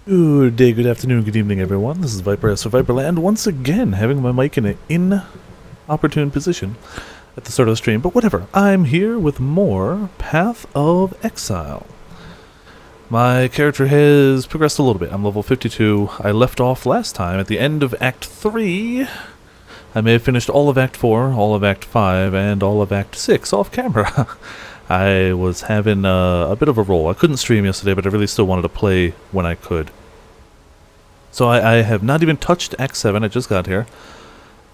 Good day, good afternoon, good evening, everyone. This is Viper S for Viperland, once again having my mic in an inopportune position at the start of the stream, but whatever. I'm here with more Path of Exile. My character has progressed a little bit. I'm level 52. I left off last time at the end of Act 3. I may have finished all of Act 4, all of Act 5, and all of Act 6 off camera. I was having a bit of a roll. I couldn't stream yesterday, but I really still wanted to play when I could. So I have not even touched Act 7, I just got here.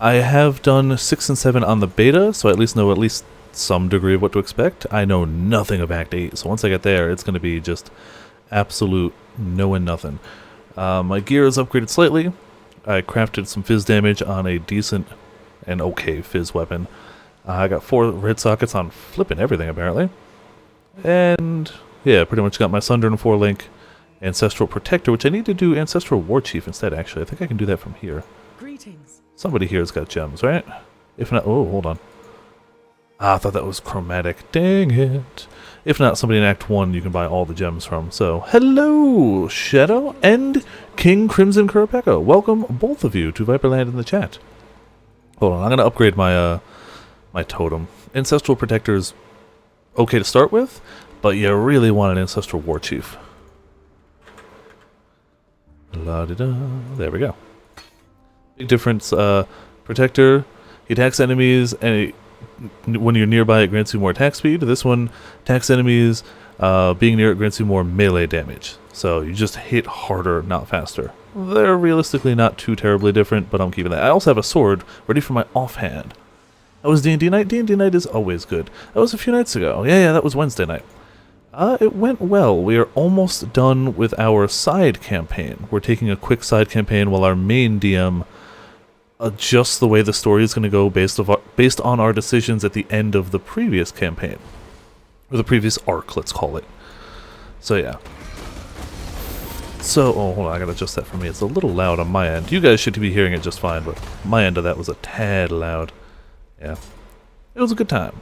I have done 6 and 7 on the beta, so I at least know at least some degree of what to expect. I know nothing of Act 8, so once I get there, it's going to be just absolute knowing nothing. My gear is upgraded slightly. I crafted some fizz damage on a decent and okay fizz weapon. I got 4 red sockets on flipping everything, apparently. And, yeah, pretty much got my Sunder and 4-link Ancestral Protector, which I need to do Ancestral War Chief instead, actually. I think I can do that from here. Greetings. Somebody here has got gems, right? If not, oh, hold on. Ah, I thought that was chromatic. Dang it. If not, somebody in Act 1 you can buy all the gems from. So, hello, Shadow and King Crimson Kurapeko. Welcome, both of you, to Viperland in the chat. Hold on, I'm going to upgrade my, my totem. Ancestral Protector's okay to start with, but you really want an Ancestral War Chief. La-di-da. There we go. Big difference. Protector, he attacks enemies, and when you're nearby, it grants you more attack speed. This one attacks enemies, being near it grants you more melee damage. So you just hit harder, not faster. They're realistically not too terribly different, but I'm keeping that. I also have a sword ready for my offhand. That was D&D night. D&D night is always good. That was a few nights ago. Yeah, that was Wednesday night. It went well. We are almost done with our side campaign. We're taking a quick side campaign while our main DM adjusts the way the story is going to go based on our decisions at the end of the previous campaign. Or the previous arc, let's call it. So, yeah. So, oh, hold on, I gotta adjust that for me. It's a little loud on my end. You guys should be hearing it just fine, but my end of that was a tad loud. Yeah. It was a good time.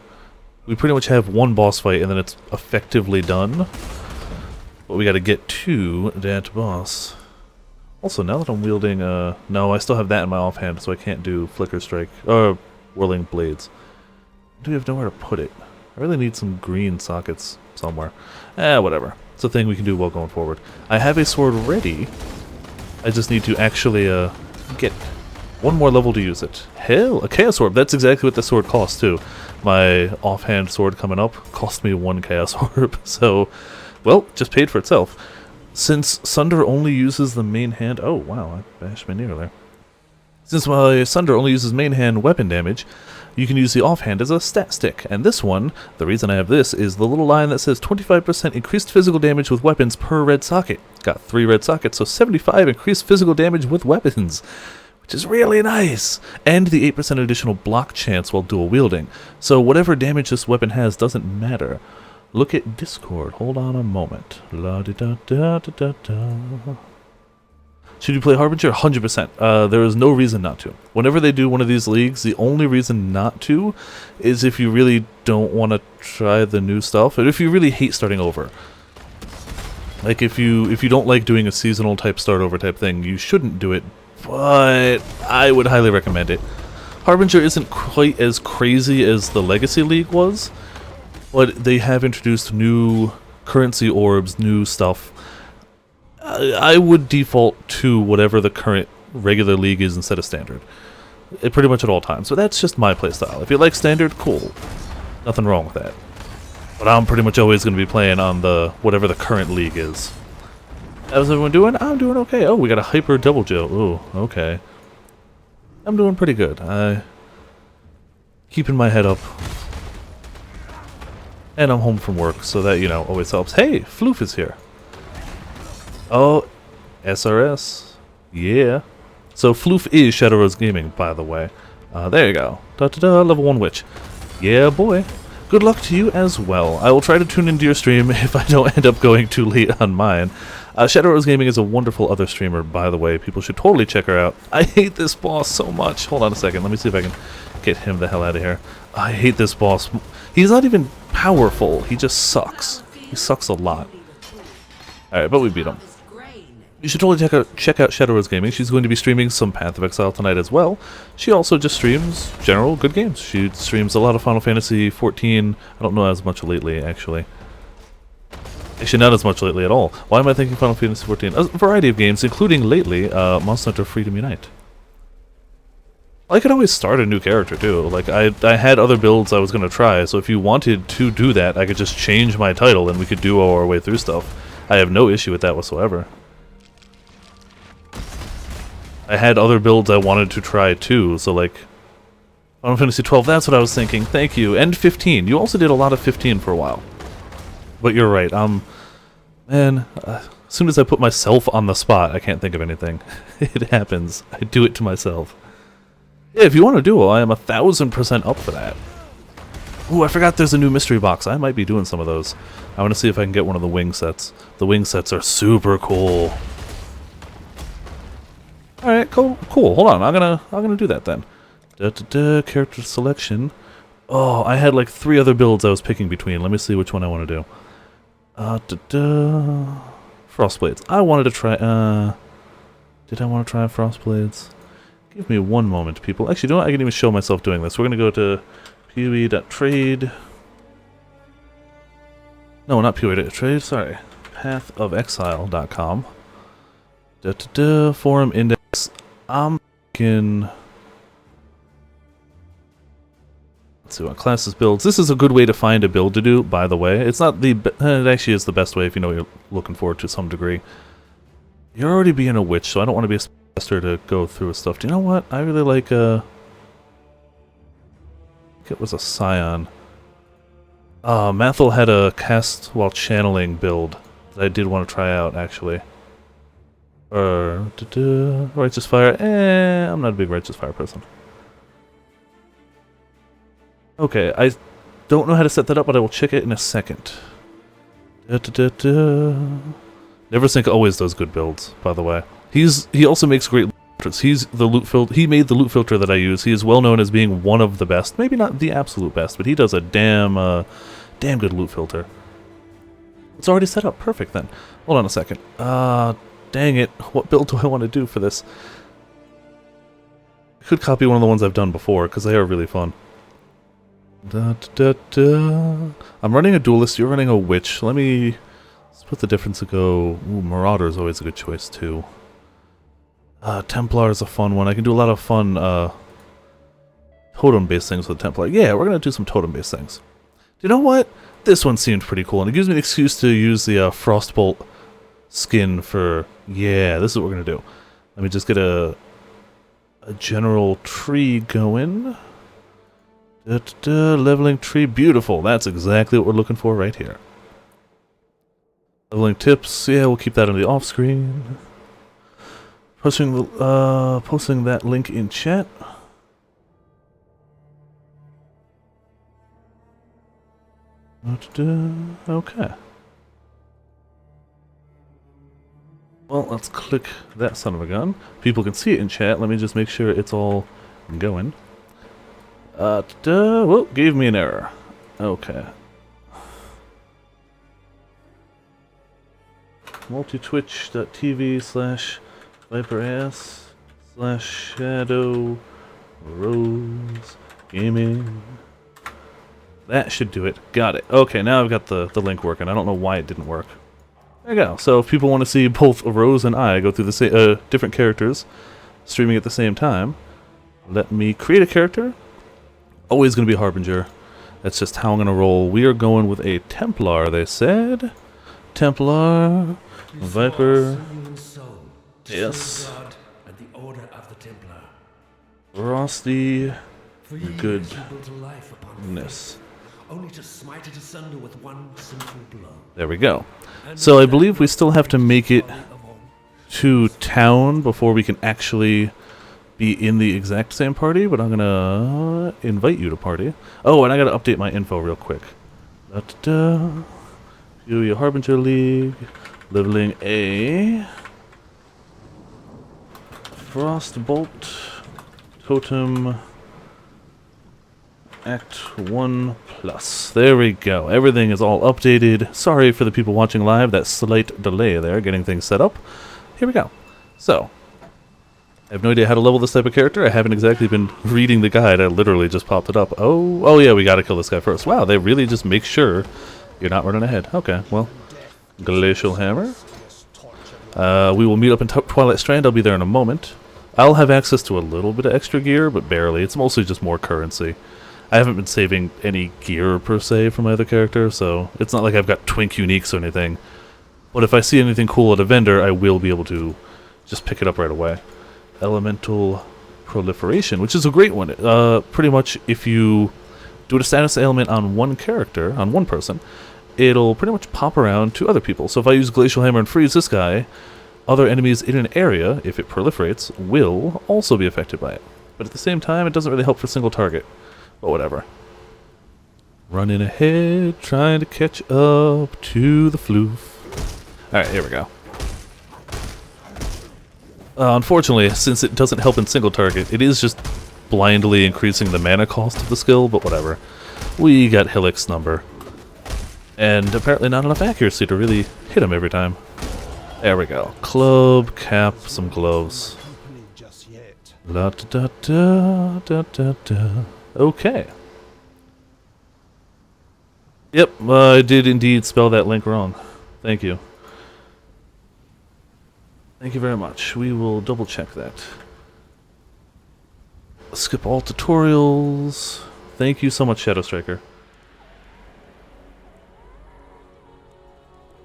We pretty much have one boss fight and then it's effectively done. But we gotta get to that boss. Also, now that I'm wielding, no, I still have that in my offhand, so I can't do Flicker Strike, Whirling Blades. I do have nowhere to put it. I really need some green sockets somewhere. Whatever. It's a thing we can do while going forward. I have a sword ready. I just need to actually, get one more level to use it. Hell, a Chaos Orb. That's exactly what the sword costs, too. My offhand sword coming up cost me 1 Chaos Orb. So, well, just paid for itself. Since Sunder only uses the main hand... Oh, wow, I bashed my knee there. Since my Sunder only uses main hand weapon damage, you can use the offhand as a stat stick. And this one, the reason I have this, is the little line that says 25% increased physical damage with weapons per red socket. Got 3 red sockets, so 75 increased physical damage with weapons, which is really nice. And the 8% additional block chance while dual wielding. So whatever damage this weapon has doesn't matter. Look at Discord. Hold on a moment. La-di-da-da-da-da-da. Should you play Harbinger? 100%. There is no reason not to. Whenever they do one of these leagues, the only reason not to is if you really don't want to try the new stuff, or if you really hate starting over. Like if you don't like doing a seasonal type start over type thing, you shouldn't do it, but I would highly recommend it. Harbinger isn't quite as crazy as the Legacy League was, but they have introduced new currency orbs, new stuff. I would default to whatever the current regular league is instead of standard. Pretty much at all times. But that's just my playstyle. If you like standard, cool. Nothing wrong with that. But I'm pretty much always going to be playing on the whatever the current league is. How's everyone doing? I'm doing okay. Oh, we got a hyper double Joe. Ooh, okay. I'm doing pretty good. Keeping my head up. And I'm home from work, so that, you know, always helps. Hey, FLOOF is here. Oh, SRS. Yeah. So FLOOF is Shadow Rose Gaming, by the way. There you go. Da-da-da, level 1 witch. Yeah, boy. Good luck to you as well. I will try to tune into your stream if I don't end up going too late on mine. Shadow Rose Gaming is a wonderful other streamer, by the way. People should totally check her out. I hate this boss so much. Hold on a second. Let me see if I can get him the hell out of here. I hate this boss. He's not even powerful. He just sucks. He sucks a lot. Alright, but we beat him. You should totally check out Shadow Rose Gaming. She's going to be streaming some Path of Exile tonight as well. She also just streams general good games. She streams a lot of Final Fantasy 14. I don't know as much lately, actually. Actually, not as much lately at all. Why am I thinking Final Fantasy 14? A variety of games, including lately, Monster Hunter Freedom Unite. I could always start a new character, too. Like, I had other builds I was going to try, so if you wanted to do that, I could just change my title and we could duo our way through stuff. I have no issue with that whatsoever. I had other builds I wanted to try too, so like Final Fantasy 12, that's what I was thinking. Thank you. And 15. You also did a lot of 15 for a while. But you're right. Man, as soon as I put myself on the spot, I can't think of anything. It happens. I do it to myself. Yeah, if you want to duo, I am 1000% up for that. Ooh, I forgot there's a new mystery box. I might be doing some of those. I want to see if I can get one of the wing sets. The wing sets are super cool. Alright, cool. Hold on, I'm gonna do that then. Character selection. Oh, I had like 3 other builds I was picking between. Let me see which one I want to do. Frostblades. I wanted to try, did I want to try Frostblades? Give me one moment, people. Actually, you know what? I can even show myself doing this. We're gonna go to PoE.trade. No, not PoE.trade, sorry. pathofexile.com. Forum index. I'm thinking. Let's see what classes builds. This is a good way to find a build to do, by the way. It's not the it actually is the best way if you know what you're looking for to some degree. You're already being a witch, so I don't want to be a spellcaster to go through with stuff. Do you know what? I really like I think it was a Scion. Mathil had a cast while channeling build that I did want to try out actually. Righteous Fire. I'm not a big Righteous Fire person. Okay, I don't know how to set that up, but I will check it in a second. Never Think always does good builds, by the way. He also makes great loot filters. He made the loot filter that I use. He is well known as being one of the best. Maybe not the absolute best, but he does a damn good loot filter. It's already set up. Perfect then. Hold on a second. Dang it. What build do I want to do for this? I could copy one of the ones I've done before, because they are really fun. I'm running a duelist, you're running a witch. Let's put the difference to go. Ooh, Marauder is always a good choice, too. Templar is a fun one. I can do a lot of fun, totem-based things with Templar. Yeah, we're gonna do some totem-based things. You know what? This one seemed pretty cool, and it gives me an excuse to use the, Frostbolt skin for... Yeah, this is what we're gonna do. Let me just get a general tree going. Leveling tree, beautiful. That's exactly what we're looking for right here. Leveling tips, yeah, we'll keep that on the off screen. Posting that link in chat. Okay. Well, let's click that son of a gun. People can see it in chat. Let me just make sure it's all going. Whoa, gave me an error. Okay. multitwitch.tv/ViperAss/Shadow Rose Gaming. That should do it. Got it. Okay, now I've got the link working. I don't know why it didn't work. There you go. So if people want to see both Rose and I go through the same different characters streaming at the same time, let me create a character. Always going to be Harbinger. That's just how I'm going to roll. We are going with a Templar, they said. Templar, Viper. Yes. Frosty goodness. Only to smite it asunder with one simple blow. There we go. So I believe we still have to make it to town before we can actually be in the exact same party, but I'm gonna invite you to party. Oh, and I gotta update my info real quick. PoE Harbinger League, leveling a Frostbolt, Totem, Act 1 Plus. There we go. Everything is all updated. Sorry for the people watching live, that slight delay there, getting things set up. here we go. So, I have no idea how to level this type of character. I haven't exactly been reading the guide. I literally just popped it up. Oh yeah, we gotta kill this guy first. Wow, they really just make sure you're not running ahead. Okay, well, Glacial Hammer. We will meet up in Twilight Strand. I'll be there in a moment. I'll have access to a little bit of extra gear, but barely. It's mostly just more currency. I haven't been saving any gear, per se, for my other character, so it's not like I've got Twink Uniques or anything. But if I see anything cool at a vendor, I will be able to just pick it up right away. Elemental Proliferation, which is a great one. Pretty much, if you do a status ailment on one character, on one person, it'll pretty much pop around to other people. So if I use Glacial Hammer and freeze this guy, other enemies in an area, if it proliferates, will also be affected by it. But at the same time, it doesn't really help for single target. But whatever. Running ahead, trying to catch up to the FLOOF. Alright, here we go. Unfortunately, since it doesn't help in single target, it is just blindly increasing the mana cost of the skill, but whatever. We got Hillick's number. And apparently not enough accuracy to really hit him every time. There we go. Club, cap, some gloves. La da da da da da. Okay. Yep, I did indeed spell that link wrong. Thank you. Thank you very much. We will double check that. Skip all tutorials. Thank you so much, Shadow Striker.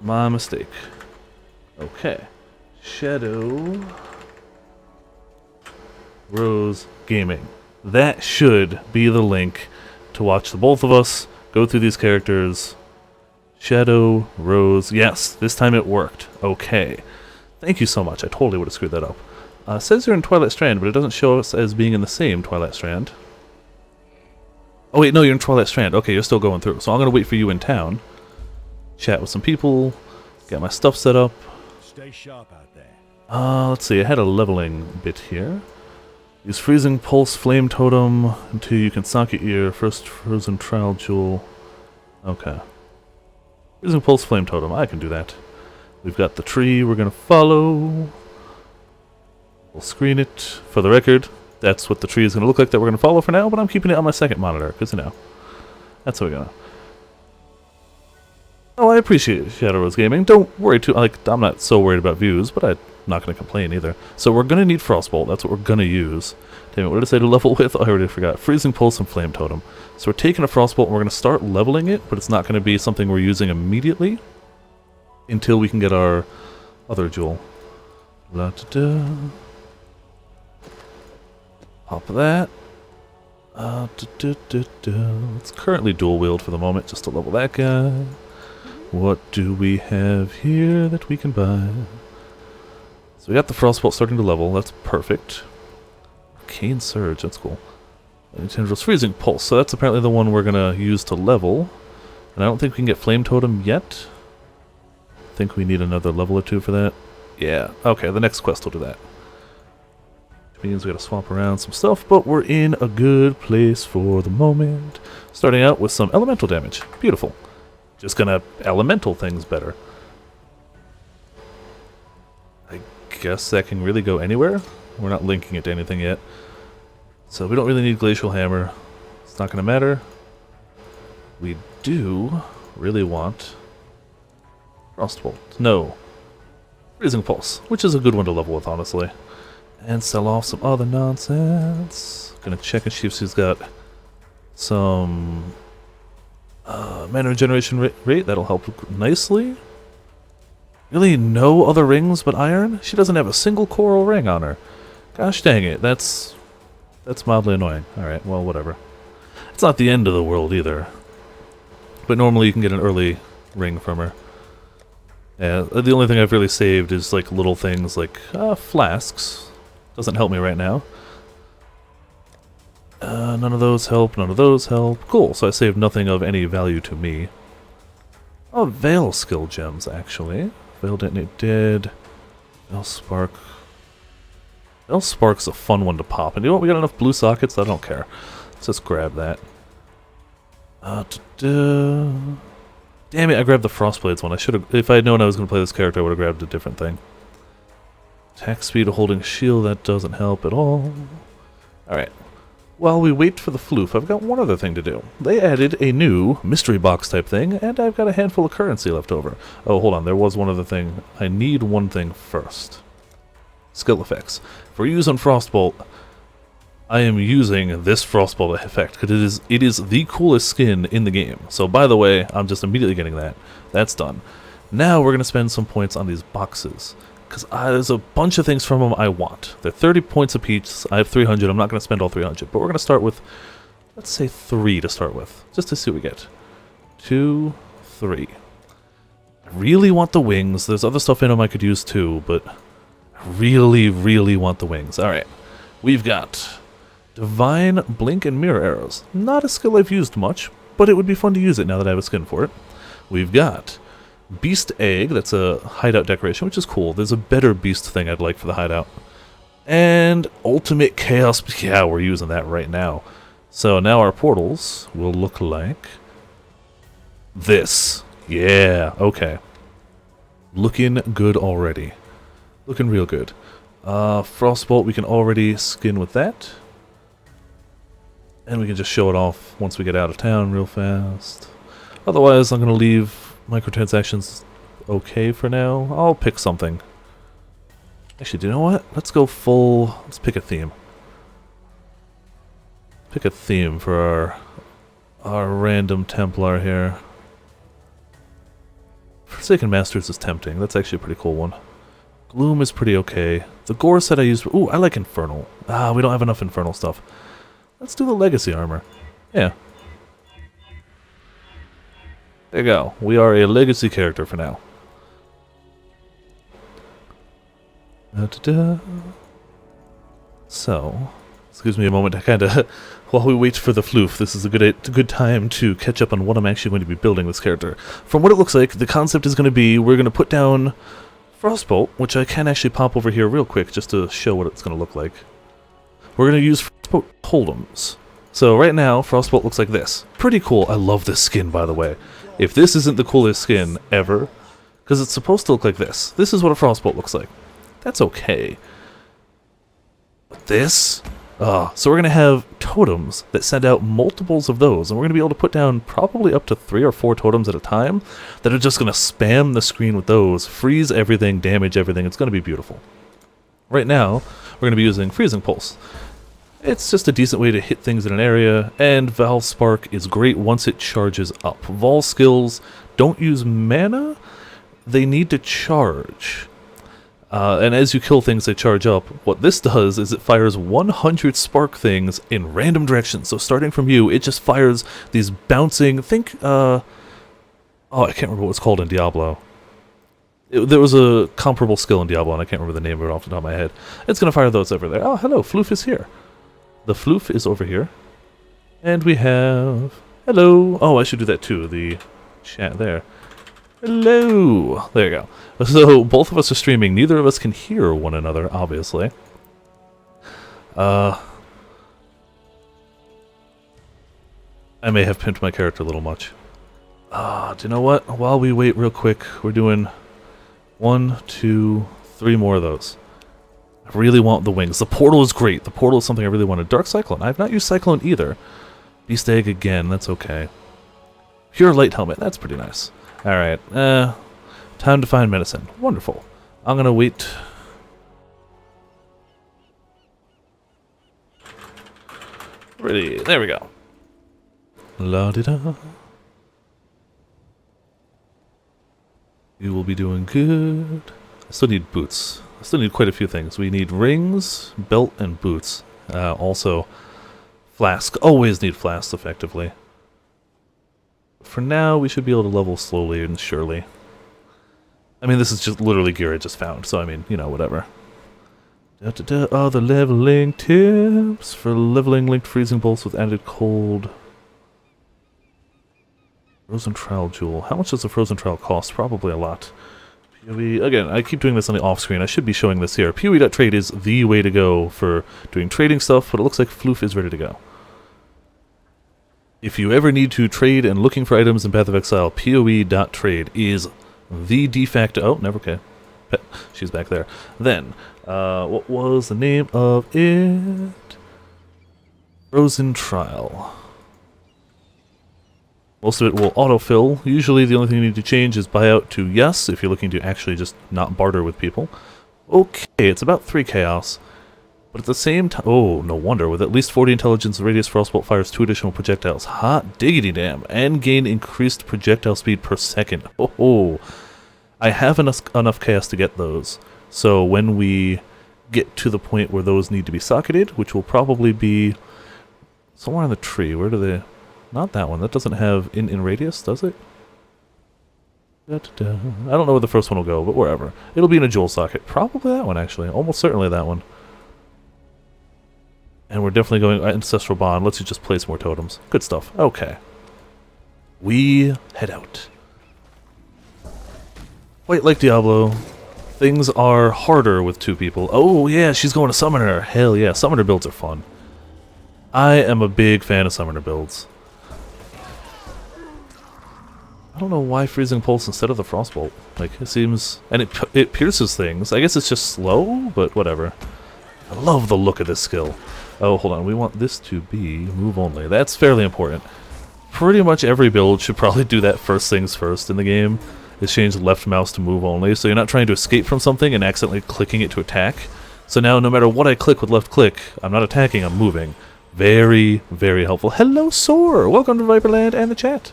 My mistake. Okay. Shadow Rose Gaming. That should be the link to watch the both of us go through these characters. Shadow Rose. Yes, this time it worked. Okay. Thank you so much. I totally would have screwed that up. It says you're in Twilight Strand, but it doesn't show us as being in the same Twilight Strand. Oh wait, no, you're in Twilight Strand. Okay, you're still going through. So I'm going to wait for you in town. Chat with some people. Get my stuff set up. Stay sharp out there. Let's see. I had a leveling bit here. Use Freezing Pulse Flame Totem until you can socket your first Frozen Trial Jewel. Okay. Freezing Pulse Flame Totem. I can do that. We've got the tree we're going to follow. We'll screen it. For the record, that's what the tree is going to look like that we're going to follow for now, but I'm keeping it on my second monitor, because, you know, that's what we're going to... Oh, I appreciate Shadow Rose Gaming. Don't worry too... Like, I'm not so worried about views, but I'm not going to complain either. So we're going to need Frostbolt. That's what we're going to use. Damn it, what did I say to level with? Oh, I already forgot. Freezing Pulse and Flame Totem. So we're taking a Frostbolt and we're going to start leveling it, but it's not going to be something we're using immediately until we can get our other jewel. La-da-da. Pop that. It's currently dual wield for the moment, just to level that guy. What do we have here that we can buy? So we got the Frostbolt starting to level. That's perfect. Arcane Surge, that's cool. Nintendo's Freezing Pulse. So that's apparently the one we're going to use to level. And I don't think we can get Flame Totem yet. I think we need another level or two for that. Yeah, okay, the next quest will do that. Which means we gotta swap around some stuff, but we're in a good place for the moment. Starting out with some elemental damage. Beautiful. Just gonna elemental things better. I guess that can really go anywhere. We're not linking it to anything yet. So we don't really need Glacial Hammer. It's not gonna matter. We do really want Frostbolt. No. Freezing Pulse, which is a good one to level with, honestly. And sell off some other nonsense. Gonna check and see if she's got some mana regeneration rate. That'll help nicely. Really no other rings but iron? She doesn't have a single coral ring on her. Gosh dang it, that's mildly annoying. Alright, well, whatever. It's not the end of the world either. But normally you can get an early ring from her. Yeah, the only thing I've really saved is like little things like flasks. Doesn't help me right now. None of those help, none of those help. Cool, so I saved nothing of any value to me. Oh, Veil skill gems, actually. Veil Detonate Dead. Veil Spark. Veil Spark's a fun one to pop. And you know what, we got enough blue sockets, I don't care. Let's just grab that. Damn it, I grabbed the Frostblades one. I should have, if I had known I was going to play this character, I would have grabbed a different thing. Attack speed of holding shield, that doesn't help at all. Alright. While we wait for the floof, I've got one other thing to do. They added a new mystery box type thing, and I've got a handful of currency left over. Oh, hold on, there was one other thing. I need one thing first. Skill effects. For use on Frostbolt, I am using this Frostbolt effect, because it is the coolest skin in the game. So, by the way, I'm just immediately getting that. That's done. Now we're going to spend some points on these boxes. Because there's a bunch of things from them I want. They're 30 points apiece. I have 300. I'm not going to spend all 300. But we're going to start with, let's say 3 to start with. Just to see what we get. 2, 3. I really want the wings. There's other stuff in them I could use too. But I really, really want the wings. Alright. We've got Divine Blink and Mirror Arrows. Not a skill I've used much. But it would be fun to use it now that I have a skin for it. We've got Beast Egg, that's a hideout decoration, which is cool. There's a better beast thing I'd like for the hideout. And Ultimate Chaos, yeah, we're using that right now. So now our portals will look like this. Yeah, okay. Looking good already. Looking real good. Frostbolt, we can already skin with that. And we can just show it off once we get out of town real fast. Otherwise, I'm going to leave microtransactions okay for now. I'll pick something. Actually, do you know what? Let's go full... Let's pick a theme. Pick a theme for our random Templar here. Forsaken Masters is tempting. That's actually a pretty cool one. Gloom is pretty okay. The gore set I used... Ooh, I like Infernal. We don't have enough Infernal stuff. Let's do the Legacy armor. Yeah. There you go. We are a legacy character for now. So, excuse me a moment. I kind of, while we wait for the floof, this is a good time to catch up on what I'm actually going to be building this character. From what it looks like, the concept is going to be we're going to put down Frostbolt, which I can actually pop over here real quick just to show what it's going to look like. We're going to use Frostbolt Totems. So right now, Frostbolt looks like this. Pretty cool. I love this skin, by the way. If this isn't the coolest skin ever, because it's supposed to look like this. This is what a Frostbolt looks like. That's okay. But this? So we're going to have totems that send out multiples of those, and we're going to be able to put down probably up to 3 or 4 totems at a time that are just going to spam the screen with those, freeze everything, damage everything. It's going to be beautiful. Right now, we're going to be using Freezing Pulse. It's just a decent way to hit things in an area, and Valve Spark is great once it charges up. Vol skills don't use mana, they need to charge. And as you kill things, they charge up. What this does is it fires 100 spark things in random directions. So starting from you, it just fires these bouncing, I can't remember what it's called in Diablo. There was a comparable skill in Diablo, and I can't remember the name of it off the top of my head. It's going to fire those over there. Oh, hello, Floof is here. The floof is over here. And we have... Hello! Oh, I should do that too, the chat there. Hello! There you go. So, both of us are streaming. Neither of us can hear one another, obviously. I may have pimped my character a little much. Do you know what? While we wait real quick, we're doing 1, 2, 3 more of those. I really want the wings. The portal is great. The portal is something I really wanted. Dark Cyclone. I have not used Cyclone either. Beast Egg again. That's okay. Pure Light Helmet. That's pretty nice. Alright. Time to find medicine. Wonderful. I'm going to wait. Ready. There we go. La-di-da. You will be doing good. I still need boots. I still need quite a few things. We need rings, belt, and boots. Also, flask. Always need flasks, effectively. For now, we should be able to level slowly and surely. I mean, this is just literally gear I just found, so I mean, you know, whatever. Oh, the leveling tips for leveling linked freezing bolts with added cold. Frozen Trowel Jewel. How much does a Frozen Trowel cost? Probably a lot. PoE, again, I keep doing this on the off screen. I should be showing this here. PoE.trade is the way to go for doing trading stuff, but it looks like Floof is ready to go. If you ever need to trade and looking for items in Path of Exile, PoE.trade is the de facto... Oh, never okay. She's back there. Then, what was the name of it? Frozen Trial. Most of it will autofill. Usually the only thing you need to change is buyout to yes, if you're looking to actually just not barter with people. Okay, it's about 3 chaos. But at the same time, oh, no wonder. With at least 40 intelligence, the radius Frostbolt fires 2 additional projectiles. Hot diggity damn. And gain increased projectile speed per second. Oh, I have enough chaos to get those. So when we get to the point where those need to be socketed, which will probably be somewhere on the tree. Where do they... Not that one. That doesn't have in radius, does it? I don't know where the first one will go, but wherever. It'll be in a jewel socket. Probably that one, actually. Almost certainly that one. And we're definitely going Ancestral Bond. Let's just place more totems. Good stuff. Okay. We head out. Quite like Diablo, things are harder with 2 people. Oh yeah, she's going to Summoner. Hell yeah, Summoner builds are fun. I am a big fan of Summoner builds. I don't know why Freezing Pulse instead of the Frostbolt. Like, it seems... And it pierces things. I guess it's just slow, but whatever. I love the look of this skill. Oh, hold on. We want this to be move only. That's fairly important. Pretty much every build should probably do that first things first in the game. Is change left mouse to move only, so you're not trying to escape from something and accidentally clicking it to attack. So now no matter what I click with left click, I'm not attacking, I'm moving. Very, very helpful. Hello, Soar! Welcome to Viperland and the chat.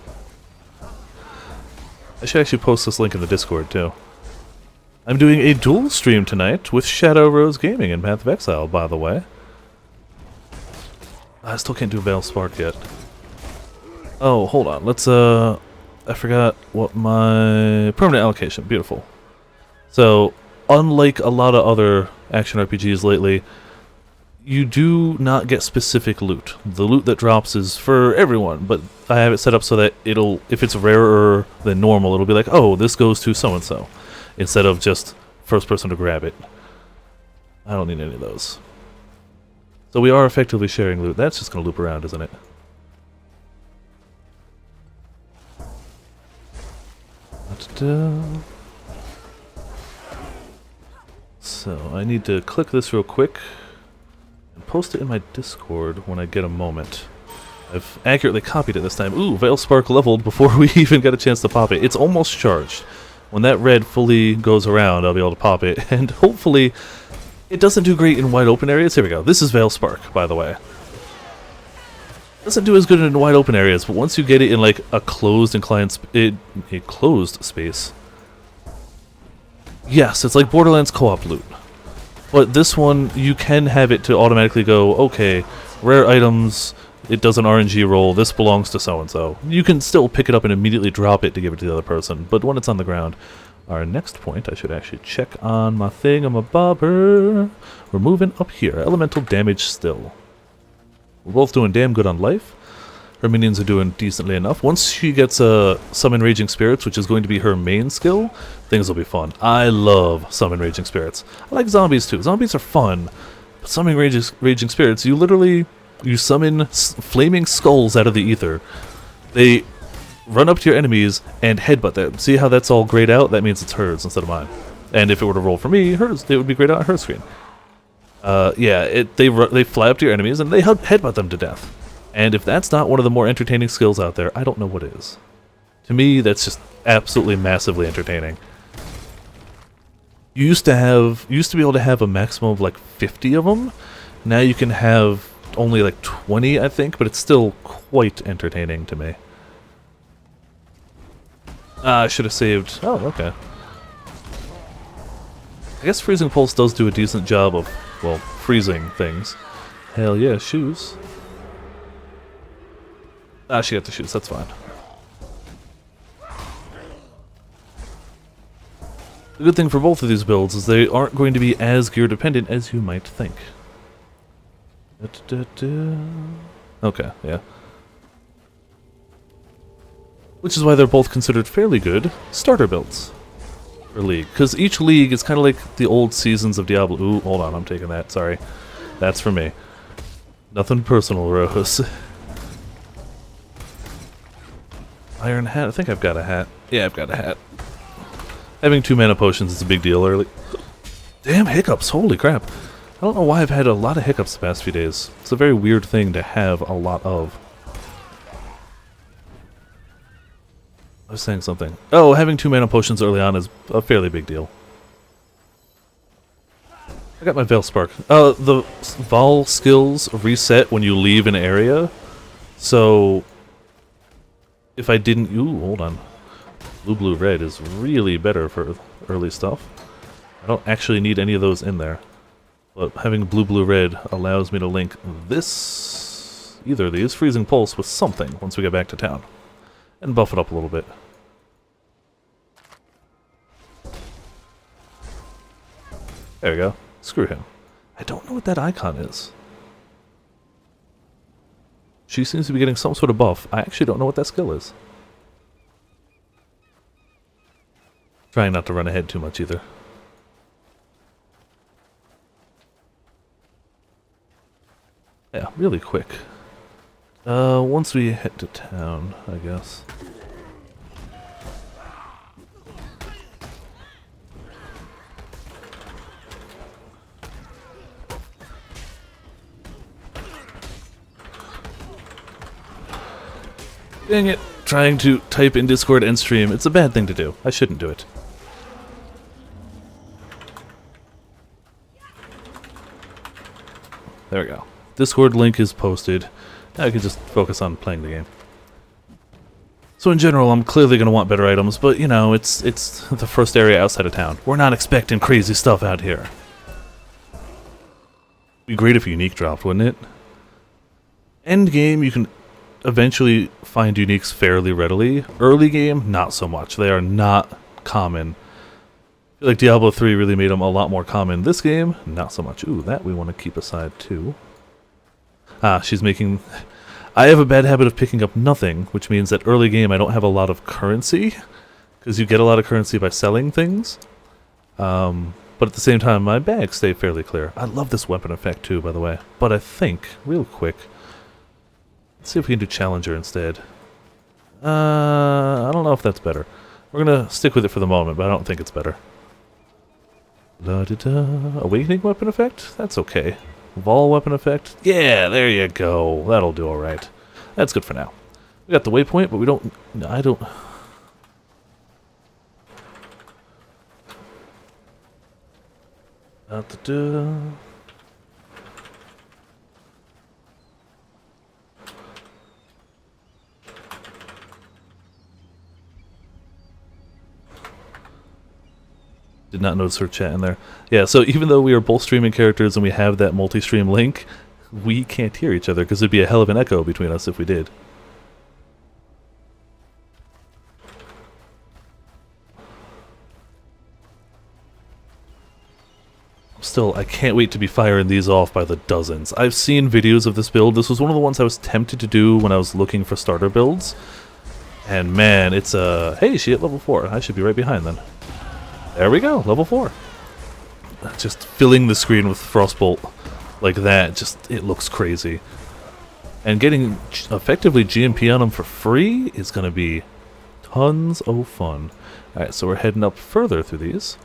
I should actually post this link in the Discord, too. I'm doing a dual stream tonight with Shadow Rose Gaming and Path of Exile, by the way. I still can't do Veil Spark yet. Oh, hold on. Let's, I forgot what my... Permanent allocation. Beautiful. So, unlike a lot of other action RPGs lately, you do not get specific loot. The loot that drops is for everyone, but I have it set up so that it'll, if it's rarer than normal, it'll be like, oh, this goes to so-and-so, instead of just first person to grab it. I don't need any of those. So we are effectively sharing loot. That's just going to loop around, isn't it? So I need to click this real quick and post it in my Discord when I get a moment. I've accurately copied it this time. Ooh, Veil Spark leveled before we even got a chance to pop it. It's almost charged. When that red fully goes around, I'll be able to pop it, and hopefully it doesn't do great in wide open areas. Here we go. This is Veil Spark, by the way. Doesn't do as good in wide open areas, but once you get it in like a closed a closed space, yes, it's like Borderlands co-op loot. But this one, you can have it to automatically go, okay, rare items, it does an RNG roll, this belongs to so-and-so. You can still pick it up and immediately drop it to give it to the other person, but when it's on the ground. Our next point, I should actually check on my thingamabobber. We're moving up here. Elemental damage still. We're both doing damn good on life. Her minions are doing decently enough. Once she gets Summon Raging Spirits, which is going to be her main skill, things will be fun. I love Summon Raging Spirits. I like zombies too. Zombies are fun. But Summoning Raging Spirits, you literally... You summon flaming skulls out of the ether. They run up to your enemies and headbutt them. See how that's all grayed out? That means it's hers instead of mine. And if it were to roll for me, hers, it would be grayed out on her screen. Yeah, they fly up to your enemies and they headbutt them to death. And if that's not one of the more entertaining skills out there, I don't know what is. To me, that's just absolutely massively entertaining. You used to be able to have a maximum of like 50 of them. Now you can have only like 20, I think, but it's still quite entertaining to me. I should have saved... Oh, okay. I guess Freezing Pulse does do a decent job of, well, freezing things. Hell yeah, shoes. Ah, she got the shoes, that's fine. The good thing for both of these builds is they aren't going to be as gear dependent as you might think. Okay, yeah. Which is why they're both considered fairly good starter builds for League. Because each League is kind of like the old seasons of Diablo. Ooh, hold on, I'm taking that, sorry. That's for me. Nothing personal, Rose. Iron hat, I think I've got a hat. Yeah, I've got a hat. Having 2 mana potions is a big deal early. Damn hiccups, holy crap. I don't know why I've had a lot of hiccups the past few days. It's a very weird thing to have a lot of. I was saying something. Oh, having 2 mana potions early on is a fairly big deal. I got my Veil Spark. The Vol skills reset when you leave an area. So, if I didn't... Ooh, hold on. Blue, blue, red is really better for early stuff. I don't actually need any of those in there. But having blue, blue, red allows me to link this... either of these, Freezing Pulse, with something once we get back to town. And buff it up a little bit. There we go. Screw him. I don't know what that icon is. She seems to be getting some sort of buff. I actually don't know what that skill is. Trying not to run ahead too much either. Yeah, really quick. Once we head to town, I guess. Dang it. Trying to type in Discord and stream. It's a bad thing to do. I shouldn't do it. There we go. Discord link is posted. Now I can just focus on playing the game. So in general, I'm clearly going to want better items, but you know, it's the first area outside of town. We're not expecting crazy stuff out here. Be great if unique dropped, wouldn't it? End game, you can eventually find uniques fairly readily. Early game, not so much. They are not common. I feel like Diablo 3 really made them a lot more common. This game, not so much. Ooh, that we want to keep aside too. Ah, she's making... I have a bad habit of picking up nothing, which means that early game I don't have a lot of currency, because you get a lot of currency by selling things. But at the same time, my bags stay fairly clear. I love this weapon effect too, by the way. But I think, real quick, let's see if we can do Challenger instead. I don't know if that's better. We're gonna stick with it for the moment, but I don't think it's better. Da-da-da. Awakening weapon effect? That's okay. Vol weapon effect? Yeah, there you go. That'll do alright. That's good for now. We got the waypoint, but we don't... I don't... Da-da-da. Did not notice her chat in there. Yeah, so even though we are both streaming characters and we have that multi-stream link, we can't hear each other because it'd be a hell of an echo between us if we did. Still, I can't wait to be firing these off by the dozens. I've seen videos of this build. This was one of the ones I was tempted to do when I was looking for starter builds. And man, it's a... Hey, she at level 4. I should be right behind then. There we go, level 4. Just filling the screen with Frostbolt like that, just, it looks crazy. And getting effectively GMP on them for free is going to be tons of fun. Alright, so we're heading up further through these.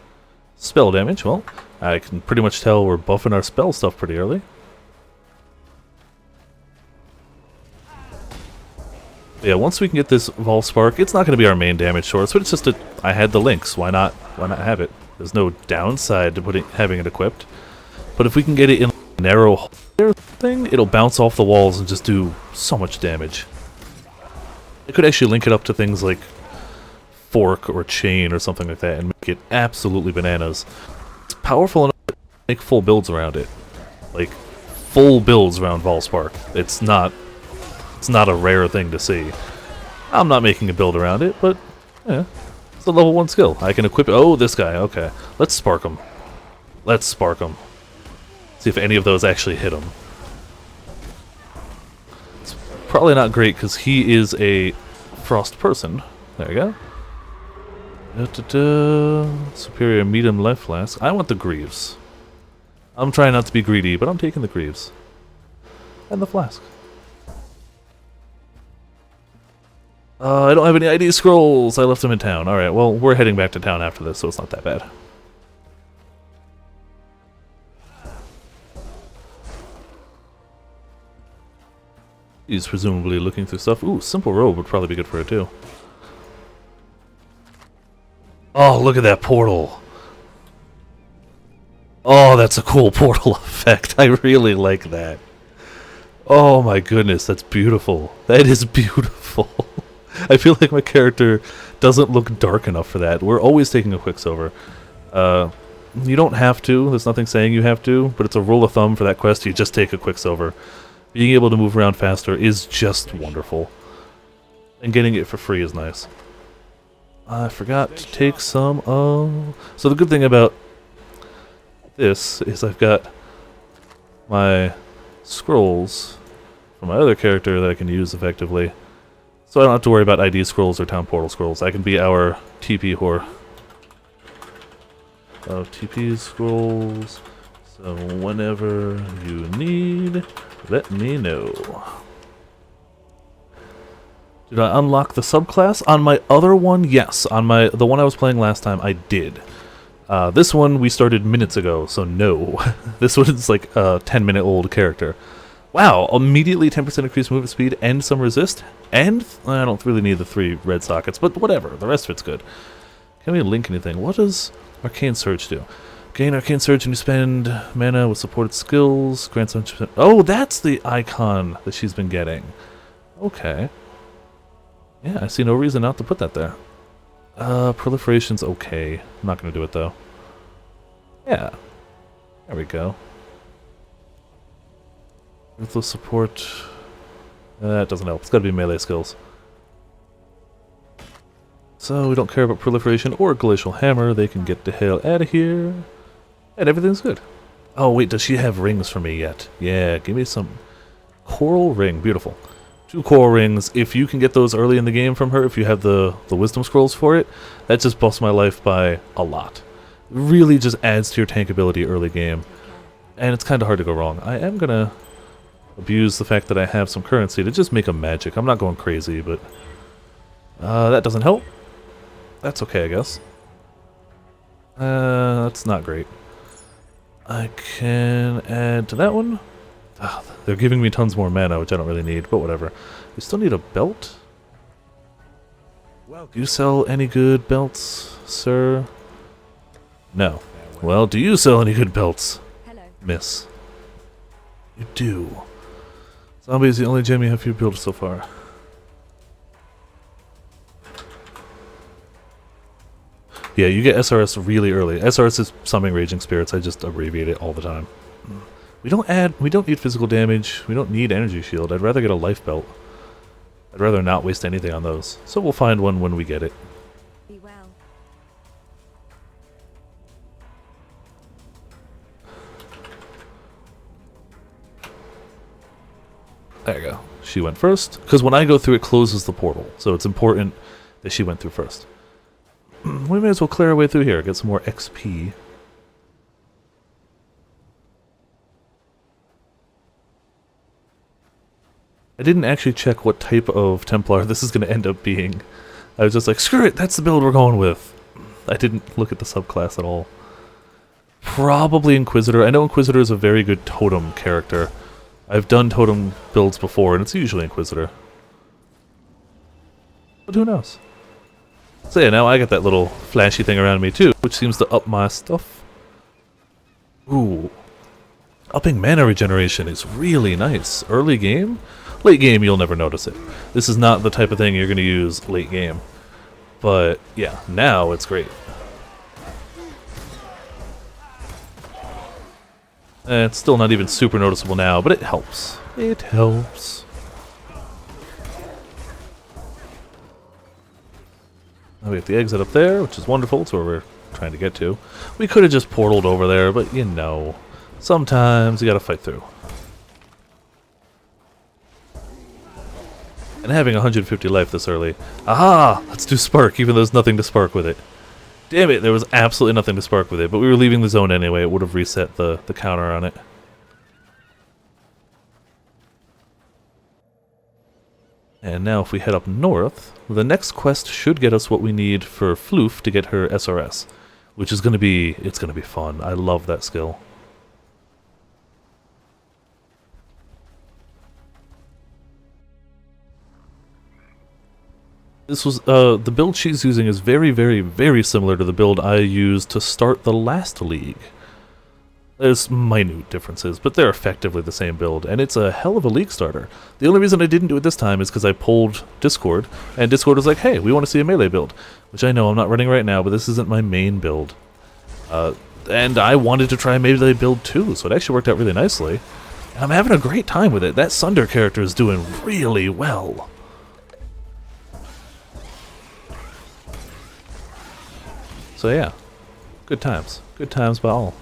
Spell damage, well, I can pretty much tell we're buffing our spell stuff pretty early. Yeah, once we can get this Vol Spark, it's not going to be our main damage source, but it's just a... I had the links, why not have it? There's no downside to having it equipped. But if we can get it in a narrow thing, it'll bounce off the walls and just do so much damage. I could actually link it up to things like Fork or Chain or something like that and make it absolutely bananas. It's powerful enough to make full builds around it. Like, full builds around Vol Spark. It's not a rare thing to see. I'm not making a build around it, but yeah, it's a level 1 skill. I can equip... Oh, this guy, okay. Let's spark him. Let's spark him. See if any of those actually hit him. It's probably not great because he is a frost person. There you go. Da-da-da. Superior medium life flask. I want the greaves. I'm trying not to be greedy, but I'm taking the greaves. And the flask. I don't have any ID scrolls. I left them in town. Alright, well, we're heading back to town after this, so it's not that bad. He's presumably looking through stuff. Ooh, simple robe would probably be good for it, too. Oh, look at that portal. Oh, that's a cool portal effect. I really like that. Oh my goodness, that's beautiful. That is beautiful. I feel like my character doesn't look dark enough for that. We're always taking a Quicksilver. You don't have to. There's nothing saying you have to, but it's a rule of thumb for that quest. You just take a Quicksilver. Being able to move around faster is just wonderful. And getting it for free is nice. I forgot to take some. Oh, so the good thing about this is I've got my scrolls from my other character that I can use effectively. So I don't have to worry about ID scrolls or town portal scrolls. I can be our TP whore. TP scrolls. So whenever you need, let me know. Did I unlock the subclass? On my other one, yes. On the one I was playing last time, I did. This one we started minutes ago, so no. This one's like a 10-minute-old character. Wow, immediately 10% increased movement speed and some resist. And I don't really need the 3 red sockets, but whatever. The rest of it's good. Can we link anything? What does Arcane Surge do? Gain Arcane Surge when you spend mana with supported skills. Grants 100%. Oh, that's the icon that she's been getting. Okay. Yeah, I see no reason not to put that there. Proliferation's okay. I'm not going to do it, though. Yeah. There we go. Ruthless support. That doesn't help. It's got to be melee skills. So we don't care about proliferation or glacial hammer. They can get the hell out of here. And everything's good. Oh, wait, does she have rings for me yet? Yeah, give me some coral ring. Beautiful. 2 coral rings. If you can get those early in the game from her, if you have the wisdom scrolls for it, that just busts my life by a lot. It really just adds to your tank ability early game. And it's kind of hard to go wrong. I am going to abuse the fact that I have some currency to just make a magic. I'm not going crazy, but that doesn't help. That's okay, I guess. That's not great. I can add to that one. Oh, they're giving me tons more mana, which I don't really need, but whatever. We still need a belt? Do you sell any good belts, sir? No. Well, do you sell any good belts? Hello. Miss. You do. Zombie is the only gem you have for your build so far. Yeah, you get SRS really early. SRS is Summoning Raging Spirits. I just abbreviate it all the time. We don't need physical damage. We don't need energy shield. I'd rather get a life belt. I'd rather not waste anything on those. So we'll find one when we get it. Be well. There you go. She went first. Because when I go through, it closes the portal. So it's important that she went through first. We may as well clear our way through here. Get some more XP. I didn't actually check what type of Templar this is going to end up being. I was just like, screw it, that's the build we're going with. I didn't look at the subclass at all. Probably Inquisitor. I know Inquisitor is a very good Totem character. I've done Totem builds before, and it's usually Inquisitor. But who knows? So yeah, now I got that little flashy thing around me too, which seems to up my stuff. Ooh. Upping mana regeneration is really nice. Early game? Late game, you'll never notice it. This is not the type of thing you're going to use late game. But yeah, now it's great. And it's still not even super noticeable now, but it helps. It helps. Now we have the exit up there, which is wonderful. It's where we're trying to get to. We could have just portaled over there, but you know, sometimes you gotta fight through. And having 150 life this early. Aha! Let's do Spark, even though there's nothing to spark with it. Damn it, there was absolutely nothing to spark with it, but we were leaving the zone anyway. It would have reset the counter on it. And now if we head up north, the next quest should get us what we need for FLOOF to get her SRS, which is going to be, it's going to be fun. I love that skill. This was, the build she's using is very, very, very similar to the build I used to start the last league. There's minute differences, but they're effectively the same build, and it's a hell of a league starter. The only reason I didn't do it this time is because I pulled Discord, and Discord was like, hey, we want to see a melee build, which I know I'm not running right now, but this isn't my main build. And I wanted to try a melee build too, so it actually worked out really nicely. And I'm having a great time with it. That Sunder character is doing really well. So yeah, good times. Good times by all.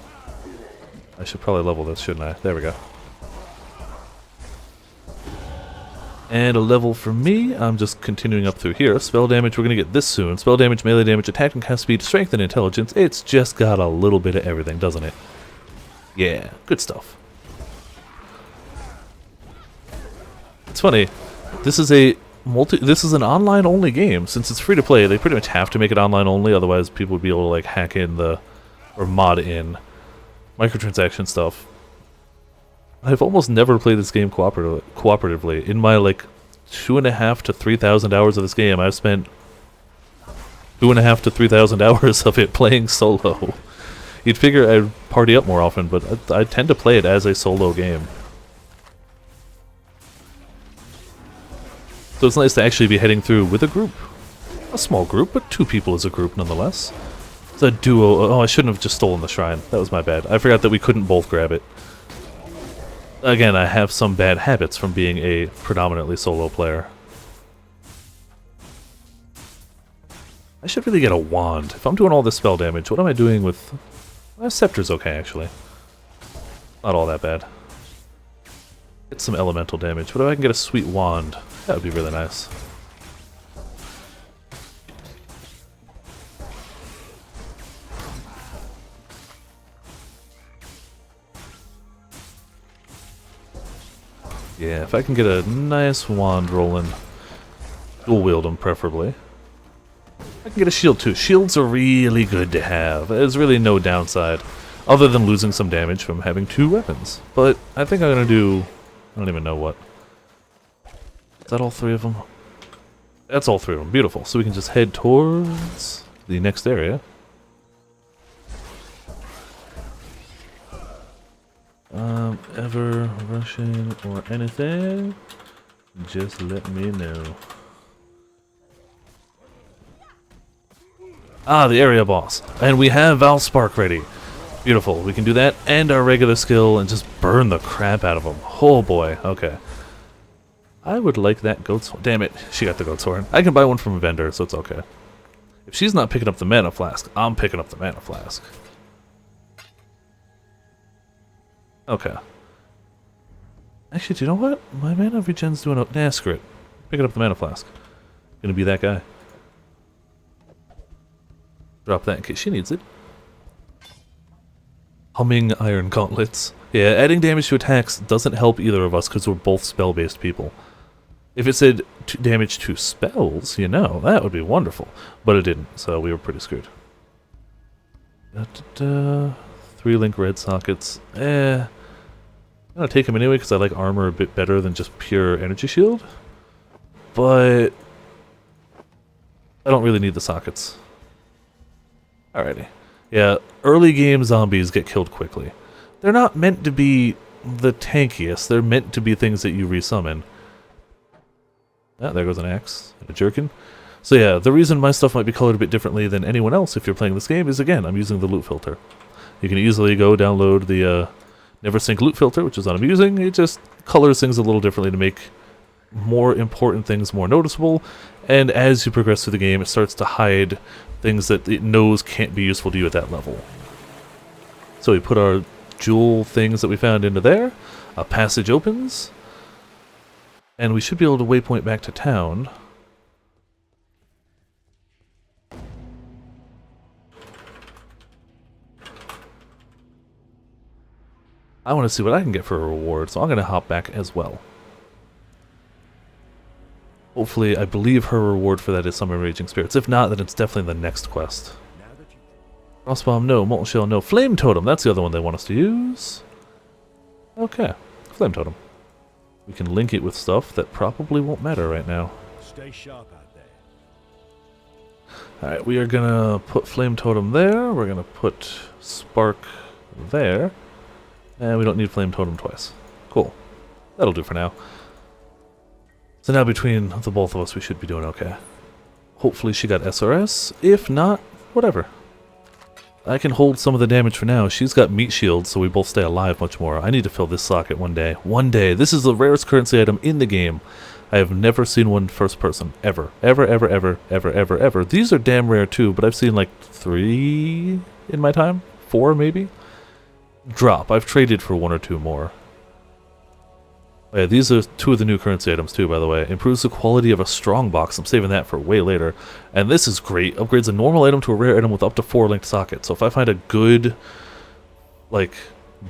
I should probably level this, shouldn't I? There we go. And a level for me, I'm just continuing up through here. Spell damage, we're going to get this soon. Spell damage, melee damage, attack and cast speed, strength and intelligence. It's just got a little bit of everything, doesn't it? Yeah, good stuff. It's funny, this is an online only game. Since it's free to play, they pretty much have to make it online only, otherwise people would be able to like hack in or mod in microtransaction stuff. I've almost never played this game cooperatively. In my like 2,500 to 3,000 hours of this game, I've spent 2,500 to 3,000 hours of it playing solo. You'd figure I'd party up more often, but I tend to play it as a solo game. So it's nice to actually be heading through with a group. A small group, but 2 people is a group nonetheless. It's a duo. Oh, I shouldn't have just stolen the shrine. That was my bad. I forgot that we couldn't both grab it. Again, I have some bad habits from being a predominantly solo player. I should really get a wand. If I'm doing all this spell damage, what am I doing with... Scepter's okay, actually. Not all that bad. Get some elemental damage. What if I can get a sweet wand? That would be really nice. Yeah, if I can get a nice wand rolling, dual wield them preferably. I can get a shield too. Shields are really good to have. There's really no downside, other than losing some damage from having 2 weapons. But I think I'm gonna do, I don't even know what. Is that all 3 of them? That's all 3 of them. Beautiful. So we can just head towards the next area. Ever rushing or anything, just let me know. Ah, the area boss. And we have Valspark ready. Beautiful. We can do that and our regular skill and just burn the crap out of them. Oh boy, okay. I would like that goat's horn. Damn it, she got the goat's horn. I can buy one from a vendor, so it's okay. If she's not picking up the mana flask, I'm picking up the mana flask. Okay. Actually, do you know what? My mana regen's doing a... Nah, screw it. Picking up the mana flask. Gonna be that guy. Drop that in case she needs it. Humming iron gauntlets. Yeah, adding damage to attacks doesn't help either of us because we're both spell-based people. If it said damage to spells, you know, that would be wonderful. But it didn't, so we were pretty screwed. 3-link red sockets. I'm gonna take them anyway because I like armor a bit better than just pure energy shield. But I don't really need the sockets. Alrighty. Yeah, early game zombies get killed quickly. They're not meant to be the tankiest. They're meant to be things that you resummon. Ah, there goes an axe and a jerkin. So yeah, the reason my stuff might be colored a bit differently than anyone else if you're playing this game is, again, I'm using the loot filter. You can easily go download the Neversink loot filter, which is what I'm using. It just colors things a little differently to make more important things more noticeable, and as you progress through the game, it starts to hide things that it knows can't be useful to you at that level. So we put our jewel things that we found into there, a passage opens, and we should be able to waypoint back to town. I want to see what I can get for a reward, so I'm going to hop back as well. Hopefully, I believe her reward for that is summon Raging Spirits. If not, then it's definitely the next quest. Now that you Frostbomb, no. Molten Shell, no. Flame Totem, that's the other one they want us to use. Okay, Flame Totem. We can link it with stuff that probably won't matter right now. stay sharp out there. Alright, we are gonna put Flame Totem there. We're gonna put Spark there. And we don't need Flame Totem twice. Cool. That'll do for now. So now between the both of us, we should be doing okay. Hopefully she got SRS. If not, whatever. I can hold some of the damage for now. She's got meat shields, so we both stay alive much more. I need to fill this socket one day. One day. This is the rarest currency item in the game. I have never seen one first person. Ever. Ever, ever, ever, ever, ever, ever. These are damn rare too, but I've seen like 3 in my time. 4 maybe? Drop. I've traded for 1 or 2 more. Oh yeah, these are 2 of the new currency items too, by the way. Improves the quality of a strong box. I'm saving that for way later. And this is great. Upgrades a normal item to a rare item with up to 4 linked sockets. So if I find a good, like,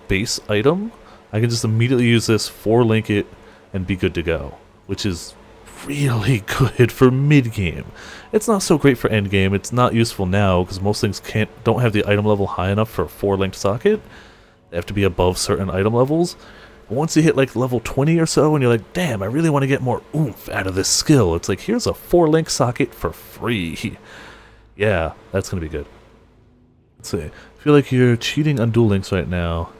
base item, I can just immediately use this, 4-link it, and be good to go. Which is really good for mid-game. It's not so great for end-game. It's not useful now, because most things don't have the item level high enough for a 4-linked socket. They have to be above certain item levels. Once you hit like level 20 or so and you're like, damn, I really want to get more oomph out of this skill, it's like, here's a 4-link socket for free. Yeah, that's going to be good. Let's see. I feel like you're cheating on Duel Links right now.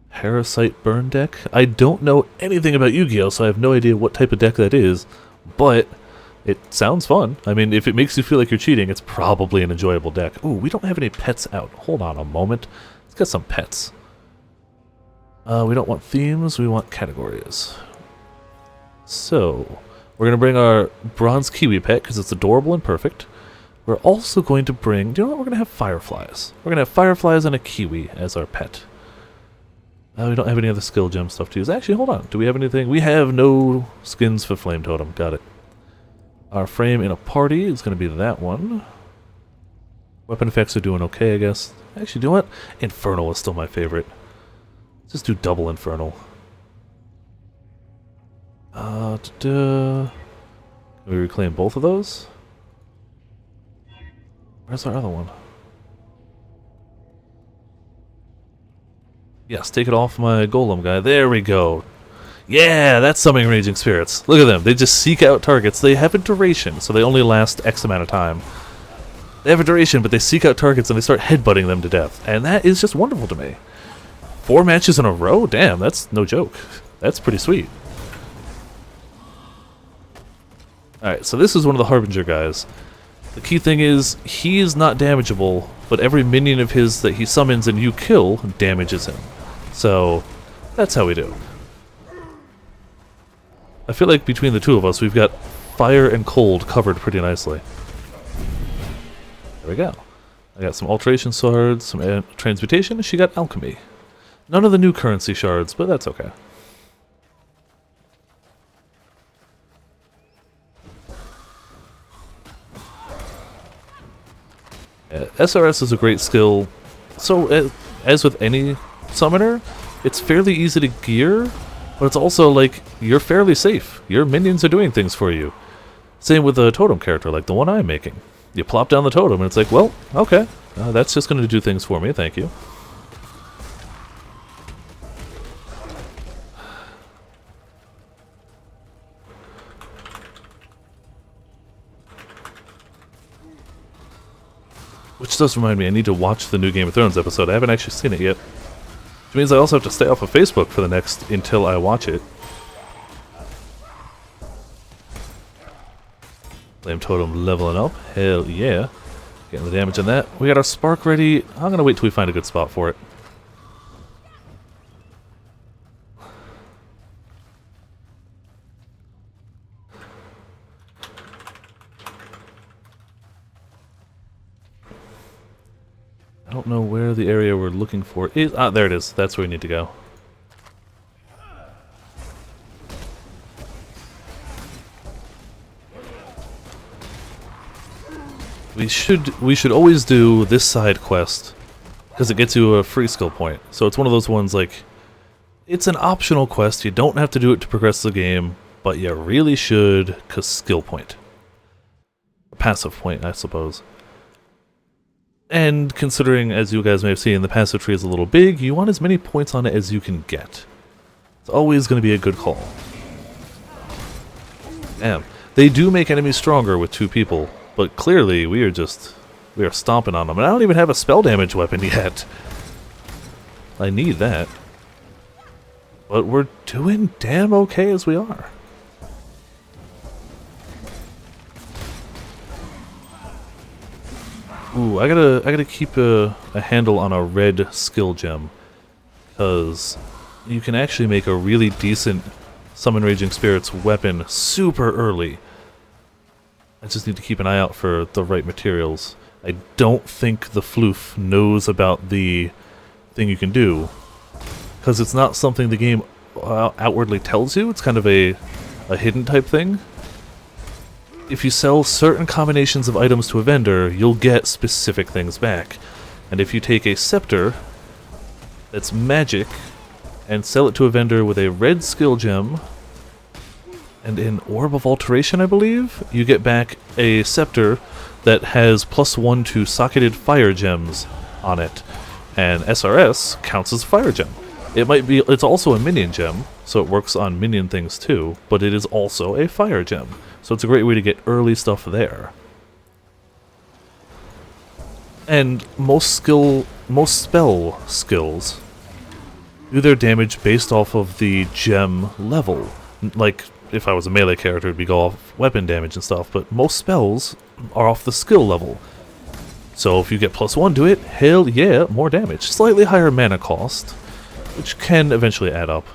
Parasite Burn deck? I don't know anything about Yu-Gi-Oh, so I have no idea what type of deck that is, but it sounds fun. I mean, if it makes you feel like you're cheating, it's probably an enjoyable deck. Ooh, we don't have any pets out. Hold on a moment. Let's get some pets. We don't want themes, we want categories. So, we're going to bring our bronze kiwi pet because it's adorable and perfect. We're also going to bring, do you know what, we're going to have fireflies. We're going to have fireflies and a kiwi as our pet. We don't have any other skill gem stuff to use. Actually, hold on, do we have anything? We have no skins for Flame Totem, got it. Our frame in a party is going to be that one. Weapon effects are doing okay, I guess. Actually, do you know what? Infernal is still my favorite. Just do double Infernal. Can we reclaim both of those? Where's our other one? Yes, take it off my golem guy. There we go. Yeah, that's summoning Raging Spirits. Look at them. They just seek out targets. They have a duration, so they only last X amount of time. They have a duration, but they seek out targets and they start headbutting them to death. And that is just wonderful to me. 4 matches in a row? Damn, that's no joke. That's pretty sweet. Alright, so this is one of the Harbinger guys. The key thing is, he is not damageable, but every minion of his that he summons and you kill damages him. So, that's how we do. I feel like between the two of us, we've got fire and cold covered pretty nicely. There we go. I got some alteration swords, some transmutation, and she got alchemy. None of the new currency shards, but that's okay. Yeah, SRS is a great skill. So, as with any summoner, it's fairly easy to gear, but it's also like, you're fairly safe. Your minions are doing things for you. Same with a totem character, like the one I'm making. You plop down the totem, and it's like, well, okay, that's just going to do things for me, thank you. Which does remind me, I need to watch the new Game of Thrones episode. I haven't actually seen it yet. Which means I also have to stay off of Facebook for the next until I watch it. Flame Totem leveling up. Hell yeah. Getting the damage on that. We got our spark ready. I'm going to wait till we find a good spot for it. I don't know where the area we're looking for is. Ah, there it is. That's where we need to go. We should always do this side quest because it gets you a free skill point. So it's one of those ones like, it's an optional quest. You don't have to do it to progress the game, but you really should, cause skill point. Passive point, I suppose. And considering, as you guys may have seen, the passive tree is a little big, you want as many points on it as you can get. It's always going to be a good call. Damn. They do make enemies stronger with 2 people, but clearly we are stomping on them. And I don't even have a spell damage weapon yet. I need that. But we're doing damn okay as we are. Ooh, I gotta keep a handle on a red skill gem, because you can actually make a really decent Summon Raging Spirits weapon super early. I just need to keep an eye out for the right materials. I don't think the FLOOF knows about the thing you can do, because it's not something the game outwardly tells you. It's kind of a hidden type thing. If you sell certain combinations of items to a vendor, you'll get specific things back. And if you take a scepter that's magic and sell it to a vendor with a red skill gem and an orb of alteration, I believe, you get back a scepter that has +1 to socketed fire gems on it. And SRS counts as a fire gem. It's also a minion gem, so it works on minion things too, but it is also a fire gem. So it's a great way to get early stuff there. And most spell skills do their damage based off of the gem level. Like, if I was a melee character, it'd be go off weapon damage and stuff, but most spells are off the skill level. So if you get +1 to it, hell yeah, more damage. Slightly higher mana cost, which can eventually add up.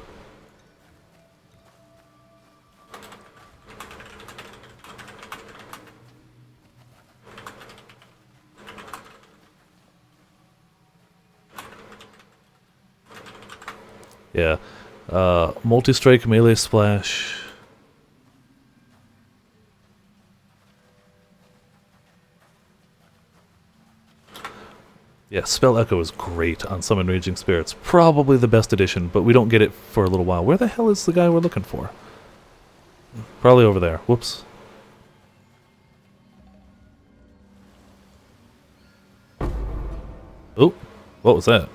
Yeah, multi-strike, melee splash. Yeah, Spell Echo is great on Summon Raging Spirits. Probably the best addition, but we don't get it for a little while. Where the hell is the guy we're looking for? Probably over there. Whoops. Oh, what was that?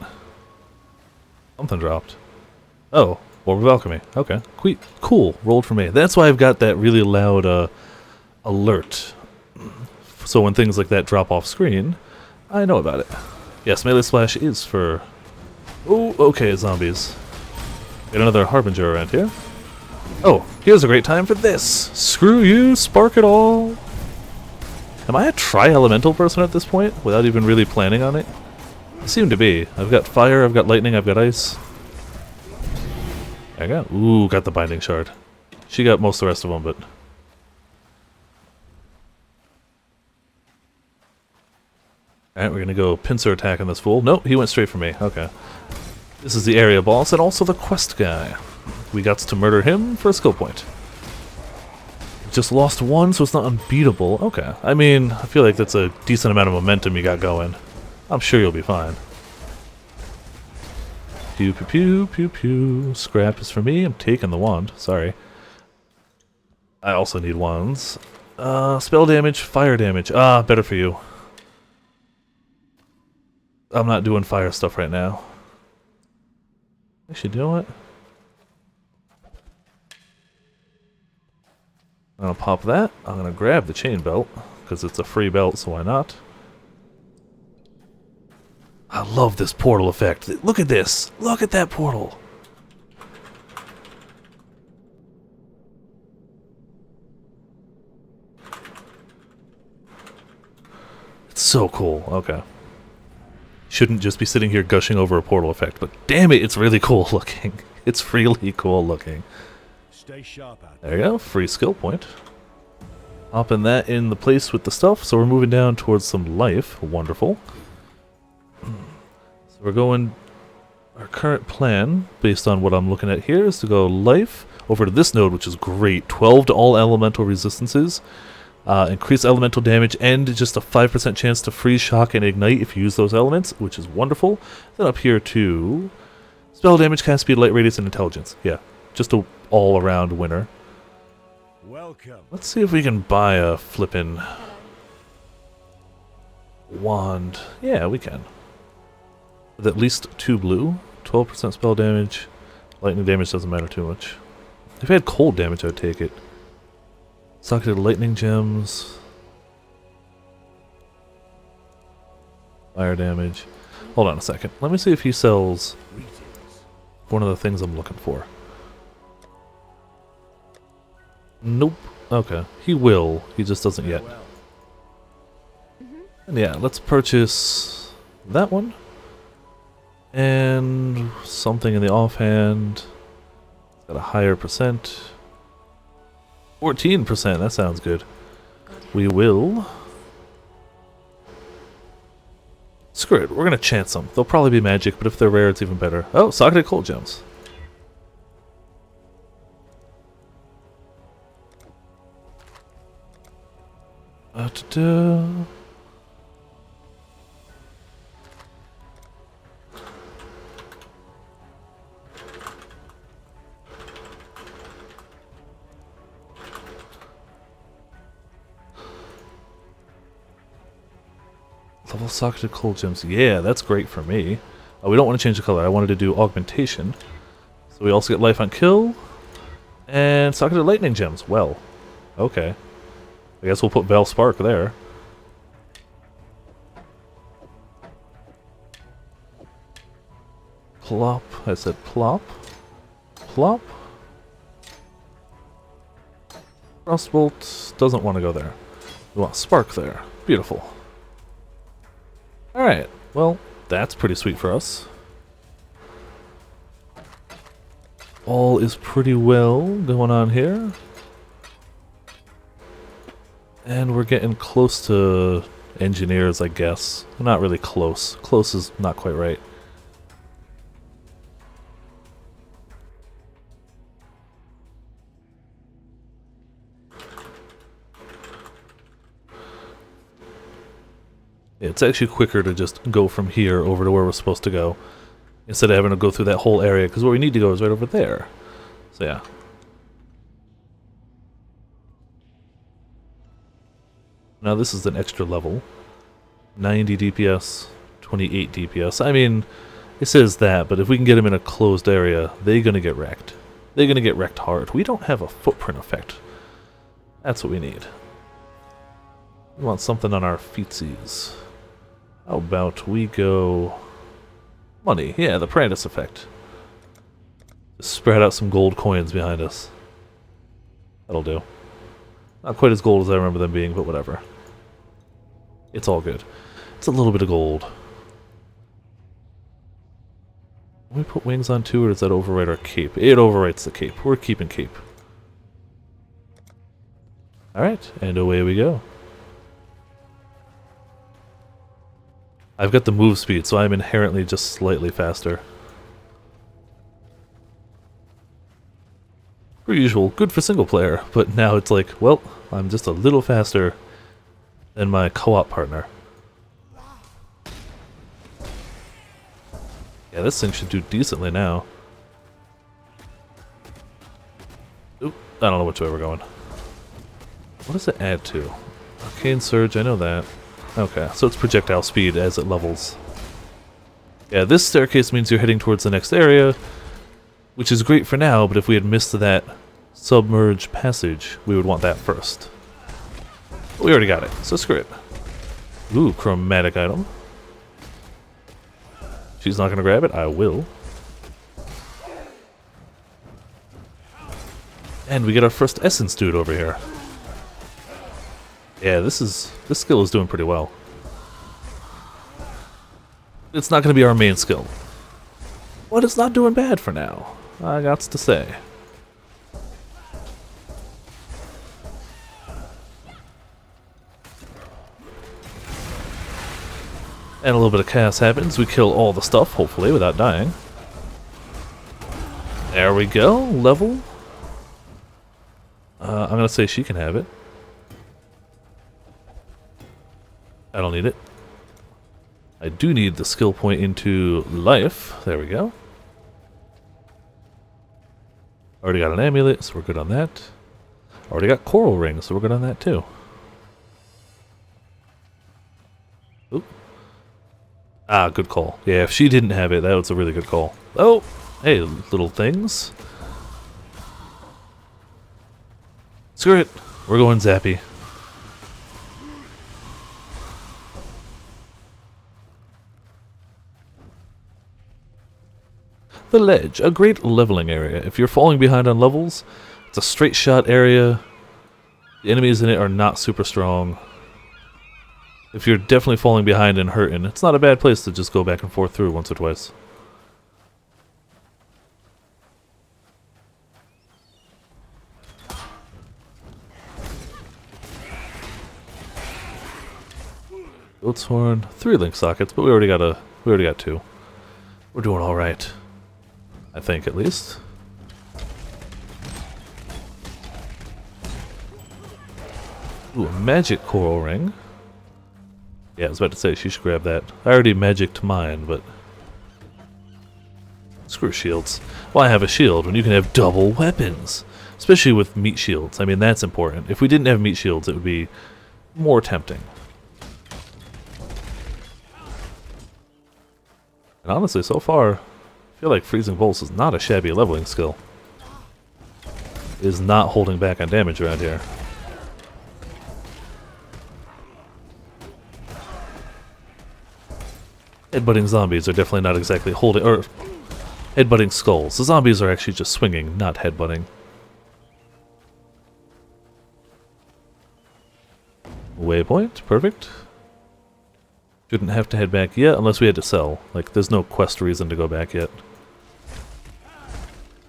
Something dropped. Oh, Orb of Alchemy. Okay, cool. Rolled for me. That's why I've got that really loud alert. So when things like that drop off screen, I know about it. Yes, melee splash is for... Oh, okay, zombies. Got another Harbinger around here. Oh, here's a great time for this. Screw you, spark it all. Am I a tri-elemental person at this point, without even really planning on it? I seem to be. I've got fire, I've got lightning, I've got ice. I got... Ooh, got the binding shard. She got most of the rest of them, but... Alright, we're gonna go pincer attack on this fool. Nope, he went straight for me. Okay. This is the area boss and also the quest guy. We got to murder him for a skill point. Just lost one, so it's not unbeatable. Okay. I mean, I feel like that's a decent amount of momentum you got going. I'm sure you'll be fine. Pew pew pew pew pew. Scrap is for me. I'm taking the wand. Sorry. I also need wands. Spell damage, fire damage. Ah, better for you. I'm not doing fire stuff right now. Actually, you know what? I'm gonna pop that. I'm gonna grab the chain belt, because it's a free belt, so why not? I love this portal effect. Look at this. Look at that portal. It's so cool. Okay. Shouldn't just be sitting here gushing over a portal effect, but damn it, it's really cool looking. It's really cool looking. Stay sharp out There you go, free skill point. Hopping that in the place with the stuff, so we're moving down towards some life. Wonderful. So we're going... Our current plan, based on what I'm looking at here, is to go life over to this node, which is great. 12 to all elemental resistances. Increase elemental damage and just a 5% chance to freeze, shock, and ignite if you use those elements, which is wonderful. Then up here to spell damage, cast speed, light radius, and intelligence. Yeah, just a all-around winner. Welcome. Let's see if we can buy a flippin' wand. Yeah, we can. With at least 2 blue, 12% spell damage. Lightning damage doesn't matter too much. If I had cold damage, I would take it. Socketed lightning gems. Fire damage. Hold on a second. Let me see if he sells one of the things I'm looking for. Nope. Okay. He will. He just doesn't yet. And yeah, let's purchase that one. And something in the offhand. It's got a higher percent. 14%. That sounds good. We will. Screw it. We're going to chance them. They'll probably be magic, but if they're rare, it's even better. Oh, socketed cold gems. Ta-da. Level socketed cold gems. Yeah, that's great for me. We don't want to change the color. I wanted to do augmentation. So we also get life on kill. And socketed lightning gems. Well, okay. I guess we'll put Val Spark there. Plop. I said plop. Plop. Frostbolt doesn't want to go there. We want Spark there. Beautiful. Alright, well, that's pretty sweet for us. All is pretty well going on here. And we're getting close to engineers, I guess. Not really close. Close is not quite right. It's actually quicker to just go from here over to where we're supposed to go, instead of having to go through that whole area, because where we need to go is right over there. So yeah. Now this is an extra level. 90 DPS, 28 DPS. I mean, it says that, but if we can get them in a closed area, they're going to get wrecked. They're going to get wrecked hard. We don't have a footprint effect. That's what we need. We want something on our feetsies. How about we go... money. Yeah, the Prentice effect. Just spread out some gold coins behind us. That'll do. Not quite as gold as I remember them being, but whatever. It's all good. It's a little bit of gold. Can we put wings on too, or does that overwrite our cape? It overwrites the cape. We're keeping cape. Alright, and away we go. I've got the move speed, so I'm inherently just slightly faster. Per usual, good for single player, but now it's like, well, I'm just a little faster than my co-op partner. Yeah, this thing should do decently now. Oop, I don't know which way we're going. What does it add to? Arcane Surge, I know that. Okay, so it's projectile speed as it levels. Yeah, this staircase means you're heading towards the next area, which is great for now, but if we had missed that submerged passage, we would want that first. But we already got it, so screw it. Ooh, chromatic item. She's not gonna grab it? I will. And we get our first essence dude over here. Yeah, this skill is doing pretty well. It's not going to be our main skill, but it's not doing bad for now, I got to say. And a little bit of chaos happens. We kill all the stuff, hopefully, without dying. There we go, level. I'm going to say she can have it. I don't need it. I do need the skill point into life. There we go. Already got an amulet, so we're good on that. Already got coral rings, so we're good on that too. Oop. Ah, good call. Yeah, if she didn't have it, that was a really good call. Oh! Hey, little things. Screw it. We're going zappy. The ledge, a great leveling area. If you're falling behind on levels, it's a straight shot area. The enemies in it are not super strong. If you're definitely falling behind and hurting, it's not a bad place to just go back and forth through once or twice. Goat's horn, 3 link sockets, but we already got 2. We're doing all right. I think, at least. Ooh, a magic coral ring. Yeah, I was about to say, she should grab that. I already magicked mine, but... Screw shields. Why have a shield when you can have double weapons? Especially with meat shields. I mean, that's important. If we didn't have meat shields, it would be more tempting. And honestly, so far, I feel like Freezing Pulse is not a shabby leveling skill. It is not holding back on damage around here. Headbutting zombies are definitely not exactly holding, or headbutting skulls. The zombies are actually just swinging, not headbutting. Waypoint, perfect. Shouldn't have to head back yet unless we had to sell. Like, there's no quest reason to go back yet.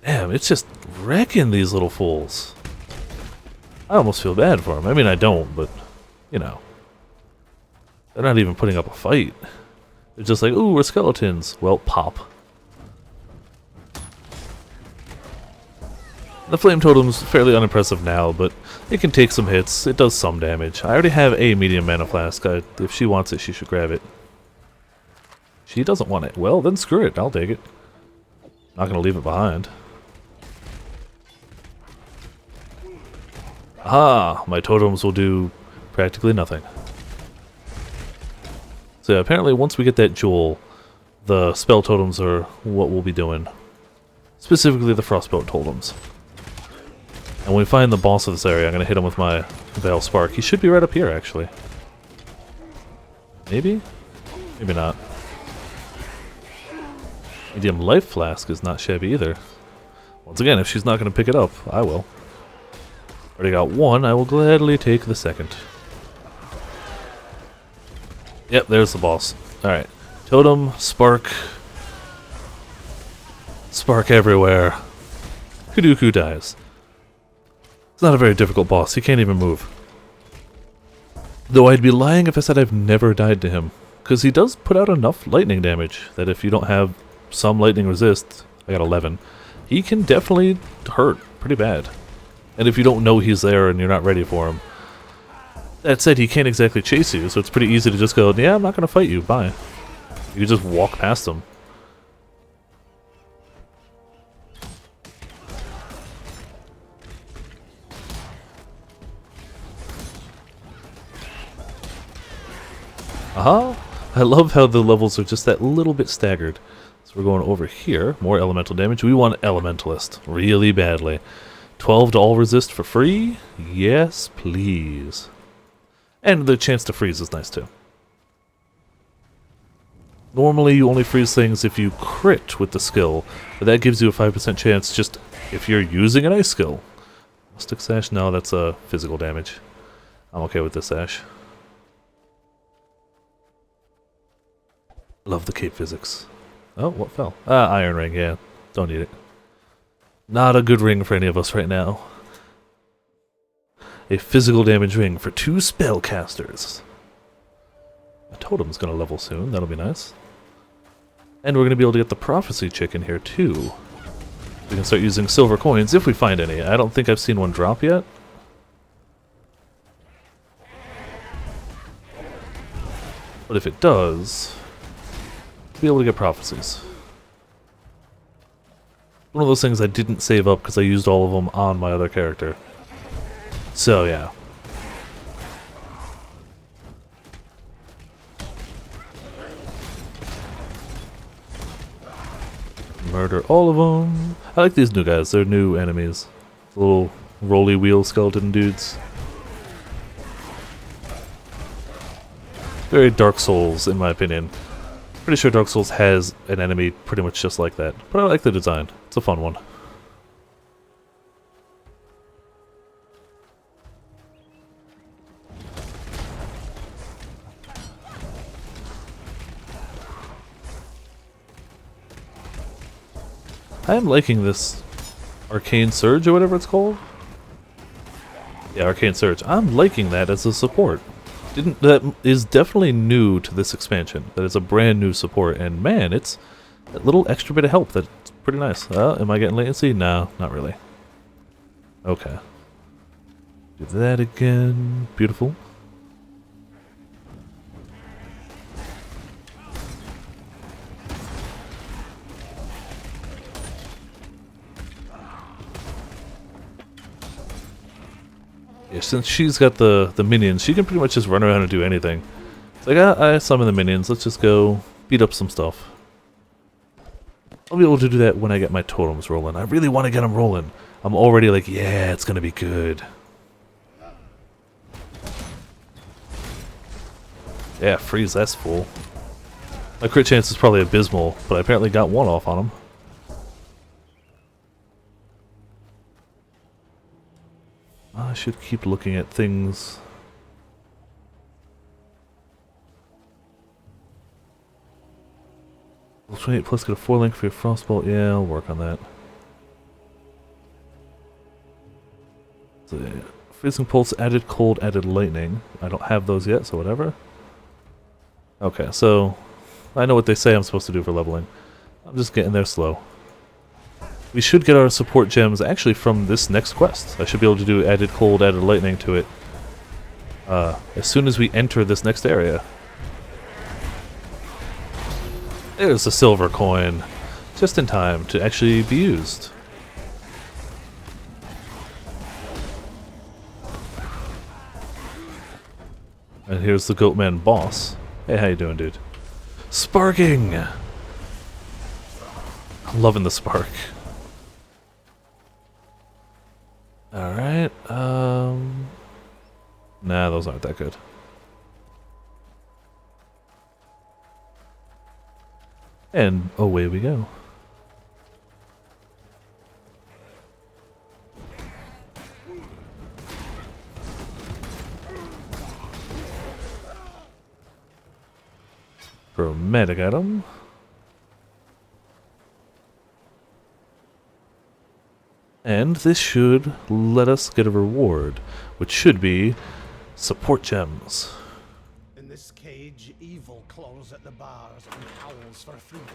Damn, it's just wrecking these little fools. I almost feel bad for them. I mean, I don't, but, you know. They're not even putting up a fight. They're just like, ooh, we're skeletons. Well, pop. The flame totem's fairly unimpressive now, but it can take some hits. It does some damage. I already have a medium mana flask. If she wants it, she should grab it. She doesn't want it. Well, then screw it. I'll take it. Not gonna leave it behind. Aha! My totems will do practically nothing. So yeah, apparently once we get that jewel, the spell totems are what we'll be doing. Specifically the Frostbolt totems. And when we find the boss of this area, I'm going to hit him with my Veil Spark. He should be right up here, actually. Maybe? Maybe not. Medium Life Flask is not shabby either. Once again, if she's not going to pick it up, I will. Already got one, I will gladly take the second. Yep, there's the boss. Alright. Totem, Spark. Spark everywhere. Kuduku dies. It's not a very difficult boss, he can't even move. Though I'd be lying if I said I've never died to him. Because he does put out enough lightning damage that if you don't have some lightning resist, I got 11, he can definitely hurt pretty bad. And if you don't know he's there and you're not ready for him. That said, he can't exactly chase you, so it's pretty easy to just go, yeah, I'm not going to fight you, bye. You can just walk past him. Aha! I love how the levels are just that little bit staggered. So we're going over here, more elemental damage. We want Elementalist really badly. 12 to all resist for free? Yes, please. And the chance to freeze is nice too. Normally you only freeze things if you crit with the skill, but that gives you a 5% chance just if you're using an ice skill. Mystic Sash? No, that's physical damage. I'm okay with this Sash. Love the cape physics. Oh, what fell? Ah, Iron Ring, yeah. Don't need it. Not a good ring for any of us right now. A physical damage ring for 2 spellcasters. A totem's gonna level soon, that'll be nice. And we're gonna be able to get the prophecy chick in here too. We can start using silver coins if we find any. I don't think I've seen one drop yet. But if it does, we'll be able to get prophecies. One of those things I didn't save up because I used all of them on my other character. So yeah. Murder all of them. I like these new guys. They're new enemies. Little rolly wheel skeleton dudes. Very Dark Souls, in my opinion. Pretty sure Dark Souls has an enemy pretty much just like that. But I like the design. It's a fun one. I am liking this Arcane Surge or whatever it's called. Yeah, Arcane Surge. I'm liking that as a support. That is definitely new to this expansion. That is a brand new support, and man, it's that little extra bit of help that's pretty nice. Am I getting latency? No, not really. Okay. Do that again. Beautiful. Yeah, since she's got the minions, she can pretty much just run around and do anything. It's like, I summon the minions, let's just go beat up some stuff. I'll be able to do that when I get my totems rolling. I really want to get them rolling. I'm already like, yeah, it's going to be good. Yeah, freeze, that's full. My crit chance is probably abysmal, but I apparently got one off on him. I should keep looking at things. We'll 28 plus get a 4 link for your Frostbolt. Yeah, I'll work on that. So, freezing pulse, added cold, added lightning. I don't have those yet, so whatever. Okay, so I know what they say I'm supposed to do for leveling. I'm just getting there slow. We should get our support gems actually from this next quest. I should be able to do added cold, added lightning to it as soon as we enter this next area. There's a silver coin, just in time to actually be used. And here's the Goatman boss. Hey, how you doing, dude? Sparking! I'm loving the spark. Alright, nah, those aren't that good. And away we go. Chromatic item. And this should let us get a reward, which should be support gems. In this cage, evil claws at the bars and howls for freedom.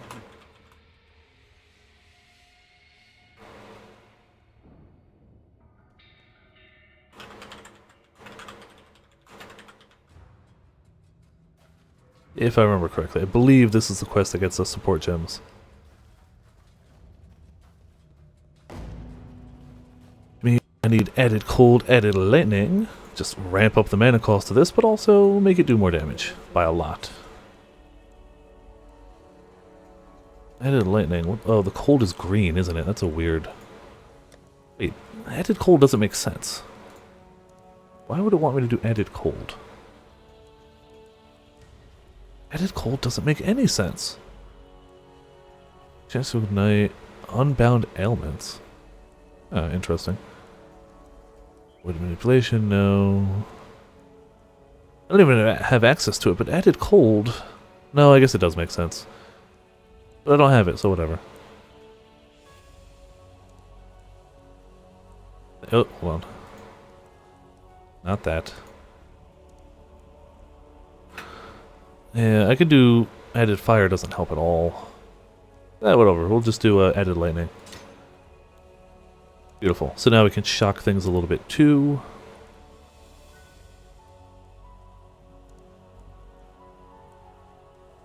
If I remember correctly, I believe this is the quest that gets us support gems. I need added cold, added lightning. Just ramp up the mana cost of this, but also make it do more damage by a lot. Added lightning. Oh, the cold is green, isn't it? That's a weird. Wait, added cold doesn't make sense. Why would it want me to do added cold? Added cold doesn't make any sense. Chance to ignite unbound ailments. Oh, interesting. Wood manipulation, no. I don't even have access to it, but added cold... No, I guess it does make sense. But I don't have it, so whatever. Oh, hold on. Not that. Yeah, I could do added fire, doesn't help at all. Whatever, we'll just do added lightning. Beautiful. So now we can shock things a little bit too.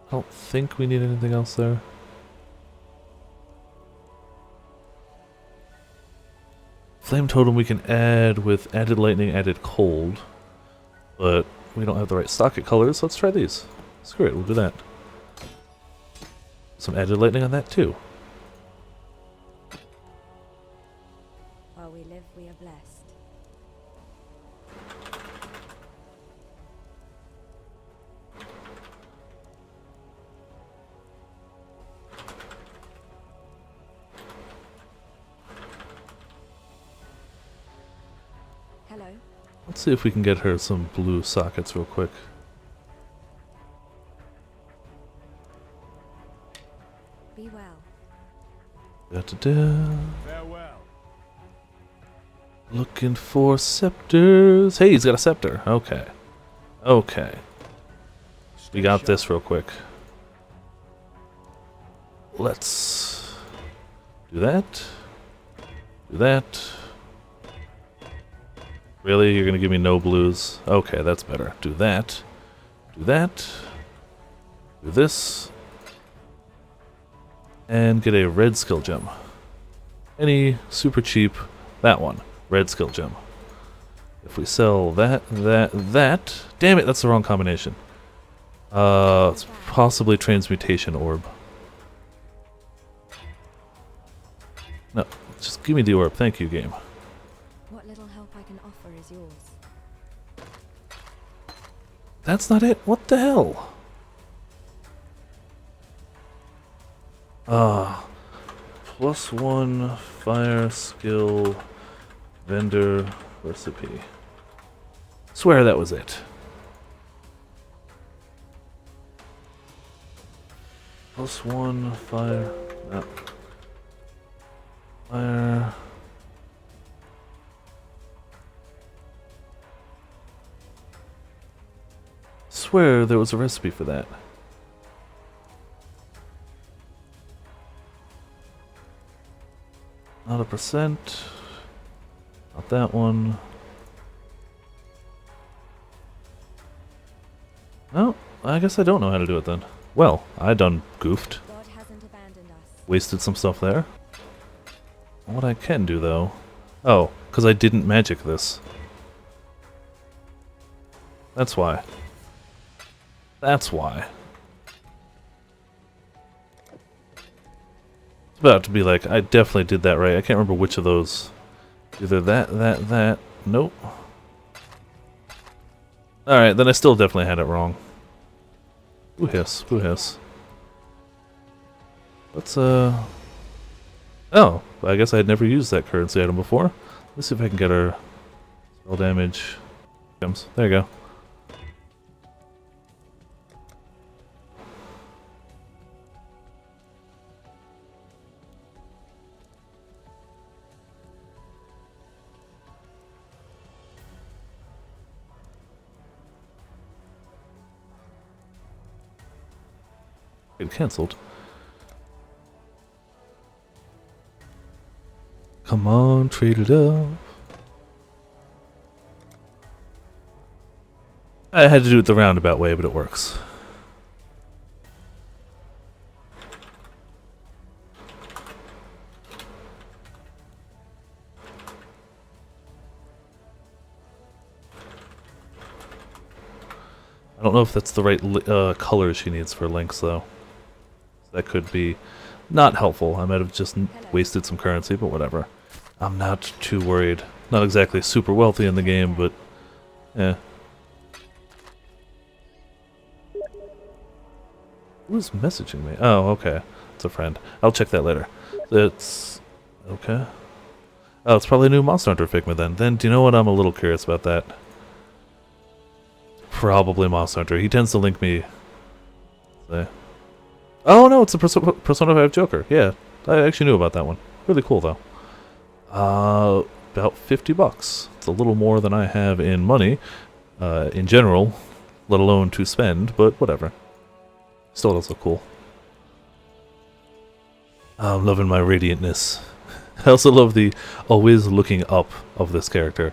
I don't think we need anything else there. Flame Totem we can add with added lightning, added cold. But we don't have the right socket colors, so let's try these. Screw it, we'll do that. Some added lightning on that too. While we live, we are blessed. Hello. Let's see if we can get her some blue sockets real quick. Be well. Da-da-da. Farewell. Looking for scepters. Hey, he's got a scepter. Okay. Okay. We got this real quick. Let's do that. Do that. Really? You're gonna give me no blues? Okay, that's better. Do that. Do that. Do this. And get a red skill gem. Any super cheap, that one. Red skill gem. If we sell that. Damn it, that's the wrong combination. It's possibly transmutation orb. No, just give me the orb. Thank you, game. What little help I can offer is yours. That's not it. What the hell? +1 fire skill vendor recipe. Swear that was it. +1 fire. No. Fire. Swear there was a recipe for that. Not a percent. Not that one. No, I guess I don't know how to do it then. Well, I done goofed. God hasn't abandoned us. Wasted some stuff there. What I can do though... Oh, because I didn't magic this. That's why. That's why. It's about to be like, I definitely did that right. I can't remember which of those. Either that. Nope. Alright, then I still definitely had it wrong. Ooh hiss, ooh hiss. Let's, Oh, I guess I had never used that currency item before. Let's see if I can get our spell damage gems. There you go. Get cancelled. Come on, trade it up. I had to do it the roundabout way, but it works. I don't know if that's the right color she needs for links, though. That could be not helpful. I might have just wasted some currency, but whatever. I'm not too worried. Not exactly super wealthy in the game, but yeah. Who's messaging me? Oh, okay. It's a friend. I'll check that later. It's... okay. Oh, it's probably a new Monster Hunter figment then. Then, do you know what? I'm a little curious about that. Probably Monster Hunter. He tends to link me... say. Oh no, it's a Persona 5 Joker. Yeah, I actually knew about that one. Really cool though. About $50. It's a little more than I have in money, in general, let alone to spend, but whatever. Still does look cool. I'm loving my radiantness. I also love the always looking up of this character.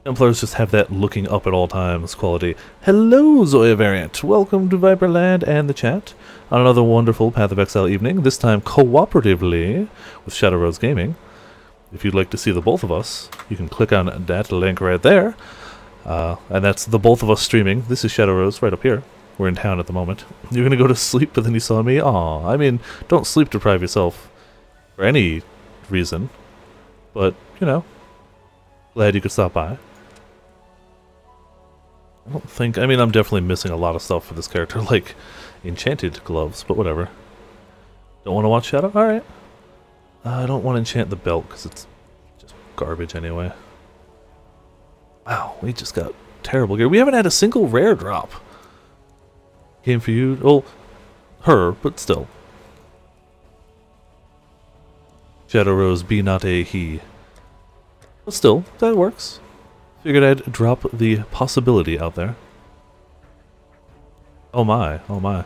Templars just have that looking up at all times quality. Hello, Zoya Variant! Welcome to Viperland and the chat on another wonderful Path of Exile evening, this time cooperatively with Shadow Rose Gaming. if you'd like to see the both of us, you can click on that link right there. And that's the both of us streaming. This is Shadow Rose right up here. We're in town at the moment. You're going to go to sleep, but then you saw me? Aw, I mean, don't sleep deprive yourself for any reason. But, you know, glad you could stop by. I don't think... I mean, I'm definitely missing a lot of stuff for this character, like enchanted gloves, but whatever. Don't want to watch Shadow? Alright. I don't want to enchant the belt, because it's just garbage anyway. Wow, we just got terrible gear. We haven't had a single rare drop. Came for you. Well, her, but still. Shadow Rose, be not a he. But still, that works. Figured I'd drop the possibility out there. Oh my, oh my.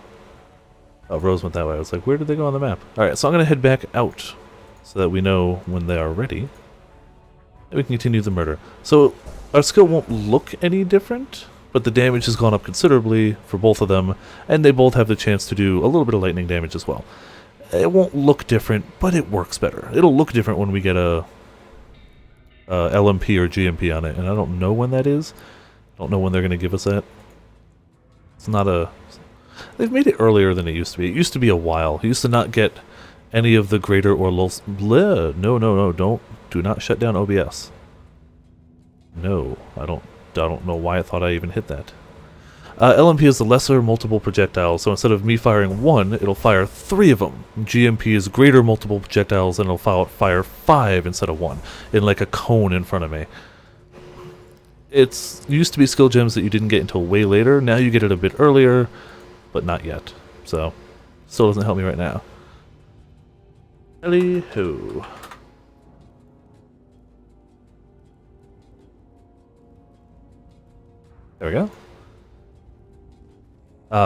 Oh, Rose went that way. I was like, where did they go on the map? Alright, so I'm going to head back out so that we know when they are ready. And we can continue the murder. So, our skill won't look any different, but the damage has gone up considerably for both of them, and they both have the chance to do a little bit of lightning damage as well. It won't look different, but it works better. It'll look different when we get a LMP or GMP on it, and I don't know when that is. I don't know when they're going to give us that. It's not a... They've made it earlier than it used to be. It used to be a while. You used to not get any of the greater or low... Bleh. No, do not shut down OBS. No, I don't know why I thought I even hit that. LMP is the lesser multiple projectiles, so instead of me firing one, it'll fire 3 of them. GMP is greater multiple projectiles, and it'll fire 5 instead of 1, in like a cone in front of me. It used to be skill gems that you didn't get until way later. Now you get it a bit earlier, but not yet. So, still doesn't help me right now. Hello. There we go.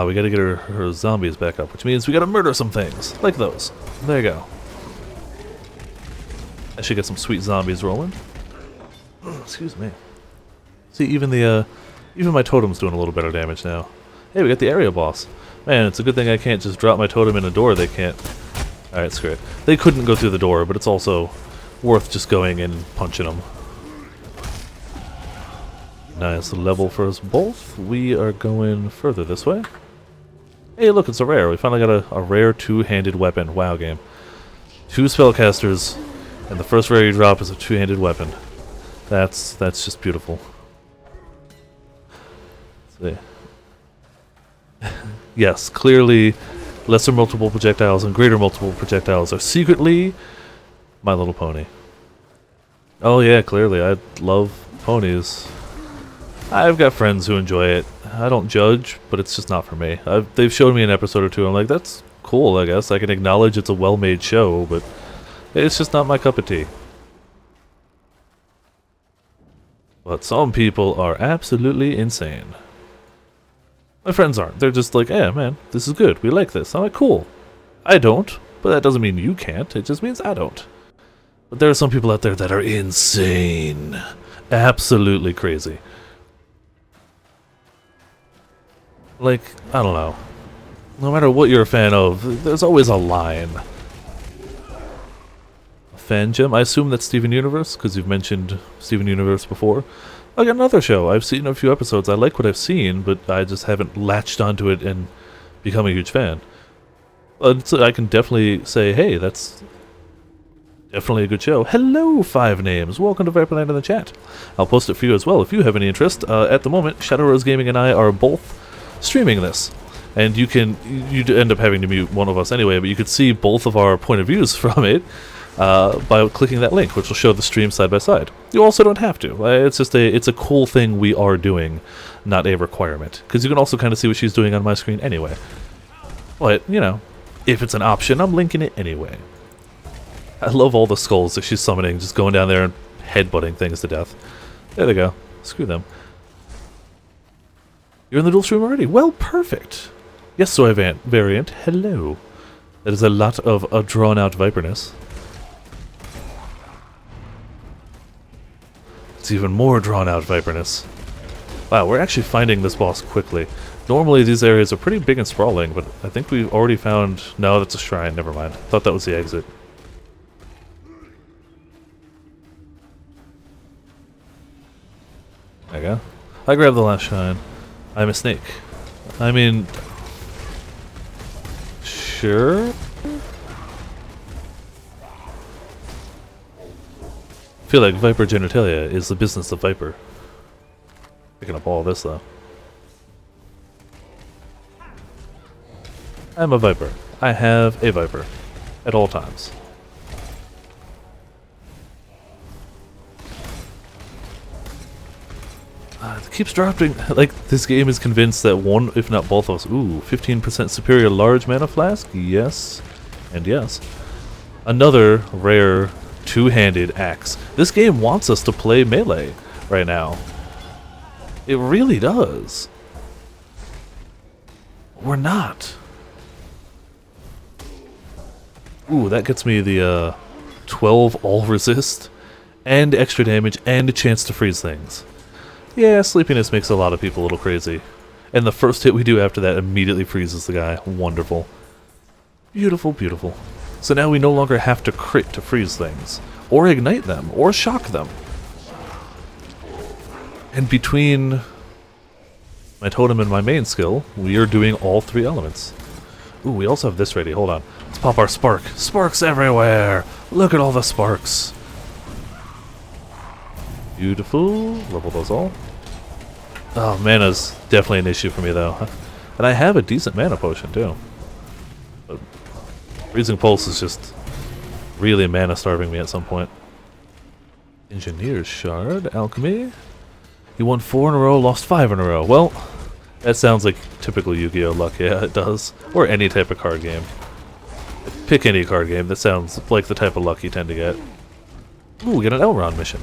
We gotta get her zombies back up, which means we gotta murder some things. Like those. There you go. I should get some sweet zombies rolling. Excuse me. See, even my totem's doing a little better damage now. Hey, we got the area boss. Man, it's a good thing I can't just drop my totem in a door they can't... Alright, screw it. They couldn't go through the door, but it's also worth just going and punching them. Nice level for us both. We are going further this way. Hey, look, it's a rare. We finally got a rare two-handed weapon. Wow, game. 2 spellcasters, and the first rare you drop is a two-handed weapon. That's just beautiful. Let's see. Yes, clearly, lesser multiple projectiles and greater multiple projectiles are secretly My Little Pony. Oh yeah, clearly, I love ponies. I've got friends who enjoy it. I don't judge, but it's just not for me. They've showed me an episode or two, I'm like, that's cool, I guess. I can acknowledge it's a well-made show, but it's just not my cup of tea. But some people are absolutely insane. My friends aren't. They're just like, yeah, man, this is good. We like this. I'm like, cool. I don't, but that doesn't mean you can't. It just means I don't. But there are some people out there that are insane. Absolutely crazy. Like, I don't know. No matter what you're a fan of, there's always a line. A fan gem? I assume that's Steven Universe, because you've mentioned Steven Universe before. I got another show. I've seen a few episodes. I like what I've seen, but I just haven't latched onto it and become a huge fan. So I can definitely say, hey, that's definitely a good show. Hello, 5 names. Welcome to Viperland in the chat. I'll post it for you as well if you have any interest. At the moment, Shadow Rose Gaming and I are both streaming this, and you'd end up having to mute one of us anyway, but you could see both of our point of views from it by clicking that link, which will show the stream side by side. You also don't have to. It's just it's a cool thing we are doing, not a requirement, because you can also kind of see what she's doing on my screen anyway. But you know, if it's an option, I'm linking it anyway. I love all the skulls that she's summoning, just going down there and headbutting things to death. There they go. Screw them. You're in the dual stream already? Well, perfect. Yes, so variant. Hello. That is a lot of drawn-out viperness. It's even more drawn-out viperness. Wow, we're actually finding this boss quickly. Normally these areas are pretty big and sprawling, but I think we've already found... No, that's a shrine. Never mind. Thought that was the exit. go. I grabbed the last shine. I'm a snake. I mean... Sure? I feel like Viper genitalia is the business of Viper. Picking up all this, though. I'm a Viper. I have a Viper. At all times. It keeps dropping. Like, this game is convinced that one, if not both of us. Ooh, 15% superior large mana flask? Yes. And yes. Another rare two-handed axe. This game wants us to play melee right now. It really does. We're not. Ooh, that gets me the 12 all resist, and extra damage, and a chance to freeze things. Yeah, sleepiness makes a lot of people a little crazy. And the first hit we do after that immediately freezes the guy. Wonderful. Beautiful, beautiful. So now we no longer have to crit to freeze things, or ignite them, or shock them. And between my totem and my main skill, we are doing all three elements. Ooh, we also have this ready. Hold on. Let's pop our spark. Sparks everywhere! Look at all the sparks. Beautiful. Level those all. Oh, mana's definitely an issue for me, though. And I have a decent mana potion, too. But Freezing Pulse is just really mana starving me at some point. Engineer's Shard. Alchemy. You won 4 in a row, lost 5 in a row. Well, that sounds like typical Yu-Gi-Oh! Luck. Yeah, it does. Or any type of card game. Pick any card game. That sounds like the type of luck you tend to get. Ooh, we get an Elrond mission.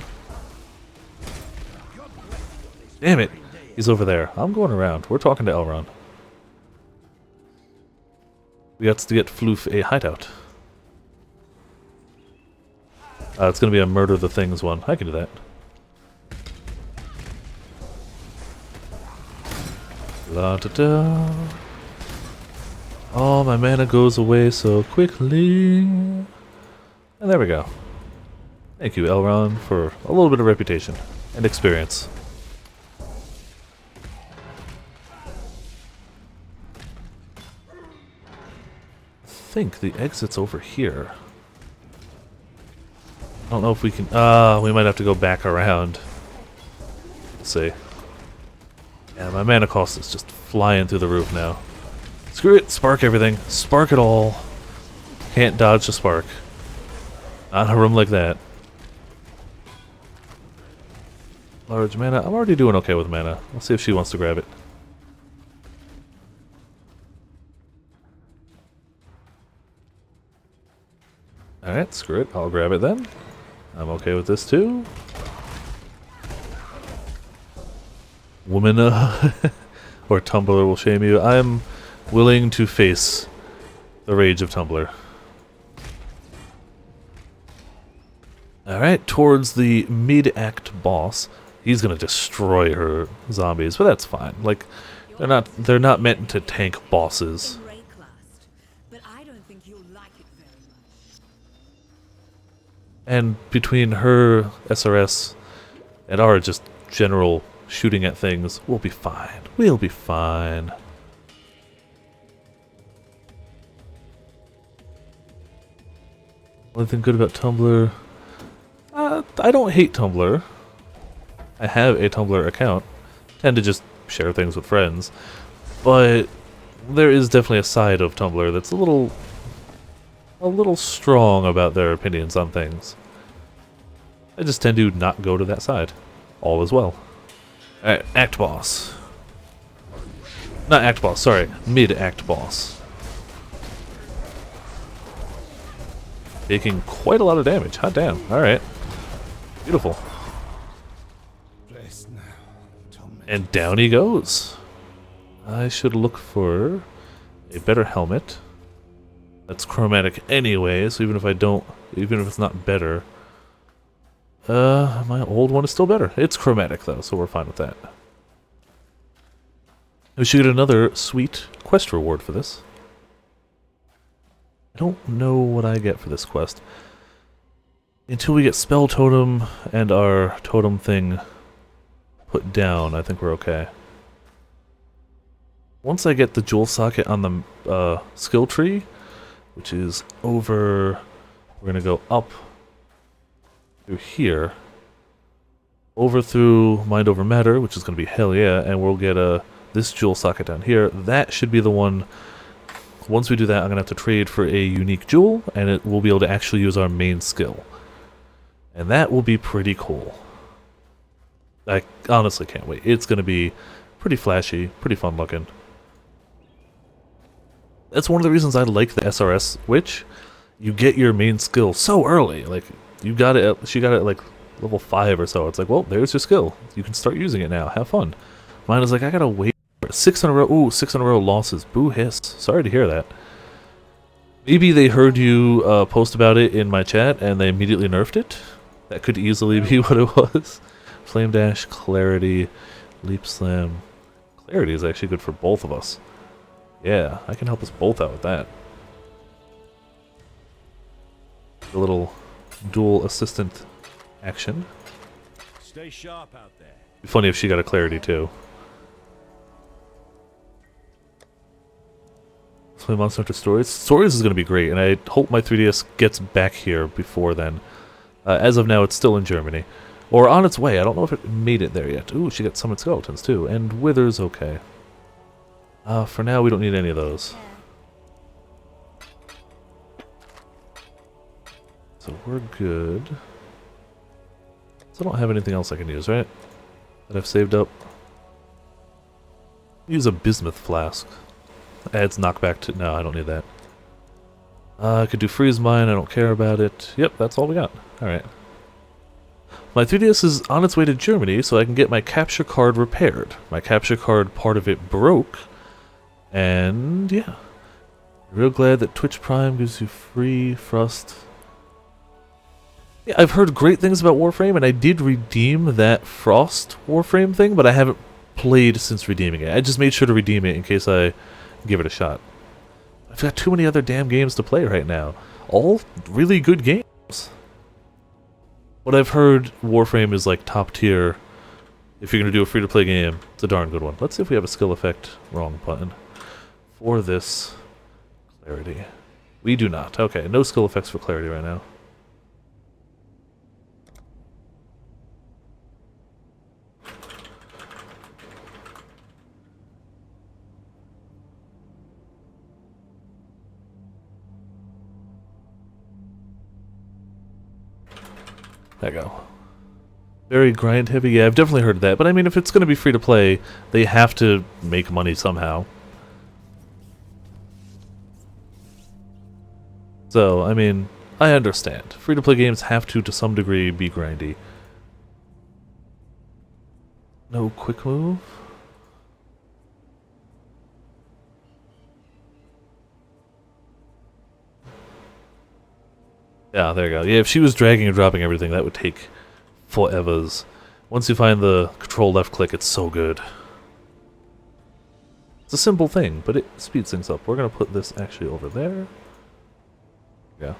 Damn it. He's over there. I'm going around. We're talking to Elrond. We got to get FLOOF a hideout. It's going to be a Murder the Things one. I can do that. La da da. Oh, my mana goes away so quickly. And there we go. Thank you, Elrond, for a little bit of reputation and experience. I think the exit's over here. I don't know if we can... we might have to go back around. Let's see. Yeah, my mana cost is just flying through the roof now. Screw it, spark everything. Spark it all. Can't dodge the spark. Not in a room like that. Large mana. I'm already doing okay with mana. Let's see if she wants to grab it. Alright, screw it. I'll grab it then. I'm okay with this too. Woman or Tumblr will shame you. I'm willing to face the rage of Tumblr. Alright, towards the mid-act boss. He's gonna destroy her zombies, but that's fine. Like, they're not meant to tank bosses. And between her SRS and our just general shooting at things, we'll be fine. We'll be fine. One thing good about Tumblr, I don't hate Tumblr. I have a Tumblr account. Tend to just share things with friends. But there is definitely a side of Tumblr that's a little strong about their opinions on things. I just tend to not go to that side. All is well. Alright, Act Boss. Not Act Boss, sorry. Mid-Act Boss. Taking quite a lot of damage. Hot damn. Alright. Beautiful. Rest now, Tom. And down he goes. I should look for a better helmet. That's chromatic anyway, so even if it's not better. My old one is still better. It's chromatic though, so we're fine with that. We should get another sweet quest reward for this. I don't know what I get for this quest. Until we get Spell Totem and our totem thing put down, I think we're okay. Once I get the jewel socket on the skill tree, which is over, we're going to go up through here, over through Mind Over Matter, which is going to be hell yeah, and we'll get this jewel socket down here. That should be the one. Once we do that, I'm going to have to trade for a unique jewel, and it will be able to actually use our main skill. And that will be pretty cool. I honestly can't wait. It's going to be pretty flashy, pretty fun looking. That's one of the reasons I like the SRS Witch. You get your main skill so early. Like, you got it, she got it at like level 5 or so. It's like, well, there's your skill. You can start using it now. Have fun. Mine is like, I gotta wait. 6 in a row. Ooh, 6 in a row losses. Boo hiss. Sorry to hear that. Maybe they heard you post about it in my chat and they immediately nerfed it. That could easily be what it was. Flame Dash, Clarity, Leap Slam. Clarity is actually good for both of us. Yeah, I can help us both out with that. A little dual assistant action. Stay sharp out there. Be funny if she got a Clarity too. Play Monster Hunter Stories. Stories is going to be great, and I hope my 3DS gets back here before then. As of now, it's still in Germany. Or on its way. I don't know if it made it there yet. Ooh, she got Summoned Skeletons too. And Wither's okay. For now, we don't need any of those. So we're good. So I don't have anything else I can use, right? That I've saved up. Use a bismuth flask. Adds knockback to... No, I don't need that. I could do freeze mine, I don't care about it. Yep, that's all we got. Alright. My 3DS is on its way to Germany, so I can get my capture card repaired. My capture card, part of it broke. And, yeah. Real glad that Twitch Prime gives you free Frost. Yeah, I've heard great things about Warframe, and I did redeem that Frost Warframe thing, but I haven't played since redeeming it. I just made sure to redeem it in case I give it a shot. I've got too many other damn games to play right now. All really good games. But I've heard Warframe is like top tier. If you're going to do a free-to-play game, it's a darn good one. Let's see if we have a skill effect. Wrong button. For this Clarity. We do not. Okay, no skill effects for Clarity right now. There you go. Very grind heavy. Yeah, I've definitely heard that. But I mean, if it's going to be free to play, they have to make money somehow. So, I mean, I understand. Free to play games have to some degree, be grindy. No quick move? Yeah, there you go. Yeah, if she was dragging and dropping everything, that would take forevers. Once you find the control left click, it's so good. It's a simple thing, but it speeds things up. We're going to put this actually over there. Yeah.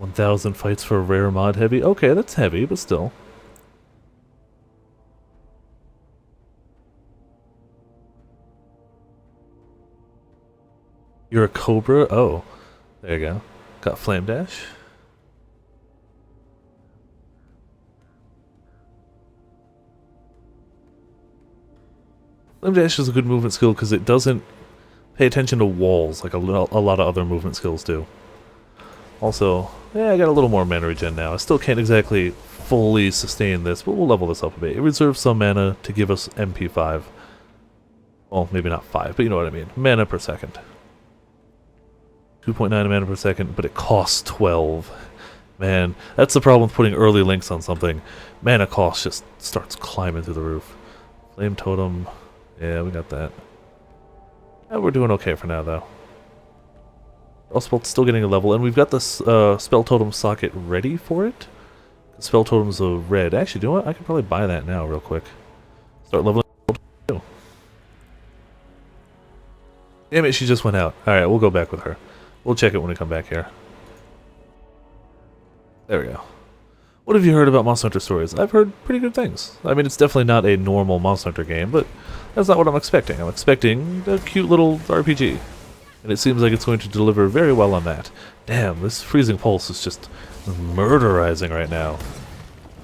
$1,000 fights for a rare mod heavy. Okay, that's heavy, but still. You're a Cobra? Oh. There you go. Got Flame Dash. Flame Dash is a good movement skill because it doesn't pay attention to walls like a lot of other movement skills do. Also, yeah, I got a little more mana regen now. I still can't exactly fully sustain this, but we'll level this up a bit. It reserves some mana to give us MP5. Well, maybe not 5, but you know what I mean. Mana per second. 2.9 mana per second, but it costs 12. Man, that's the problem with putting early links on something. Mana cost just starts climbing through the roof. Flame Totem. Yeah, we got that. Yeah, we're doing okay for now, though. Frostbolt's still getting a level, and we've got this Spell Totem socket ready for it. The spell totem's a red. Actually, do you know what? I could probably buy that now real quick. Start leveling. Damn it, she just went out. Alright, we'll go back with her. We'll check it when we come back here. There we go. What have you heard about Monster Hunter Stories? I've heard pretty good things. I mean, it's definitely not a normal Monster Hunter game, but that's not what I'm expecting. I'm expecting a cute little RPG. And it seems like it's going to deliver very well on that. Damn, this freezing pulse is just murderizing right now.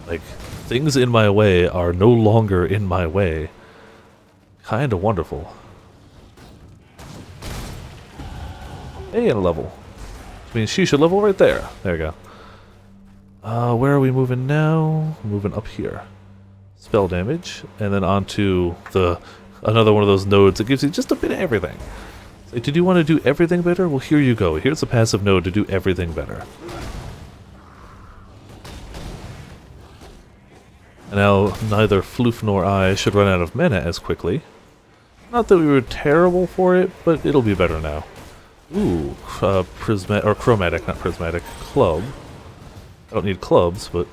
Like, things in my way are no longer in my way. Kinda wonderful. Hey, and a level. Which means she should level right there. There we go. Where are we moving now? We're moving up here. Spell damage, and then onto another one of those nodes that gives you just a bit of everything. It's like, did you want to do everything better? Well, here you go. Here's a passive node to do everything better. And now neither FLOOF nor I should run out of mana as quickly. Not that we were terrible for it, but it'll be better now. Ooh, chromatic, not prismatic, club. I don't need clubs, but...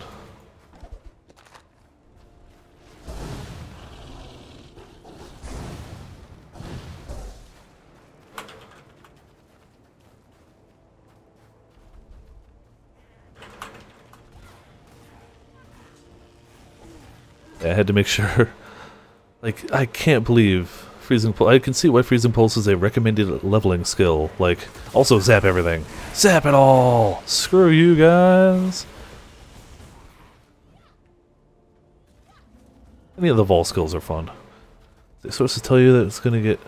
yeah, I had to make sure. Like, I can't believe Freezing Pulse. I can see why Freezing Pulse is a recommended leveling skill. Like, also zap everything. Zap it all! Screw you guys! Any of the Vol skills are fun. They're supposed to tell you that it's gonna get...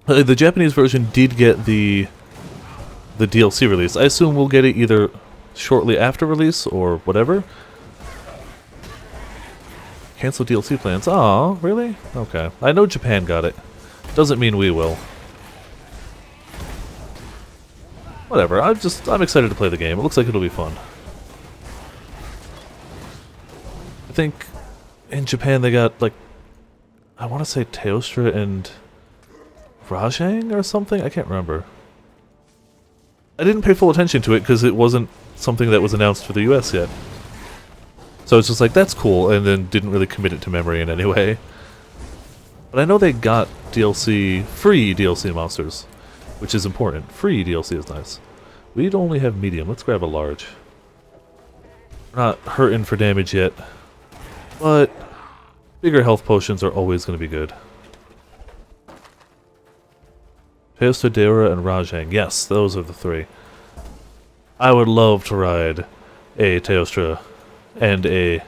The Japanese version did get the DLC release. I assume we'll get it either shortly after release or whatever. Cancel DLC plans. Aw, really? Okay. I know Japan got it. Doesn't mean we will. Whatever. I'm excited to play the game. It looks like it'll be fun. I think in Japan they got, like, I want to say Teostra and Rajang or something? I can't remember. I didn't pay full attention to it because it wasn't something that was announced for the US yet. So it's just like, that's cool, and then didn't really commit it to memory in any way. But I know they got DLC, free DLC monsters, which is important. Free DLC is nice. We'd only have medium. Let's grab a large. We're not hurting for damage yet, but bigger health potions are always going to be good. Teostra, Deora, and Rajang. Yes, those are the three. I would love to ride a Teostra and a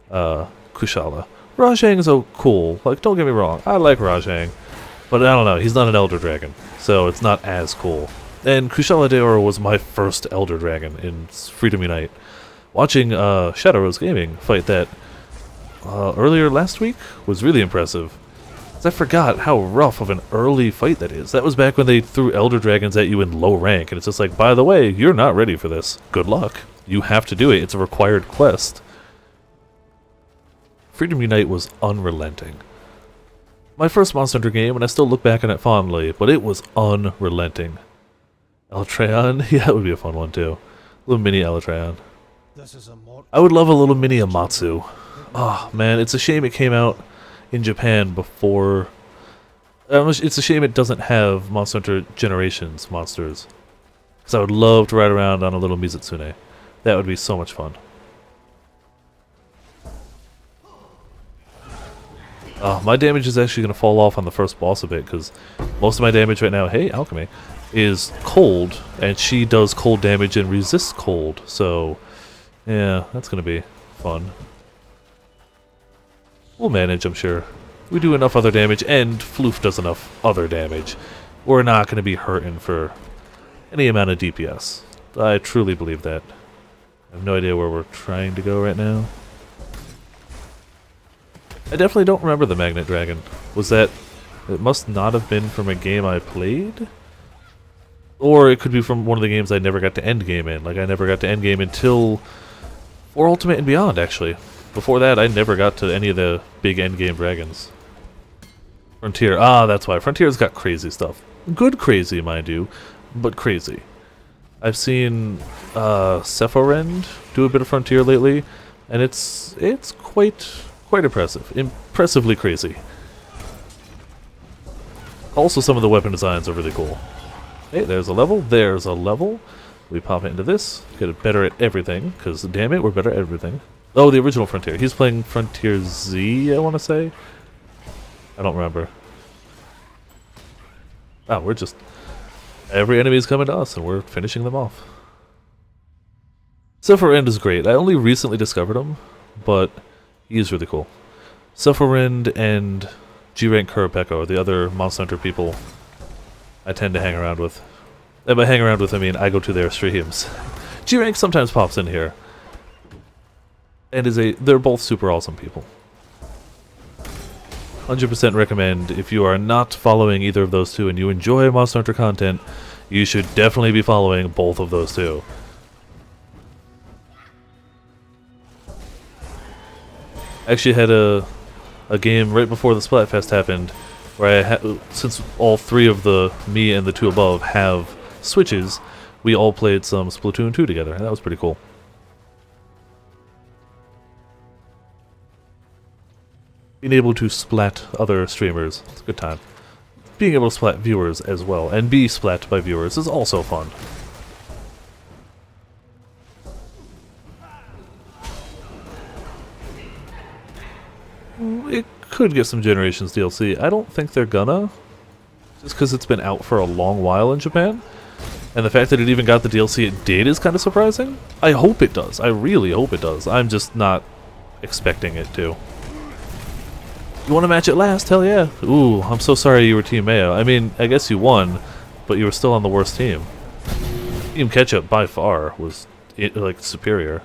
Kushala. Rajang is so cool. Like, don't get me wrong, I like Rajang, but I don't know, he's not an Elder Dragon, so it's not as cool. And Kushala Deora was my first Elder Dragon in Freedom Unite. Watching Shadow Rose Gaming fight that earlier last week was really impressive. I forgot how rough of an early fight that is. That was back when they threw Elder Dragons at you in low rank, and it's just like, by the way, you're not ready for this. Good luck. You have to do it. It's a required quest. Freedom Unite was unrelenting. My first Monster Hunter game, and I still look back on it fondly, but it was unrelenting. Elatreon? Yeah, that would be a fun one too. Little mini Elatreon. I would love a little mini Amatsu. Oh man, it's a shame it came out in Japan before... it's a shame it doesn't have Monster Hunter Generations monsters. Because I would love to ride around on a little Mizutsune. That would be so much fun. My damage is actually going to fall off on the first boss a bit, because most of my damage right now, hey, Alchemy, is cold, and she does cold damage and resists cold, so yeah, that's going to be fun. We'll manage, I'm sure. We do enough other damage, and FLOOF does enough other damage. We're not going to be hurting for any amount of DPS. I truly believe that. I have no idea where we're trying to go right now. I definitely don't remember the Magnet Dragon. Was that... it must not have been from a game I played? Or it could be from one of the games I never got to endgame in. Like, I never got to endgame until... for Ultimate and Beyond, actually. Before that, I never got to any of the big endgame dragons. Frontier. Ah, that's why. Frontier's got crazy stuff. Good crazy, mind you, but crazy. I've seen Sephiroth do a bit of Frontier lately, and it's quite impressive. Impressively crazy. Also, some of the weapon designs are really cool. Hey, there's a level. There's a level. We pop into this. Get better at everything, because damn it, we're better at everything. Oh, the original Frontier. He's playing Frontier Z, I want to say. I don't remember. Wow, we're just... Every enemy's coming to us, and we're finishing them off. Sephiroth is great. I only recently discovered him, but he's really cool. Sephiroth and G-Rank Kurapeko are the other Monster Hunter people I tend to hang around with. And by hang around with, I mean I go to their streams. G-Rank sometimes pops in here. And they're both super awesome people. 100% recommend, if you are not following either of those two and you enjoy Monster Hunter content, you should definitely be following both of those two. I actually had a game right before the Splatfest happened where since all three of me and the two above have Switches, we all played some Splatoon 2 together, and that was pretty cool. Being able to splat other streamers, it's a good time. Being able to splat viewers as well, and be splat by viewers is also fun. It could get some Generations DLC. I don't think they're gonna, just because it's been out for a long while in Japan. And the fact that it even got the DLC it did is kind of surprising. I hope it does. I really hope it does. I'm just not expecting it to. You want to match it last? Hell yeah. Ooh, I'm so sorry you were Team Mayo. I mean, I guess you won, but you were still on the worst team. Team Ketchup, by far, was, like, superior.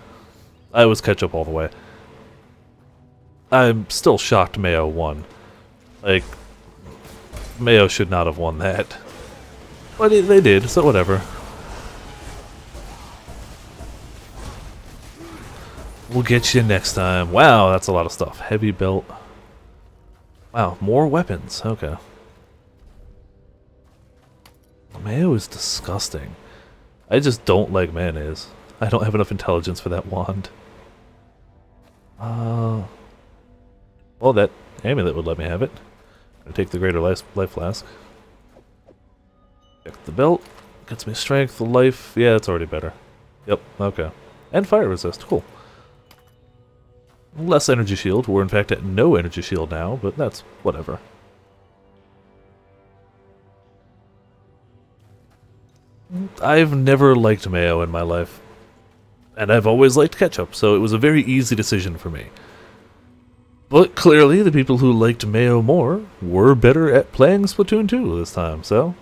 I was Ketchup all the way. I'm still shocked Mayo won. Like, Mayo should not have won that. But they did, so whatever. We'll get you next time. Wow, that's a lot of stuff. Heavy belt. Wow, more weapons. Okay. Mayo is disgusting. I just don't like mayonnaise. I don't have enough intelligence for that wand. Well, that amulet would let me have it. I'll take the greater life flask. Check the belt. Gets me strength, life. Yeah, it's already better. Yep, okay. And fire resist. Cool. Less energy shield. We're in fact at no energy shield now, but that's whatever. I've never liked mayo in my life. And I've always liked ketchup, so it was a very easy decision for me. But clearly, the people who liked mayo more were better at playing Splatoon 2 this time, so...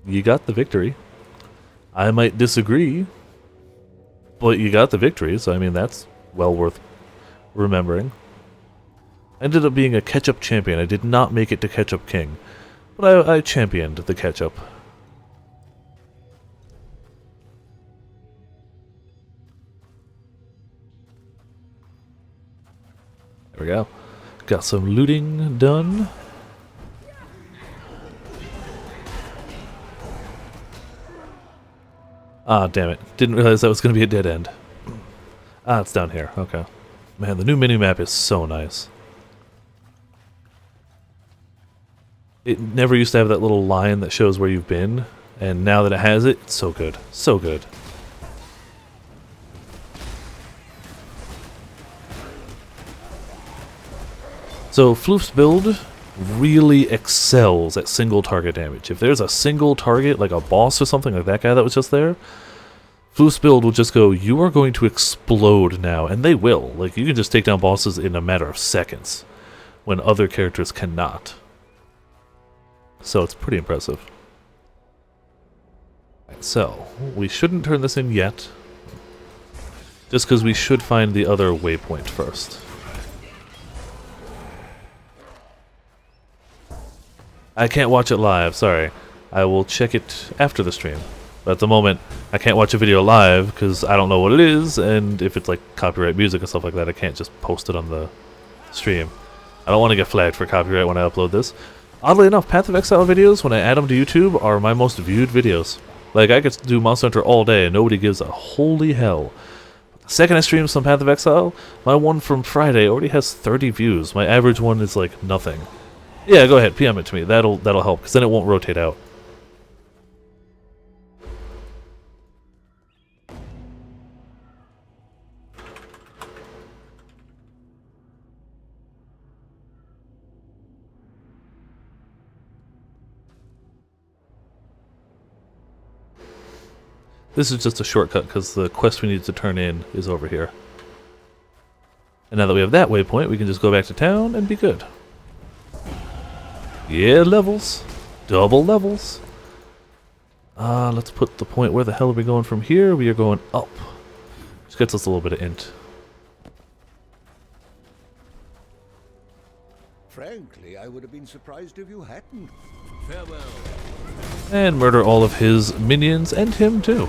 You got the victory. I might disagree, but you got the victory, so I mean, that's well worth remembering. I ended up being a ketchup champion. I did not make it to ketchup king, but I championed the ketchup. There we go. Got some looting done. Ah, damn it. Didn't realize that was going to be a dead end. Ah, it's down here. Okay. Man, the new mini-map is so nice. It never used to have that little line that shows where you've been, and now that it has it, it's so good. So good. So, FLOOF's build really excels at single target damage. If there's a single target, like a boss or something like that guy that was just there, FLOOF's build will just go, you are going to explode now, and they will. Like, you can just take down bosses in a matter of seconds, when other characters cannot. So it's pretty impressive. Right, so, we shouldn't turn this in yet, just because we should find the other waypoint first. I can't watch it live, sorry. I will check it after the stream. But at the moment, I can't watch a video live because I don't know what it is, and if it's like copyright music and stuff like that, I can't just post it on the stream. I don't want to get flagged for copyright when I upload this. Oddly enough, Path of Exile videos, when I add them to YouTube, are my most viewed videos. Like, I could do Monster Hunter all day and nobody gives a holy hell. The second I stream some Path of Exile, my one from Friday already has 30 views. My average one is like nothing. Yeah, go ahead, PM it to me. That'll help, because then it won't rotate out. This is just a shortcut because the quest we need to turn in is over here. And now that we have that waypoint, we can just go back to town and be good. Yeah, levels. Double levels. Let's put the point. Where the hell are we going from here? We are going up. Which gets us a little bit of int. Frankly, I would have been surprised if you hadn't. Farewell. And murder all of his minions and him too.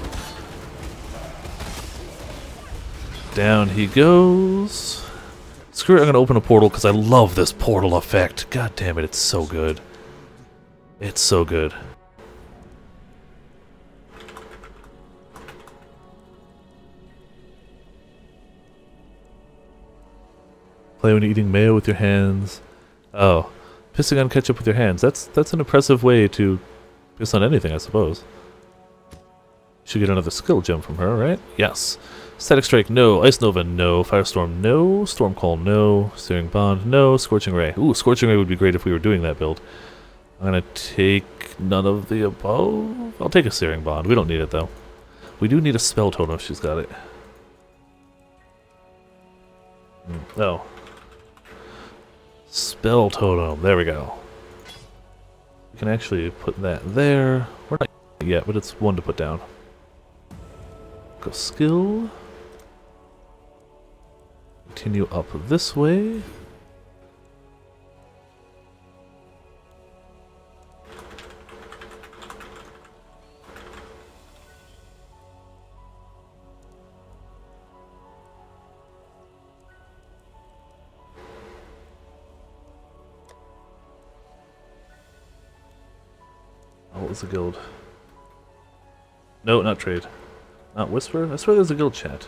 Down he goes. Screw it, I'm gonna open a portal because I love this portal effect. God damn it, it's so good. It's so good. Play when eating mayo with your hands. Oh, pissing on ketchup with your hands. That's an impressive way to piss on anything, I suppose. Should get another skill gem from her, right? Yes. Static Strike, no. Ice Nova, no. Firestorm, no. Storm Call, no. Searing Bond, no. Scorching Ray. Ooh, Scorching Ray would be great if we were doing that build. I'm gonna take none of the above. I'll take a Searing Bond. We don't need it, though. We do need a Spell Totem if she's got it. Oh. Spell Totem. There we go. We can actually put that there. We're not yet, but it's one to put down. Go skill. Continue up this way. Oh, what was the guild? No, not trade. Not whisper? I swear there's a guild chat.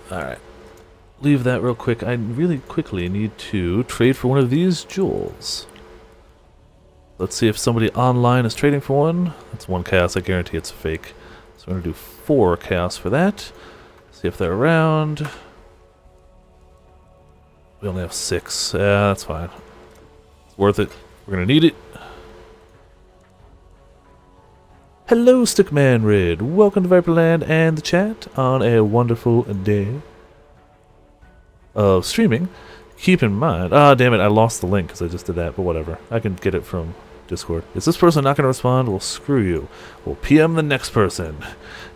Alright. Leave that real quick. I really quickly need to trade for one of these jewels. Let's see if somebody online is trading for one. That's 1 chaos. I guarantee it's fake. So we're going to do 4 chaos for that. See if they're around. We only have 6. Yeah, that's fine. It's worth it. We're going to need it. Hello, Stickman Red. Welcome to Viperland and the chat on a wonderful day of streaming. Keep in mind... Ah, damn it, I lost the link because I just did that, but whatever. I can get it from Discord. Is this person not going to respond? Well, screw you. We'll PM the next person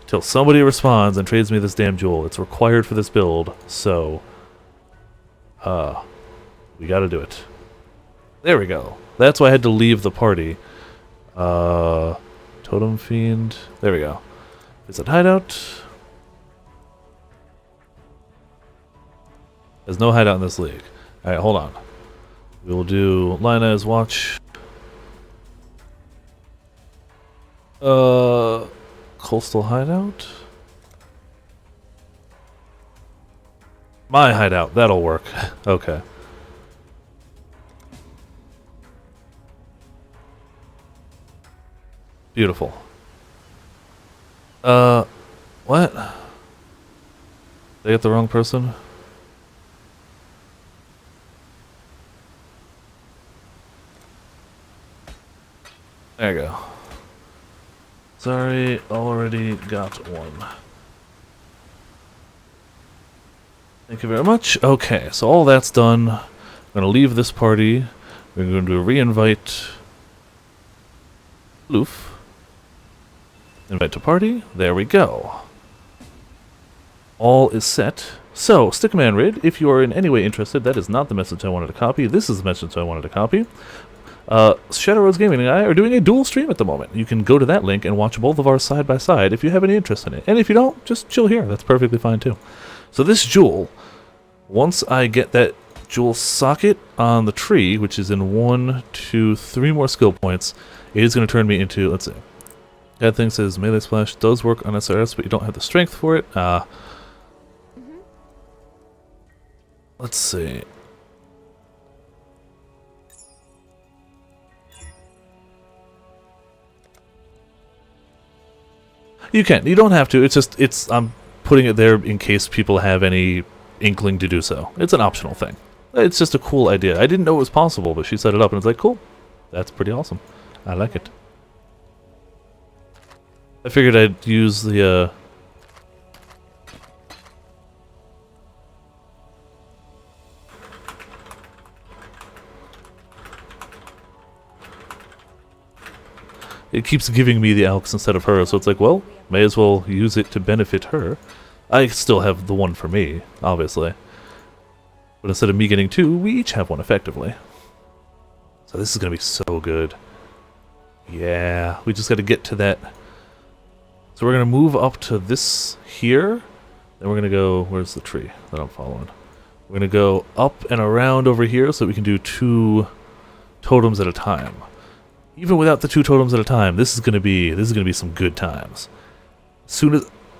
till somebody responds and trades me this damn jewel. It's required for this build, so... we gotta do it. There we go. That's why I had to leave the party. Totem Fiend. There we go. Visit Hideout. There's no hideout in this league. Alright, hold on. We will do Lina as watch. Coastal Hideout. My hideout. That'll work. Okay. Beautiful. What? They get the wrong person? There you go. Sorry, already got one. Thank you very much. Okay, so all that's done. I'm going to leave this party. We're going to re-invite FLOOF. Invite to party. There we go. All is set. So, Stickman Rid, if you are in any way interested, that is not the message I wanted to copy. This is the message I wanted to copy. Shadow Roads Gaming and I are doing a dual stream at the moment. You can go to that link and watch both of ours side by side if you have any interest in it. And if you don't, just chill here. That's perfectly fine too. So this jewel, once I get that jewel socket on the tree, which is in 1, 2, 3 more skill points, it is going to turn me into, let's see. That thing says melee splash does work on SRS, but you don't have the strength for it. Let's see. You can. You don't have to. It's just, I'm putting it there in case people have any inkling to do so. It's an optional thing. It's just a cool idea. I didn't know it was possible, but she set it up and it's like, cool. That's pretty awesome. I like it. I figured I'd use the, it keeps giving me the Alks instead of her, so it's like, well, may as well use it to benefit her. I still have the one for me, obviously. But instead of me getting 2, we each have one effectively. So this is going to be so good. Yeah, we just got to get to that. So we're going to move up to this here. Then we're going to go, where's the tree that I'm following? We're going to go up and around over here so we can do 2 totems at a time. Even without the 2 totems at a time, this is going to be some good times. Soon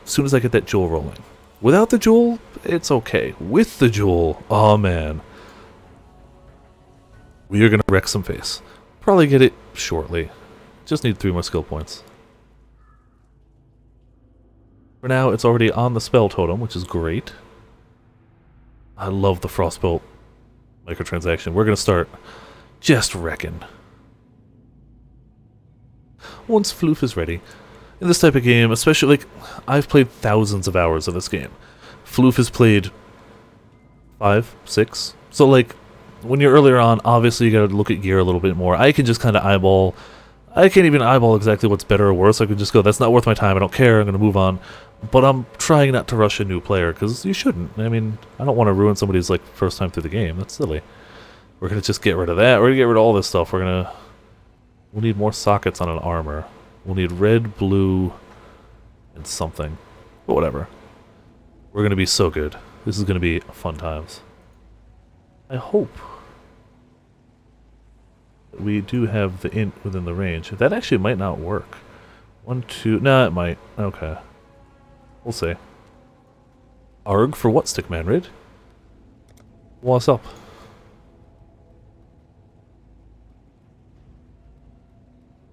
as I get that jewel rolling. Without the jewel, it's okay. With the jewel, oh man. We are going to wreck some face. Probably get it shortly. Just need 3 more skill points. For now, it's already on the spell totem, which is great. I love the Frostbolt microtransaction. We're going to start just wrecking. Once FLOOF is ready. In this type of game, especially, like, I've played thousands of hours of this game. FLOOF has played 5, 6. So, like, when you're earlier on, obviously you gotta look at gear a little bit more. I can just kind of eyeball. I can't even eyeball exactly what's better or worse. I can just go, that's not worth my time, I don't care, I'm gonna move on. But I'm trying not to rush a new player, because you shouldn't. I mean, I don't want to ruin somebody's, like, first time through the game. That's silly. We're gonna just get rid of that. We're gonna get rid of all this stuff. We'll need more sockets on an armor. We'll need red, blue, and something. But whatever. We're gonna be so good. This is gonna be fun times. I hope that we do have the int within the range. That actually might not work. 1, 2... Nah, it might. Okay. We'll see. Arg for what, Stickman Rid? What's up?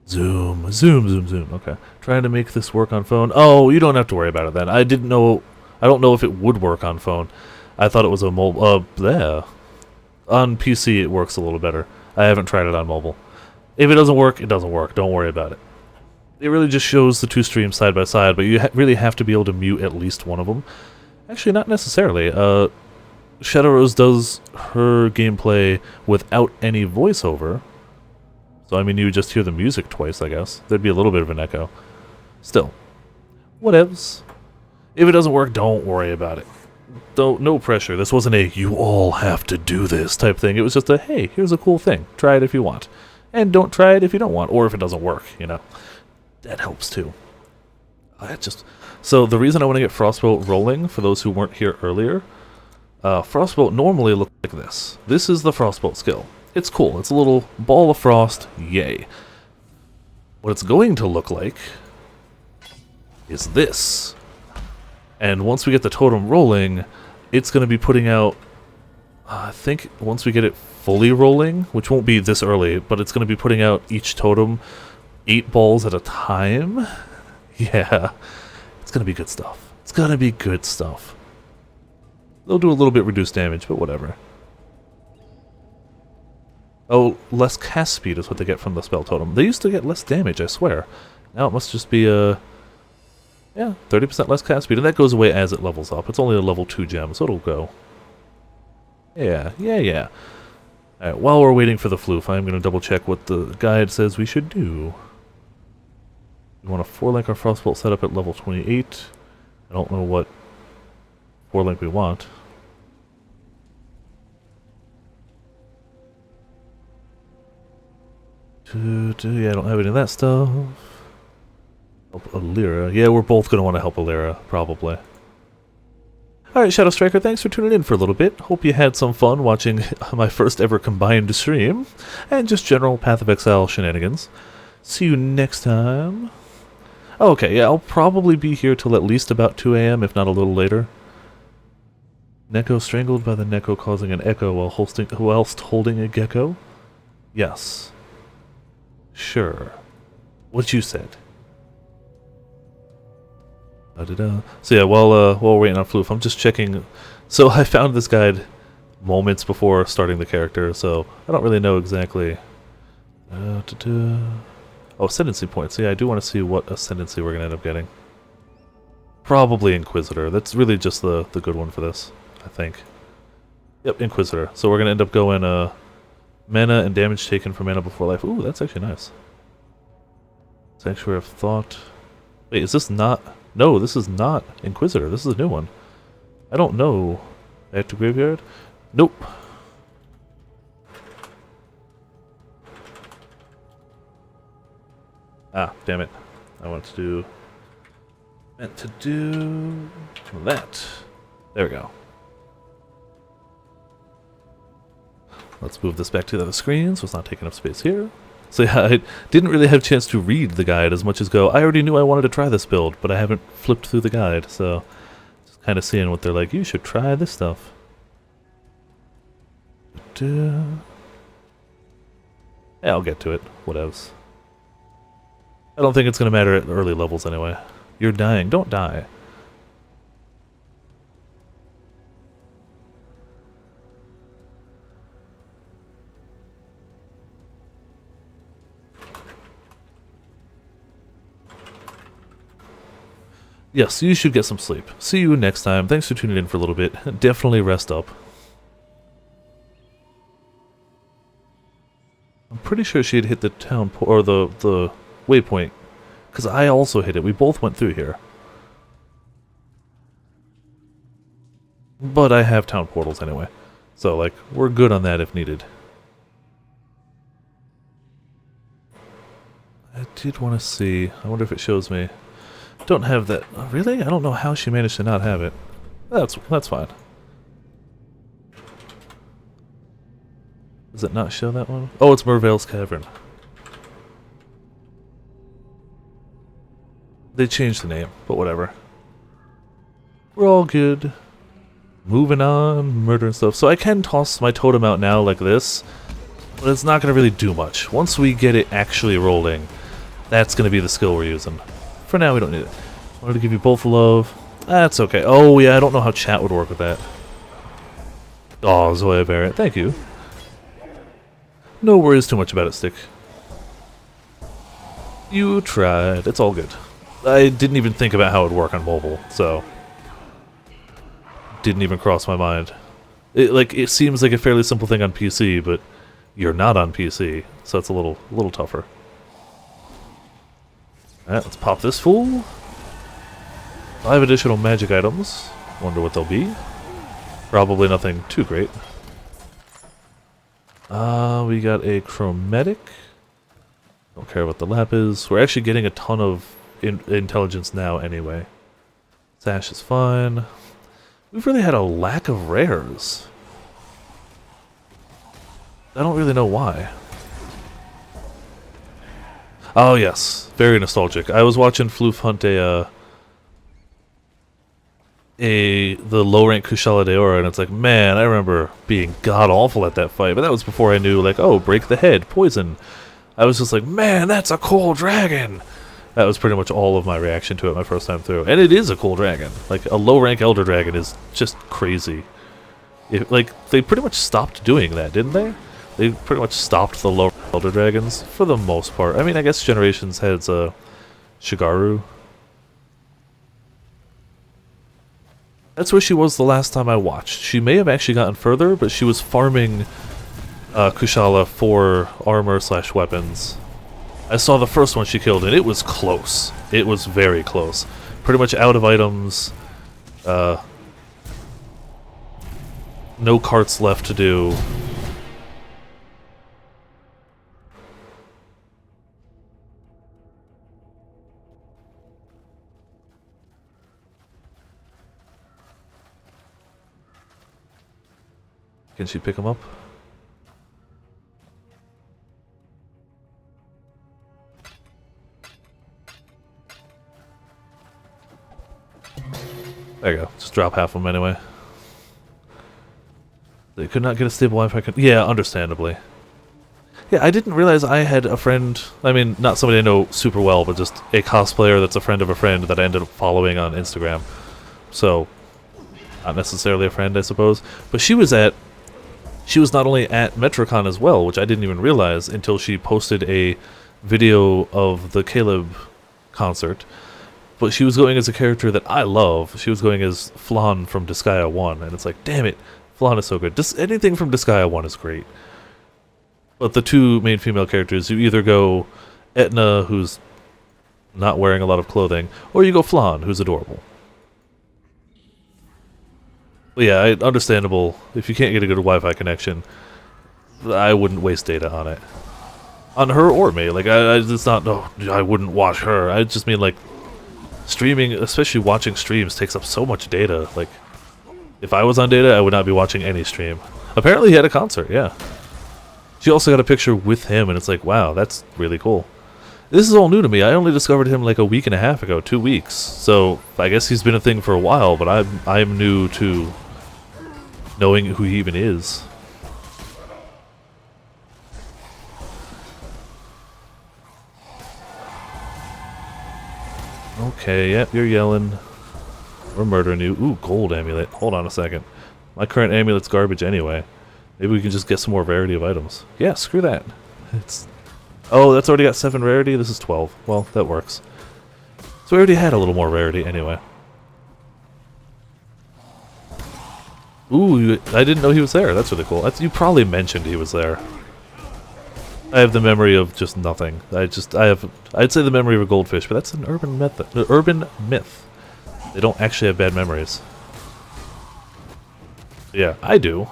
Zoom, zoom, zoom, zoom. Okay. Trying to make this work on phone. Oh, you don't have to worry about it then. I didn't know... I don't know if it would work on phone. I thought it was a mobile... yeah. On PC it works a little better. I haven't tried it on mobile. If it doesn't work, it doesn't work. Don't worry about it. It really just shows the 2 streams side by side, but you really have to be able to mute at least one of them. Actually, not necessarily. Shadow Rose does her gameplay without any voiceover. So, I mean, you would just hear the music twice, I guess. There'd be a little bit of an echo. Still. Whatevs. If it doesn't work, don't worry about it. No pressure. This wasn't a, you all have to do this type thing. It was just a, hey, here's a cool thing. Try it if you want. And don't try it if you don't want, or if it doesn't work, you know. That helps too. So the reason I want to get Frostbolt rolling, for those who weren't here earlier, Frostbolt normally looks like this. This is the Frostbolt skill. It's cool. It's a little ball of frost. Yay. What it's going to look like is this. And once we get the totem rolling, it's going to be putting out, I think once we get it fully rolling, which won't be this early, but it's going to be putting out each totem 8 balls at a time. Yeah. It's going to be good stuff. It's going to be good stuff. They'll do a little bit reduced damage, but whatever. Oh, less cast speed is what they get from the spell totem. They used to get less damage, I swear. Now it must just be yeah, 30% less cast speed, and that goes away as it levels up. It's only a level 2 gem, so it'll go. Yeah. Alright, while we're waiting for the FLOOF, I'm going to double check what the guide says we should do. We want a 4-link or Frostbolt setup at level 28. I don't know what 4-link we want. Yeah, I don't have any of that stuff. Help Alira. Yeah, we're both going to want to help Alira, probably. Alright, Shadow Striker, thanks for tuning in for a little bit. Hope you had some fun watching my first ever combined stream, and just general Path of Exile shenanigans. See you next time. Oh, okay, yeah, I'll probably be here till at least about 2 AM, if not a little later. Neko strangled by the Neko causing an echo whilst holding a gecko? Yes. Sure. What you said. So yeah, while we're waiting on FLOOF, I'm just checking. So I found this guide moments before starting the character, so I don't really know exactly. Oh, ascendancy points. Yeah, I do want to see what ascendancy we're going to end up getting. Probably Inquisitor. That's really just the good one for this, I think. Yep, Inquisitor. So we're going to end up going mana and damage taken for mana before life. Ooh, that's actually nice. Sanctuary of Thought. Wait, is this not... No, this is not Inquisitor. This is a new one. I don't know. Back to Graveyard? Nope. Ah, damn it. I want to do... meant to do... that. There we go. Let's move this back to the other screen so it's not taking up space here. So yeah, I didn't really have a chance to read the guide as much as go, I already knew I wanted to try this build, but I haven't flipped through the guide, so just kind of seeing what they're like, you should try this stuff. Yeah, I'll get to it, whatevs. I don't think it's going to matter at early levels anyway. You're dying, don't die. Yes, you should get some sleep. See you next time. Thanks for tuning in for a little bit. Definitely rest up. I'm pretty sure she had hit the town or the waypoint, because I also hit it. We both went through here. But I have town portals anyway. So, like, we're good on that if needed. I did want to see. I wonder if it shows me. Don't have that. Oh, really? I don't know how she managed to not have it. That's fine. Does it not show that one? Oh, it's Merveil's Cavern. They changed the name, but whatever. We're all good. Moving on, murder and stuff. So I can toss my totem out now like this, but it's not going to really do much. Once we get it actually rolling, that's going to be the skill we're using. For now, we don't need it. I wanted to give you both love. That's okay. Oh, yeah, I don't know how chat would work with that. Oh, Zoya Barrett, thank you. No worries too much about it, Stick. You tried. It's all good. I didn't even think about how it would work on mobile, so... didn't even cross my mind. It seems like a fairly simple thing on PC, but you're not on PC, so it's a little tougher. Alright, let's pop this fool. 5 additional magic items. Wonder what they'll be. Probably nothing too great. We got a chromatic. Don't care what the lap is. We're actually getting a ton of intelligence now anyway. Sash is fine. We've really had a lack of rares. I don't really know why. Oh yes, very nostalgic. I was watching FLOOF hunt the low rank Kushala Deora, and it's like, man, I remember being god awful at that fight. But that was before I knew, like, oh, break the head, poison. I was just like, man, that's a cool dragon. That was pretty much all of my reaction to it my first time through. And it is a cool dragon. Like, a low rank Elder Dragon is just crazy. They pretty much stopped doing that, didn't they? They pretty much stopped the low Elder Dragons for the most part. I mean, I guess Generations has Shigaru. That's where she was the last time I watched. She may have actually gotten further, but she was farming Kushala for armor/weapons. I saw the first one she killed, and it was close. It was very close. Pretty much out of items. No carts left to do. Can she pick him up? There you go. Just drop half of them anyway. They could not get a stable Wi-Fi. Yeah, understandably. Yeah, I didn't realize I had a friend. I mean, not somebody I know super well, but just a cosplayer that's a friend of a friend that I ended up following on Instagram. So, not necessarily a friend, I suppose. But she was not only at MetroCon as well, which I didn't even realize until she posted a video of the Caleb concert. But she was going as a character that I love. She was going as Flan from Disgaea 1, and it's like, damn it, Flan is so good. Anything from Disgaea 1 is great. But the two main female characters, you either go Etna, who's not wearing a lot of clothing, or you go Flan, who's adorable. But yeah, understandable. If you can't get a good Wi-Fi connection, I wouldn't waste data on it. On her or me. Like, it's not, oh, I wouldn't watch her. I just mean, like, streaming, especially watching streams, takes up so much data. Like, if I was on data, I would not be watching any stream. Apparently he had a concert, yeah. She also got a picture with him, and it's like, wow, that's really cool. This is all new to me. I only discovered him like a week and a half ago, 2 weeks. So I guess he's been a thing for a while, but I'm new to knowing who he even is. Okay, yep, you're yelling. We're murdering you. Ooh, gold amulet. Hold on a second. My current amulet's garbage anyway. Maybe we can just get some more rarity of items. Yeah, screw that. Oh, that's already got 7 rarity? This is 12. Well, that works. So we already had a little more rarity anyway. Ooh, I didn't know he was there. That's really cool. You probably mentioned he was there. I have the memory of just nothing. I'd say the memory of a goldfish, but that's an urban myth. They don't actually have bad memories. Yeah, I do.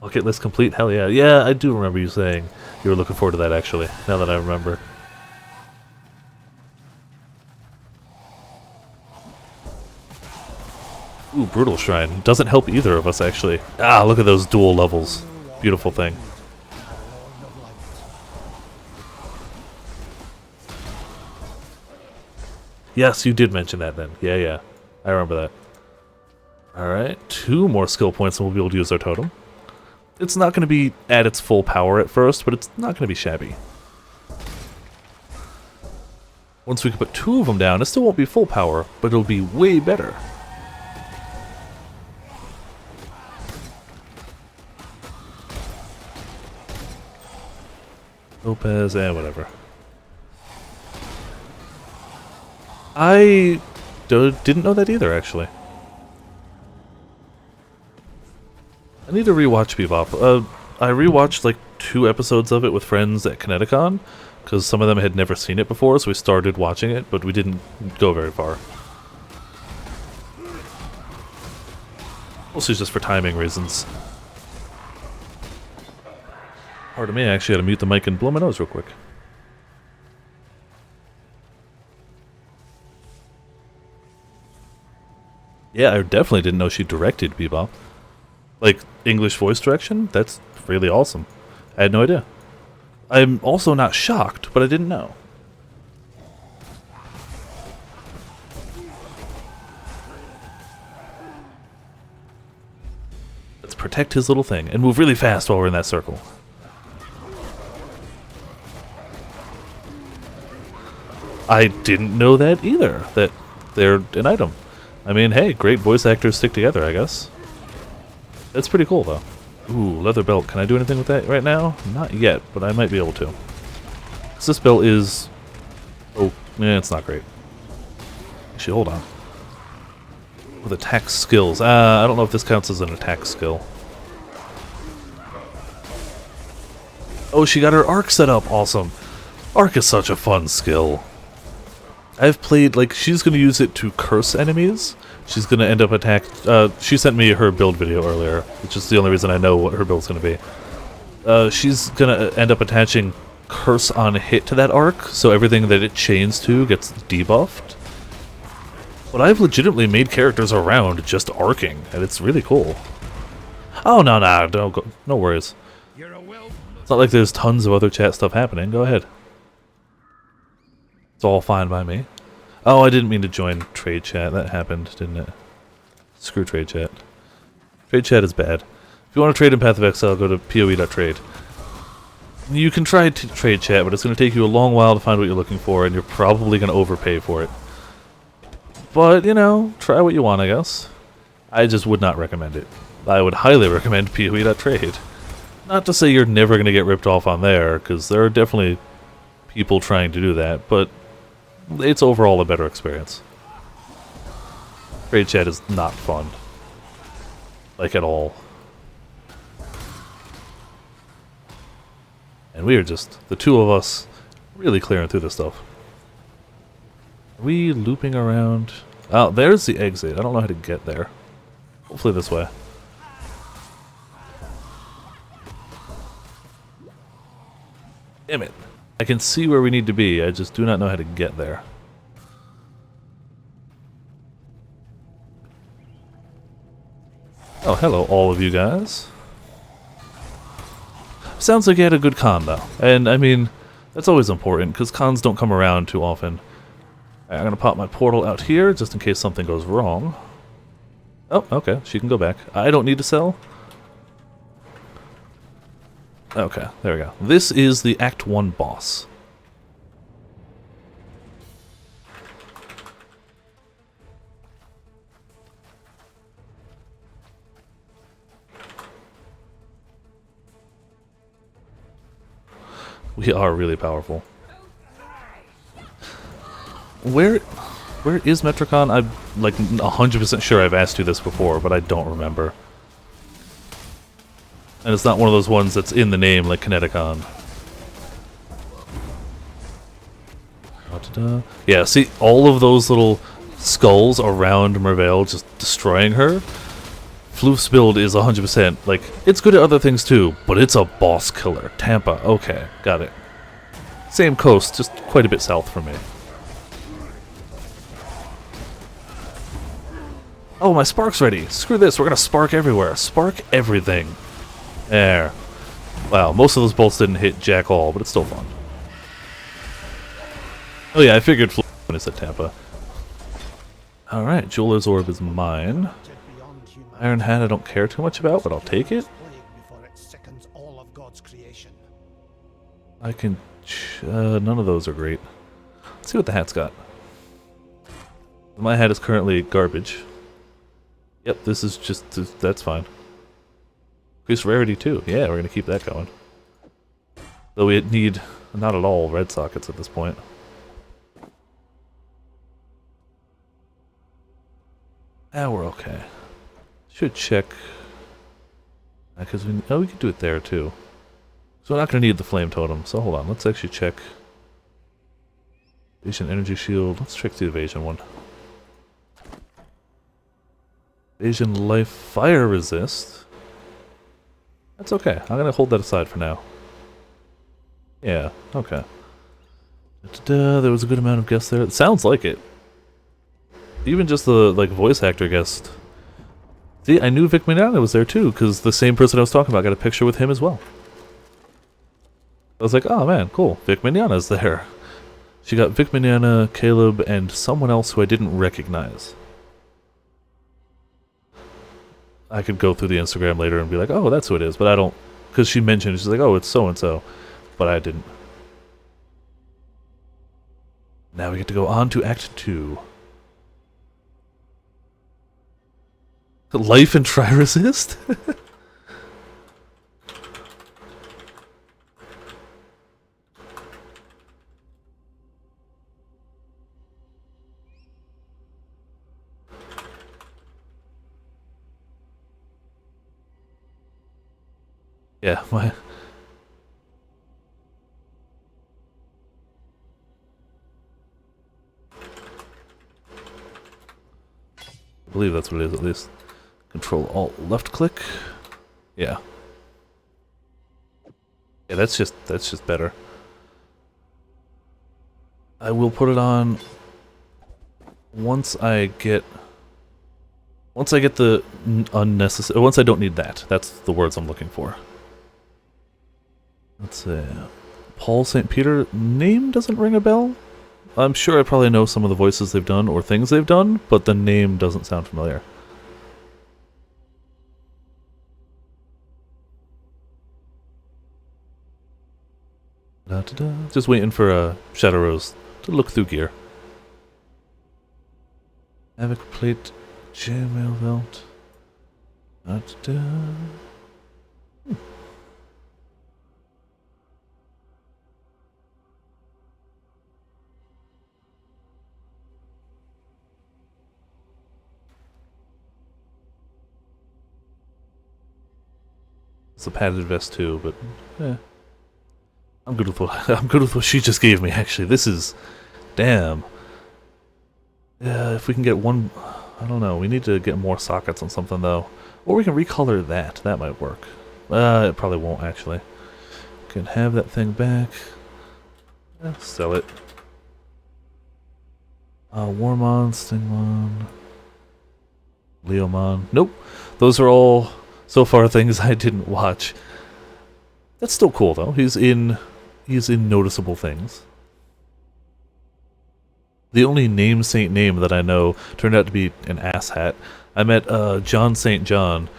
Bucket list complete? Hell yeah. Yeah, I do remember you saying you were looking forward to that, actually, now that I remember. Ooh, Brutal Shrine. Doesn't help either of us, actually. Ah, look at those dual levels. Beautiful thing. Yes, you did mention that then. Yeah, yeah. I remember that. Alright, 2 more skill points and we'll be able to use our totem. It's not going to be at its full power at first, but it's not going to be shabby. Once we can put 2 of them down, it still won't be full power, but it'll be way better. Lopez, whatever. I didn't know that either, actually. I need to rewatch Bebop. I rewatched like 2 episodes of it with friends at Kineticon, because some of them had never seen it before, so we started watching it, but we didn't go very far. Mostly just for timing reasons. Pardon me, I actually had to mute the mic and blow my nose real quick. Yeah, I definitely didn't know she directed Bebop. Like, English voice direction? That's really awesome. I had no idea. I'm also not shocked, but I didn't know. Let's protect his little thing and move really fast while we're in that circle. I didn't know that either, that they're an item. I mean, hey, great voice actors stick together, I guess. That's pretty cool, though. Ooh, leather belt. Can I do anything with that right now? Not yet, but I might be able to. This belt is... Oh, it's not great. Actually, hold on. With attack skills. I don't know if this counts as an attack skill. Oh, she got her arc set up. Awesome. Arc is such a fun skill. I've played, like, she's going to use it to curse enemies. She's going to end up she sent me her build video earlier, which is the only reason I know what her build's going to be. She's going to end up attaching curse on hit to that arc, so everything that it chains to gets debuffed. But I've legitimately made characters around just arcing, and it's really cool. Oh, no, no, don't go. No worries. You're a well. It's not like there's tons of other chat stuff happening. Go ahead. It's all fine by me. Oh, I didn't mean to join trade chat. That happened, didn't it? Screw trade chat. Trade chat is bad. If you want to trade in Path of Exile, go to PoE.trade. You can try to trade chat, but it's going to take you a long while to find what you're looking for, and you're probably going to overpay for it. But, you know, try what you want, I guess. I just would not recommend it. I would highly recommend PoE.trade. Not to say you're never going to get ripped off on there, because there are definitely people trying to do that, but it's overall a better experience. Trade chat is not fun. Like, at all. And we are just, the two of us, really clearing through this stuff. Are we looping around? Oh, there's the exit. I don't know how to get there. Hopefully this way. Damn it. I can see where we need to be, I just do not know how to get there. Oh, hello all of you guys. Sounds like you had a good con, though. And, I mean, that's always important, because cons don't come around too often. I'm going to pop my portal out here, just in case something goes wrong. Oh, okay, she can go back. I don't need to sell. Okay, there we go. This is the Act 1 boss. We are really powerful. Where is Metricon? I'm like 100% sure I've asked you this before, but I don't remember. And it's not one of those ones that's in the name like Kineticon. Da-da-da. Yeah, see all of those little skulls around Merveil just destroying her? Floof's build is 100%, like, it's good at other things too, but it's a boss killer. Tampa, okay, got it. Same coast, just quite a bit south from me. Oh, my spark's ready. Screw this, we're gonna spark everywhere. Spark everything. There. Wow, most of those bolts didn't hit jack all, but it's still fun. Oh yeah, I figured Floof when I said Tampa. Alright, Jeweler's Orb is mine. Iron Hat I don't care too much about, but I'll take it. I can... none of those are great. Let's see what the hat's got. My hat is currently garbage. Yep, this is just... that's fine. Increased rarity too. Yeah, we're gonna keep that going. Though we need not at all red sockets at this point. Ah, we're okay. Should check... because we can do it there too. So we're not going to need the flame totem, so hold on, let's actually check. Evasion energy shield, let's check the evasion one. Evasion life fire resist. That's okay, I'm going to hold that aside for now. Yeah, okay. Da-da-da, there was a good amount of guests there. It sounds like it. Even just the like voice actor guest. See, I knew Vic Mignogna was there too, because the same person I was talking about got a picture with him as well. I was like, oh man, cool, Vic Mignogna's there. She got Vic Mignogna, Caleb, and someone else who I didn't recognize. I could go through the Instagram later and be like, oh, that's who it is, but I don't, because she mentioned, she's like, oh, it's so-and-so, but I didn't. Now we get to go on to Act 2. Life and try resist? Yeah, my... I believe that's what it is, at least. Control Alt left click. Yeah. Yeah, that's just better. I will put it on once Once I get the unnecessary... Once I don't need that. That's the words I'm looking for. Let's see. Paul St. Peter. Name doesn't ring a bell. I'm sure I probably know some of the voices they've done or things they've done, but the name doesn't sound familiar. Da-da-da. Just waiting for Shadow Rose to look through gear. Havoc plate, chainmail belt. Da-da-da. It's a padded vest too, but I'm good with what she just gave me. Actually, this is damn. Yeah, if we can get one, I don't know. We need to get more sockets on something though, or we can recolor that. That might work. It probably won't actually. Can have that thing back. Sell it. Warmon, Stingmon, Leomon. Nope, those are all so far things I didn't watch. That's still cool though. He's in noticeable things. The only name saint name that I know turned out to be an asshat. I met John St. John,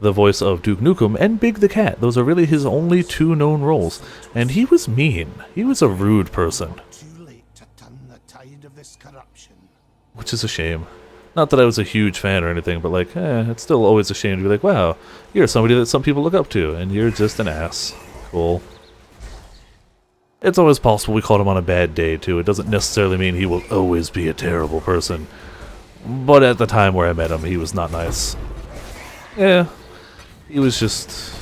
the voice of Duke Nukem, and Big the Cat. Those are really his only two known roles. And he was mean. He was a rude person. Too late to turn the tide of this corruption. Which is a shame. Not that I was a huge fan or anything, but like, it's still always a shame to be like, wow, you're somebody that some people look up to, and you're just an ass. Cool. It's always possible we caught him on a bad day, too. It doesn't necessarily mean he will always be a terrible person. But at the time where I met him, he was not nice. Yeah, he was just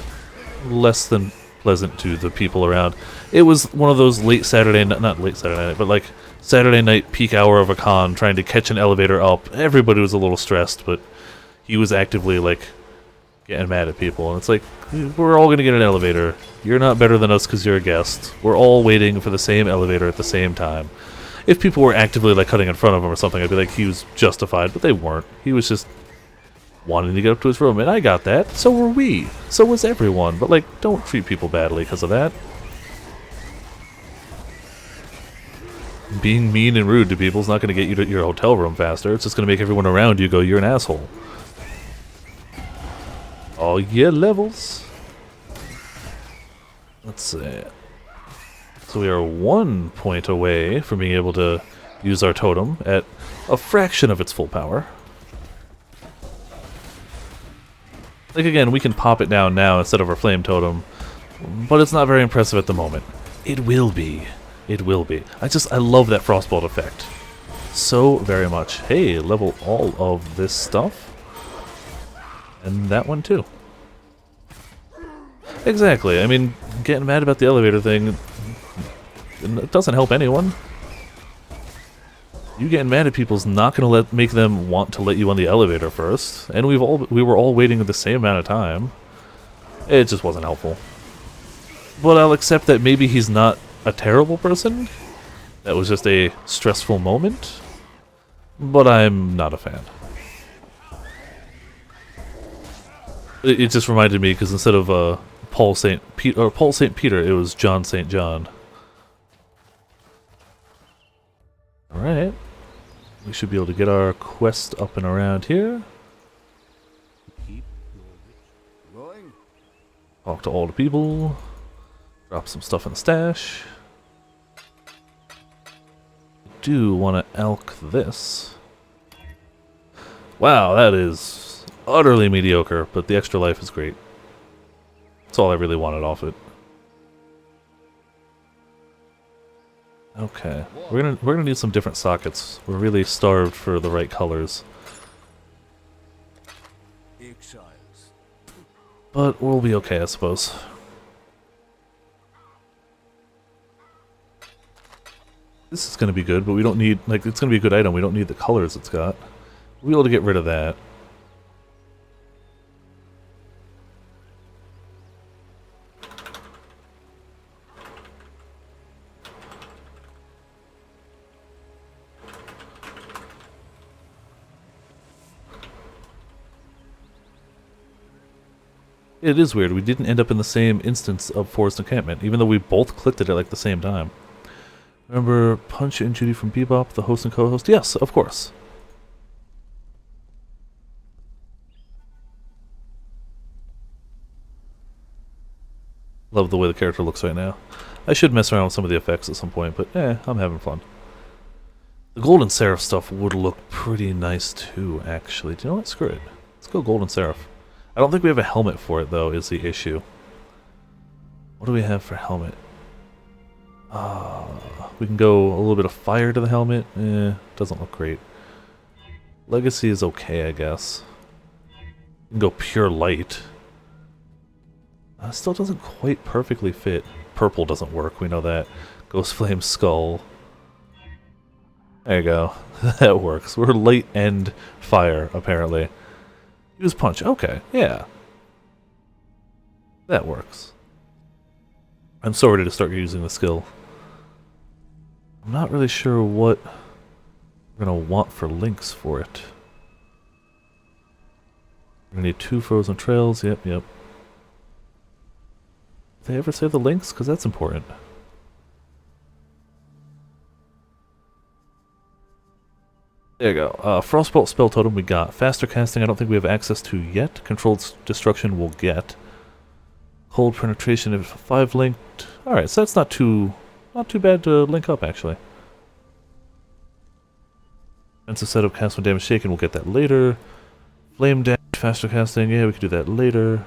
less than pleasant to the people around. It was one of those late Saturday, not late Saturday night, but like Saturday night peak hour of a con, trying to catch an elevator up. Everybody was a little stressed, but he was actively like getting mad at people. And it's like, we're all gonna get an elevator. You're not better than us because you're a guest. We're all waiting for the same elevator at the same time. If people were actively like cutting in front of him or something, I'd be like, he was justified, but they weren't. He was just wanting to get up to his room, and I got that. So were we. So was everyone. But like, don't treat people badly because of that. Being mean and rude to people is not going to get you to your hotel room faster. It's just going to make everyone around you go, you're an asshole. Oh yeah, levels. Let's see. So we are 1 point away from being able to use our totem at a fraction of its full power. Like again, we can pop it down now instead of our flame totem, but it's not very impressive at the moment. It will be. It will be. I love that Frostbolt effect so very much. Hey, level all of this stuff. And that one too. Exactly. I mean, getting mad about the elevator thing, it doesn't help anyone. You getting mad at people's not going to make them want to let you on the elevator first. And we were all waiting the same amount of time. It just wasn't helpful. But I'll accept that maybe he's not a terrible person. That was just a stressful moment. But I'm not a fan. It just reminded me because instead of Paul St. Peter, it was John St. John. All right, we should be able to get our quest up and around here. Talk to all the people. Drop some stuff in the stash. I do want to elk this. Wow, that is utterly mediocre, but the extra life is great. That's all I really wanted off it. Okay, we're gonna need some different sockets. We're really starved for the right colors. But we'll be okay, I suppose. This is gonna be good, but we don't need, like, it's gonna be a good item. We don't need the colors it's got. We'll be able to get rid of that. It is weird. We didn't end up in the same instance of Forest Encampment, even though we both clicked it at like the same time. Remember Punch and Judy from Bebop, the host and co-host? Yes, of course. Love the way the character looks right now. I should mess around with some of the effects at some point, but I'm having fun. The Golden Seraph stuff would look pretty nice too, actually. Do you know what? Screw it. Let's go Golden Seraph. I don't think we have a helmet for it, though, is the issue. What do we have for helmet? We can go a little bit of fire to the helmet. Doesn't look great. Legacy is okay, I guess. We can go pure light. Still doesn't quite perfectly fit. Purple doesn't work, we know that. Ghost Flame Skull. There you go. That works. We're light and fire, apparently. Use punch. Okay, yeah. That works. I'm so ready to start using the skill. I'm not really sure what we're going to want for links for it. We're going to need 2 frozen trails. Yep. Did they ever say the links? Because that's important. There you go. Frostbolt spell totem we got. Faster casting I don't think we have access to yet. Controlled destruction we'll get. Cold penetration if 5 linked. Alright, so that's not too bad to link up actually. Defensive setup cast when damage taken, we'll get that later. Flame damage, faster casting, yeah, we could do that later.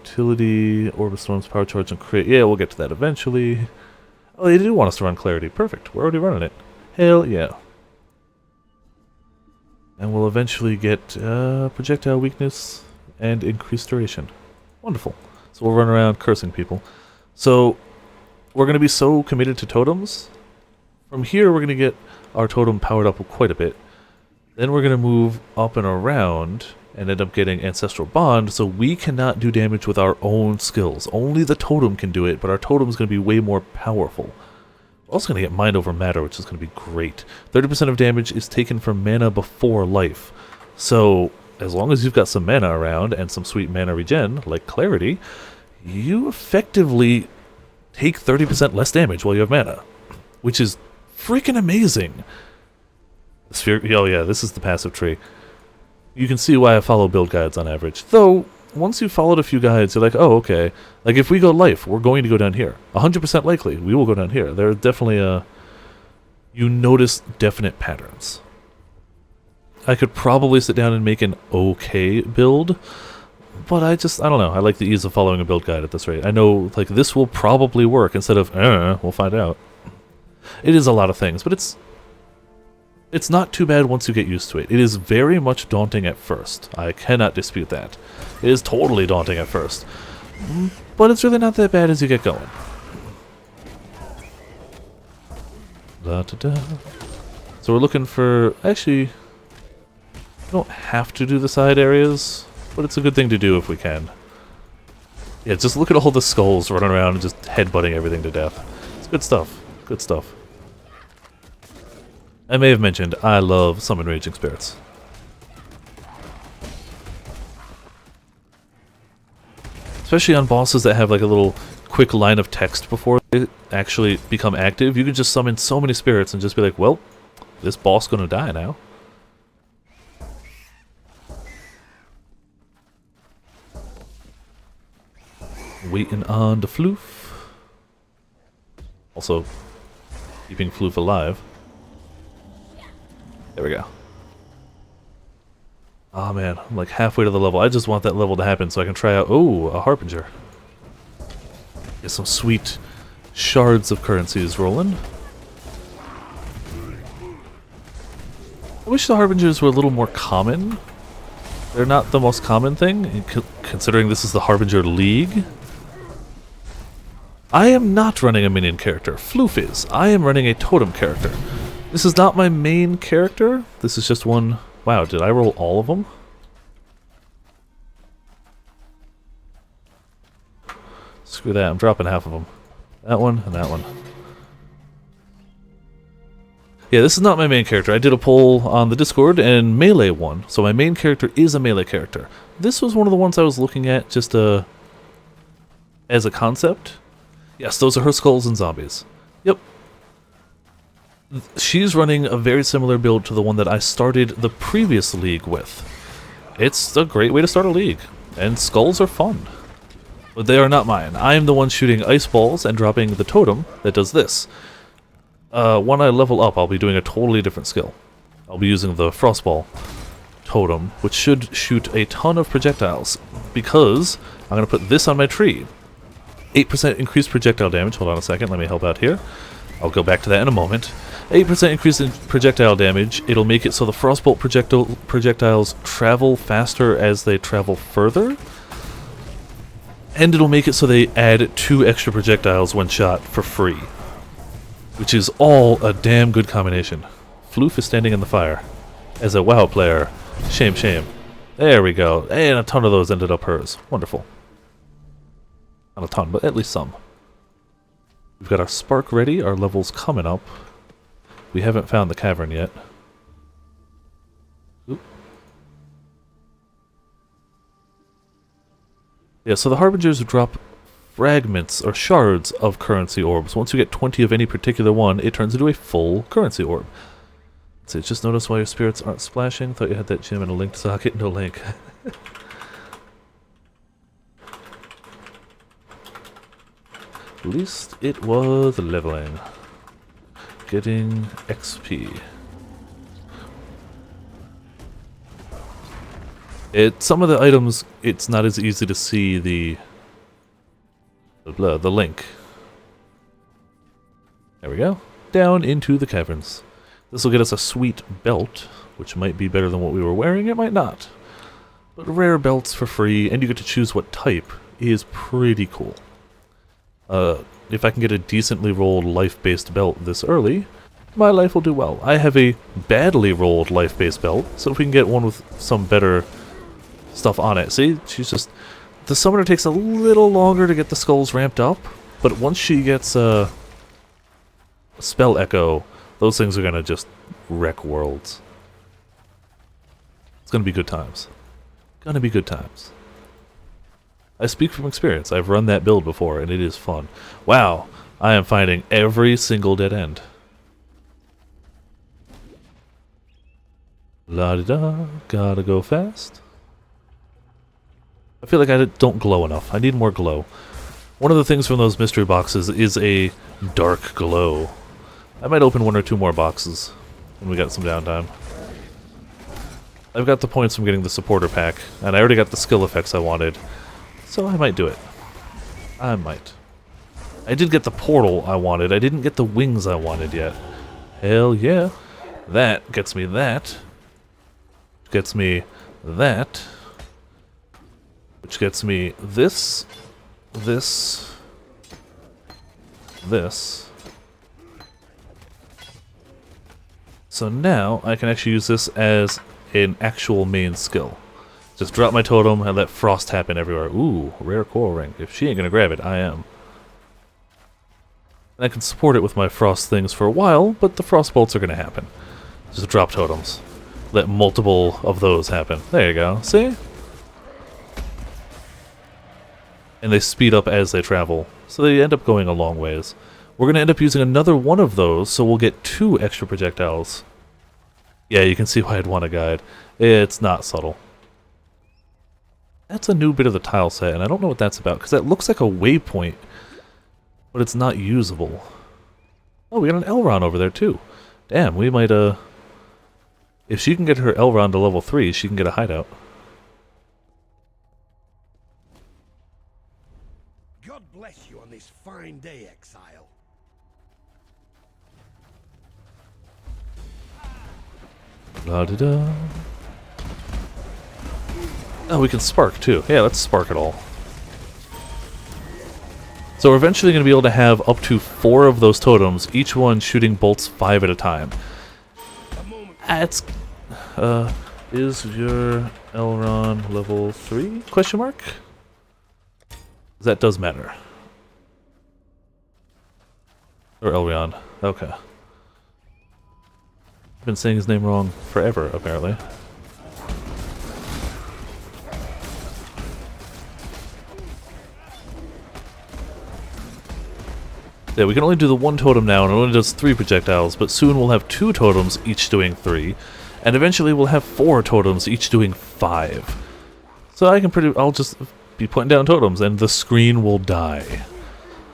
Utility, Orbit Storms, Power Charge, and Crit. Yeah, we'll get to that eventually. Oh, they do want us to run Clarity. Perfect. We're already running it. Hell yeah. And we'll eventually get Projectile Weakness and Increased Duration. Wonderful. So we'll run around cursing people. So, we're going to be so committed to totems. From here, we're going to get our totem powered up quite a bit. Then we're going to move up and around and end up getting Ancestral Bond, so we cannot do damage with our own skills. Only the totem can do it, but our totem is going to be way more powerful. We're also going to get Mind Over Matter, which is going to be great. 30% of damage is taken from mana before life. So, as long as you've got some mana around and some sweet mana regen, like Clarity, you effectively take 30% less damage while you have mana, which is freaking amazing. Oh yeah, this is the passive tree. You can see why I follow build guides on average. Though, once you've followed a few guides, you're like, oh, okay. Like, if we go life, we're going to go down here. 100% likely, we will go down here. There are definitely you notice definite patterns. I could probably sit down and make an okay build, but I don't know. I like the ease of following a build guide at this rate. I know, like, this will probably work instead of, we'll find out. It is a lot of things, but it's not too bad once you get used to it. It is very much daunting at first. I cannot dispute that. It is totally daunting at first. But it's really not that bad as you get going. So we're looking for... Actually, we don't have to do the side areas, but it's a good thing to do if we can. Yeah, just look at all the skulls running around and just headbutting everything to death. It's good stuff. Good stuff. I may have mentioned, I love Summon Raging Spirits. Especially on bosses that have like a little quick line of text before they actually become active. You can just summon so many spirits and just be like, well, this boss gonna die now. Waiting on the FLOOF. Also, keeping FLOOF alive. There we go. Oh man, I'm like halfway to the level. I just want that level to happen so I can try out... Oh, a Harbinger. Get some sweet shards of currencies rolling. I wish the Harbingers were a little more common. They're not the most common thing, considering this is the Harbinger League. I am not running a minion character. FLOOF is. I am running a totem character. This is not my main character. This is just one... Wow, did I roll all of them? Screw that, I'm dropping half of them. That one and that one. Yeah, this is not my main character. I did a poll on the Discord and melee won, so my main character is a melee character. This was one of the ones I was looking at just as a concept. Yes, those are her skulls and zombies. Yep. She's running a very similar build to the one that I started the previous league with. It's a great way to start a league, and skulls are fun. But they are not mine. I am the one shooting ice balls and dropping the totem that does this. When I level up, I'll be doing a totally different skill. I'll be using the Frostbolt totem, which should shoot a ton of projectiles, because I'm going to put this on my tree. 8% increased projectile damage. Hold on a second, let me help out here. I'll go back to that in a moment. 8% increase in projectile damage. It'll make it so the Frostbolt projectiles travel faster as they travel further. And it'll make it so they add 2 extra projectiles when shot for free. Which is all a damn good combination. FLOOF is standing in the fire. As a WoW player. Shame, shame. There we go. And a ton of those ended up hers. Wonderful. Not a ton, but at least some. We've got our spark ready. Our level's coming up. We haven't found the cavern yet. Oop. Yeah, so the Harbingers drop fragments or shards of currency orbs. Once you get 20 of any particular one, it turns into a full currency orb. So just notice why your spirits aren't splashing. Thought you had that gem in a linked socket. No link. At least it was leveling. Getting XP. Some of the items, it's not as easy to see the link. There we go. Down into the caverns. This will get us a sweet belt, which might be better than what we were wearing. It might not. But rare belts for free, and you get to choose what type, is pretty cool. If I can get a decently rolled life-based belt this early, my life will do well. I have a badly rolled life-based belt, so if we can get one with some better stuff on it. See, she's just... The summoner takes a little longer to get the skulls ramped up, but once she gets a spell echo, those things are gonna just wreck worlds. It's gonna be good times. Gonna be good times. I speak from experience. I've run that build before, and it is fun. Wow, I am finding every single dead end. La-di-da, gotta go fast. I feel like I don't glow enough. I need more glow. One of the things from those mystery boxes is a dark glow. I might open 1 or 2 more boxes when we got some downtime. I've got the points from getting the supporter pack, and I already got the skill effects I wanted. So I might do it. I might. I did get the portal I wanted. I didn't get the wings I wanted yet. Hell yeah. That gets me that. Gets me that. Which gets me this. This. This. So now I can actually use this as an actual main skill. Just drop my totem and let frost happen everywhere. Ooh, rare coral ring. If she ain't gonna grab it, I am. And I can support it with my frost things for a while, but the frost bolts are gonna happen. Just drop totems. Let multiple of those happen. There you go. See? And they speed up as they travel, so they end up going a long ways. We're gonna end up using another one of those, so we'll get 2 extra projectiles. Yeah, you can see why I'd want a guide. It's not subtle. That's a new bit of the tile set, and I don't know what that's about, because that looks like a waypoint, but it's not usable. Oh, we got an Elrond over there, too. Damn, we might, if she can get her Elrond to level 3, she can get a hideout. God bless you on this fine day, exile. La-da-da. Oh, we can spark, too. Yeah, let's spark it all. So we're eventually going to be able to have up to 4 of those totems, each one shooting bolts 5 at a time. It's... is your Elrond level 3? Question mark? That does matter. Or Elrond. Okay. Been saying his name wrong forever, apparently. Yeah, we can only do the one totem now, and it only does 3 projectiles, but soon we'll have 2 totems, each doing 3, and eventually we'll have 4 totems, each doing 5. So I'll just be putting down totems, and the screen will die.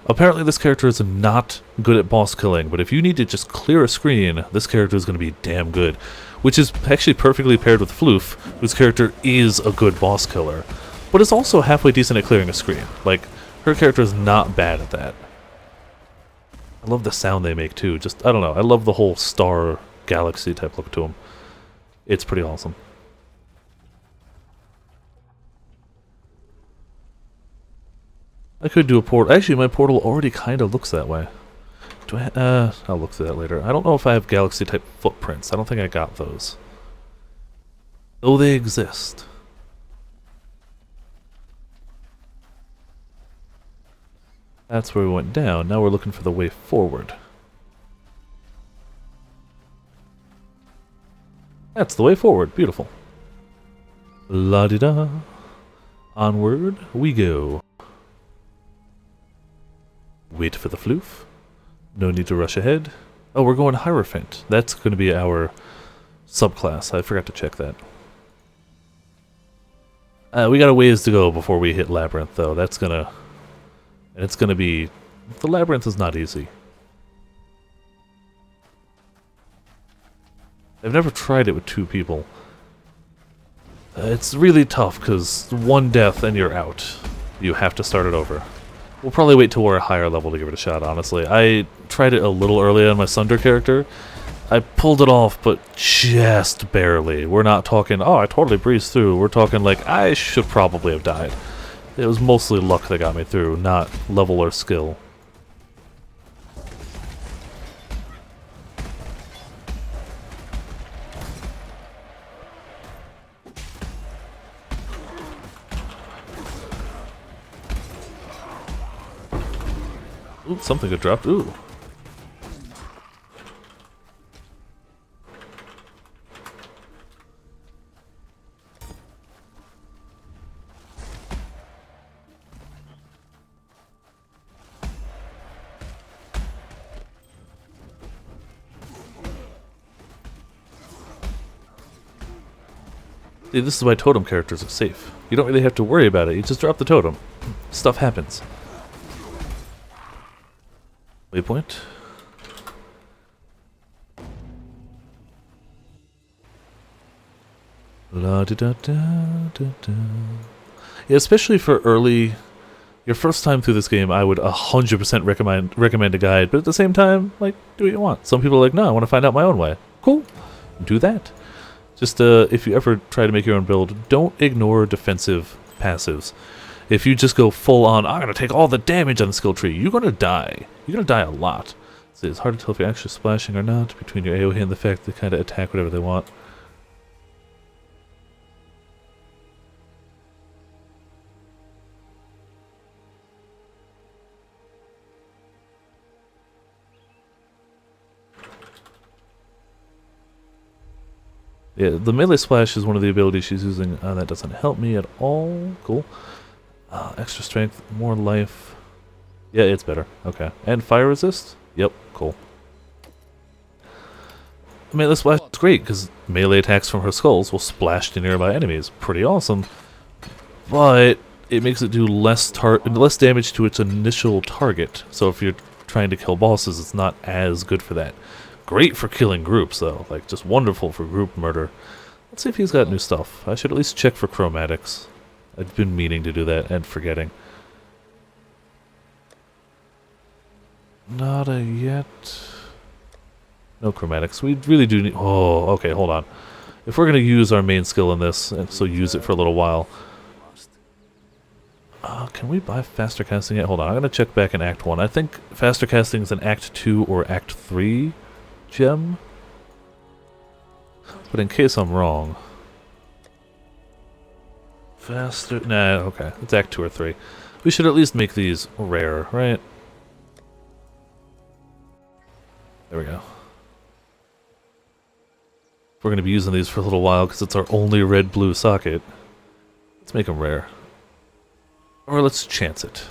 Apparently this character is not good at boss killing, but if you need to just clear a screen, this character is going to be damn good. Which is actually perfectly paired with FLOOF, whose character is a good boss killer, but is also halfway decent at clearing a screen. Like, her character is not bad at that. I love the sound they make too. Just, I don't know, I love the whole star galaxy type look to them. It's pretty awesome. I could do a portal. Actually, my portal already kind of looks that way. Do I? I'll look through that later. I don't know if I have galaxy type footprints. I don't think I got those. Though they exist. That's where we went down. Now we're looking for the way forward. That's the way forward. Beautiful. La-di-da. Onward we go. Wait for the FLOOF. No need to rush ahead. Oh, we're going Hierophant. That's going to be our subclass. I forgot to check that. We got a ways to go before we hit Labyrinth, though. That's gonna... And it's gonna be... The Labyrinth is not easy. I've never tried it with 2 people. It's really tough, because 1 death and you're out. You have to start it over. We'll probably wait till we're a higher level to give it a shot, honestly. I tried it a little early on my Sunder character. I pulled it off, but just barely. We're not talking, oh, I totally breezed through. We're talking like, I should probably have died. It was mostly luck that got me through, not level or skill. Ooh, something got dropped. Ooh. See, this is why totem characters are safe. You don't really have to worry about it. You just drop the totem. Stuff happens. Waypoint. La da da da da da. Yeah, especially for early, your first time through this game, I would 100% recommend a guide. But at the same time, like, do what you want. Some people are like, no, I want to find out my own way. Cool, do that. Just if you ever try to make your own build, don't ignore defensive passives. If you just go full on, I'm gonna take all the damage on the skill tree, you're gonna die. You're gonna die a lot. So it's hard to tell if you're actually splashing or not between your AoE and the fact they kind of attack whatever they want. Yeah, the melee splash is one of the abilities she's using. That doesn't help me at all. Cool. Extra strength, more life. Yeah, it's better. Okay. And fire resist? Yep, cool. Melee splash is great, because melee attacks from her skulls will splash to nearby enemies. Pretty awesome. But it makes it do less damage to its initial target. So if you're trying to kill bosses, it's not as good for that. Great for killing groups, though. Like, just wonderful for group murder. Let's see if he's got new stuff. I should at least check for chromatics. I've been meaning to do that and forgetting. Not yet. No chromatics. We really do need... Oh, okay, hold on. If we're going to use our main skill in this, and so use it for a little while... can we buy faster casting yet? Hold on, I'm going to check back in Act 1. I think faster casting is an Act 2 or Act 3 gem. But in case I'm wrong... Faster... Nah, okay. It's Act 2 or 3. We should at least make these rare, right? There we go. We're going to be using these for a little while because it's our only red-blue socket. Let's make them rare. Or let's chance it.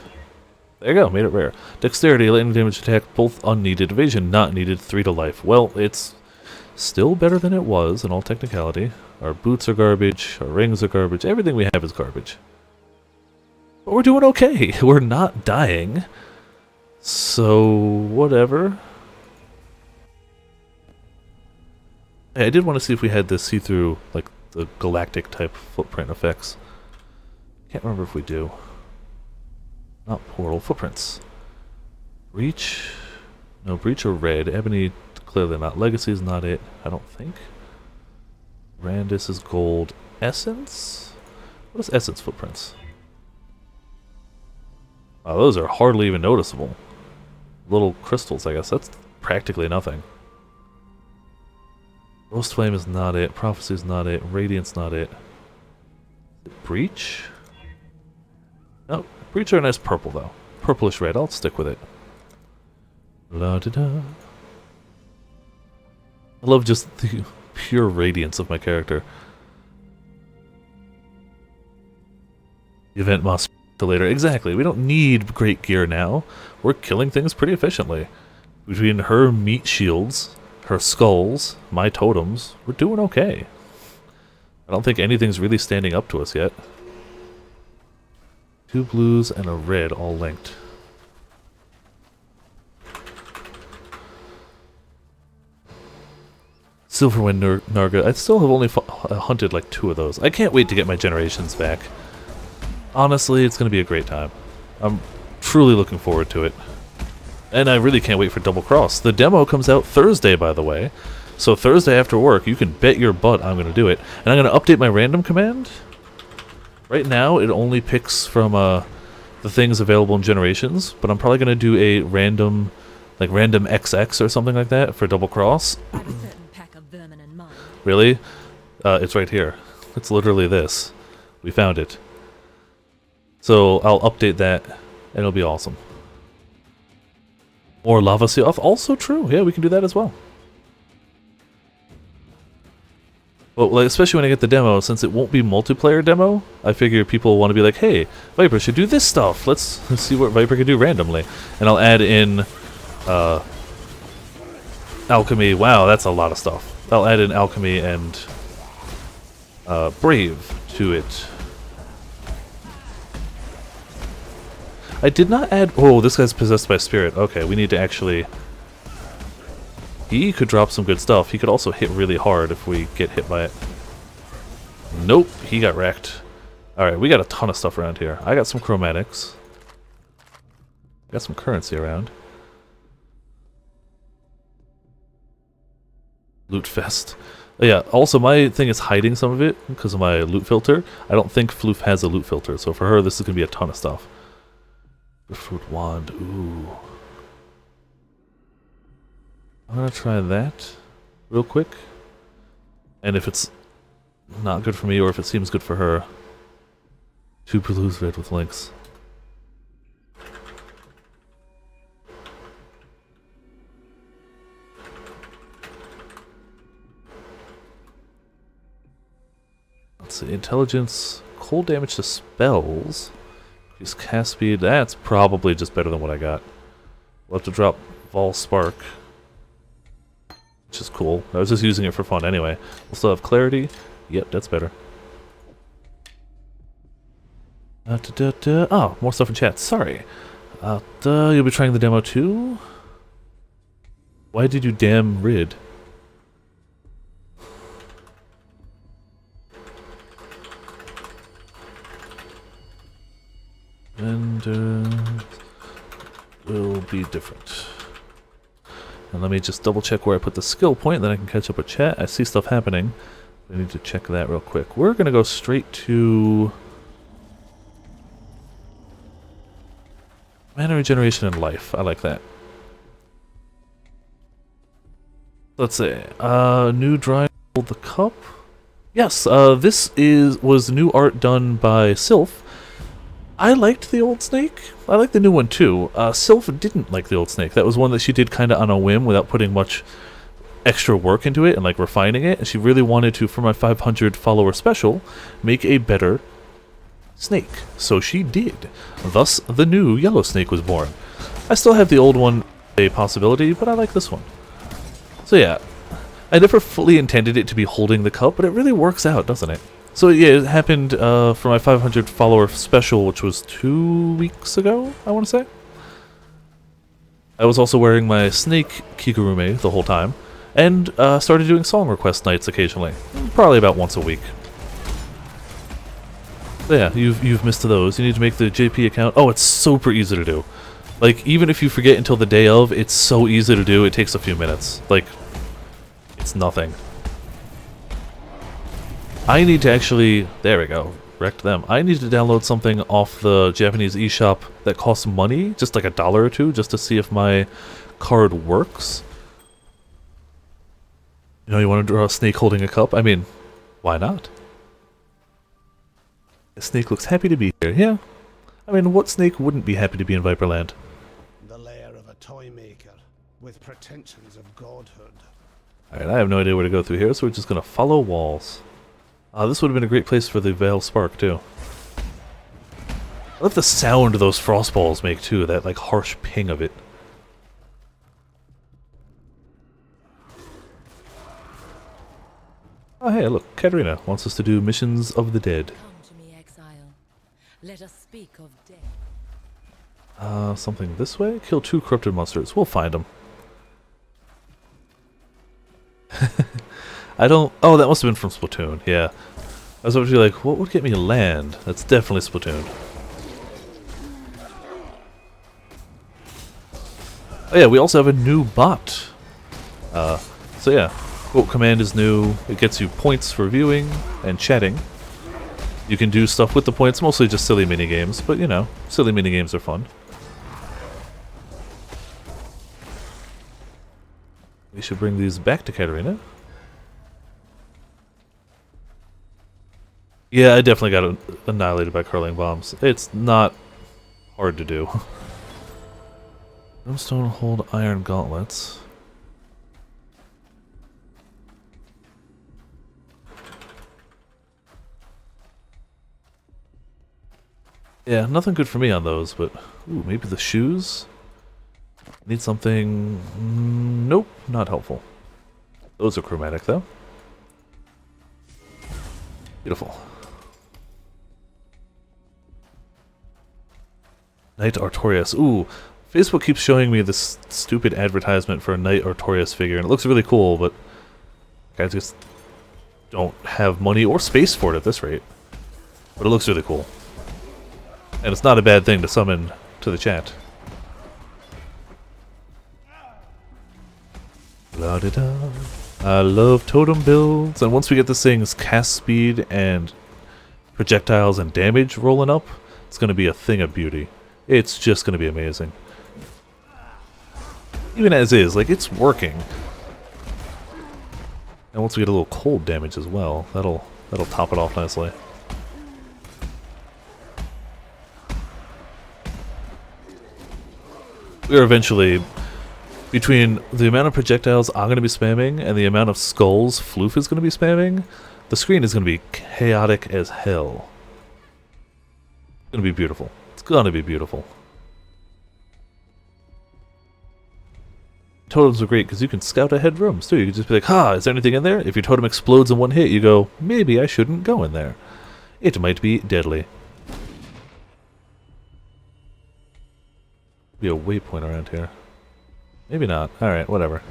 There you go, made it rare. Dexterity, lightning damage attack, both unneeded. Evasion, not needed, 3 to life. Well, it's still better than it was in all technicality. Our boots are garbage, our rings are garbage, everything we have is garbage. But we're doing okay. We're not dying. So, whatever. Hey, I did want to see if we had this see-through, like, the galactic type footprint effects. Can't remember if we do. Not portal, footprints. Breach? No, breach or red. Ebony, clearly not. Legacy is not it, I don't think. Randus is gold. Essence? What is essence footprints? Wow, those are hardly even noticeable. Little crystals, I guess. That's practically nothing. Ghost Flame is not it. Prophecy is not it. Radiance not it. Breach? No, Breach are a nice purple though. Purplish red. I'll stick with it. La da da. I love just the pure radiance of my character. Event must later. Exactly. We don't need great gear now. We're killing things pretty efficiently. Between her meat shields, her skulls, my totems, we're doing okay. I don't think anything's really standing up to us yet. 2 blues and a red all linked. Silverwind Narga. I still have only hunted like 2 of those. I can't wait to get my generations back. Honestly, it's going to be a great time. I'm truly looking forward to it. And I really can't wait for Double Cross. The demo comes out Thursday, by the way. So Thursday after work, you can bet your butt I'm going to do it. And I'm going to update my random command. Right now, it only picks from the things available in Generations. But I'm probably going to do a random, like random XX or something like that for Double Cross. Really? It's right here. It's literally this. We found it. So I'll update that, and it'll be awesome. Or Lava Sea Off, also true. Yeah, we can do that as well. But like, especially when I get the demo, since it won't be multiplayer demo, I figure people want to be like, hey, Viper should do this stuff. Let's see what Viper can do randomly. And I'll add in Alchemy. Wow, that's a lot of stuff. I'll add in Alchemy and Brave to it. I did not add... Oh, this guy's possessed by spirit. Okay, we need to actually... He could drop some good stuff. He could also hit really hard if we get hit by it. Nope, he got wrecked. Alright, we got a ton of stuff around here. I got some chromatics. Got some currency around. Loot fest. Yeah, also my thing is hiding some of it because of my loot filter. I don't think FLOOF has a loot filter, so for her this is going to be a ton of stuff. Fruit wand, ooh. I'm gonna try that real quick. And if it's not good for me or if it seems good for her, 2 blues red with links. Let's see, intelligence, cold damage to spells. Use cast speed, that's probably just better than what I got. We'll have to drop Vol Spark, which is cool. I was just using it for fun anyway. We'll still have clarity. Yep, that's better. Oh, more stuff in chat. Sorry. You'll be trying the demo too? Why did you damn rid? And will be different. And let me just double check where I put the skill point, then I can catch up with chat. I see stuff happening. I need to check that real quick. We're gonna go straight to mana regeneration and life. I like that. Let's see. New drawing of the cup. Yes, this was new art done by Sylph. I liked the old snake. I like the new one too. Sylph didn't like the old snake. That was one that she did kind of on a whim without putting much extra work into it and like refining it, and she really wanted to, for my 500 follower special, make a better snake. So she did. Thus, the new yellow snake was born. I still have the old one, a possibility, but I like this one. So yeah, I never fully intended it to be holding the cup, but it really works out, doesn't it? So yeah, it happened for my 500 follower special, which was 2 weeks ago, I want to say. I was also wearing my snake kigurumi the whole time, and started doing song request nights occasionally, probably about once a week. So yeah, you've missed those. You need to make the JP account. Oh, it's super easy to do. Like, even if you forget until the day of, it's so easy to do. It takes a few minutes. Like, it's nothing. I need to actually... There we go. Wrecked them. I need to download something off the Japanese eShop that costs money, just like $1 or $2, just to see if my card works. You know, you want to draw a snake holding a cup? I mean, why not? The snake looks happy to be here. Yeah. I mean, what snake wouldn't be happy to be in Viperland? The lair of a toy maker with pretensions of godhood. Alright, I have no idea where to go through here, so we're just going to follow walls. This would have been a great place for the Veil Spark, too. I love the sound those Frostbolts make, too, that, like, harsh ping of it. Oh, hey, look, Katarina wants us to do Missions of the Dead. Come to me, exile. Let us speak of death. Something this way? Kill 2 corrupted monsters. We'll find them. I don't... Oh, that must have been from Splatoon, yeah. I was actually like, what would get me land? That's definitely Splatoon. Oh yeah, we also have a new bot. So yeah, quote command is new. It gets you points for viewing and chatting. You can do stuff with the points, mostly just silly minigames, but you know, silly minigames are fun. We should bring these back to Katarina. Yeah, I definitely got annihilated by curling bombs. It's not hard to do. Brimstone hold iron gauntlets. Yeah, nothing good for me on those, but... Ooh, maybe the shoes? Need something... Nope, not helpful. Those are chromatic, though. Beautiful. Knight Artorias. Ooh, Facebook keeps showing me this stupid advertisement for a Knight Artorias figure, and it looks really cool, but... guys just don't have money or space for it at this rate. But it looks really cool. And it's not a bad thing to summon to the chat. La-da-da. I love totem builds, and once we get this thing's cast speed and projectiles and damage rolling up, it's going to be a thing of beauty. It's just going to be amazing. Even as is, like, it's working. And once we get a little cold damage as well, that'll top it off nicely. We are eventually... Between the amount of projectiles I'm going to be spamming and the amount of skulls FLOOF is going to be spamming, the screen is going to be chaotic as hell. It's going to be beautiful. It's going to be beautiful. Totems are great because you can scout ahead rooms too. You can just be like, ha, is there anything in there? If your totem explodes in one hit, you go, maybe I shouldn't go in there. It might be deadly. Be a waypoint around here. Maybe not. Alright, whatever.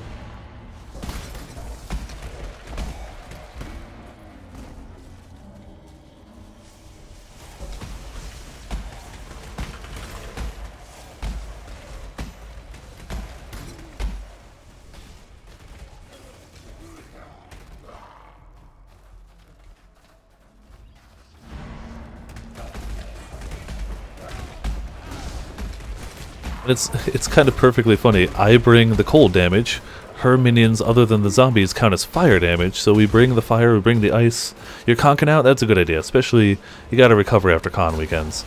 And it's kind of perfectly funny. I bring the cold damage. Her minions, other than the zombies, count as fire damage. So we bring the fire, we bring the ice. You're conking out? That's a good idea. Especially, you gotta recover after con weekends.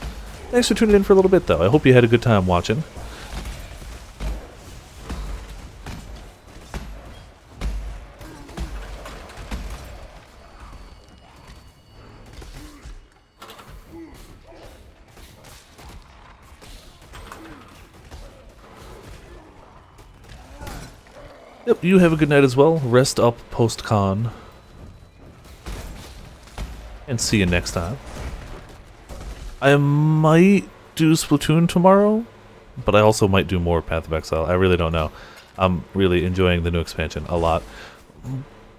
Thanks for tuning in for a little bit, though. I hope you had a good time watching. Yep, you have a good night as well. Rest up post-con. And see you next time. I might do Splatoon tomorrow, but I also might do more Path of Exile. I really don't know. I'm really enjoying the new expansion a lot.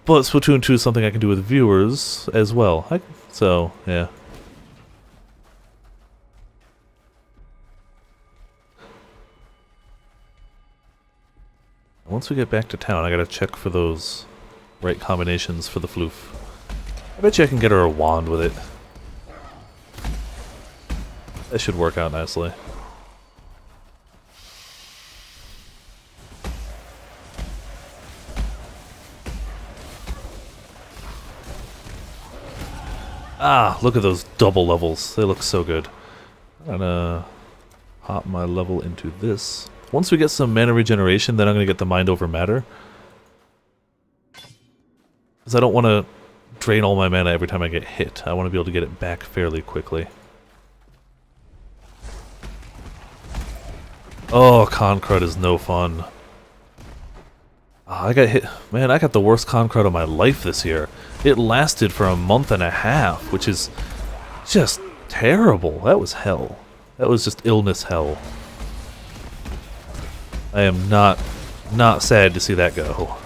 But Splatoon 2 is something I can do with viewers as well. So, yeah. Once we get back to town, I gotta check for those right combinations for the FLOOF. I bet you I can get her a wand with it. That should work out nicely. Ah, look at those double levels. They look so good. I'm gonna hop my level into this. Once we get some mana regeneration, then I'm gonna get the Mind Over Matter. Because I don't want to drain all my mana every time I get hit. I want to be able to get it back fairly quickly. Oh, Concrud is no fun. I got hit. Man, I got the worst Concrud of my life this year. It lasted for a month and a half, which is just terrible. That was hell. That was just illness hell. I am not sad to see that go.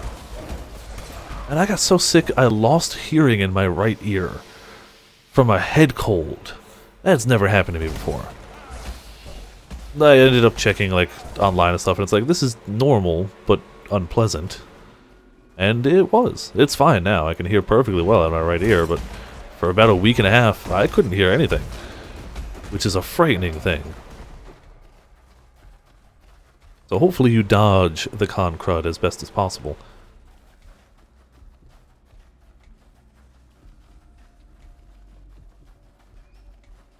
And I got so sick I lost hearing in my right ear from a head cold. That's never happened to me before. I ended up checking like online and stuff, and it's like, this is normal but unpleasant. And it was. It's fine now. I can hear perfectly well in my right ear, but for about a week and a half I couldn't hear anything, which is a frightening thing. So hopefully you dodge the Concrud as best as possible.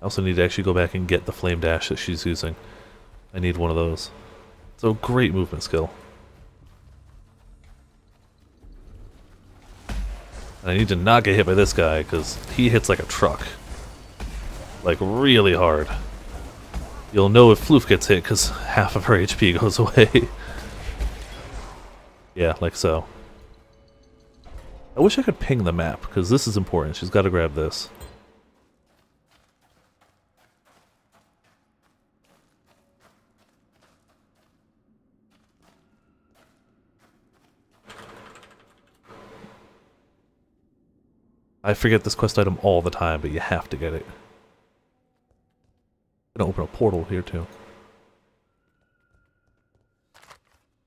I also need to actually go back and get the Flame Dash that she's using. I need one of those. It's a great movement skill. And I need to not get hit by this guy, because he hits like a truck. Like, really hard. You'll know if FLOOF gets hit, because half of her HP goes away. Yeah, like so. I wish I could ping the map, because this is important. She's got to grab this. I forget this quest item all the time, but you have to get it. I'm gonna open a portal here too.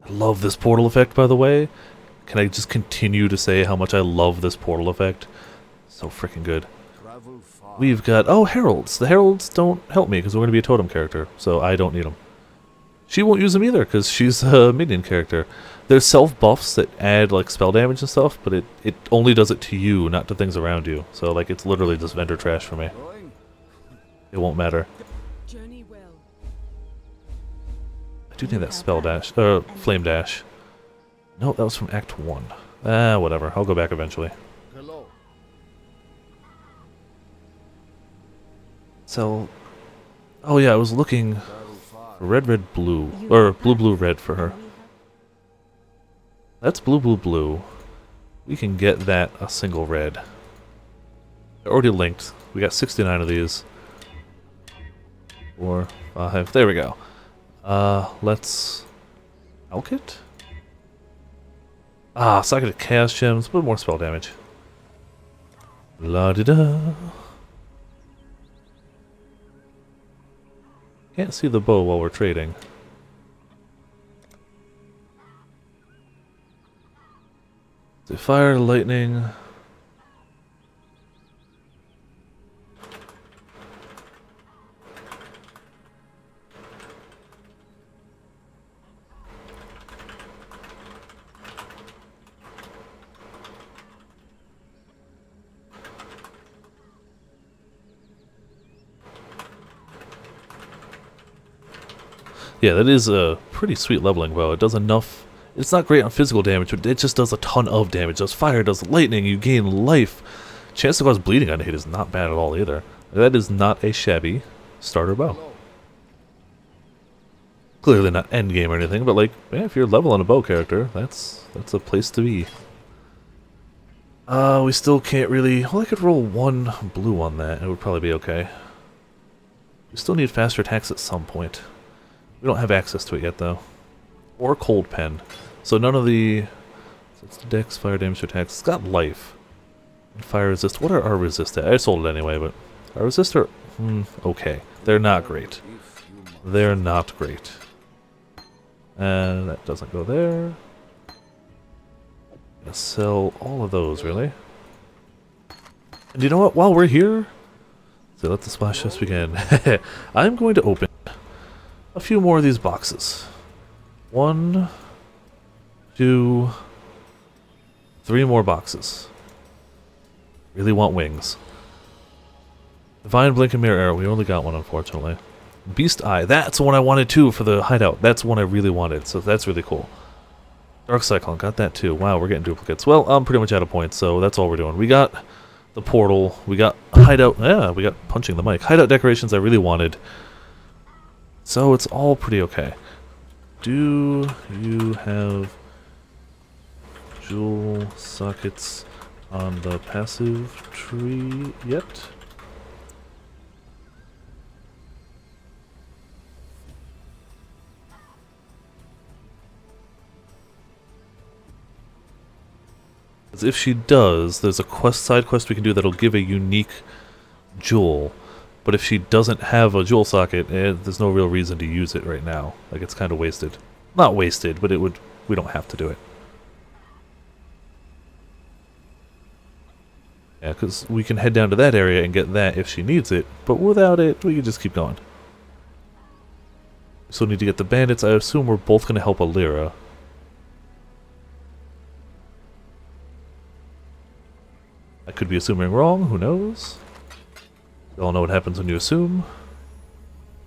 I love this portal effect, by the way. Can I just continue to say how much I love this portal effect? So freaking good. We've got... oh, heralds. The heralds don't help me because we're going to be a totem character, so I don't need them. She won't use them either because she's a minion character. There's self-buffs that add like spell damage and stuff, but it only does it to you, not to things around you. So like it's literally just vendor trash for me. It won't matter. Journey well. I do need that spell dash, flame dash. No, that was from Act 1. Whatever. I'll go back eventually. Hello. So, oh yeah, I was looking for red, red, blue, or blue, blue, red for her. That's blue, blue, blue. We can get that a single red. They're already linked. We got 69 of these. 4, 5. There we go. Let's alk it. Socket of Chaos Gems. A little more spell damage. La-di-da. Can't see the bow while we're trading. So fire, lightning. Yeah, that is a pretty sweet leveling bow. It does enough. It's not great on physical damage, but it just does a ton of damage. Does fire, does lightning, you gain life. Chance to cause bleeding on a hit is not bad at all either. That is not a shabby starter bow. Clearly not endgame or anything, but like, yeah, if you're level on a bow character, that's a place to be. We still can't really... Well, I could roll 1 blue on that, it would probably be okay. We still need faster attacks at some point. We don't have access to it yet, though. Or cold pen. So none of the... So it's dex, fire damage attacks. It's got life. And fire resist. What are our resist at? I sold it anyway, but... Our resist are... okay. They're not great. They're not great. And that doesn't go there. Gonna sell all of those, really. And you know what? While we're here... So let the splash test begin. I'm going to open a few more of these boxes. 1, 2, 3 more boxes. Really want wings. Divine Blink and Mirror Arrow. We only got one, unfortunately. Beast Eye. That's the one I wanted too for the hideout. That's one I really wanted, so that's really cool. Dark Cyclone. Got that too. Wow, we're getting duplicates. Well, I'm pretty much out of points, so that's all we're doing. We got the portal. We got hideout. Yeah, we got punching the mic. Hideout decorations I really wanted. So it's all pretty okay. Do you have jewel sockets on the passive tree yet? Because if she does, there's a side quest we can do that'll give a unique jewel. But if she doesn't have a jewel socket, there's no real reason to use it right now. Like, it's kind of wasted. Not wasted, but we don't have to do it. Yeah, because we can head down to that area and get that if she needs it, but without it, we can just keep going. So we need to get the bandits. I assume we're both going to help Alira. I could be assuming wrong, who knows? We all know what happens when you assume.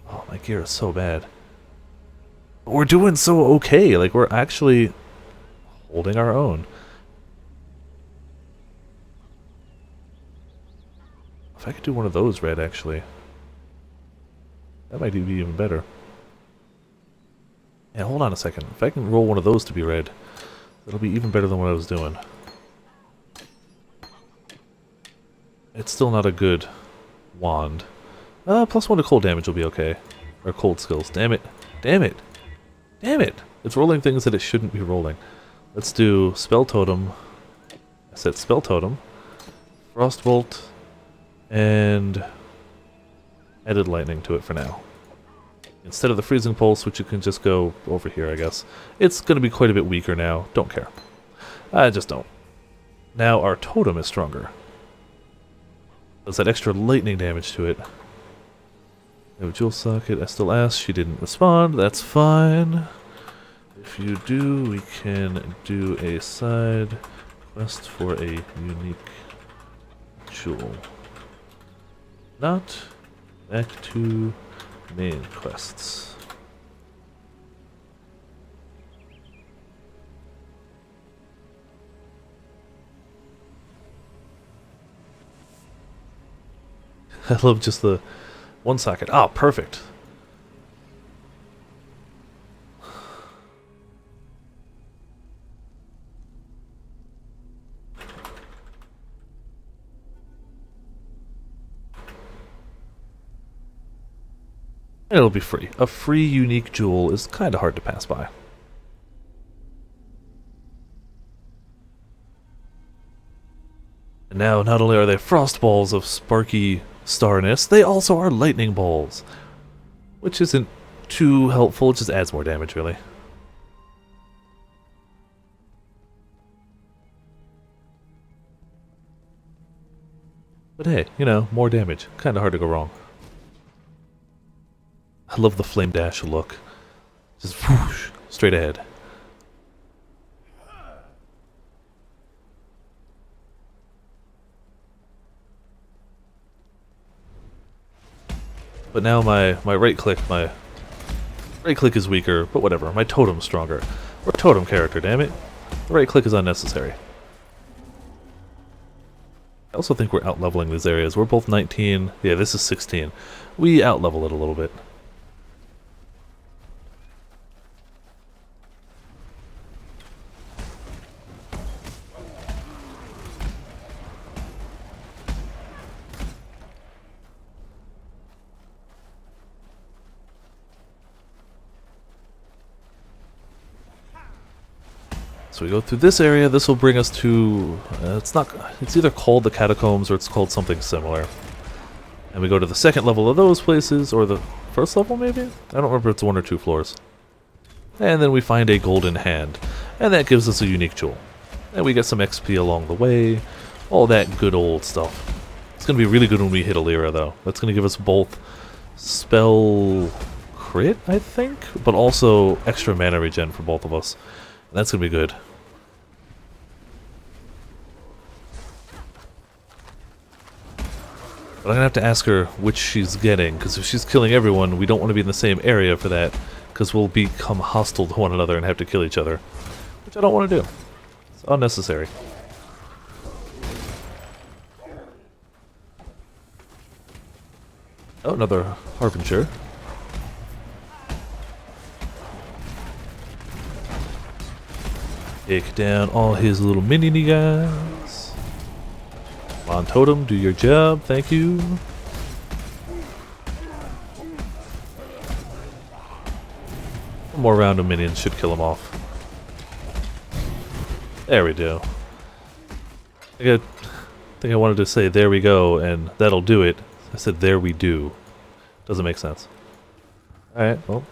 Oh, my gear is so bad. But we're doing so okay, like we're actually holding our own. If I could do one of those red, actually. That might be even better. Yeah, hold on a second. If I can roll one of those to be red, it'll be even better than what I was doing. It's still not a good wand. +1 to cold damage will be okay. Or cold skills. Damn it. Damn it. Damn it. It's rolling things that it shouldn't be rolling. Let's do Spell Totem. I said Spell Totem. Frostbolt. And added lightning to it for now. Instead of the freezing pulse, which you can just go over here, I guess. It's going to be quite a bit weaker now. Don't care. I just don't. Now our totem is stronger. Does that extra lightning damage to it. No jewel socket. I still asked. She didn't respond. That's fine. If you do, we can do a side quest for a unique jewel. Not back to main quests. I love just the one socket. Ah, perfect. And it'll be free. A free unique jewel is kind of hard to pass by. And now, not only are they frost balls of sparky starness, they also are lightning balls. Which isn't too helpful, it just adds more damage, really. But hey, you know, more damage. Kinda hard to go wrong. I love the flame dash look. Just whoosh, straight ahead. But now my right click is weaker, but whatever. My totem's stronger. We're a totem character, damn it. The right click is unnecessary. I also think we're out-leveling these areas. We're both 19. Yeah, this is 16. We out-level it a little bit. So we go through this area. This will bring us to... it's either called the Catacombs or it's called something similar. And we go to the second level of those places, or the first level maybe? I don't remember if it's 1 or 2 floors. And then we find a golden hand. And that gives us a unique jewel. And we get some XP along the way. All that good old stuff. It's going to be really good when we hit Alira though. That's going to give us both spell crit, I think? But also extra mana regen for both of us. And that's going to be good. But I'm going to have to ask her which she's getting, because if she's killing everyone, we don't want to be in the same area for that, because we'll become hostile to one another and have to kill each other. Which I don't want to do. It's unnecessary. Oh, another Harbinger. Take down all his little mini guys. Come on, Totem, do your job. Thank you. One more round of minions should kill him off. There we go. I think I wanted to say there we go and that'll do it. I said there we do. Doesn't make sense. Alright, well,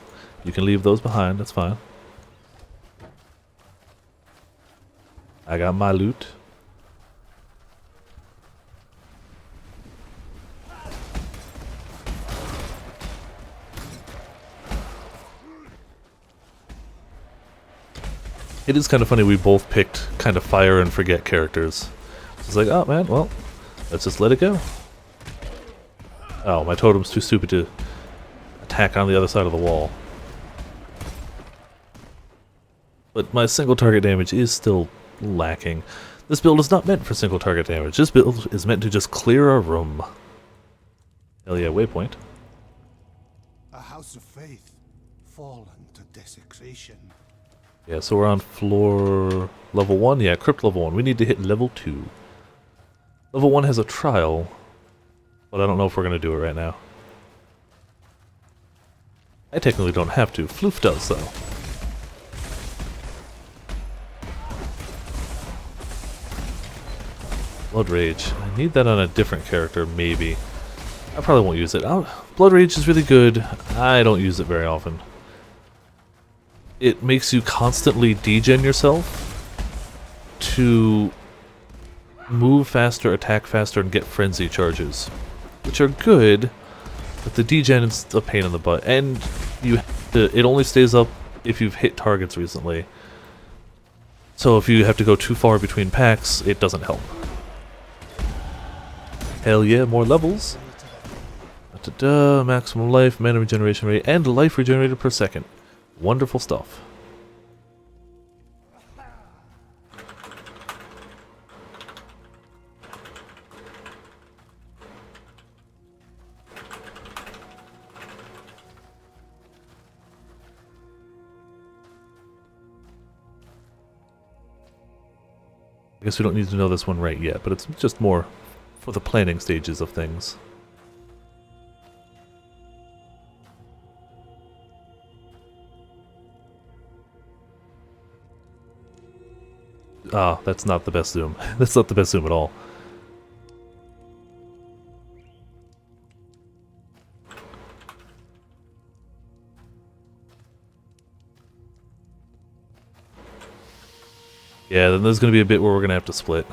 you can leave those behind, that's fine. I got my loot. It is kind of funny we both picked kind of fire and forget characters. It's like, oh man, well, let's just let it go. Oh, my totem's too stupid to attack on the other side of the wall. But my single target damage is still lacking. This build is not meant for single target damage. This build is meant to just clear a room. Hell yeah, waypoint. A house of faith, fallen to desecration. Yeah, so we're on floor level 1. Yeah, crypt level 1. We need to hit level 2. Level 1 has a trial, but I don't know if we're going to do it right now. I technically don't have to. FLOOF does, though. Blood Rage. I need that on a different character, maybe. I probably won't use it. Blood Rage is really good. I don't use it very often. It makes you constantly degen yourself to move faster, attack faster, and get frenzy charges, which are good, but the degen is a pain in the butt, and it only stays up if you've hit targets recently. So if you have to go too far between packs, it doesn't help. Hell yeah, more levels. Da-da-da, maximum life, mana regeneration rate, and life regenerated per second. Wonderful stuff. I guess we don't need to know this one right yet, but it's just more for the planning stages of things. Ah, that's not the best zoom. That's not the best zoom at all. Yeah, then there's going to be a bit where we're going to have to split.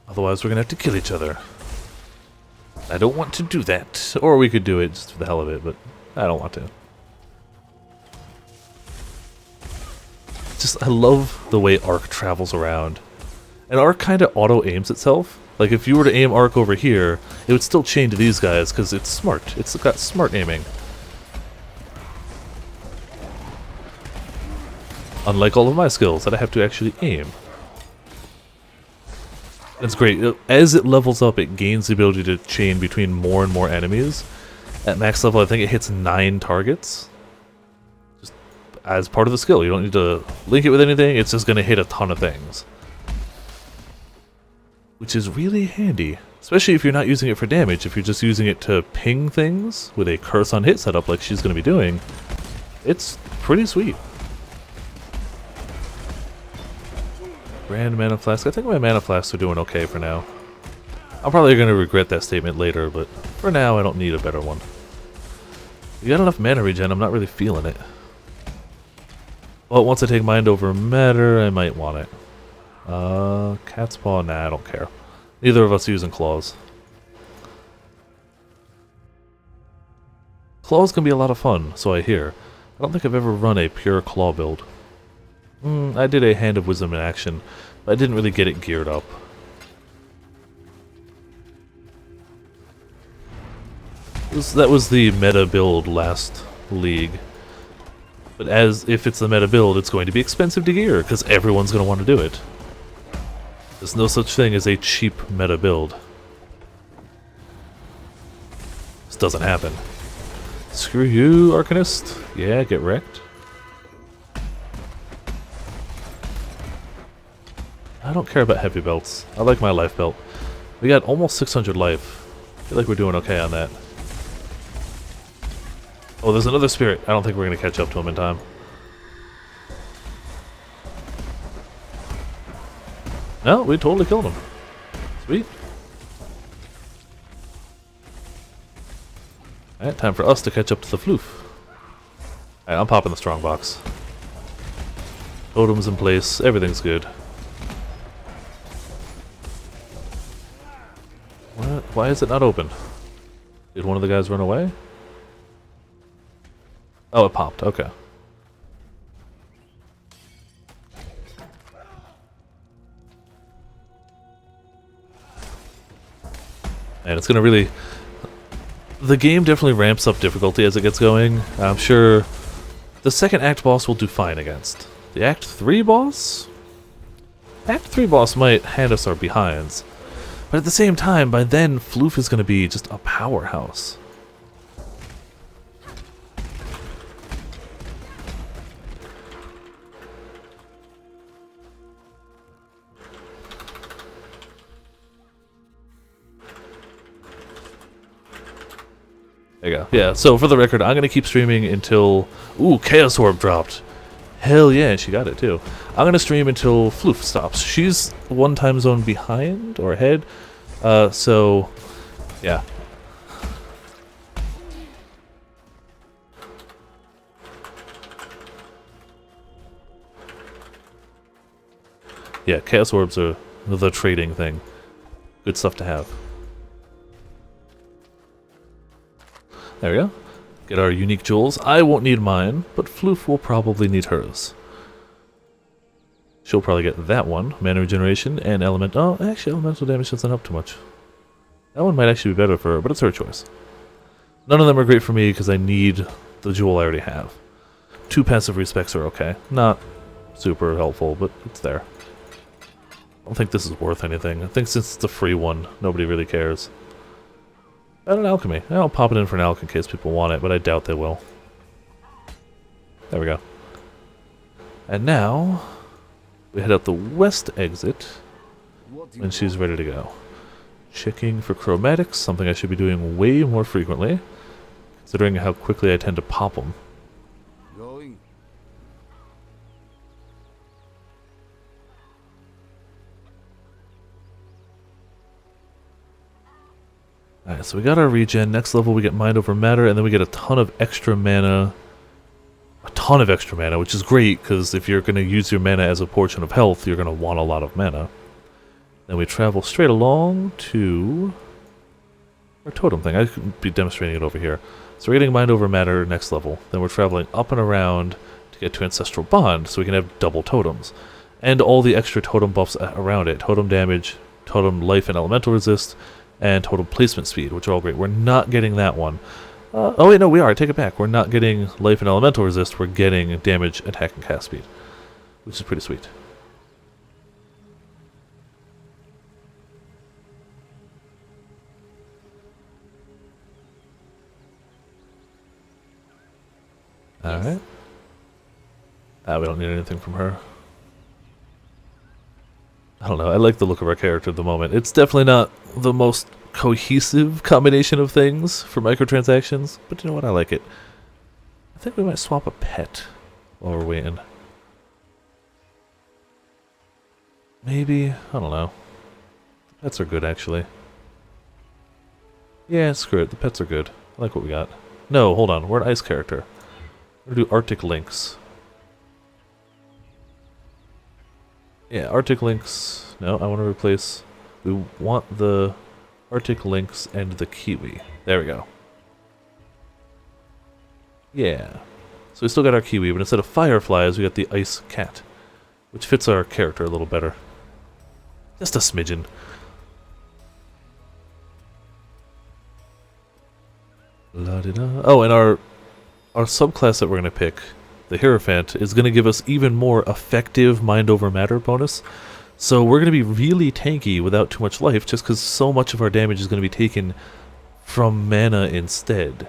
Otherwise, we're going to have to kill each other. I don't want to do that. Or we could do it just for the hell of it, but I don't want to. I love the way Arc travels around. And Arc kind of auto-aims itself. Like, if you were to aim Arc over here, it would still chain to these guys, because it's smart. It's got smart aiming. Unlike all of my skills that I have to actually aim. It's great. As it levels up, it gains the ability to chain between more and more enemies. At max level, I think it hits 9 targets. Just as part of the skill. You don't need to link it with anything, it's just going to hit a ton of things. Which is really handy. Especially if you're not using it for damage. If you're just using it to ping things with a curse on hit setup like she's going to be doing, it's pretty sweet. Grand mana flask. I think my mana flasks are doing okay for now. I'm probably going to regret that statement later, but for now I don't need a better one. You got enough mana regen, I'm not really feeling it. Well, once I take Mind Over Matter, I might want it. Cat's Paw, nah, I don't care. Neither of us are using Claws. Claws can be a lot of fun, so I hear. I don't think I've ever run a pure Claw build. I did a Hand of Wisdom in action, but I didn't really get it geared up. That was the meta build last league. But as if it's the meta build, it's going to be expensive to gear, because everyone's going to want to do it. There's no such thing as a cheap meta build. This doesn't happen. Screw you, Arcanist. Yeah, get wrecked. I don't care about heavy belts. I like my life belt. We got almost 600 life. I feel like we're doing okay on that. Oh, there's another spirit. I don't think we're going to catch up to him in time. No, we totally killed him. Sweet. Alright, time for us to catch up to the FLOOF. Alright, I'm popping the strong box. Totem's in place. Everything's good. What? Why is it not open? Did one of the guys run away? Oh, it popped. Okay. And it's gonna really... The game definitely ramps up difficulty as it gets going. I'm sure the second act boss will do fine against. The act 3 boss? Act 3 boss might hand us our behinds. But at the same time, by then, FLOOF is gonna be just a powerhouse. There you go. Yeah, so for the record, I'm going to keep streaming until... Ooh, Chaos Orb dropped. Hell yeah, she got it too. I'm going to stream until FLOOF stops. She's one time zone behind, or ahead. So, yeah. Yeah, Chaos Orbs are the trading thing. Good stuff to have. There we go. Get our unique jewels. I won't need mine, but FLOOF will probably need hers. She'll probably get that one. Mana regeneration and element. Oh, actually, elemental damage doesn't help too much. That one might actually be better for her, but it's her choice. None of them are great for me because I need the jewel I already have. 2 passive respecs are okay. Not super helpful, but it's there. I don't think this is worth anything. I think since it's a free one, nobody really cares. An alchemy. I'll pop it in for an alchemy in case people want it, but I doubt they will. There we go. And now, we head out the west exit when she's ready to go. Checking for chromatics, something I should be doing way more frequently, considering how quickly I tend to pop them. Going. Alright, so we got our regen. Next level we get Mind Over Matter, and then we get a ton of extra mana. A ton of extra mana, which is great, because if you're going to use your mana as a portion of health, you're going to want a lot of mana. Then we travel straight along to our totem thing. I could be demonstrating it over here. So we're getting Mind Over Matter next level. Then we're traveling up and around to get to Ancestral Bond, so we can have double totems. And all the extra totem buffs around it. Totem damage, totem life and elemental resist, and total placement speed, which are all great. We're not getting that one. Oh wait, no, we are. I take it back. We're not getting life and elemental resist. We're getting damage, attack, and cast speed, which is pretty sweet. Alright. We don't need anything from her. I don't know. I like the look of our character at the moment. It's definitely not the most cohesive combination of things for microtransactions, but you know what? I like it. I think we might swap a pet while we're waiting. Maybe? I don't know. The pets are good, actually. Yeah, screw it. The pets are good. I like what we got. No, hold on. We're an ice character. We're gonna do Arctic Lynx. Yeah, Arctic Lynx. No, I want to replace... We want the Arctic Lynx and the Kiwi. There we go. Yeah. So we still got our Kiwi, but instead of fireflies, we got the Ice Cat. Which fits our character a little better. Just a smidgen. La-di-da. Oh, and our subclass that we're going to pick, the Hierophant, is going to give us even more effective Mind Over Matter bonus. So we're going to be really tanky without too much life, just because so much of our damage is going to be taken from mana instead.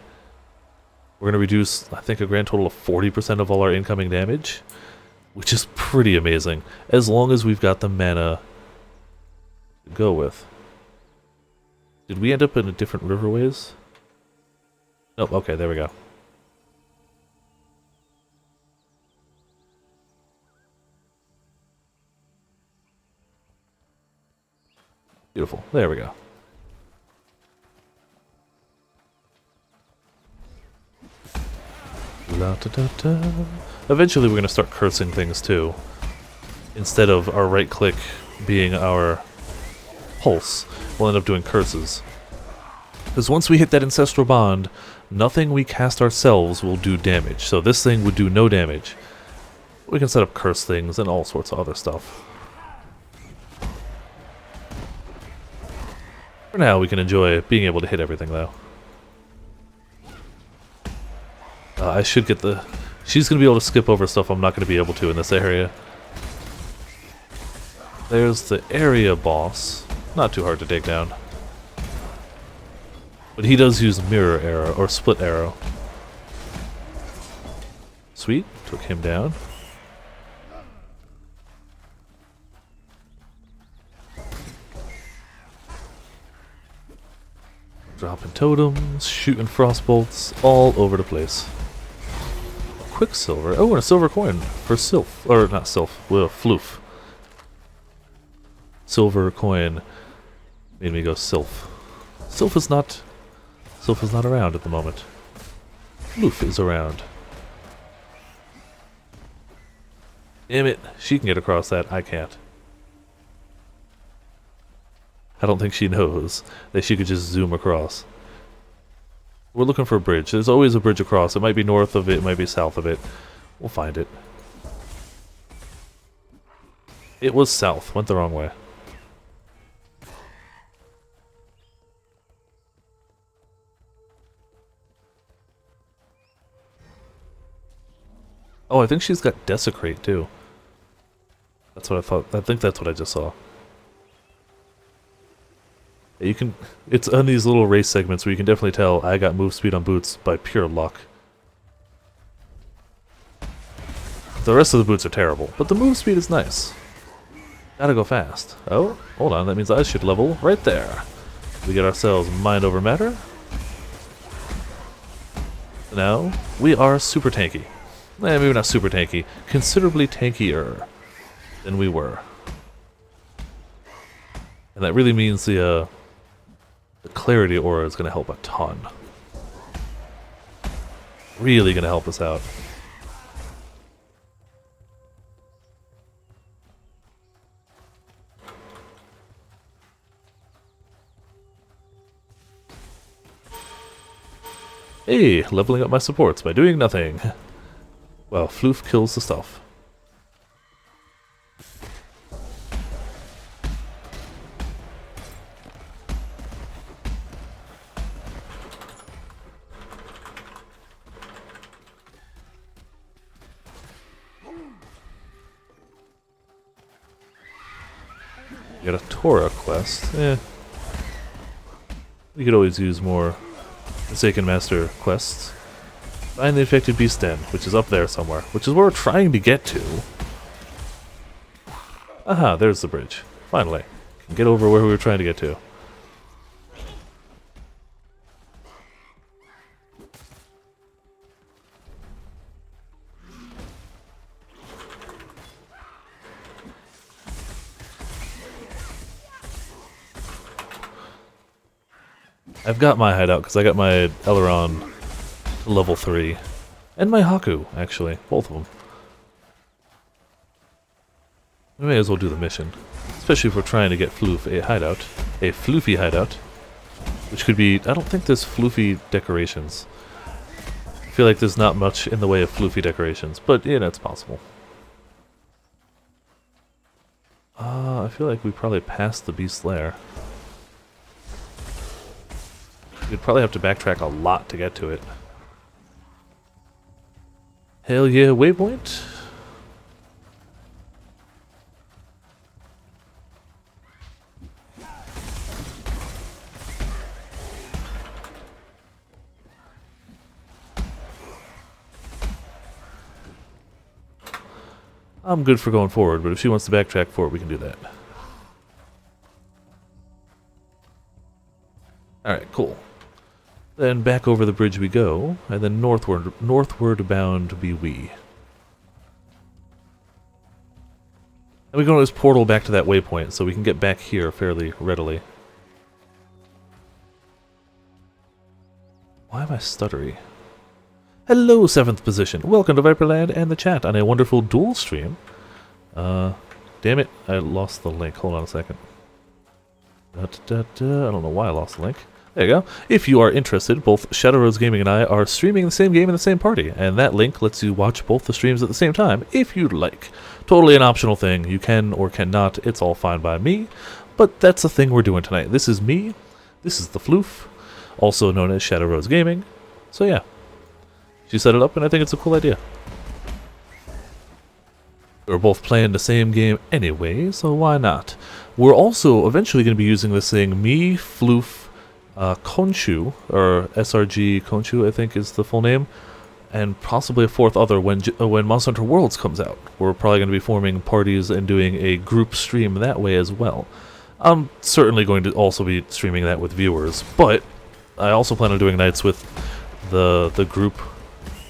We're going to reduce, I think, a grand total of 40% of all our incoming damage, which is pretty amazing, as long as we've got the mana to go with. Did we end up in a different riverways? Nope, okay, there we go. Beautiful. There we go. La -da -da -da. Eventually we're going to start cursing things too. Instead of our right click being our pulse, we'll end up doing curses. Because once we hit that ancestral bond, nothing we cast ourselves will do damage. So this thing would do no damage. We can set up curse things and all sorts of other stuff. For now, we can enjoy being able to hit everything, though. I should get the... She's going to be able to skip over stuff I'm not going to be able to in this area. There's the area boss. Not too hard to take down. But he does use mirror arrow, or split arrow. Sweet, took him down. Dropping totems, shooting frostbolts, all over the place. Quicksilver. Oh, and a silver coin for Sylph. Or not Sylph, well, FLOOF. Silver coin made me go Sylph. Sylph is not around at the moment. FLOOF is around. Damn it, she can get across that, I can't. I don't think she knows that she could just zoom across. We're looking for a bridge. There's always a bridge across. It might be north of it, it might be south of it. We'll find it. It was south. Went the wrong way. Oh, I think she's got Desecrate, too. That's what I thought. I think that's what I just saw. You can, it's on these little race segments where you can definitely tell I got move speed on boots by pure luck. The rest of the boots are terrible, but the move speed is nice. Gotta go fast. Oh, hold on, that means I should level right there. We get ourselves Mind Over Matter. Now, we are super tanky. Maybe not super tanky, considerably tankier than we were. And that really means the Clarity Aura is going to help a ton. Really going to help us out. Hey, leveling up my supports by doing nothing. Well, FLOOF kills the stuff. You got a Torah quest. We could always use more Forsaken Master quests. Find the infected beast den, which is up there somewhere, which is where we're trying to get to. Aha, there's the bridge. Finally. Can get over where we were trying to get to. I've got my hideout because I got my Aileron to level 3. And my Haku, actually. Both of them. We may as well do the mission. Especially if we're trying to get FLOOF a hideout. A floofy hideout. Which could be... I don't think there's floofy decorations. I feel like there's not much in the way of floofy decorations. But, yeah, it's possible. I feel like we probably passed the Beast Lair. We'd probably have to backtrack a lot to get to it. Hell yeah, waypoint. I'm good for going forward, but if she wants to backtrack for it, we can do that. Alright, cool. Then back over the bridge we go, and then northward bound be we. And we go to this portal back to that waypoint, so we can get back here fairly readily. Why am I stuttery? Hello, 7th position. Welcome to Viperland and the chat on a wonderful dual stream. Damn it, I lost the link. Hold on a second. I don't know why I lost the link. There you go. If you are interested, both Shadow Rose Gaming and I are streaming the same game in the same party, and that link lets you watch both the streams at the same time, if you'd like. Totally an optional thing. You can or cannot. It's all fine by me. But that's the thing we're doing tonight. This is me. This is the FLOOF, also known as Shadow Rose Gaming. So yeah. She set it up, and I think it's a cool idea. We're both playing the same game anyway, so why not? We're also eventually going to be using this thing, me, FLOOF, Konshu, or SRG Konshu, I think is the full name, and possibly a fourth other when Monster Hunter Worlds comes out. We're probably going to be forming parties and doing a group stream that way as well. I'm certainly going to also be streaming that with viewers, but I also plan on doing nights with the group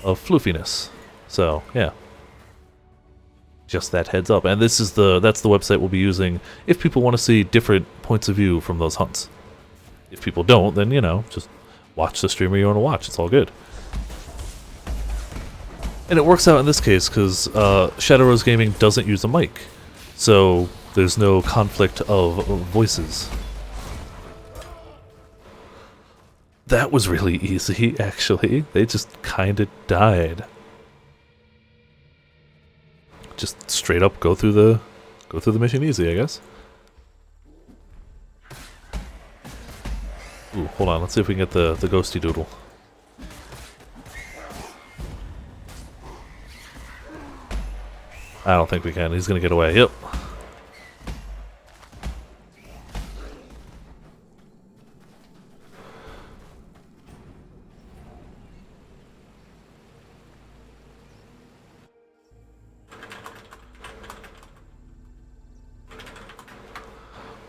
of floofiness. So, yeah. Just that heads up. And that's the website we'll be using if people want to see different points of view from those hunts. If people don't, then, you know, just watch the streamer you want to watch. It's all good. And it works out in this case because Shadow Rose Gaming doesn't use a mic. So there's no conflict of voices. That was really easy, actually. They just kinda died. Just straight up go through the mission easy, I guess. Ooh, hold on, let's see if we can get the ghosty doodle. I don't think we can. He's gonna get away. Yep.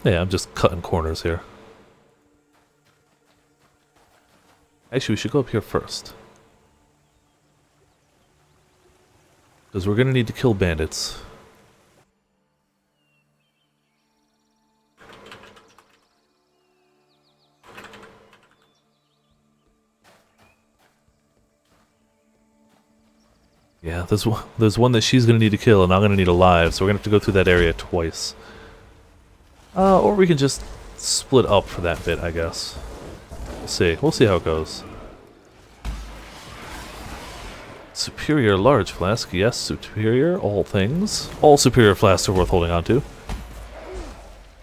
Yeah, I'm just cutting corners here. Actually, we should go up here first. Because we're going to need to kill bandits. Yeah, there's one that she's going to need to kill, and I'm going to need alive, so we're going to have to go through that area twice. Or we can just split up for that bit, I guess. We'll see. We'll see how it goes. Superior large flask. Yes, superior. All things. All superior flasks are worth holding on to.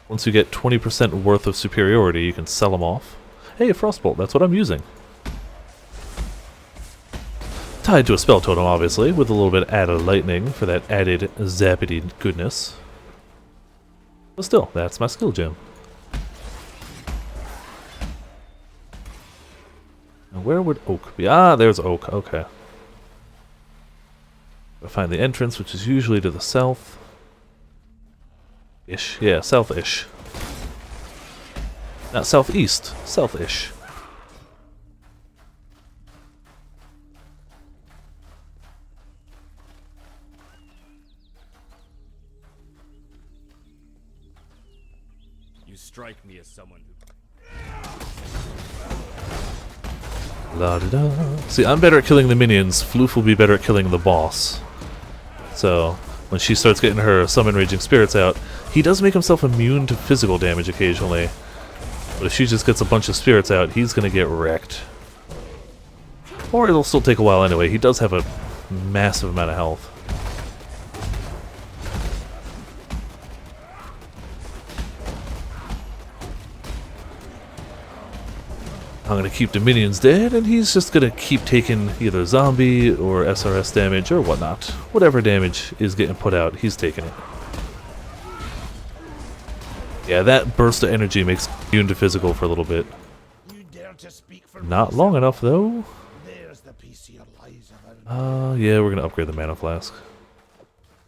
Once you get 20% worth of superiority, you can sell them off. Hey, a Frostbolt. That's what I'm using. Tied to a spell totem, obviously, with a little bit added lightning for that added zappity goodness. But still, that's my skill gem. Now where would Oak be? Ah, there's Oak. Okay. I'll find the entrance, which is usually to the south. Ish. Yeah, south-ish. Not southeast. South-ish. You strike me as someone who... La-da-da. See, I'm better at killing the minions. Floof will be better at killing the boss. So, when she starts getting her summon raging spirits out, he does make himself immune to physical damage occasionally. But if she just gets a bunch of spirits out, he's gonna get wrecked. Or it'll still take a while anyway. He does have a massive amount of health. I'm gonna keep the minions dead, and he's just gonna keep taking either zombie or SRS damage or whatnot. Whatever damage is getting put out, he's taking it. Yeah, that burst of energy makes immune to physical for a little bit. You dare to speak for Not me, long sir? enough, though. There's the piece of your lies about it. Yeah, we're gonna upgrade the mana flask.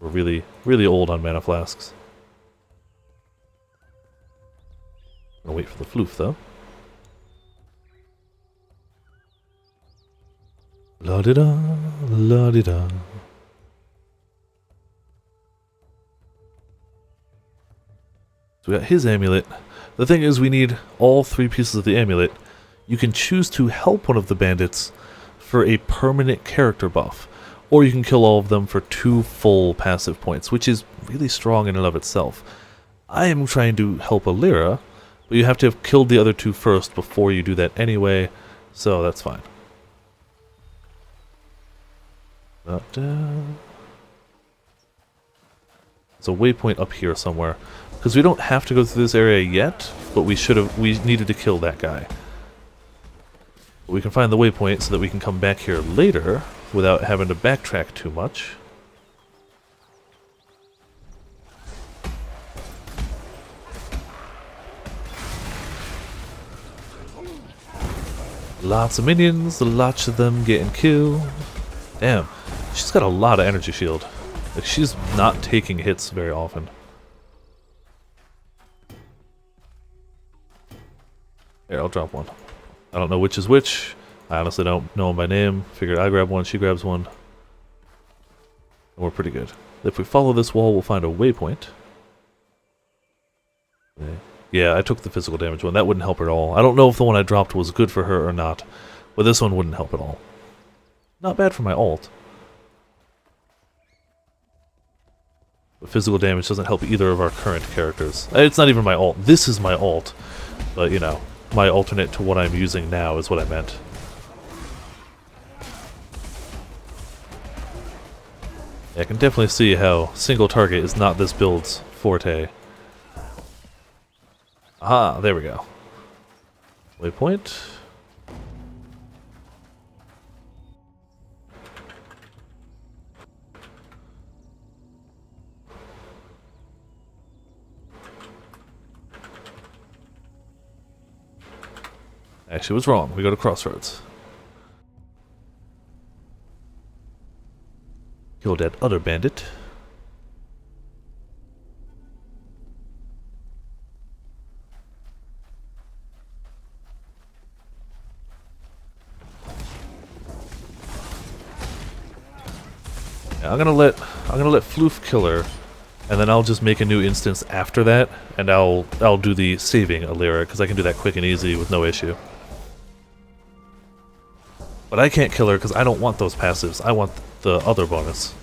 We're really, really old on mana flasks. Gonna wait for the floof, though. La-di-da, la-di-da. So we got his amulet. The thing is, we need all 3 pieces of the amulet. You can choose to help one of the bandits for a permanent character buff, or you can kill all of them for 2 full passive points, which is really strong in and of itself. I am trying to help Alira, but you have to have killed the other 2 first before you do that anyway, so that's fine. There's a waypoint up here somewhere. Because we don't have to go through this area yet, but we needed to kill that guy. But we can find the waypoint so that we can come back here later without having to backtrack too much. Lots of minions, lots of them getting killed. Damn, she's got a lot of energy shield. Like, she's not taking hits very often. Here, I'll drop one. I don't know which is which. I honestly don't know them by name. Figured I grab one, she grabs one. And we're pretty good. If we follow this wall, we'll find a waypoint. Yeah, I took the physical damage one. That wouldn't help her at all. I don't know if the one I dropped was good for her or not, but this one wouldn't help at all. Not bad for my ult. But physical damage doesn't help either of our current characters. It's not even my ult. This is my ult. But, you know, my alternate to what I'm using now is what I meant. Yeah, I can definitely see how single target is not this build's forte. Aha, there we go. Waypoint. Actually, was wrong. We go to Crossroads. Kill that other bandit. Yeah, I'm gonna let Floof kill her, and then I'll just make a new instance after that, and I'll do the saving Alira, because I can do that quick and easy with no issue. But I can't kill her because I don't want those passives. I want the other bonus.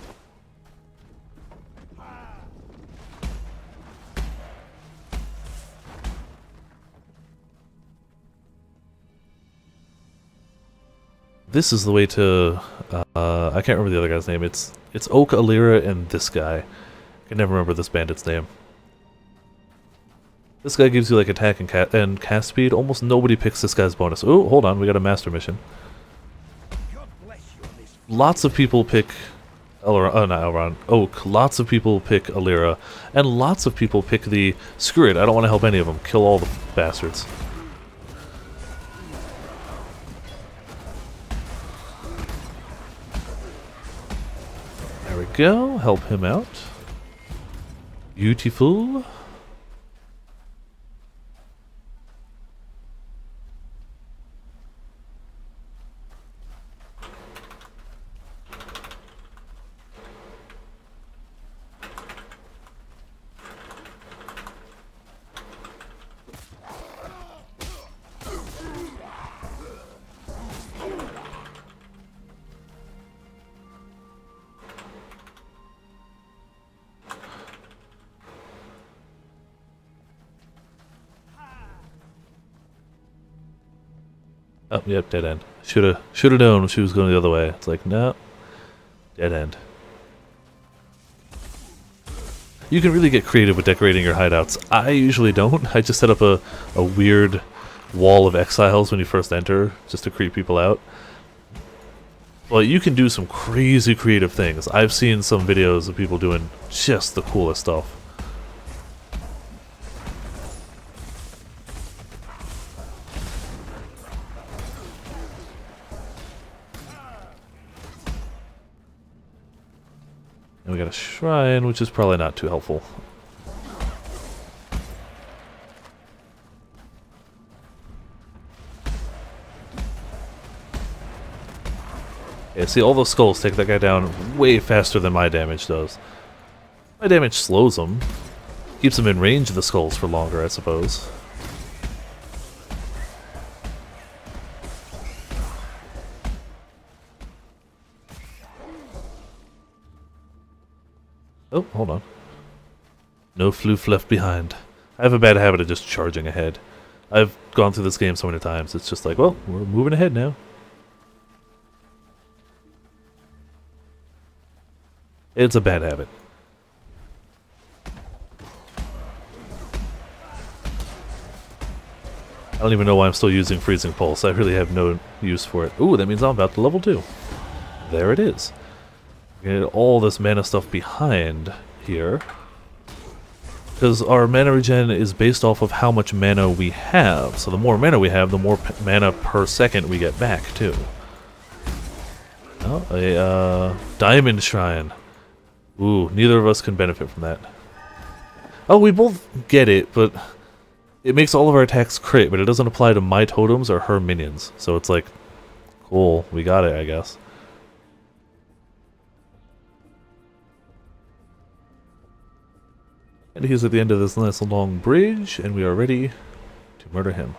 This is the way to... I can't remember the other guy's name. It's Oak, Alira, and this guy. I can never remember this bandit's name. This guy gives you like attack and cast speed. Almost nobody picks this guy's bonus. Oh, hold on. We got a master mission. Lots of people pick Oak. Lots of people pick Alira, and lots of people pick the screw it, I don't want to help any of them. Kill all the bastards. There we go. Help him out. Beautiful. Oh, yep, dead end. Shoulda known she was going the other way. It's like, no, dead end. You can really get creative with decorating your hideouts. I usually don't. I just set up a weird wall of exiles when you first enter, just to creep people out. Well, you can do some crazy creative things. I've seen some videos of people doing just the coolest stuff. And we got a shrine, which is probably not too helpful. Yeah, see, all those skulls take that guy down way faster than my damage does. My damage slows him. Keeps him in range of the skulls for longer, I suppose. Oh, hold on. No FLOOF left behind. I have a bad habit of just charging ahead. I've gone through this game so many times, it's just like, well, we're moving ahead now. It's a bad habit. I don't even know why I'm still using Freezing Pulse. I really have no use for it. Ooh, that means I'm about to level 2. There it is. Get all this mana stuff behind here. Because our mana regen is based off of how much mana we have. So the more mana we have, the more mana per second we get back, too. Oh, a diamond shrine. Ooh, neither of us can benefit from that. Oh, we both get it, but it makes all of our attacks crit, but it doesn't apply to my totems or her minions. So it's like, cool, we got it, I guess. And he's at the end of this nice long bridge, and we are ready to murder him.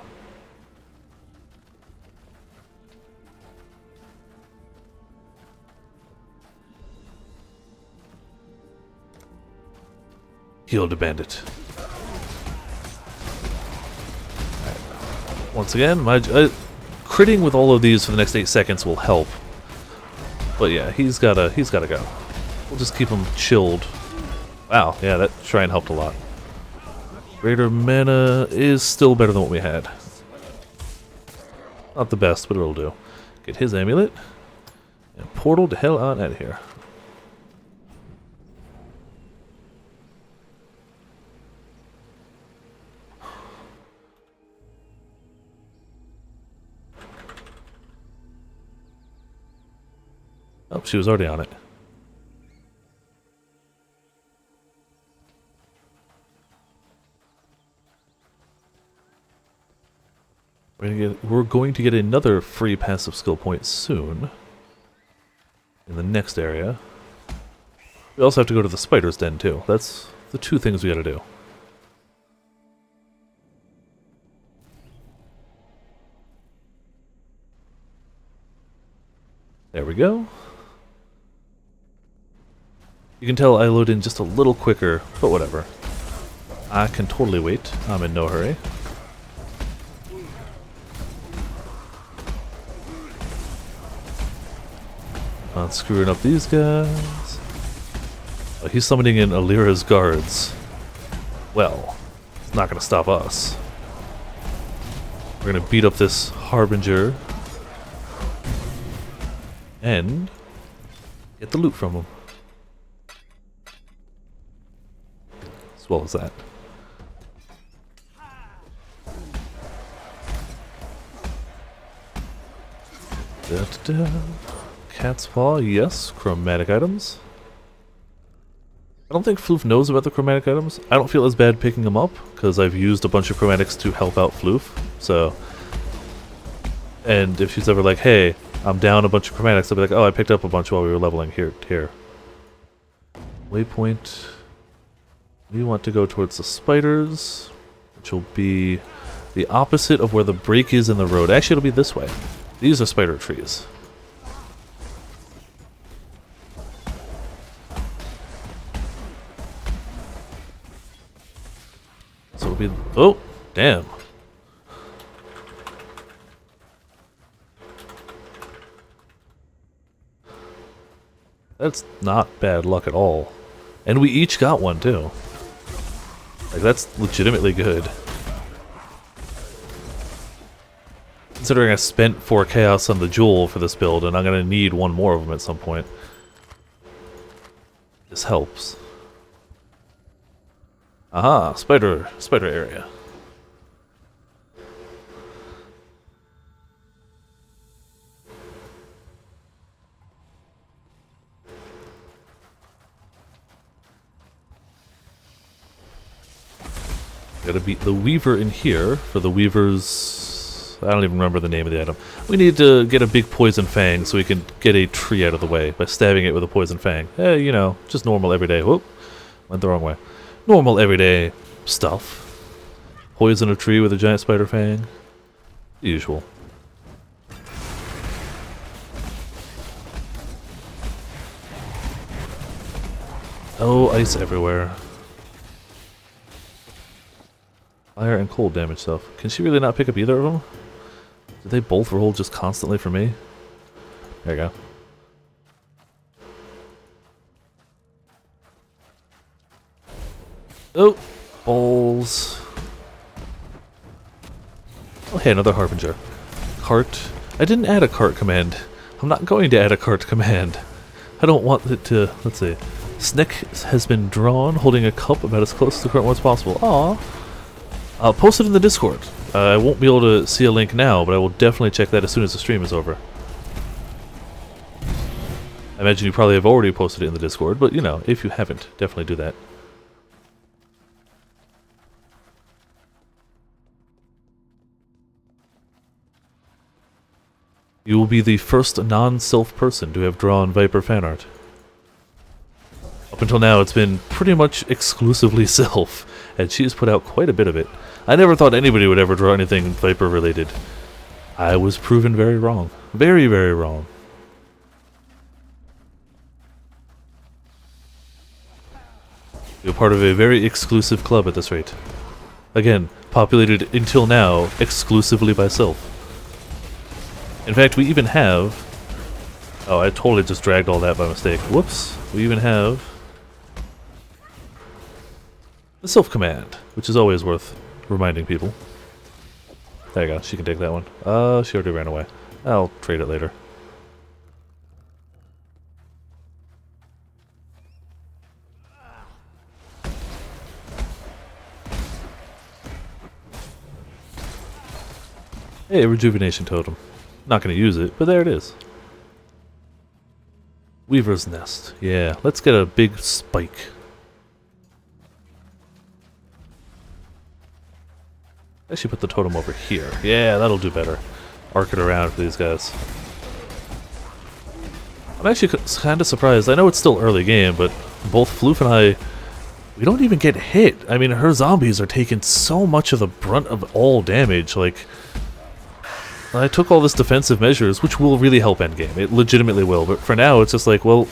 Heal the bandit. Right. Once again, my critting with all of these for the next 8 seconds will help. But yeah, he's gotta go. We'll just keep him chilled. Wow, yeah, that shrine helped a lot. Greater mana is still better than what we had. Not the best, but it'll do. Get his amulet. And portal the hell out of here. Oh, she was already on it. We're going to get another free passive skill point soon. In the next area. We also have to go to the spider's den too. That's the 2 things we gotta do. There we go. You can tell I load in just a little quicker, but whatever. I can totally wait. I'm in no hurry. Not screwing up these guys. Oh, he's summoning in Alira's guards. Well, it's not gonna stop us. We're gonna beat up this Harbinger. And get the loot from him. As well as that. Da-da-da. Cat's Paw, yes. Chromatic items. I don't think FLOOF knows about the chromatic items. I don't feel as bad picking them up, because I've used a bunch of chromatics to help out FLOOF, so... And if she's ever like, hey, I'm down a bunch of chromatics, I'll be like, oh, I picked up a bunch while we were leveling here. Waypoint. We want to go towards the spiders, which will be the opposite of where the break is in the road. Actually, it'll be this way. These are spider trees. So it'll be... Oh, damn. That's not bad luck at all. And we each got one, too. Like, that's legitimately good. Considering I spent 4 chaos on the jewel for this build, and I'm gonna need one more of them at some point. This helps. Aha, spider area. Gotta beat the Weaver in here for the Weaver's... I don't even remember the name of the item. We need to get a big poison fang so we can get a tree out of the way by stabbing it with a poison fang. You know, just normal everyday... Whoop, went the wrong way. Normal everyday stuff. Poison a tree with a giant spider fang. The usual. Oh, ice everywhere. Fire and cold damage stuff. Can she really not pick up either of them? Did they both roll just constantly for me? There you go. Oh! Balls. Oh hey, another Harbinger. Cart. I didn't add a cart command. I'm not going to add a cart command. I don't want it to... Let's see. Snick has been drawn, holding a cup about as close to the current one as possible. Aww. I'll post it in the Discord. I won't be able to see a link now, but I will definitely check that as soon as the stream is over. I imagine you probably have already posted it in the Discord, but you know, if you haven't, definitely do that. You will be the first non-self person to have drawn Viper fan art. Up until now, it's been pretty much exclusively self, and she's put out quite a bit of it. I never thought anybody would ever draw anything Viper related. I was proven very wrong. Very, very wrong. You're part of a very exclusive club at this rate. Again, populated until now exclusively by self. In fact, we even have... Oh, I totally just dragged all that by mistake. Whoops. We even have... the self command, which is always worth reminding people. There you go, she can take that one. She already ran away. I'll trade it later. Hey, rejuvenation totem. Not gonna use it, but there it is. Weaver's nest. Yeah, let's get a big spike. Actually put the totem over here. Yeah, that'll do better. Arc it around for these guys. I'm actually kind of surprised. I know it's still early game, but both FLOOF and I, we don't even get hit. I mean, her zombies are taking so much of the brunt of all damage. Like, I took all this defensive measures, which will really help endgame. It legitimately will. But for now, it's just like, well,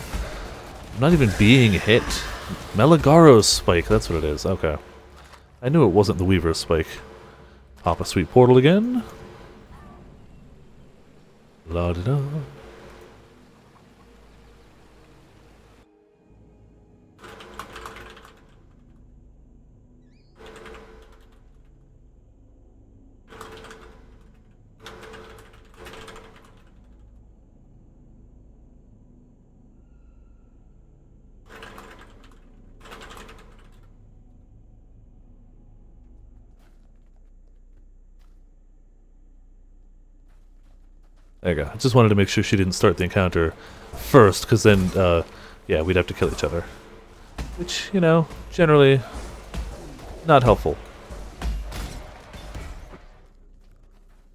I'm not even being hit. Melagaro's spike, that's what it is. Okay. I knew it wasn't the Weaver's spike. Pop a sweet portal again. La da da. There you go. I just wanted to make sure she didn't start the encounter first, because then, yeah, we'd have to kill each other. Which, you know, generally not helpful.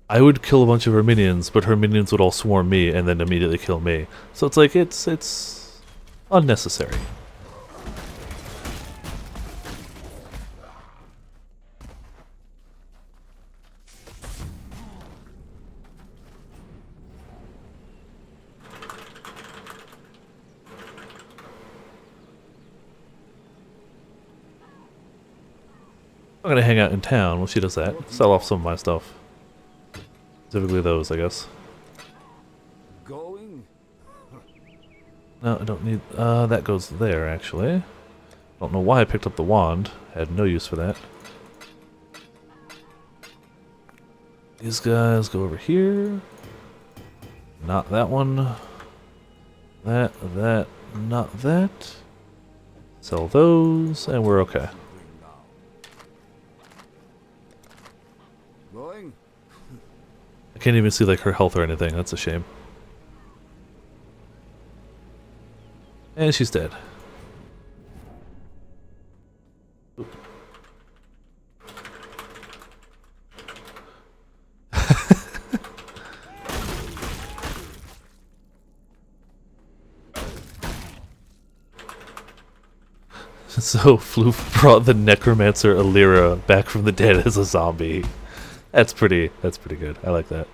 I would kill a bunch of her minions, but her minions would all swarm me and then immediately kill me. So it's like, it's unnecessary. I'm gonna hang out in town while she does that. Sell off some of my stuff. Specifically those, I guess. Going? No, I don't need... that goes there, actually. Don't know why I picked up the wand. Had no use for that. These guys go over here. Not that one. That, not that. Sell those, and we're okay. Going? I can't even see like her health or anything. That's a shame. And she's dead. Oop. So Floof brought the necromancer Alira back from the dead as a zombie. That's pretty good. I like that.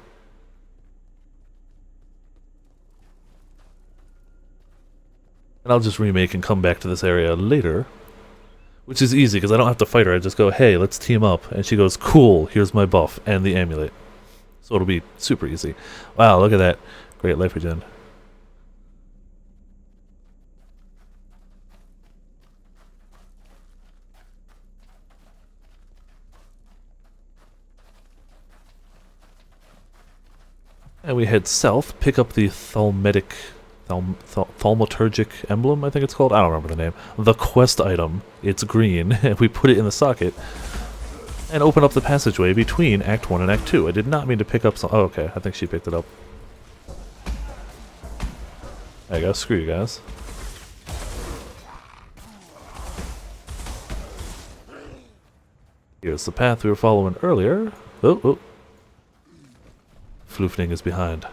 And I'll just remake and come back to this area later. Which is easy, because I don't have to fight her. I just go, hey, let's team up. And she goes, cool, here's my buff and the amulet. So it'll be super easy. Wow, look at that. Great life regen. And we head south, pick up the thaumaturgic emblem, I think it's called. I don't remember the name. The quest item. It's green, and we put it in the socket. And open up the passageway between Act 1 and Act 2. I did not mean to pick up some... Oh, okay. I think she picked it up. There you go. Screw you guys. Here's the path we were following earlier. Oh, oh. Floofning is behind.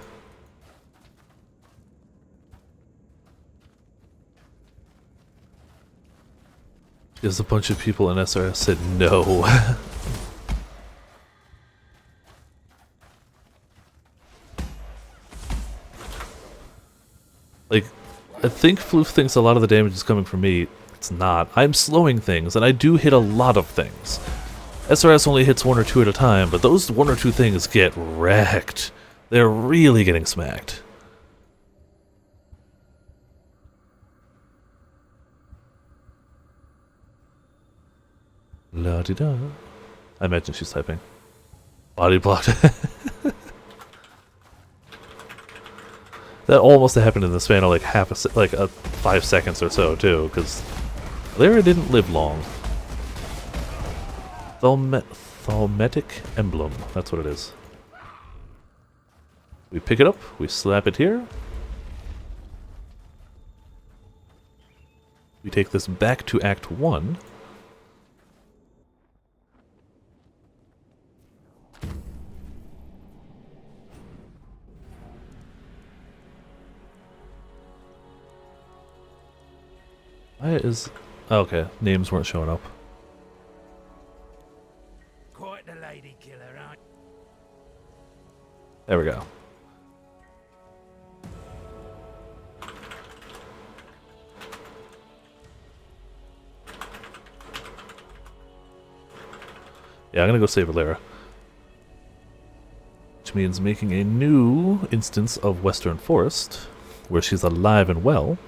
There's a bunch of people in SRS said no. Like, I think Floof thinks a lot of the damage is coming from me. It's not. I'm slowing things, and I do hit a lot of things. SRS only hits 1 or 2 at a time, but those 1 or 2 things get wrecked. They're really getting smacked. La-di-da. I imagine she's typing. Body blocked. That almost happened in the span of like 5 seconds or so too, because Lyra didn't live long. Thaumatic emblem. That's what it is. We pick it up, we slap it here. We take this back to Act 1. Why is... Oh, okay, names weren't showing up. Quite the lady killer, aren't you? There we go. Yeah, I'm gonna go save Alira. Which means making a new instance of Western Forest, where she's alive and well,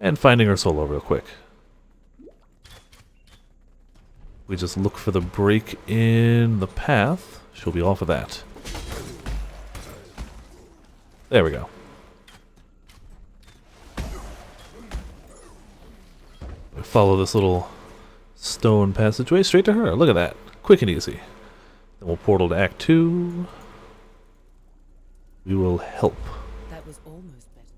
and finding her solo real quick. We just look for the break in the path. She'll be off of that. There we go. We follow this little stone passageway straight to her. Look at that. Quick and easy. Then we'll portal to Act 2. We will help. That was almost better.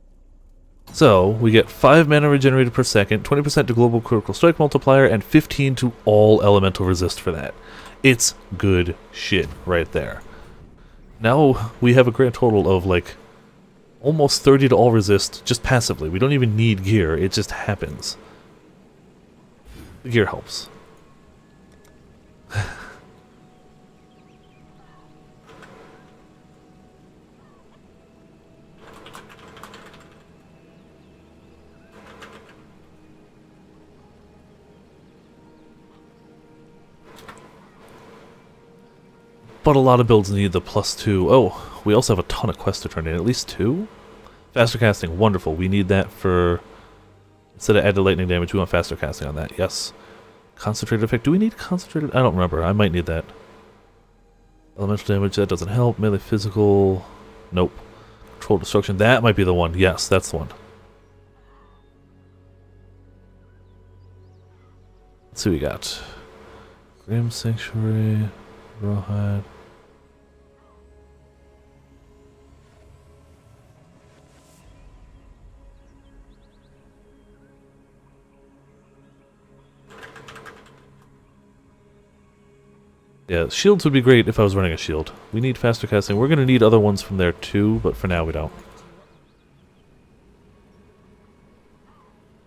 So, we get 5 mana regenerated per second, 20% to global critical strike multiplier, and 15 to all elemental resist for that. It's good shit right there. Now we have a grand total of like almost 30 to all resist just passively. We don't even need gear, it just happens. The gear helps. But a lot of builds need the +2. Oh, we also have a ton of quests to turn in, at least 2? Faster casting, wonderful. We need that for... Instead of added lightning damage, we want faster casting on that. Yes. Concentrated effect. Do we need concentrated? I don't remember. I might need that. Elemental damage, that doesn't help. Melee physical... Nope. Control destruction, that might be the one. Yes, that's the one. Let's see what we got. Grim Sanctuary, Rawhide. Yeah, shields would be great if I was running a shield. We need faster casting. We're going to need other ones from there too, but for now we don't.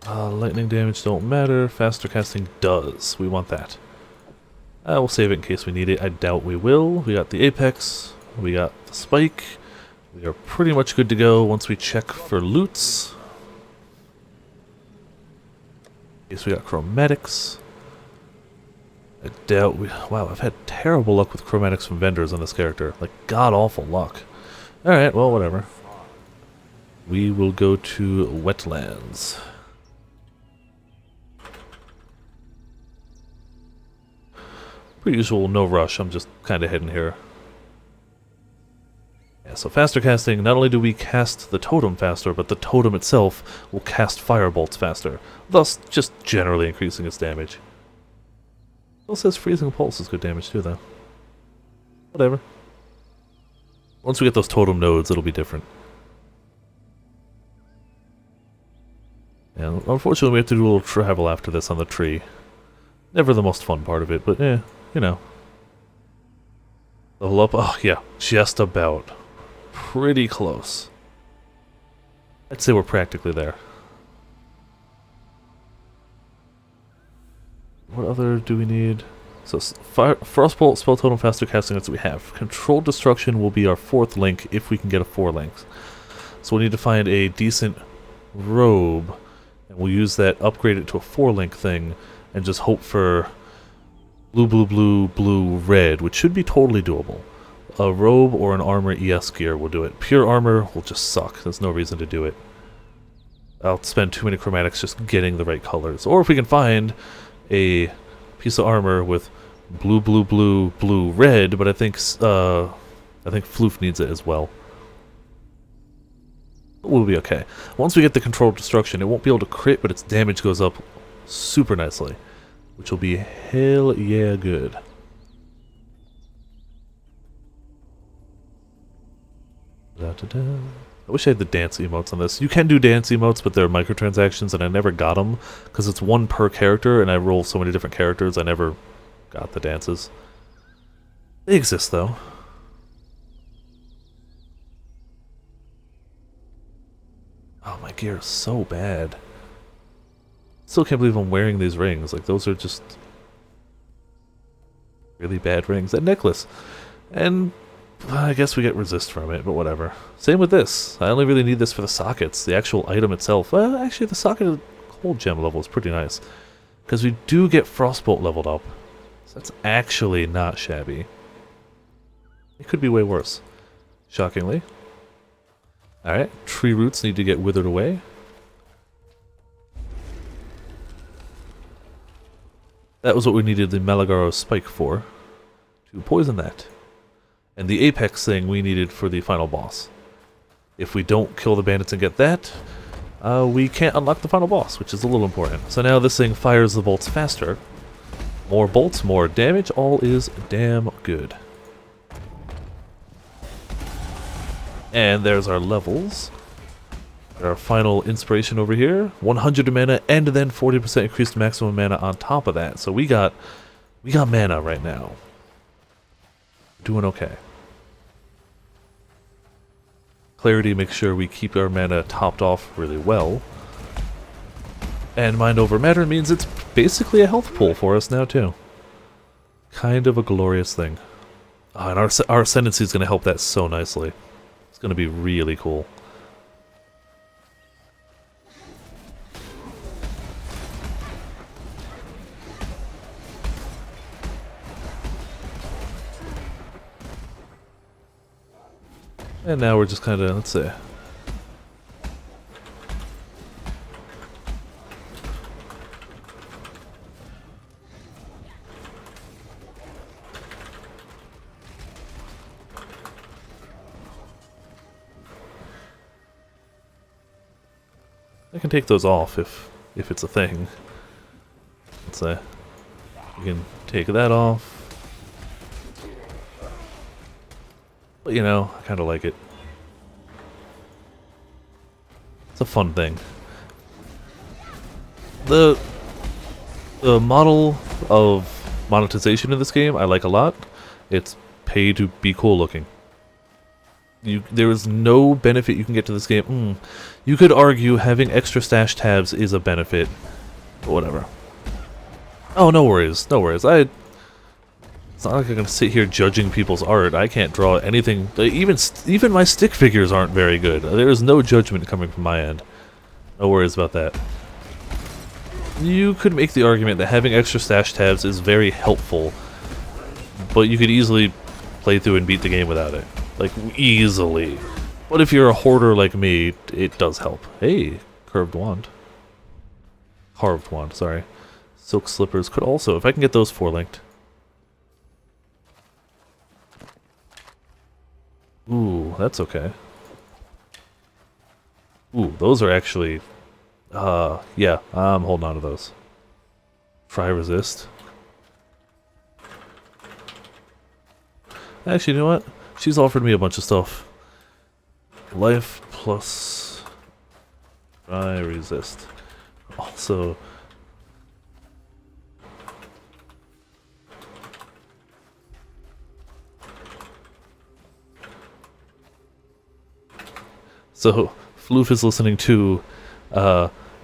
Lightning damage don't matter. Faster casting does. We want that. We'll save it in case we need it. I doubt we will. We got the Apex. We got the Spike. We are pretty much good to go once we check for loots. In case we got chromatics. I doubt we... Wow, I've had terrible luck with chromatics from vendors on this character. Like, god-awful luck. Alright, well, whatever. We will go to wetlands. Per usual, no rush. I'm just kind of heading here. Yeah, so faster casting, not only do we cast the totem faster, but the totem itself will cast firebolts faster, thus just generally increasing its damage. Still says freezing pulse is good damage too, though. Whatever. Once we get those totem nodes, it'll be different. And unfortunately, we have to do a little travel after this on the tree. Never the most fun part of it, but you know. Level up. Oh, yeah, just about. Pretty close. I'd say we're practically there. What other do we need? So, Frostbolt, Spell Totem, Faster Casting, that's what we have. Controlled Destruction will be our 4th link if we can get a 4 link. So we need to find a decent robe, and we'll use that, upgrade it to a 4 link thing, and just hope for blue, blue, blue, blue, red, which should be totally doable. A robe or an armor ES gear will do it. Pure armor will just suck. There's no reason to do it. I'll spend too many chromatics just getting the right colors. Or if we can find a piece of armor with blue, blue, blue, blue, red, but I think FLOOF needs it as well. We'll be okay. Once we get the controlled destruction, it won't be able to crit, but its damage goes up super nicely, which will be hell yeah good. I wish I had the dance emotes on this. You can do dance emotes, but they're microtransactions, and I never got them, because it's one per character, and I roll so many different characters, I never got the dances. They exist, though. Oh, my gear is so bad. Still can't believe I'm wearing these rings. Like, those are just really bad rings. That necklace. And I guess we get resist from it, but whatever. Same with this. I only really need this for the sockets. The actual item itself. Well, actually, the socket cold gem level is pretty nice. Because we do get Frostbolt leveled up. So that's actually not shabby. It could be way worse. Shockingly. Alright, tree roots need to get withered away. That was what we needed the Malagaro spike for. To poison that. And the Apex thing we needed for the final boss. If we don't kill the bandits and get that, we can't unlock the final boss, which is a little important. So now this thing fires the bolts faster. More bolts, more damage, all is damn good. And there's our levels. Our final inspiration over here. 100 mana and then 40% increased maximum mana on top of that. So we got mana right now. Doing okay. Clarity makes sure we keep our mana topped off really well. And Mind Over Matter means it's basically a health pool for us now too. Kind of a glorious thing. Oh, and our Ascendancy is going to help that so nicely. It's going to be really cool. And now we're just kind of, let's see. I can take those off if it's a thing. Let's say you can take that off. But you know, I kind of like it. It's a fun thing. The model of monetization in this game I like a lot. It's pay to be cool looking. There is no benefit you can get to this game. You could argue having extra stash tabs is a benefit, but whatever. Oh, no worries, no worries. It's not like I'm gonna sit here judging people's art. I can't draw anything. Even my stick figures aren't very good. There is no judgment coming from my end. No worries about that. You could make the argument that having extra stash tabs is very helpful, but you could easily play through and beat the game without it. Like, easily. But if you're a hoarder like me, it does help. Hey, curved wand. Carved wand, sorry. Silk slippers could also, if I can get those 4-linked. Ooh, that's okay. Ooh, those are actually... yeah, I'm holding on to those. Try resist. Actually, you know what? She's offered me a bunch of stuff. Life plus... Try resist. Also... So, FLOOF is listening to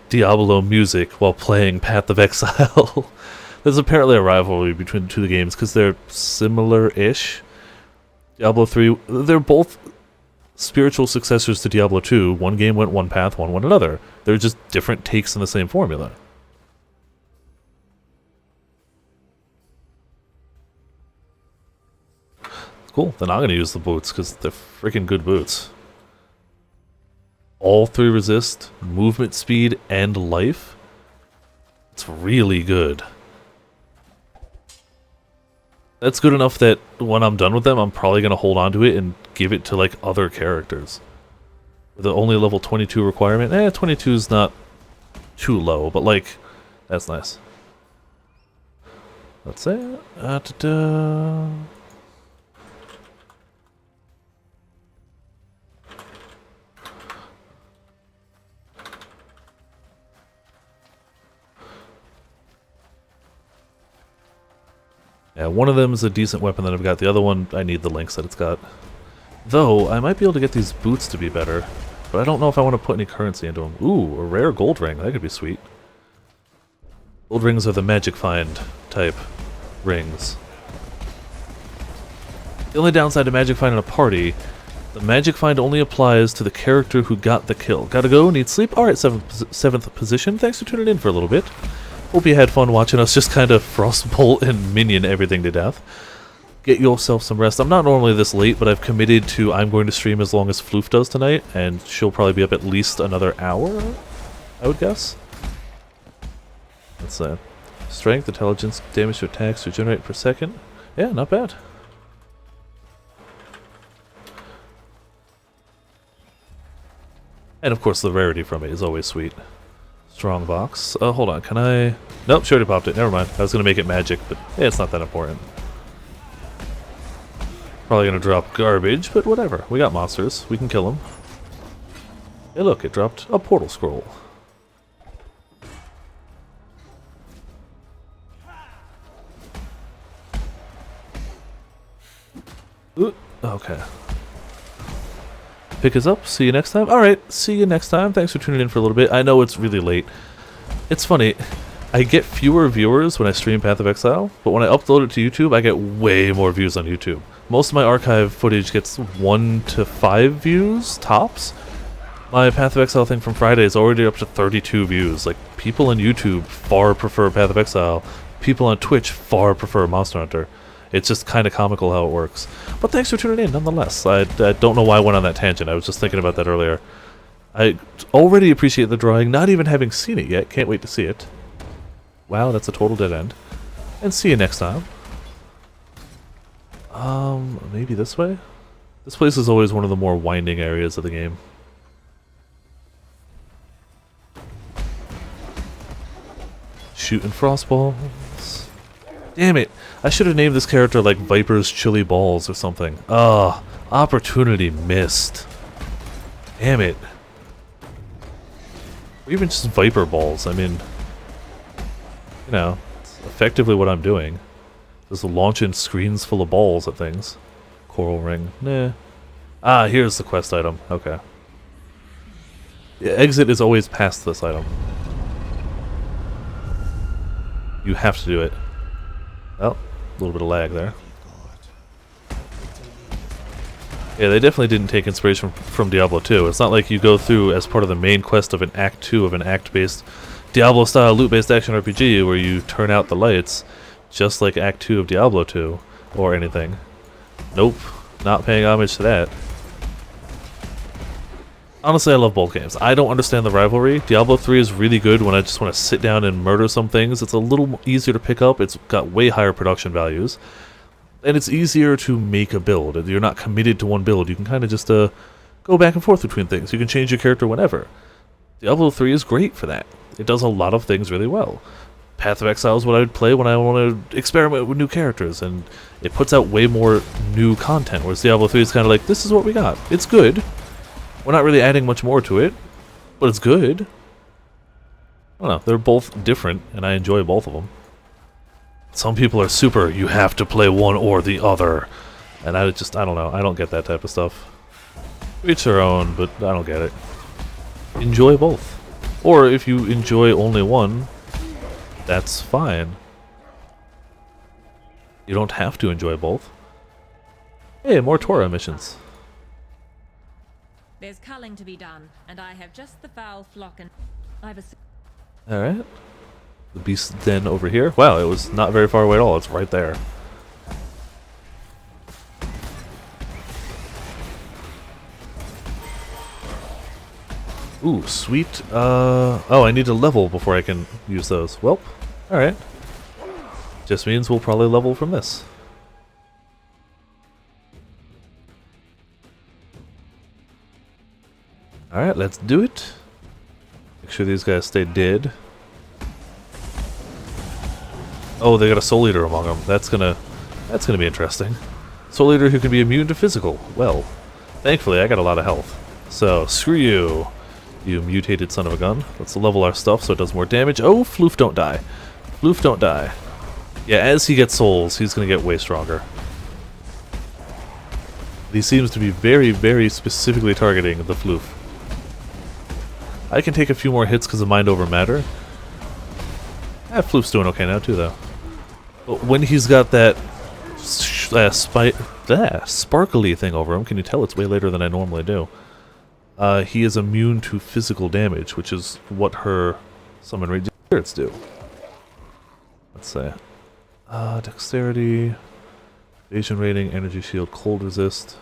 Diablo music while playing Path of Exile. There's apparently a rivalry between the two games because they're similar-ish. Diablo 3, they're both spiritual successors to Diablo 2. One game went one path, one went another. They're just different takes on the same formula. Cool, then I'm going to use the boots because they're freaking good boots. All 3 resist, movement speed, and life. It's really good. That's good enough that when I'm done with them, I'm probably going to hold on to it and give it to, like, other characters. With the only level 22 requirement, 22 is not too low, but, like, that's nice. Let's say, yeah, one of them is a decent weapon that I've got. The other one, I need the links that it's got. Though, I might be able to get these boots to be better. But I don't know if I want to put any currency into them. Ooh, a rare gold ring. That could be sweet. Gold rings are the magic find type rings. The only downside to magic find in a party, the magic find only applies to the character who got the kill. Gotta go, need sleep? Alright, 7th position. Thanks for tuning in for a little bit. Hope you had fun watching us just kind of Frostbolt and minion everything to death. Get yourself some rest. I'm not normally this late, but I've committed to I'm going to stream as long as FLOOF does tonight, and she'll probably be up at least another hour, I would guess. Let's say. Strength, intelligence, damage to attacks, regenerate per second. Yeah, not bad. And of course the rarity from it is always sweet. Strong box. Hold on, can I... Nope, she already popped it. Never mind. I was going to make it magic, but yeah, it's not that important. Probably going to drop garbage, but whatever. We got monsters. We can kill them. Hey look, it dropped a portal scroll. Ooh, okay. Pick us up. See you next time. Alright, see you next time. Thanks for tuning in for a little bit. I know it's really late. It's funny. I get fewer viewers when I stream Path of Exile, but when I upload it to YouTube, I get way more views on YouTube. Most of my archive footage gets 1 to 5 views, tops. My Path of Exile thing from Friday is already up to 32 views. Like, people on YouTube far prefer Path of Exile. People on Twitch far prefer Monster Hunter. It's just kind of comical how it works. But thanks for tuning in, nonetheless. I don't know why I went on that tangent. I was just thinking about that earlier. I already appreciate the drawing, not even having seen it yet. Can't wait to see it. Wow, that's a total dead end. And see you next time. Maybe this way? This place is always one of the more winding areas of the game. shooting frostballs. Damn it! I should have named this character like Viper's Chili Balls or something. Ah, opportunity missed. Damn it. Or even just Viper Balls. I mean, you know, it's effectively what I'm doing. Just launching screens full of balls at things. Coral ring. Nah. Ah, here's the quest item. Okay. The exit is always past this item. You have to do it. Oh, a little bit of lag there. Yeah, they definitely didn't take inspiration from Diablo 2. It's not like you go through as part of the main quest of an Act 2 of an act-based Diablo-style loot-based action RPG where you turn out the lights, just like Act 2 of Diablo 2, or anything. Nope, not paying homage to that. Honestly, I love both games. I don't understand the rivalry. Diablo 3 is really good when I just want to sit down and murder some things. It's a little easier to pick up. It's got way higher production values. And it's easier to make a build. You're not committed to one build. You can kind of just go back and forth between things. You can change your character whenever. Diablo 3 is great for that. It does a lot of things really well. Path of Exile is what I would play when I want to experiment with new characters, and it puts out way more new content, whereas Diablo 3 is kind of like, this is what we got. It's good. We're not really adding much more to it, but it's good. I don't know, they're both different, and I enjoy both of them. Some people are super, you have to play one or the other. And I don't know, I don't get that type of stuff. Each their own, but I don't get it. Enjoy both. Or if you enjoy only one, that's fine. You don't have to enjoy both. Hey, more Torah missions. There's culling to be done, and I have just the foul flock and I've a... Alright. The beast den over here. Wow, it was not very far away at all. It's right there. Ooh, sweet. Oh, I need to level before I can use those. Welp. Alright. Just means we'll probably level from this. Alright, let's do it. Make sure these guys stay dead. Oh, they got a Soul Eater among them. That's gonna be interesting. Soul Eater who can be immune to physical. Well, thankfully I got a lot of health. So, screw you, you mutated son of a gun. Let's level our stuff so it does more damage. Oh, FLOOF don't die. FLOOF don't die. Yeah, as he gets souls, he's gonna get way stronger. He seems to be very, very specifically targeting the FLOOF. I can take a few more hits because of Mind Over Matter. FLOOF's doing okay now too, though. But when he's got that sparkly thing over him, can you tell it's way later than I normally do? He is immune to physical damage, which is what her Summon Raging Spirits do. Let's say. Dexterity, evasion rating, energy shield, cold resist.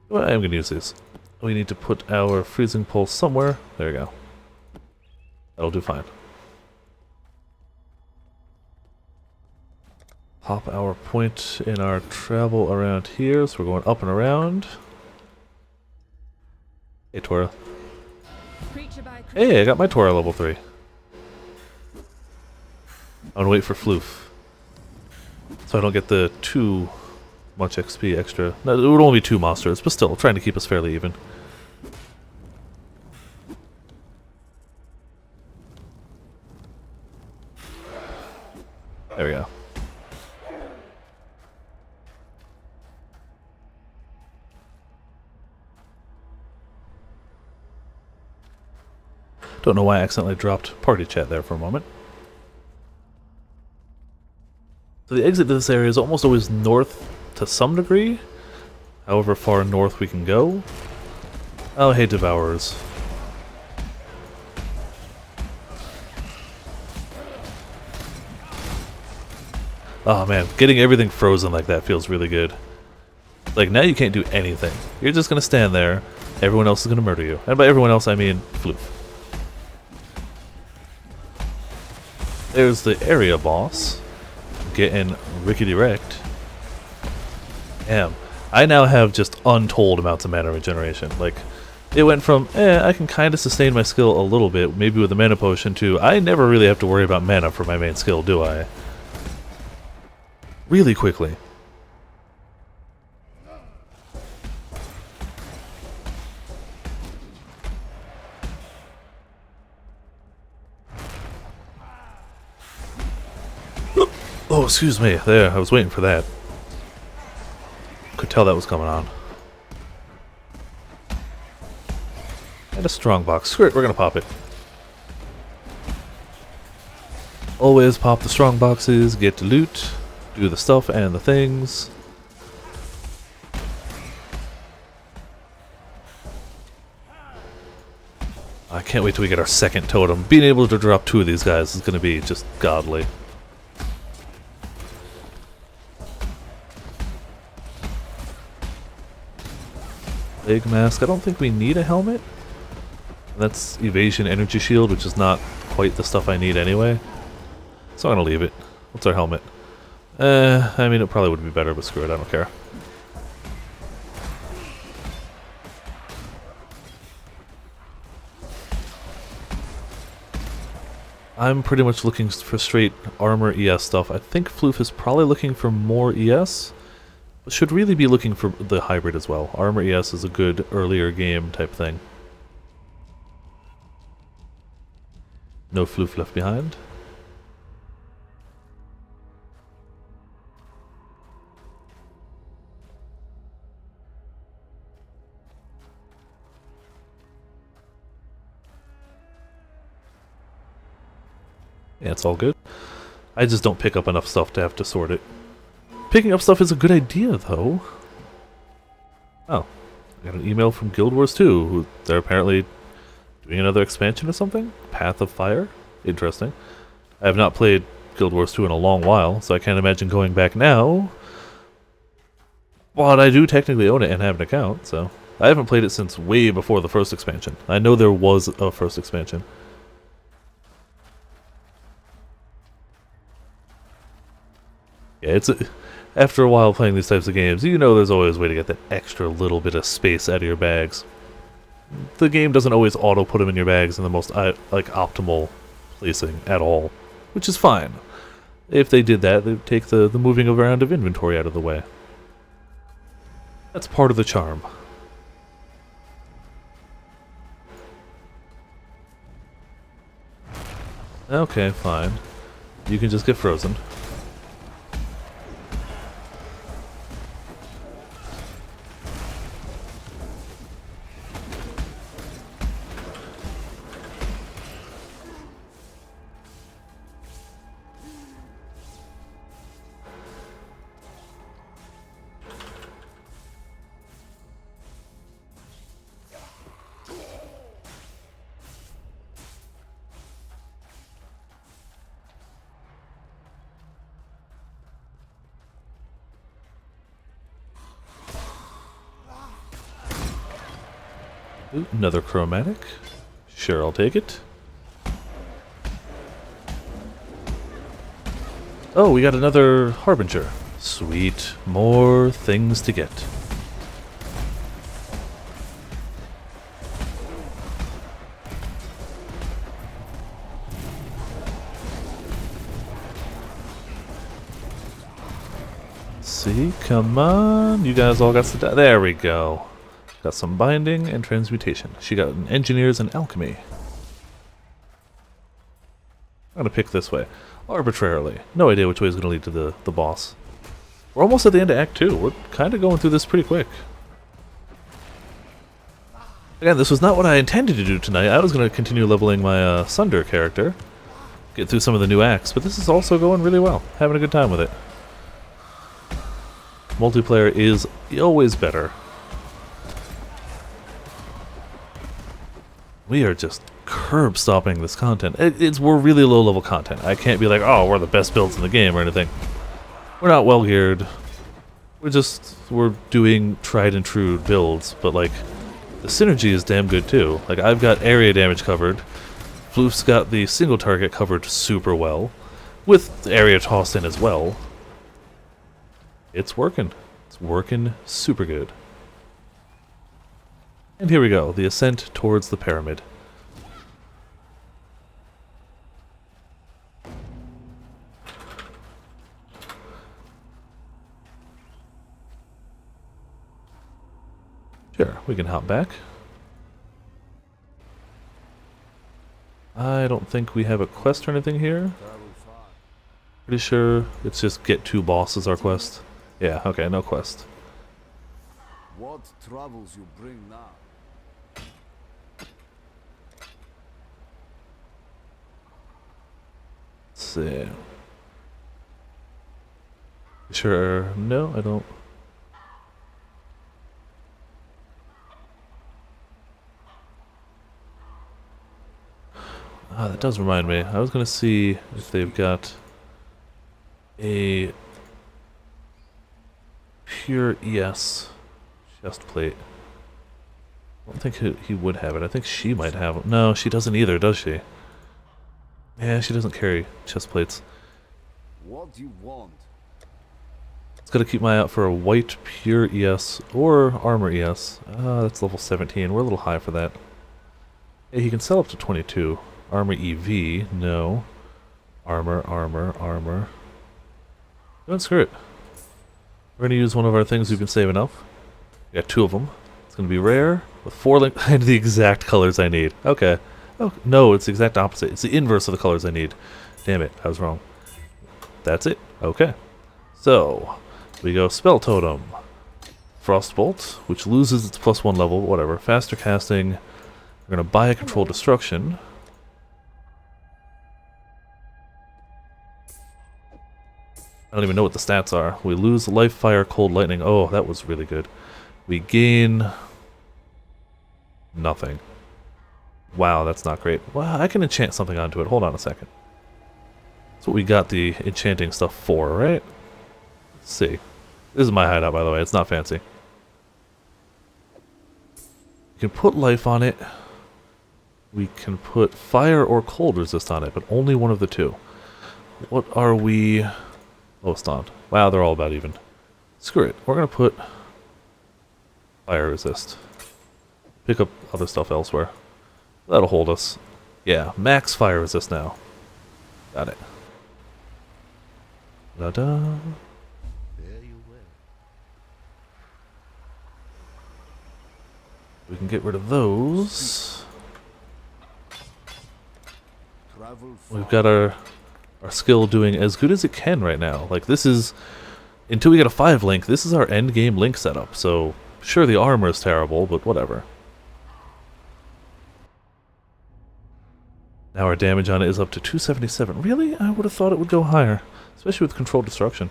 Well, I am going to use these. We need to put our freezing pulse somewhere. There we go. That'll do fine. Pop our point in our travel around here, so we're going up and around. Hey, Tora. Hey, I got my Tora level 3. I'm gonna wait for FLOOF, so I don't get the too much XP extra. No, it would only be 2 monsters, but still, trying to keep us fairly even. There we go. Don't know why I accidentally dropped party chat there for a moment. So the exit to this area is almost always north to some degree, however far north we can go. Oh, hey, Devourers. Oh man, getting everything frozen like that feels really good. Like, now you can't do anything. You're just gonna stand there, everyone else is gonna murder you. And by everyone else, I mean FLOOF. There's the area boss. Getting rickety-wrecked. Damn. I now have just untold amounts of mana regeneration. Like, it went from, I can kind of sustain my skill a little bit, maybe with a mana potion, to I never really have to worry about mana for my main skill, do I? Really quickly. Oh, excuse me. There, I was waiting for that. Could tell that was coming on. And a strong box. Screw it, we're gonna pop it. Always pop the strong boxes, get to loot, do the stuff and the things. I can't wait till we get our second totem. Being able to drop 2 of these guys is gonna be just godly. Leg mask. I don't think we need a helmet. That's evasion energy shield, which is not quite the stuff I need anyway. So I'm gonna leave it. What's our helmet? I mean, it probably would be better, but screw it, I don't care. I'm pretty much looking for straight armor ES stuff. I think FLOOF is probably looking for more ES. Should really be looking for the hybrid as well. Armor ES is a good earlier game type thing. No FLOOF left behind. Yeah, it's all good. I just don't pick up enough stuff to have to sort it. Picking up stuff is a good idea, though. Oh, I got an email from Guild Wars 2, who they're apparently doing another expansion or something? Path of Fire? Interesting. I have not played Guild Wars 2 in a long while, so I can't imagine going back now. But I do technically own it and have an account, so... I haven't played it since way before the first expansion. I know there was a first expansion. Yeah, it's... After a while playing these types of games, you know there's always a way to get that extra little bit of space out of your bags. The game doesn't always auto put them in your bags in the most like optimal placing at all, which is fine. If they did that, they'd take the moving around of inventory out of the way. That's part of the charm. Okay, fine. You can just get frozen. Ooh, another chromatic. Sure, I'll take it. Oh, we got another Harbinger. Sweet. More things to get. See, come on. You guys all got to die. There we go. Got some binding and transmutation. She got an engineers and alchemy. I'm gonna pick this way. Arbitrarily. No idea which way is gonna lead to the boss. We're almost at the end of Act 2. We're kind of going through this pretty quick. Again, this was not what I intended to do tonight. I was gonna continue leveling my Sunder character. Get through some of the new acts, but this is also going really well. Having a good time with it. Multiplayer is always better. We are just curb stopping this content. We're really low level content. I can't be like, oh, we're the best builds in the game or anything. We're not well geared. We're doing tried and true builds, but like the synergy is damn good too. Like I've got area damage covered. FLOOF's got the single target covered super well. with area tossed in as well. It's working. It's working super good. And here we go, the ascent towards the pyramid. Sure, we can hop back. I don't think we have a quest or anything here. Pretty sure it's just get 2 bosses our quest. Yeah, okay, no quest. What troubles you bring now? Let's see. Sure, no, I don't. Ah, that does remind me. I was gonna see if they've got a pure ES chest plate. I don't think he would have it. I think she might have it. No, she doesn't either, does she? Yeah, she doesn't carry chest plates. What do you want? It's gotta keep my eye out for a white pure ES or armor ES. That's level 17. We're a little high for that. Yeah, he can sell up to 22. Armor EV, no. Armor. Don't screw it. We're gonna use one of our things we've been saving up. We got 2 of them. It's gonna be rare with 4 link and the exact colors I need. Okay. Oh no, it's the exact opposite. It's the inverse of the colors I need. Damn it, I was wrong. That's it. Okay. So we go Spell Totem. Frostbolt, which loses its +1 level, whatever. Faster casting. We're gonna buy a Controlled Destruction. I don't even know what the stats are. We lose life, fire, cold, lightning. Oh, that was really good. We gain nothing. Wow, that's not great. Well, I can enchant something onto it. Hold on a second. That's what we got the enchanting stuff for, right? Let's see. This is my hideout, by the way. It's not fancy. We can put life on it. We can put fire or cold resist on it, but only one of the 2. What are we... lowest on? Wow, they're all about even. Screw it. We're gonna put fire resist. Pick up other stuff elsewhere. That'll hold us. Yeah, max fire resist now. Got it. Da-da. There you were. We can get rid of those. Travel We've got our skill doing as good as it can right now. Like, this is... until we get a 5 link, this is our end game link setup. So, sure, the armor is terrible, but whatever. Now our damage on it is up to 277. Really? I would have thought it would go higher. Especially with Controlled Destruction.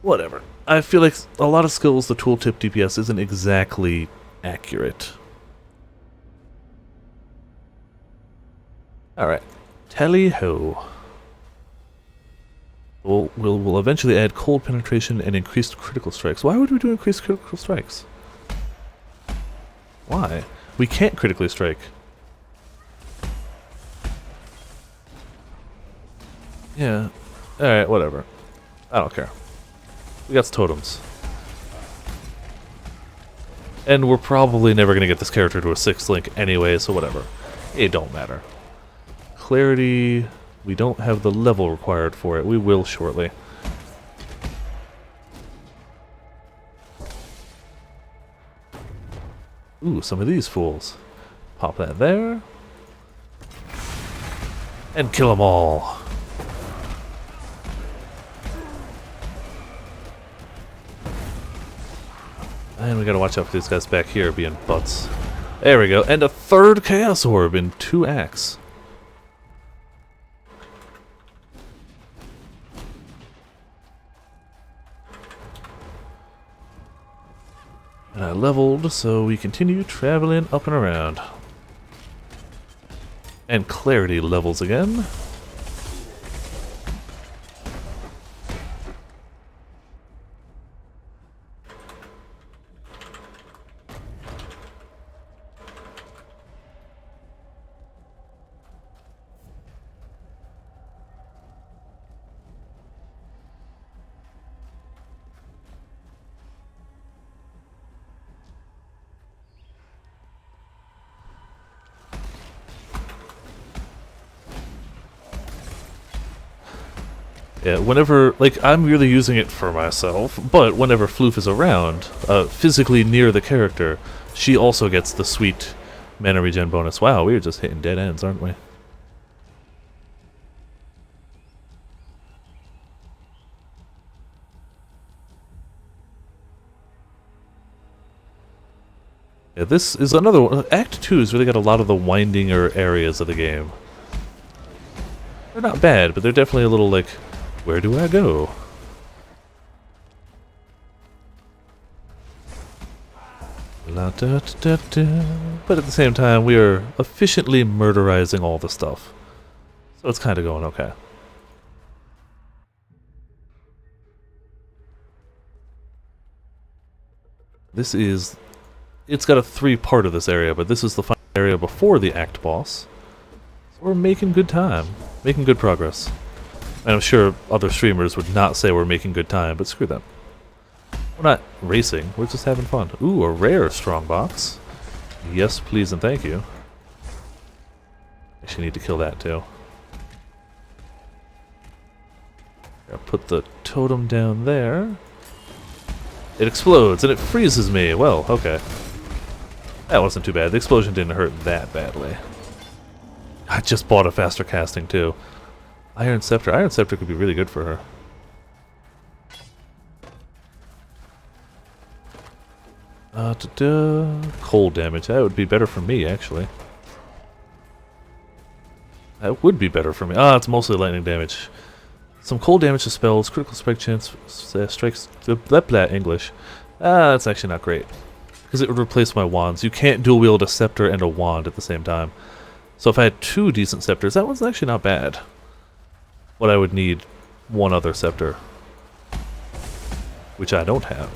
Whatever. I feel like a lot of skills, the tooltip DPS isn't exactly accurate. Alright. Tally-ho. We'll eventually add cold penetration and increased critical strikes. Why would we do increased critical strikes? Why? We can't critically strike. Yeah. Alright, whatever. I don't care. We got totems. And we're probably never going to get this character to a 6th link anyway, so whatever. It don't matter. Clarity... we don't have the level required for it. We will shortly. Ooh, some of these fools. Pop that there. And kill them all. And we gotta watch out for these guys back here being butts. There we go. And a 3rd Chaos Orb in 2 acts. And I leveled, so we continue traveling up and around. And clarity levels again. Yeah, whenever, like, I'm really using it for myself, but whenever FLOOF is around, physically near the character, she also gets the sweet mana regen bonus. Wow, we are just hitting dead ends, aren't we? Yeah, this is another one. Act 2 has really got a lot of the windinger areas of the game. They're not bad, but they're definitely a little like, where do I go? La da da da. But at the same time, we are efficiently murderizing all the stuff. So it's kind of going okay. This is... It's got a 3-part of this area, but this is the final area before the Act boss. So we're making good time. Making good progress. And I'm sure other streamers would not say we're making good time, but screw them. We're not racing, we're just having fun. Ooh, a rare strongbox. Yes, please and thank you. Actually need to kill that too. I'll put the totem down there. It explodes and it freezes me. Well, okay. That wasn't too bad. The explosion didn't hurt that badly. I just bought a faster casting too. Iron Scepter. Iron Scepter could be really good for her. Cold damage. That would be better for me, actually. That would be better for me. Ah, it's mostly lightning damage. Some cold damage to spells, critical strike chance, strikes, blah, English. Ah, that's actually not great. Because it would replace my wands. You can't dual wield a scepter and a wand at the same time. So if I had 2 decent scepters, that one's actually not bad. But I would need 1 other scepter. Which I don't have.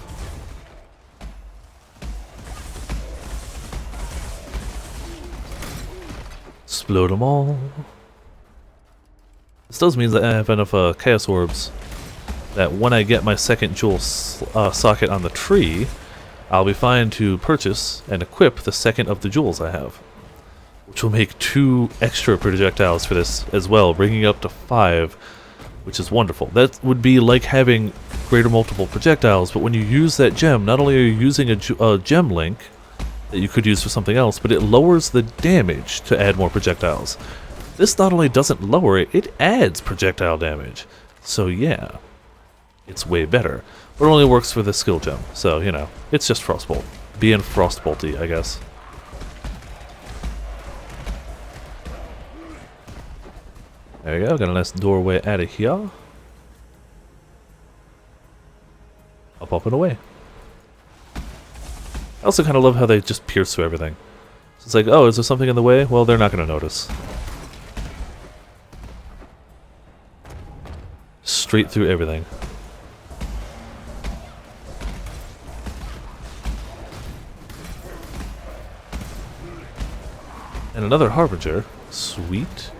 Explode them all. This does mean that I have enough Chaos Orbs that when I get my second jewel socket on the tree, I'll be fine to purchase and equip the second of the jewels I have. Which will make 2 extra projectiles for this as well, bringing it up to 5, which is wonderful. That would be like having greater multiple projectiles, but when you use that gem, not only are you using a gem link that you could use for something else, but it lowers the damage to add more projectiles. This not only doesn't lower it, it adds projectile damage. So yeah, it's way better. But it only works for the skill gem, so you know, it's just Frostbolt. Being Frostbolty, I guess. There we go, got a nice doorway out of here. Up and away. I also kind of love how they just pierce through everything. So it's like, oh, is there something in the way? Well, they're not going to notice. Straight through everything. And another Harbinger. Sweet.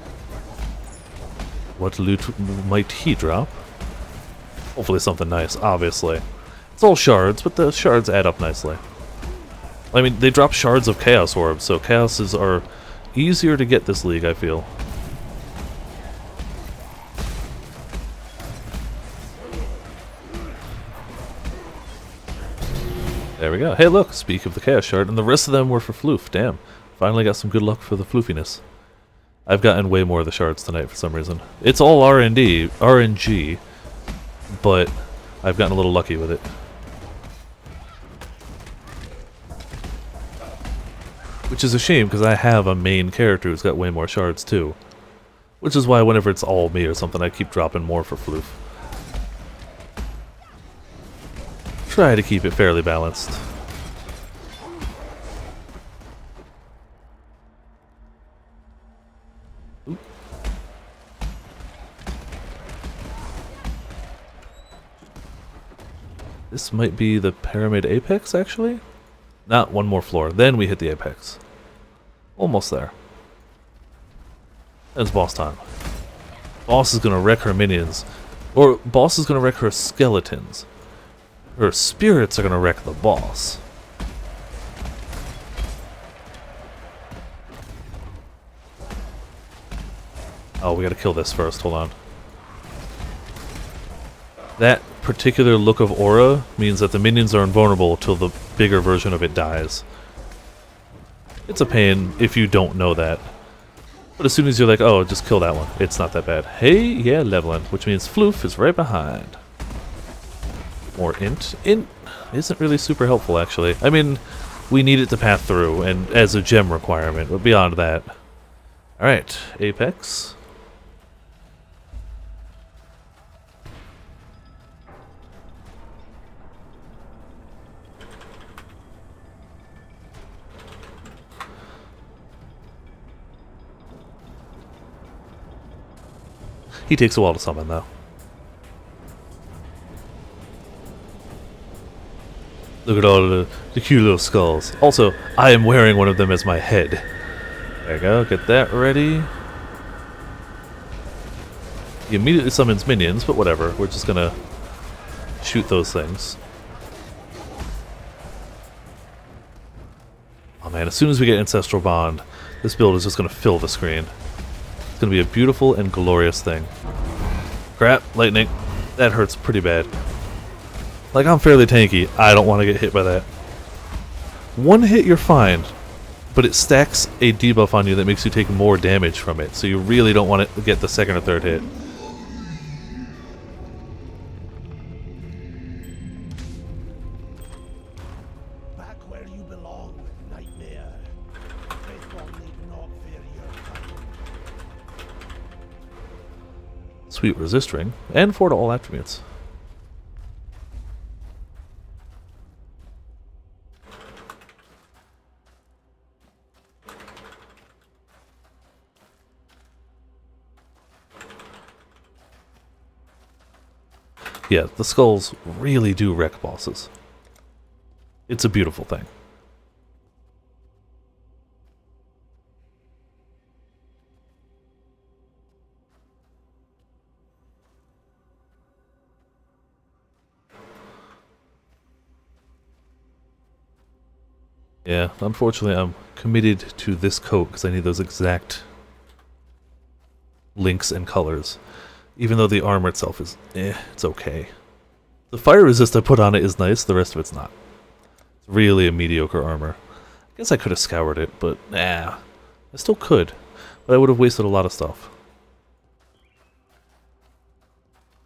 What loot might he drop? Hopefully something nice, obviously. It's all shards, but the shards add up nicely. I mean, they drop shards of Chaos Orbs, so Chaoses are easier to get this league, I feel. There we go. Hey look, speak of the Chaos Shard, and the rest of them were for FLOOF. Damn. Finally got some good luck for the floofiness. I've gotten way more of the shards tonight for some reason. It's all RNG, but I've gotten a little lucky with it. Which is a shame, because I have a main character who's got way more shards too. Which is why whenever it's all me or something, I keep dropping more for FLOOF. Try to keep it fairly balanced. Oop. This might be the Pyramid Apex, actually? Not one more floor, then we hit the Apex. Almost there. It's boss time. Boss is gonna wreck her minions. Or boss is gonna wreck her skeletons. Her spirits are gonna wreck the boss. Oh, we gotta kill this first, hold on. That particular look of aura means that the minions are invulnerable till the bigger version of it dies. It's a pain if you don't know that. But as soon as you're like, oh, just kill that one, it's not that bad. Hey, yeah, leveling, which means FLOOF is right behind. More int. Int isn't really super helpful, actually. I mean, we need it to path through, and as a gem requirement, but beyond that. Alright, Apex. He takes a while to summon, though. Look at all the cute little skulls. Also, I am wearing one of them as my head. There you go, get that ready. He immediately summons minions, but whatever. We're just gonna shoot those things. Oh man, as soon as we get Ancestral Bond, this build is just gonna fill the screen. It's gonna be a beautiful and glorious thing. Crap, lightning. That hurts pretty bad. Like, I'm fairly tanky. I don't want to get hit by that. One hit, you're fine. But it stacks a debuff on you that makes you take more damage from it. So you really don't want to get the second or third hit. Back where you belong, Nightmare. Faithful need not fear your coming. Sweet resist ring. And 4 to all attributes. Yeah, the skulls really do wreck bosses. It's a beautiful thing. Yeah, unfortunately I'm committed to this coat because I need those exact links and colors. Even though the armor itself is, it's okay. The fire resist I put on it is nice, the rest of it's not. It's really a mediocre armor. I guess I could have scoured it, but I still could. But I would have wasted a lot of stuff.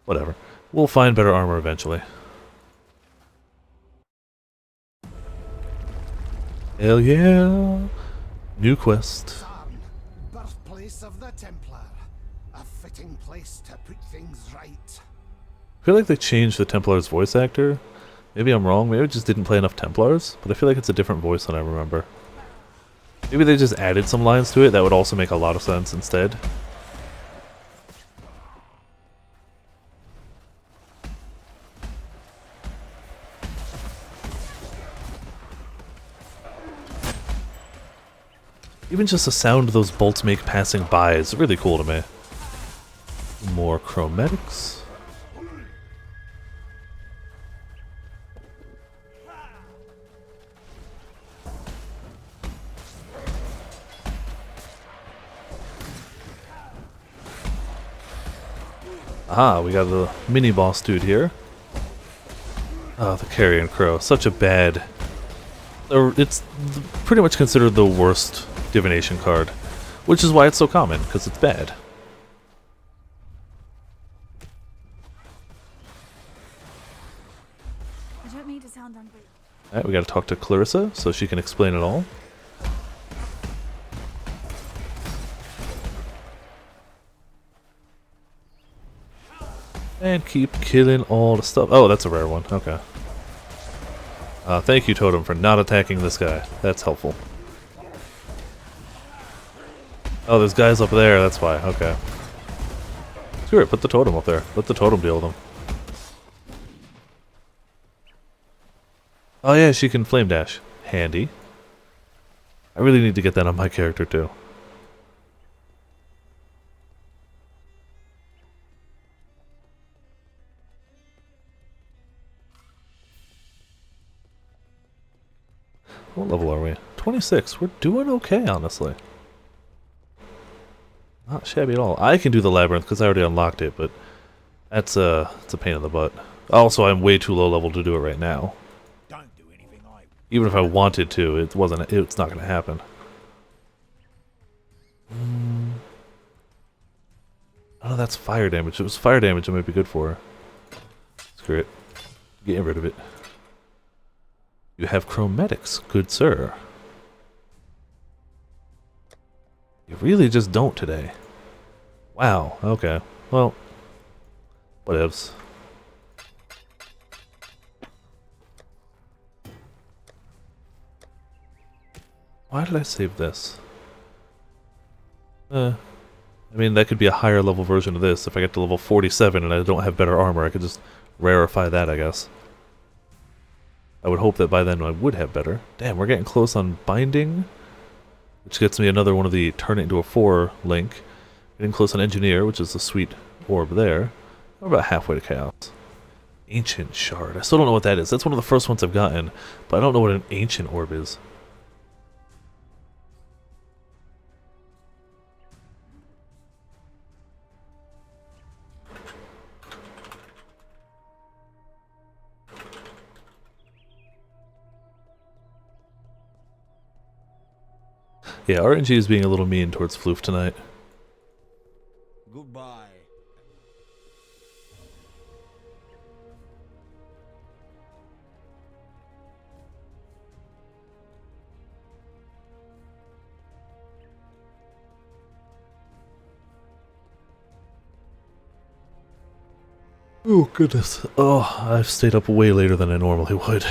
Whatever. We'll find better armor eventually. Hell yeah! New quest. Sarn, birthplace of the Templar. A fitting place to put things right. I feel like they changed the Templar's voice actor. Maybe I'm wrong, maybe I just didn't play enough Templars, but I feel like it's a different voice than I remember. Maybe they just added some lines to it that would also make a lot of sense instead. Even just the sound those bolts make passing by is really cool to me. More chromatics. Aha, we got the mini boss dude here. Oh, the Carrion Crow. Such a bad... It's pretty much considered the worst divination card. Which is why it's so common, because it's bad. I don't mean to sound ungrateful. Alright, we gotta talk to Clarissa so she can explain it all. And keep killing all the stuff. Oh, that's a rare one. Okay. Thank you, Totem, for not attacking this guy. That's helpful. Oh, there's guys up there. That's why. Okay. Screw it. Put the Totem up there. Let the Totem deal with them. Oh yeah, she can flame dash. Handy. I really need to get that on my character too. What level are we? 26. We're doing okay, honestly. Not shabby at all. I can do the labyrinth because I already unlocked it, but It's a pain in the butt. Also, I'm way too low level to do it right now. Don't do anything I... Even if I wanted to, it's not going to happen. Oh, that's fire damage. If it was fire damage, it might be good for her. Screw it. Get rid of it. You have chromatics, good sir. You really just don't today. Wow, okay. Well, whatevs. Why did I save this? I mean, that could be a higher level version of this. If I get to level 47 and I don't have better armor, I could just rarefy that, I guess. I would hope that by then I would have better. Damn, we're getting close on binding, which gets me another one of the turn it into a 4 link. Getting close on engineer, which is the sweet orb there. We're about halfway to chaos. Ancient shard. I still don't know what that is. That's one of the first ones I've gotten, but I don't know what an ancient orb is. Yeah, RNG is being a little mean towards FLOOF tonight. Goodbye. Oh, goodness. Oh, I've stayed up way later than I normally would.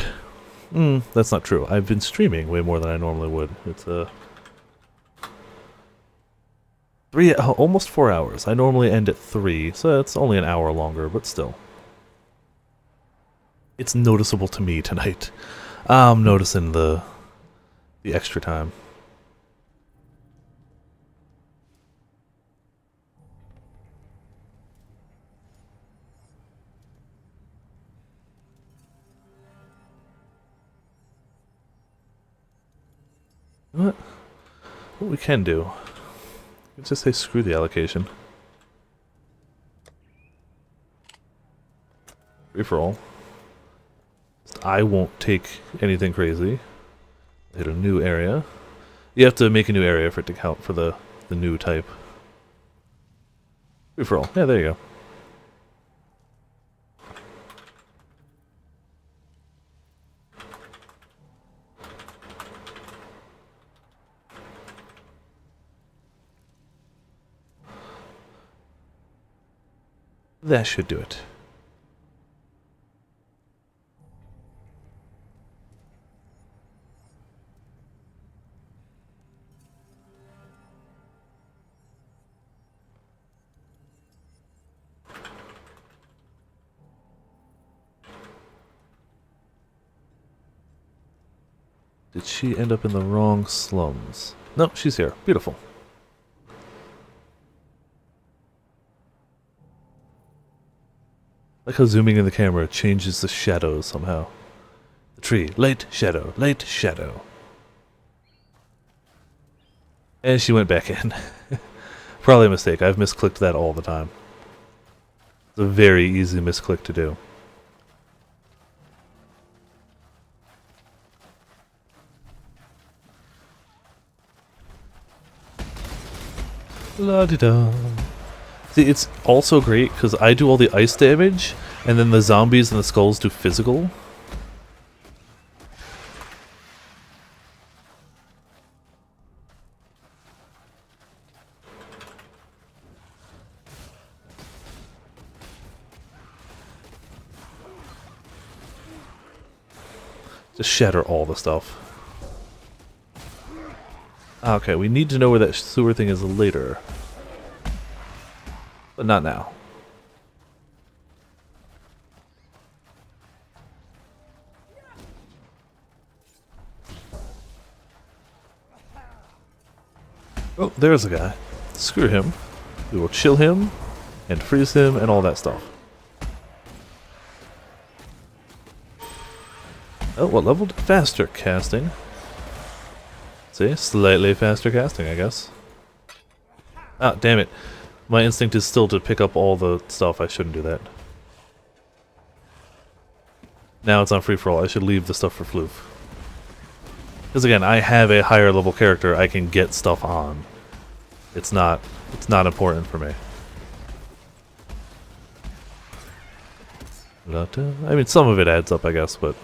That's not true. I've been streaming way more than I normally would. It's, almost 4 hours. I normally end at 3, so it's only an hour longer, but still. It's noticeable to me tonight. I'm noticing the extra time. What we can do, let's just say screw the allocation. Free for all. I won't take anything crazy. Hit a new area. You have to make a new area for it to count for the new type. Free for all. Yeah, there you go. That should do it. Did she end up in the wrong slums? No, she's here. Beautiful. Like how zooming in the camera changes the shadows somehow. The tree. Light, shadow. Light, shadow. And she went back in. Probably a mistake. I've misclicked that all the time. It's a very easy misclick to do. La-di-da. See, it's also great because I do all the ice damage, and then the zombies and the skulls do physical. Just shatter all the stuff. Okay, we need to know where that sewer thing is later. But not now. Oh, there's a guy. Screw him. We will chill him, and freeze him, and all that stuff. Oh, what level? Faster casting. See? Slightly faster casting, I guess. Ah, damn it. My instinct is still to pick up all the stuff. I shouldn't do that. Now it's on free-for-all. I should leave the stuff for FLOOF. Because again, I have a higher level character I can get stuff on. It's not important for me. I mean, some of it adds up, I guess, but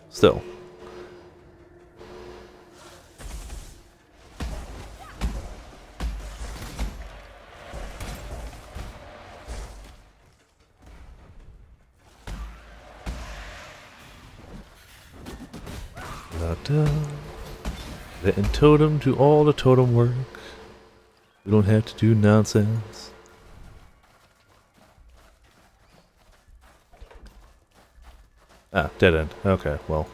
still. Letting Totem do all the Totem work. We don't have to do nonsense. Ah, dead end. Okay, well.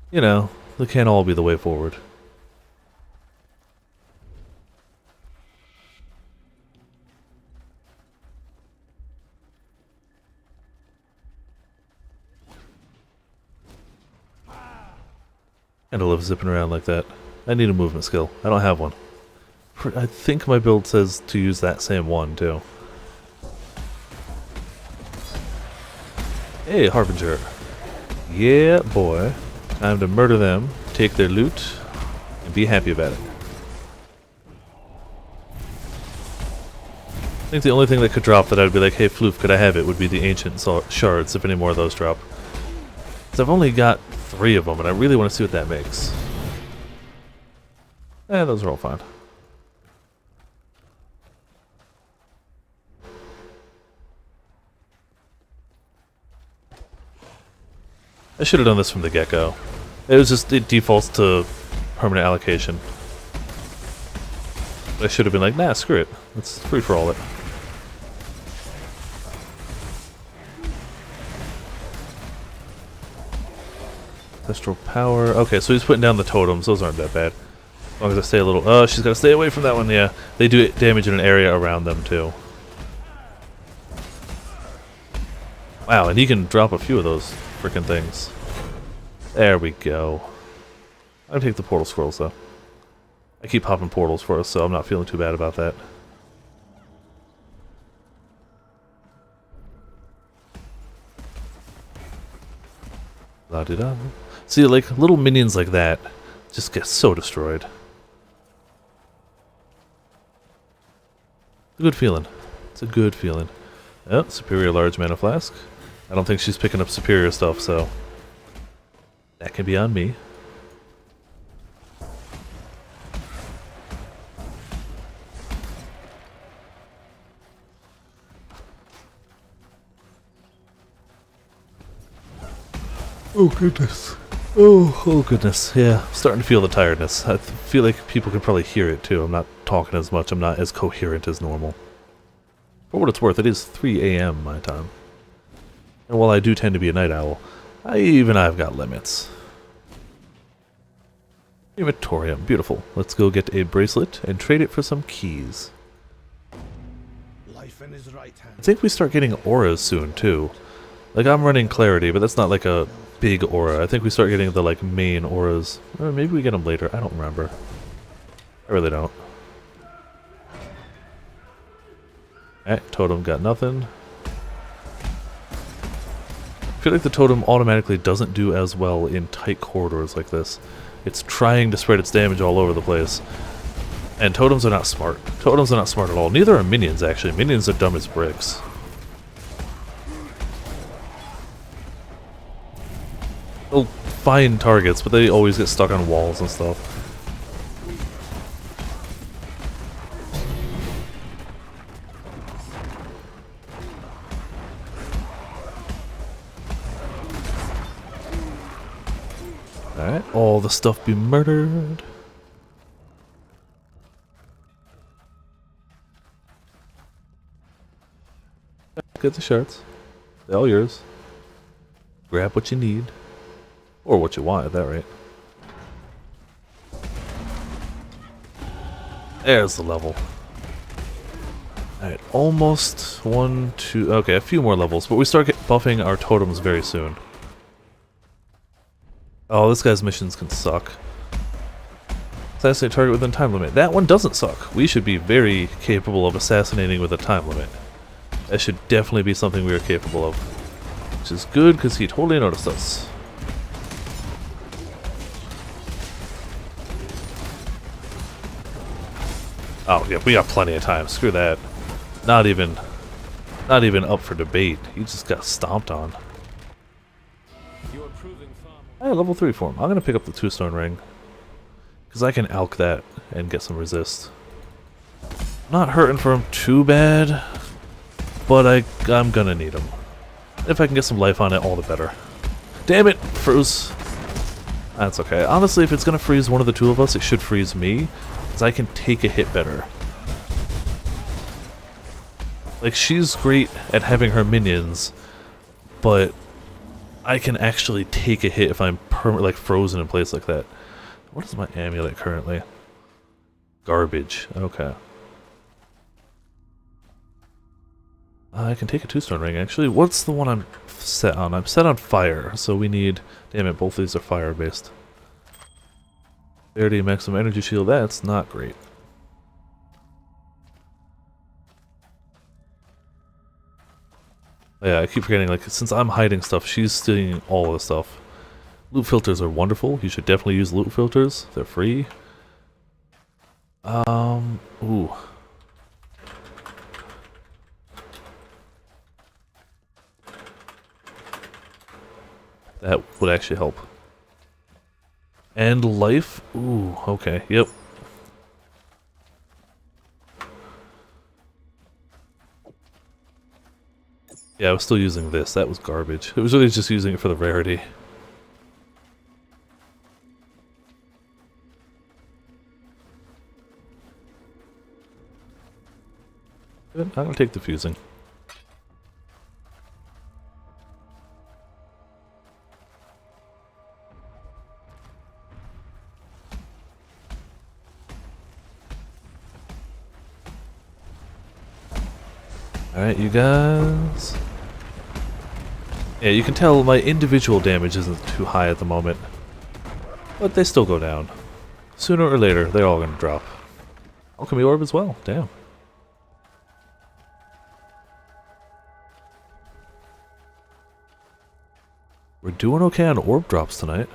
You know, they can't all be the way forward. And I love zipping around like that. I need a movement skill. I don't have one. I think my build says to use that same one, too. Hey, Harbinger. Yeah, boy. Time to murder them, take their loot, and be happy about it. I think the only thing that could drop that I'd be like, hey, FLOOF, could I have it, would be the ancient shards, if any more of those drop. Because I've only got 3 of them, and I really want to see what that makes. Those are all fine. I should have done this from the get-go. It was just, it defaults to permanent allocation. I should have been like, nah, screw it. Let's free-for-all it. Ancestral power. Okay, so he's putting down the totems. Those aren't that bad. As long as I stay a little... Oh, she's got to stay away from that one. Yeah, they do damage in an area around them, too. Wow, and he can drop a few of those freaking things. There we go. I'll take the portal scrolls, though. I keep popping portals for us, so I'm not feeling too bad about that. La-di-da. See, like, little minions like that just get so destroyed. It's a good feeling. It's a good feeling. Oh, superior large mana flask. I don't think she's picking up superior stuff, so that can be on me. Oh goodness. Oh goodness. Yeah, I'm starting to feel the tiredness. I feel like people can probably hear it too. I'm not talking as much. I'm not as coherent as normal. For what it's worth, it is 3 a.m. my time. And while I do tend to be a night owl, I've got limits. Inventorium, beautiful. Let's go get a bracelet and trade it for some keys. Life in his right hand. I think we start getting auras soon too. Like, I'm running clarity, but that's not like a big aura. I think we start getting the like main auras. Or maybe we get them later. I don't remember. I really don't. Alright, Totem got nothing. I feel like the Totem automatically doesn't do as well in tight corridors like this. It's trying to spread its damage all over the place. And Totems are not smart. Totems are not smart at all. Neither are Minions, actually. Minions are dumb as bricks. They'll find targets, but they always get stuck on walls and stuff. Alright, all the stuff be murdered. Get the shards. They're all yours. Grab what you need. Or what you want at that rate. There's the level. Alright, almost 1, 2... Okay, a few more levels, but we start buffing our totems very soon. Oh, this guy's missions can suck. Assassinate target within time limit. That one doesn't suck. We should be very capable of assassinating with a time limit. That should definitely be something we are capable of. Which is good, because he totally noticed us. Oh, yeah, we got plenty of time. Screw that. Not even up for debate. He just got stomped on. I have level 3 for him. I'm going to pick up the 2-stone ring. Because I can alch that and get some resist. Not hurting for him too bad. But I'm going to need him. If I can get some life on it, all the better. Damn it! Froze. That's okay. Honestly, if it's going to freeze one of the two of us, it should freeze me. Because I can take a hit better. Like, she's great at having her minions, but I can actually take a hit if I'm permanently frozen in place like that. What is my amulet currently? Garbage. Okay. I can take a 2-stone ring, actually. What's the one I'm set on? I'm set on fire, so we need... Damn it, both of these are fire-based. 30 maximum energy shield, that's not great. Yeah, I keep forgetting, like, since I'm hiding stuff, she's stealing all of the stuff. Loot filters are wonderful. You should definitely use loot filters. They're free. Ooh. That would actually help. And life? Ooh, okay, yep. Yeah, I was still using this. That was garbage. It was really just using it for the rarity. Good. I'm gonna take the fusing. Alright, you guys. Yeah, you can tell my individual damage isn't too high at the moment. But they still go down. Sooner or later, they're all gonna drop. Alchemy orb as well, damn. We're doing okay on orb drops tonight.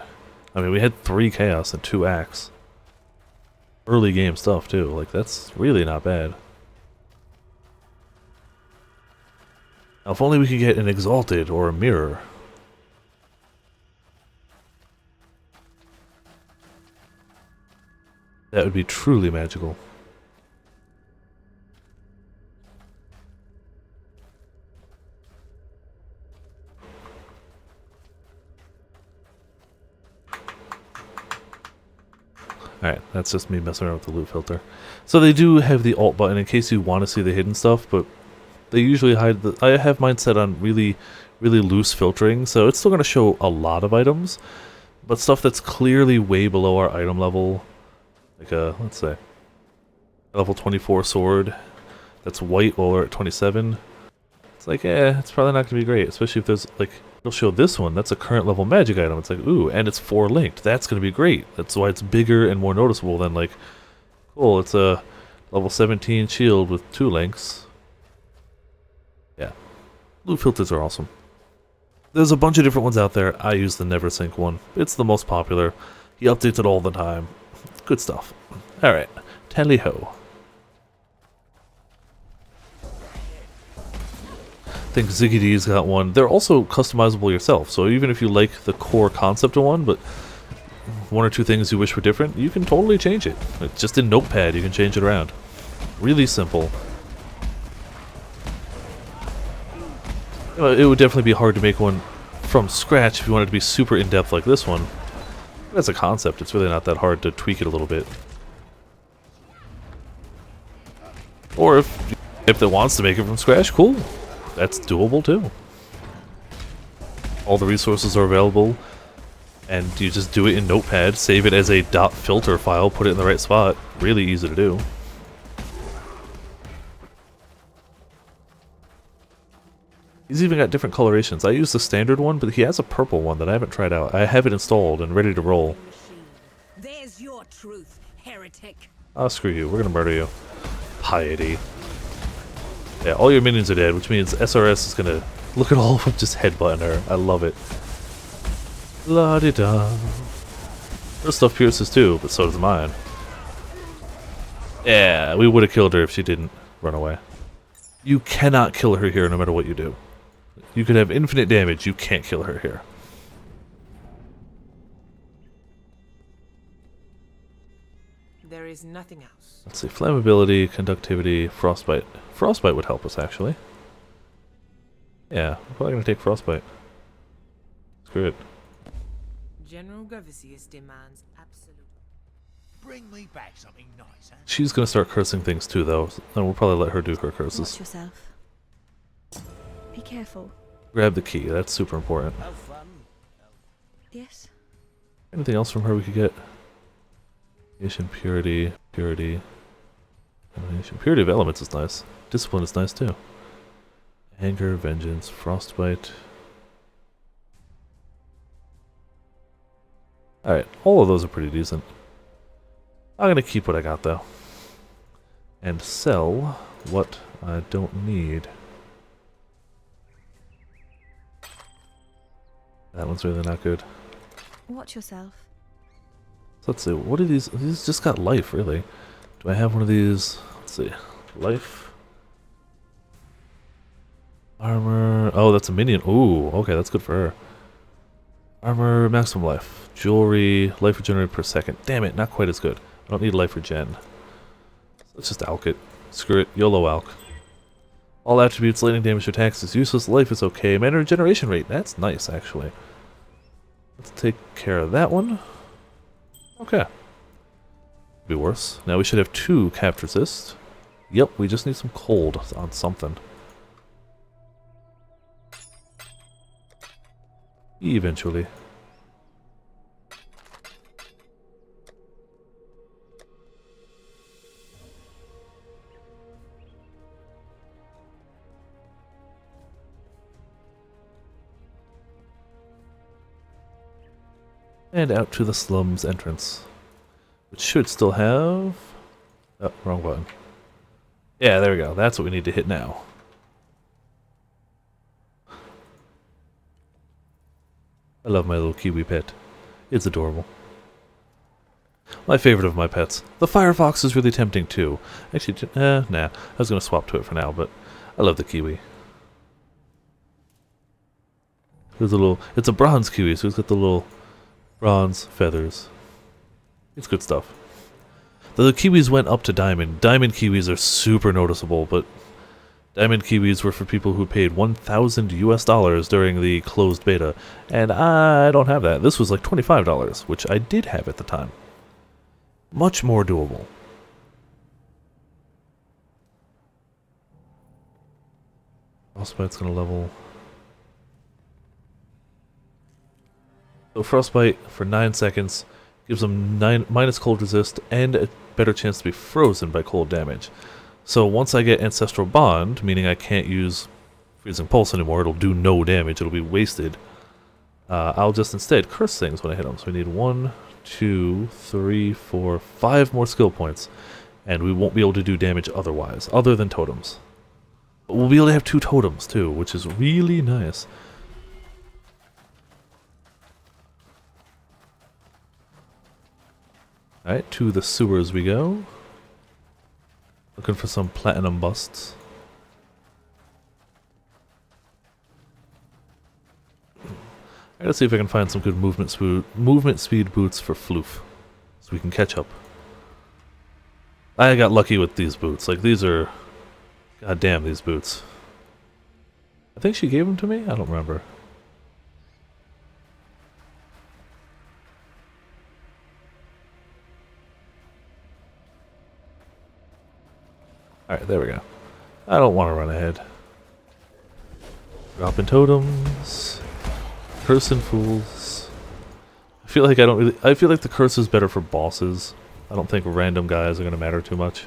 I mean, we had 3 chaos and 2 axe. Early game stuff too, like that's really not bad. Now, if only we could get an Exalted or a Mirror. That would be truly magical. Alright, that's just me messing around with the loot filter. So they do have the alt button in case you want to see the hidden stuff, but they usually hide the... I have mine set on really loose filtering, so it's still going to show a lot of items, but stuff that's clearly way below our item level, like a, let's say, level 24 sword that's white while we're at 27, it's like, it's probably not going to be great, especially if there's, like, it'll show this one, that's a current level magic item, it's like, ooh, and it's 4 linked, that's going to be great, that's why it's bigger and more noticeable than, like, cool, it's a level 17 shield with 2 links. Yeah. Loot filters are awesome. There's a bunch of different ones out there. I use the NeverSync one. It's the most popular. He updates it all the time. Good stuff. Alright. Tally-ho. I think Ziggy D's got one. They're also customizable yourself, so even if you like the core concept of one, but 1 or 2 things you wish were different, you can totally change it. It's just in Notepad, you can change it around. Really simple. It would definitely be hard to make one from scratch if you wanted to be super in-depth like this one. But as a concept, it's really not that hard to tweak it a little bit. Or if it wants to make it from scratch, cool. That's doable too. All the resources are available, and you just do it in Notepad, save it as a .filter file, put it in the right spot. Really easy to do. He's even got different colorations. I use the standard one, but he has a purple one that I haven't tried out. I have it installed and ready to roll. There's your your truth, heretic. Oh, screw you. We're gonna murder you. Piety. Yeah, all your minions are dead, which means SRS is gonna look at all of them just headbutting her. I love it. La-di-da. Her stuff pierces too, but so does mine. Yeah, we would have killed her if she didn't run away. You cannot kill her here no matter what you do. You could have infinite damage, you can't kill her here. There is nothing else. Let's see, flammability, conductivity, frostbite. Frostbite would help us, actually. Yeah, I'm probably going to take frostbite. Screw it. General Gavisius demands absolute. Bring me back something nice, huh? She's going to start cursing things too, though, and we'll probably let her do her curses. Watch yourself. Be careful. Grab the key, that's super important. Have fun. Yes? Anything else from her we could get? Nation, purity, purity. Domination. Purity of elements is nice. Discipline is nice too. Anger, vengeance, frostbite. Alright, all of those are pretty decent. I'm gonna keep what I got though. And sell what I don't need. That one's really not good. Watch yourself. So let's see, what are these? These just got life, really. Do I have one of these? Let's see. Life. Armor. Oh, that's a minion. Ooh, okay, that's good for her. Armor, maximum life. Jewelry, life regenerated per second. Damn it, not quite as good. I don't need life regen. Let's just alk it. Screw it, YOLO alk. All attributes, lightning damage, attacks is useless. Life is okay. Mana regeneration rate. That's nice, actually. Let's take care of that one. Okay. Be worse. Now we should have 2 cap resist. Yep, we just need some cold on something. Eventually. And out to the slums entrance. Which should still have... Oh, wrong button. Yeah, there we go. That's what we need to hit now. I love my little kiwi pet. It's adorable. My favorite of my pets. The Firefox is really tempting too. Actually, nah. I was going to swap to it for now, but I love the kiwi. There's a little... It's a bronze kiwi, so it's got the little... bronze feathers. It's good stuff. The kiwis went up to diamond. Diamond kiwis are super noticeable, but diamond kiwis were for people who paid $1,000 US during the closed beta, and I don't have that. This was like $25, which I did have at the time. Much more doable. Frostbite's gonna level. So Frostbite for 9 seconds gives them minus cold resist and a better chance to be frozen by cold damage. So once I get Ancestral Bond, meaning I can't use Freezing Pulse anymore, it'll do no damage, it'll be wasted. I'll just instead curse things when I hit them. So we need 1, 2, 3, 4, 5 more skill points. And we won't be able to do damage otherwise, other than totems. But we'll be able to have 2 totems too, which is really nice. Alright, to the sewers we go. Looking for some platinum busts. Alright, let's see if I can find some good movement speed boots for FLOOF. So we can catch up. I got lucky with these boots. Like, these are... God damn, these boots. I think she gave them to me? I don't remember. Alright, there we go. I don't want to run ahead. Dropping totems. Cursing fools. I feel like I feel like the curse is better for bosses. I don't think random guys are going to matter too much.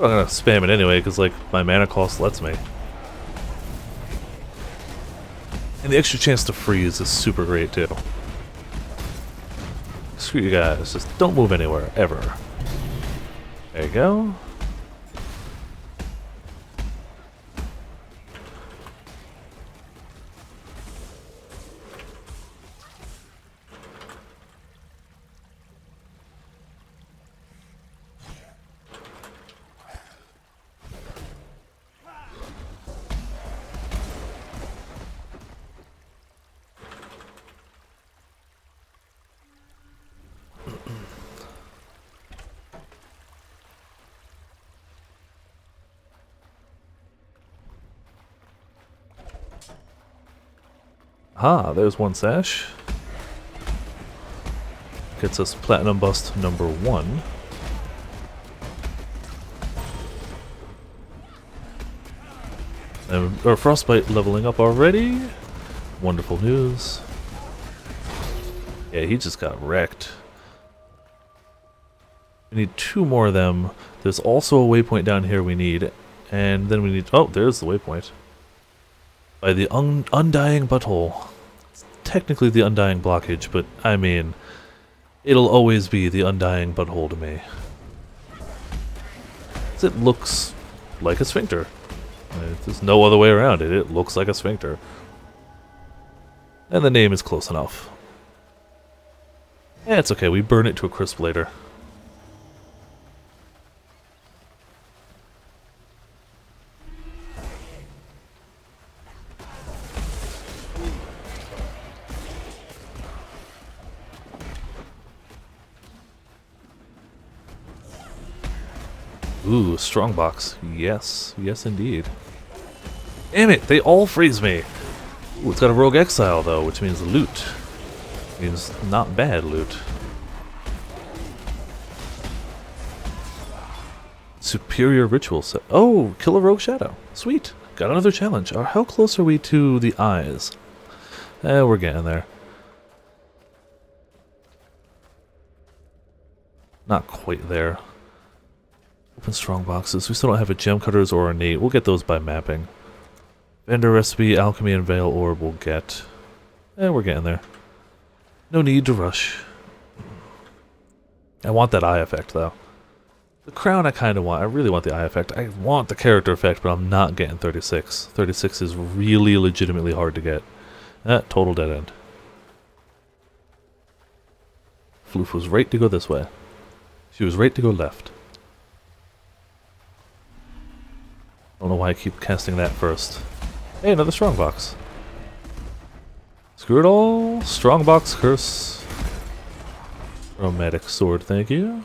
I'm going to spam it anyway, because like my mana cost lets me. And the extra chance to freeze is super great too. Screw you guys, just don't move anywhere, ever. There you go. Ah, there's one sash. Gets us platinum bust number 1. And our frostbite leveling up already. Wonderful news. Yeah, he just got wrecked. We need 2 more of them. There's also a waypoint down here we need. And then we need... Oh, there's the waypoint. By the Undying Butthole. It's technically the Undying Blockage, but I mean, it'll always be the Undying Butthole to me. It looks like a sphincter. There's no other way around it. It looks like a sphincter. And the name is close enough. Eh, it's okay. We burn it to a crisp later. Ooh, strongbox. Yes. Yes, indeed. Damn it! They all freeze me! Ooh, it's got a rogue exile, though, which means loot. Means not bad loot. Superior ritual set. Oh, kill a rogue shadow. Sweet. Got another challenge. How close are we to the eyes? We're getting there. Not quite there. Open strong boxes. We still don't have a gem cutters or innate. We'll get those by mapping. Vendor recipe, alchemy, and veil orb we'll get. We're getting there. No need to rush. I want that eye effect though. The crown I kind of want. I really want the eye effect. I want the character effect, but I'm not getting 36. 36 is really legitimately hard to get. Total dead end. FLOOF was right to go this way. She was right to go left. I don't know why I keep casting that first. Hey, another strongbox. Screw it all. Strongbox curse. Chromatic sword, thank you.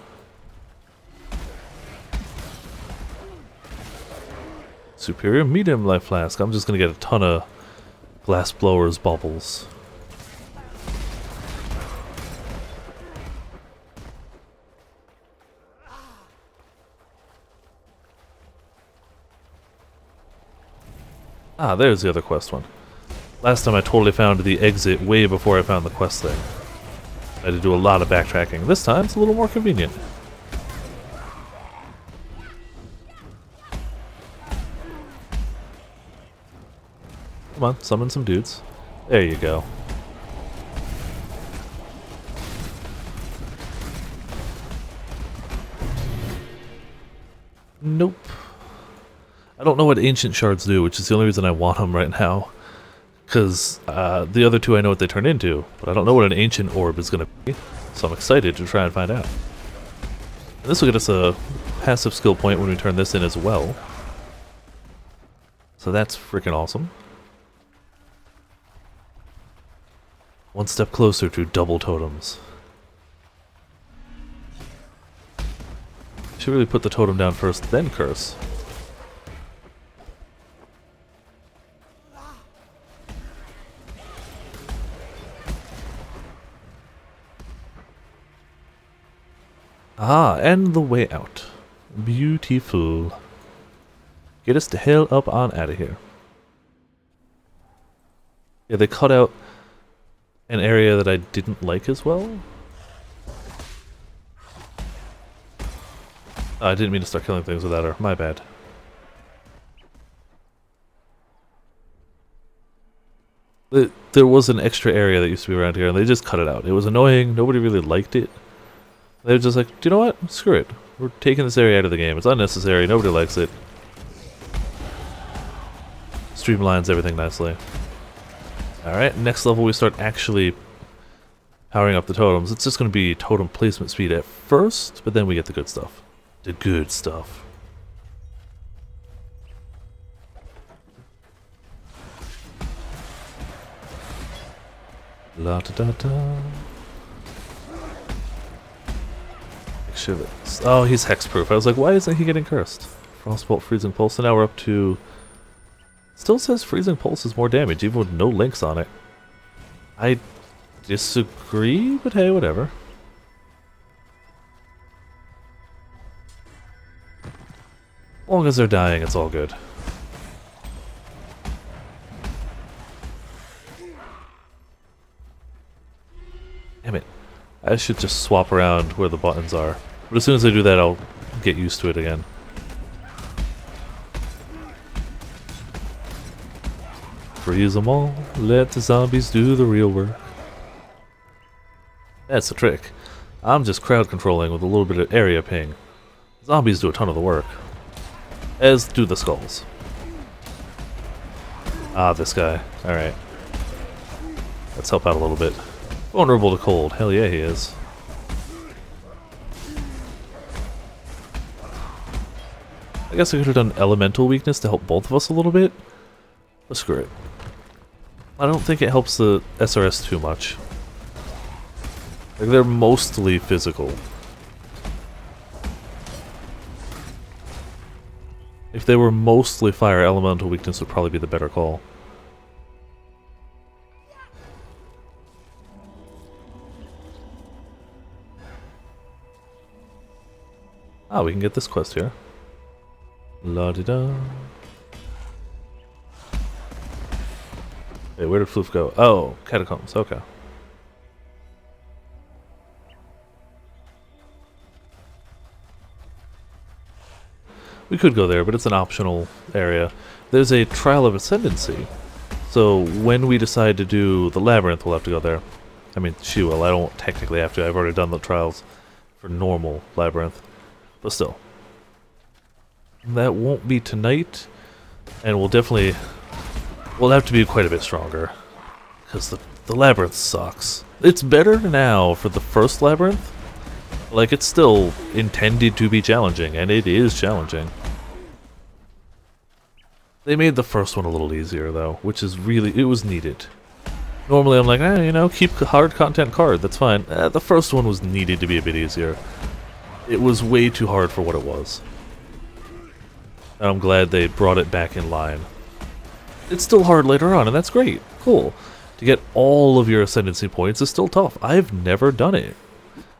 Superior medium life flask. I'm just gonna get a ton of glass blowers bubbles. Ah, there's the other quest one. Last time I totally found the exit way before I found the quest thing. I had to do a lot of backtracking. This time it's a little more convenient. Come on, summon some dudes. There you go. Nope. I don't know what ancient shards do, which is the only reason I want them right now. Because the other 2 I know what they turn into, but I don't know what an ancient orb is going to be. So I'm excited to try and find out. And this will get us a passive skill point when we turn this in as well. So that's freaking awesome. One step closer to double totems. Should really put the totem down first, then curse. Ah, and the way out. Beautiful. Get us the hell up on out of here. Yeah, they cut out an area that I didn't like as well. Oh, I didn't mean to start killing things without her. My bad. There was an extra area that used to be around here, and they just cut it out. It was annoying. Nobody really liked it. They were just like, do you know what? Screw it. We're taking this area out of the game. It's unnecessary. Nobody likes it. Streamlines everything nicely. Alright, next level we start actually powering up the totems. It's just going to be totem placement speed at first, but then we get the good stuff. The good stuff. La da da da. Make sure that. Oh, he's hexproof. I was like, why isn't he getting cursed? Frostbolt, freezing pulse, and now we're up to. Still says freezing pulse is more damage, even with no links on it. I disagree, but hey, whatever. As long as they're dying, it's all good. Damn it. I should just swap around where the buttons are. But as soon as I do that, I'll get used to it again. Freeze them all. Let the zombies do the real work. That's the trick. I'm just crowd controlling with a little bit of area ping. Zombies do a ton of the work. As do the skulls. Ah, this guy. Alright. Let's help out a little bit. Vulnerable to cold. Hell yeah, he is. I guess I could have done elemental weakness to help both of us a little bit. But screw it. I don't think it helps the SRS too much. Like, they're mostly physical. If they were mostly fire, elemental weakness would probably be the better call. Ah, we can get this quest here. La-di-da. Hey, where did FLOOF go? Oh, catacombs, okay. We could go there, but it's an optional area. There's a Trial of Ascendancy. So when we decide to do the Labyrinth, we'll have to go there. I mean, she will. I don't technically have to. I've already done the trials for normal Labyrinth. But still. That won't be tonight. And we'll definitely... We'll have to be quite a bit stronger. Because the Labyrinth sucks. It's better now for the first Labyrinth. Like, it's still intended to be challenging, and it is challenging. They made the first one a little easier, though, which is really... It was needed. Normally I'm like, you know, keep hard content card, that's fine. The first one was needed to be a bit easier. It was way too hard for what it was. And I'm glad they brought it back in line. It's still hard later on, and that's great. Cool. To get all of your Ascendancy points is still tough. I've never done it.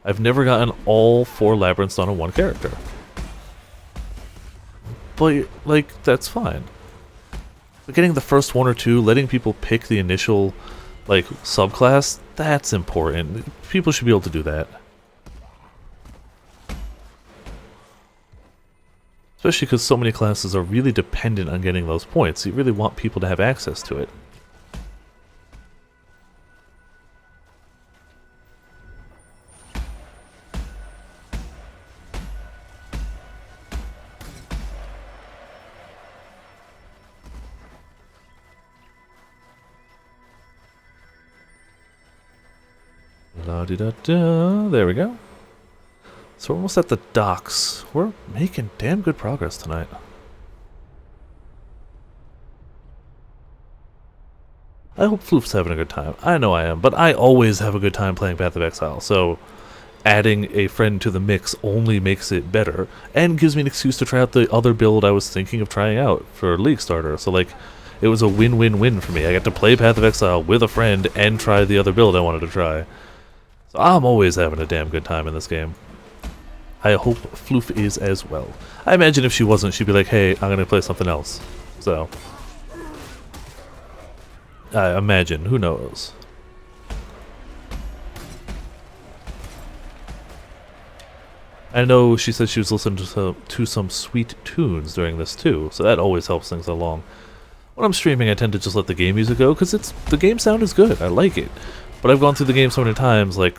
I've never gotten all 4 labyrinths done on one character. But, like, that's fine. But getting the first 1 or 2, letting people pick the initial, like, subclass, that's important. People should be able to do that. Especially because so many classes are really dependent on getting those points. You really want people to have access to it. La-di-da-da. There we go. So we're almost at the docks. We're making damn good progress tonight. I hope FLOOF's having a good time. I know I am, but I always have a good time playing Path of Exile, so adding a friend to the mix only makes it better, and gives me an excuse to try out the other build I was thinking of trying out for League Starter. So, like, it was a win-win-win for me. I got to play Path of Exile with a friend and try the other build I wanted to try. So I'm always having a damn good time in this game. I hope FLOOF is as well. I imagine if she wasn't, she'd be like, hey, I'm going to play something else. So, I imagine. Who knows? I know she said she was listening to some sweet tunes during this too, so that always helps things along. When I'm streaming, I tend to just let the game music go, because the game sound is good. I like it. But I've gone through the game so many times, like,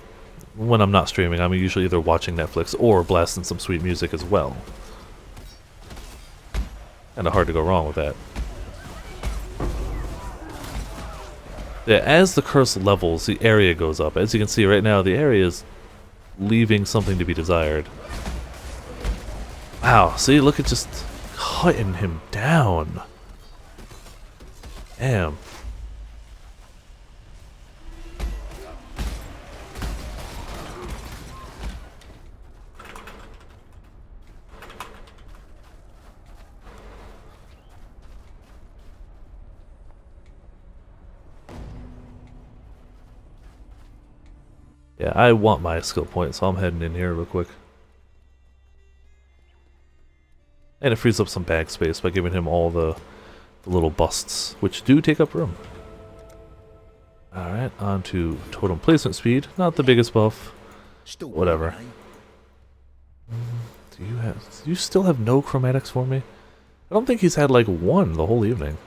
when I'm not streaming, I'm usually either watching Netflix or blasting some sweet music as well. Kinda hard to go wrong with that. Yeah, as the curse levels, the area goes up. As you can see right now, the area is leaving something to be desired. Wow, see, look at just cutting him down. Damn. Yeah, I want my skill point, so I'm heading in here real quick. And it frees up some bag space by giving him all the little busts, which do take up room. Alright, on to totem placement speed. Not the biggest buff. Still Whatever. Do you still have no chromatics for me? I don't think he's had like one the whole evening.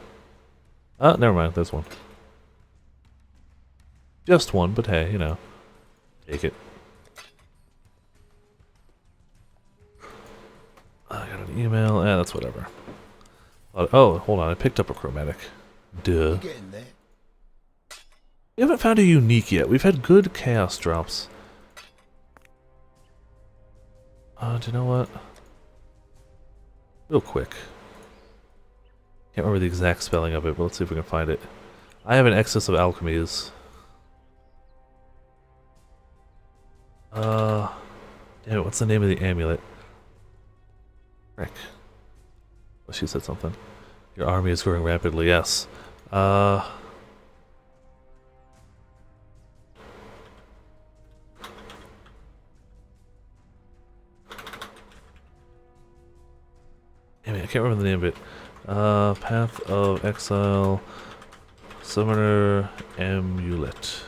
Never mind, there's one. Just one, but hey, you know. Take it. I got an email. That's whatever. Oh, hold on. I picked up a chromatic. Duh. Getting there. We haven't found a unique yet. We've had good chaos drops. Do you know what? Real quick. Can't remember the exact spelling of it, but let's see if we can find it. I have an excess of alchemies. Damn it, what's the name of the amulet? Frick. Oh, she said something. Your army is growing rapidly, yes. Damn it, I can't remember the name of it. Path of Exile, Summoner Amulet.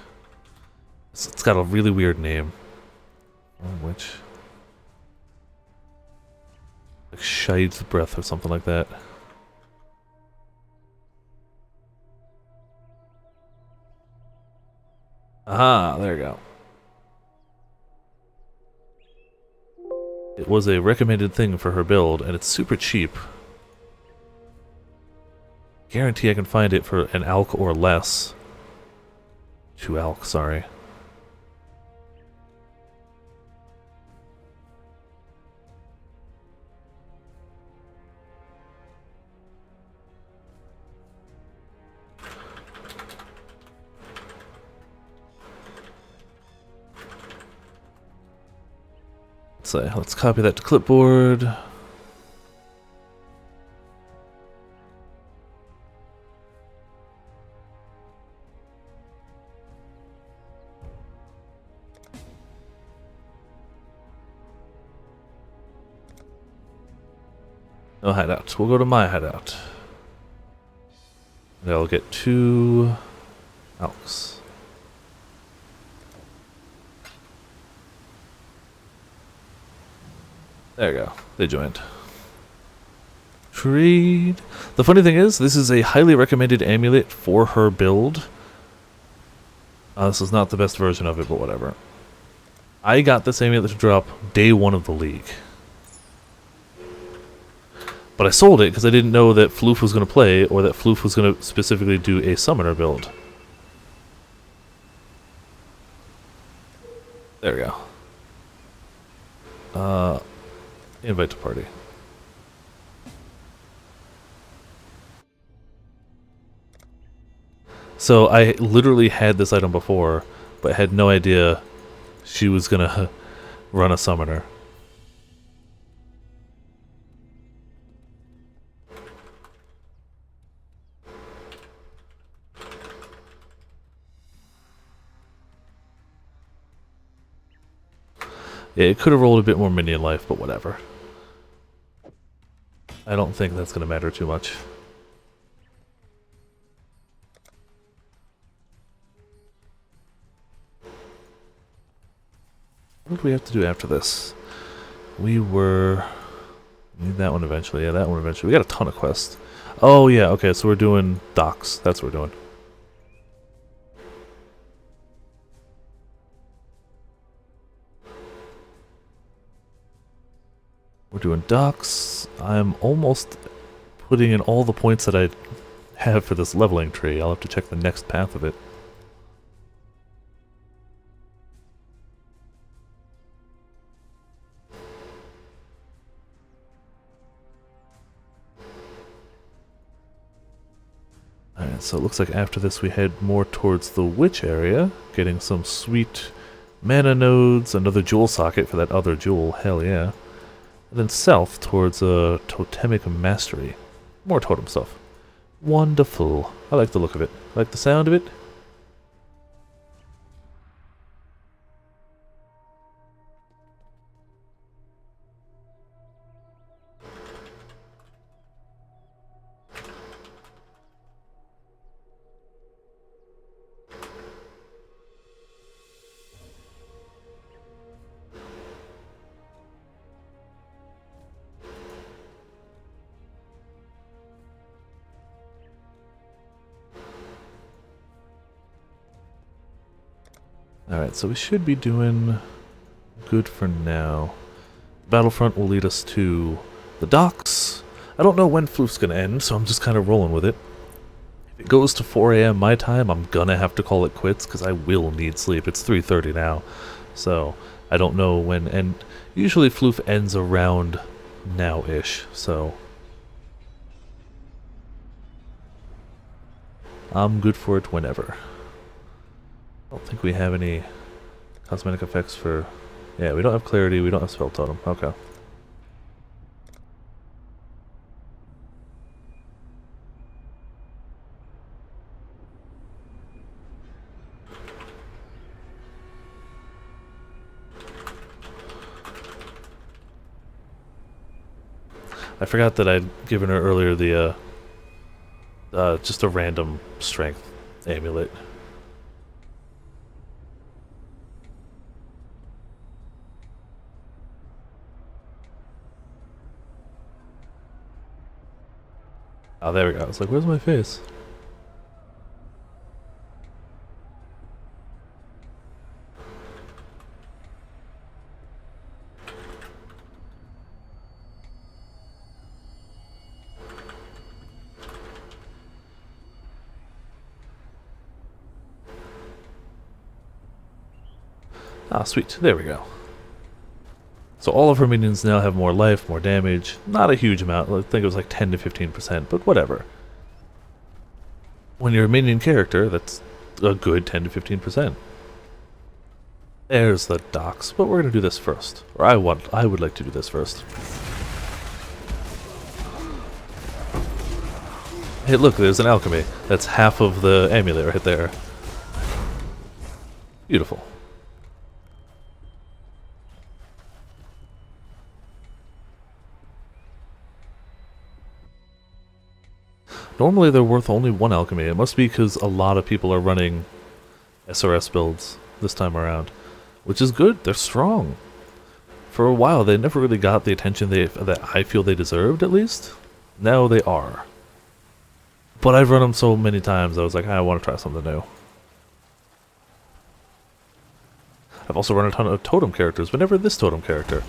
It's got a really weird name. Which? Like Shide's Breath or something like that. Aha, there you go. It was a recommended thing for her build, and it's super cheap. Guarantee I can find it for an alch or less. 2 alch, sorry. Let's copy that to clipboard. No hideout. We'll go to my hideout. And I'll get 2 alchs. There you go. They joined. Trade. The funny thing is, this is a highly recommended amulet for her build. This is not the best version of it, but whatever. I got this amulet to drop day 1 of the league. But I sold it because I didn't know that FLOOF was going to play, or that FLOOF was going to specifically do a summoner build. There we go. Invite to party. So I literally had this item before, but had no idea she was gonna run a summoner. Yeah, it could have rolled a bit more minion life, but whatever. I don't think that's going to matter too much. What did we have to do after this? We were Need that one eventually. Yeah, that one eventually. We got a ton of quests. Oh, yeah. Okay, so we're doing docks. That's what we're doing. We're doing docks. I'm almost putting in all the points that I have for this leveling tree. I'll have to check the next path of it. Alright, so it looks like after this we head more towards the witch area, getting some sweet mana nodes, another jewel socket for that other jewel, hell yeah. And then south towards a totemic mastery. More totem stuff. Wonderful. I like the look of it. I like the sound of it. Alright, so we should be doing good for now. Battlefront will lead us to the docks. I don't know when FLOOF's gonna end, so I'm just kind of rolling with it. If it goes to 4 AM my time, I'm gonna have to call it quits, because I will need sleep. It's 3:30 now, so I don't know when, and usually FLOOF ends around now-ish, so I'm good for it whenever. I don't think we have any cosmetic effects for... Yeah, we don't have clarity, we don't have spell totem. Okay. I forgot that I'd given her earlier the, just a random strength amulet. Oh, there we go. I was like, where's my face? Ah, sweet. There we go. So all of her minions now have more life, more damage. Not a huge amount. I think it was like 10 to 15%, but whatever. When you're a minion character, that's a good 10 to 15%. There's the docks, but we're going to do this first. Or I would like to do this first. Hey, look, there's an alchemy. That's half of the amulet right there. Beautiful. Normally they're worth only one alchemy. It must be because a lot of people are running SRS builds this time around. Which is good, they're strong. For a while they never really got the attention that I feel they deserved, at least. Now they are. But I've run them so many times I was like, I want to try something new. I've also run a ton of totem characters, but never this totem character.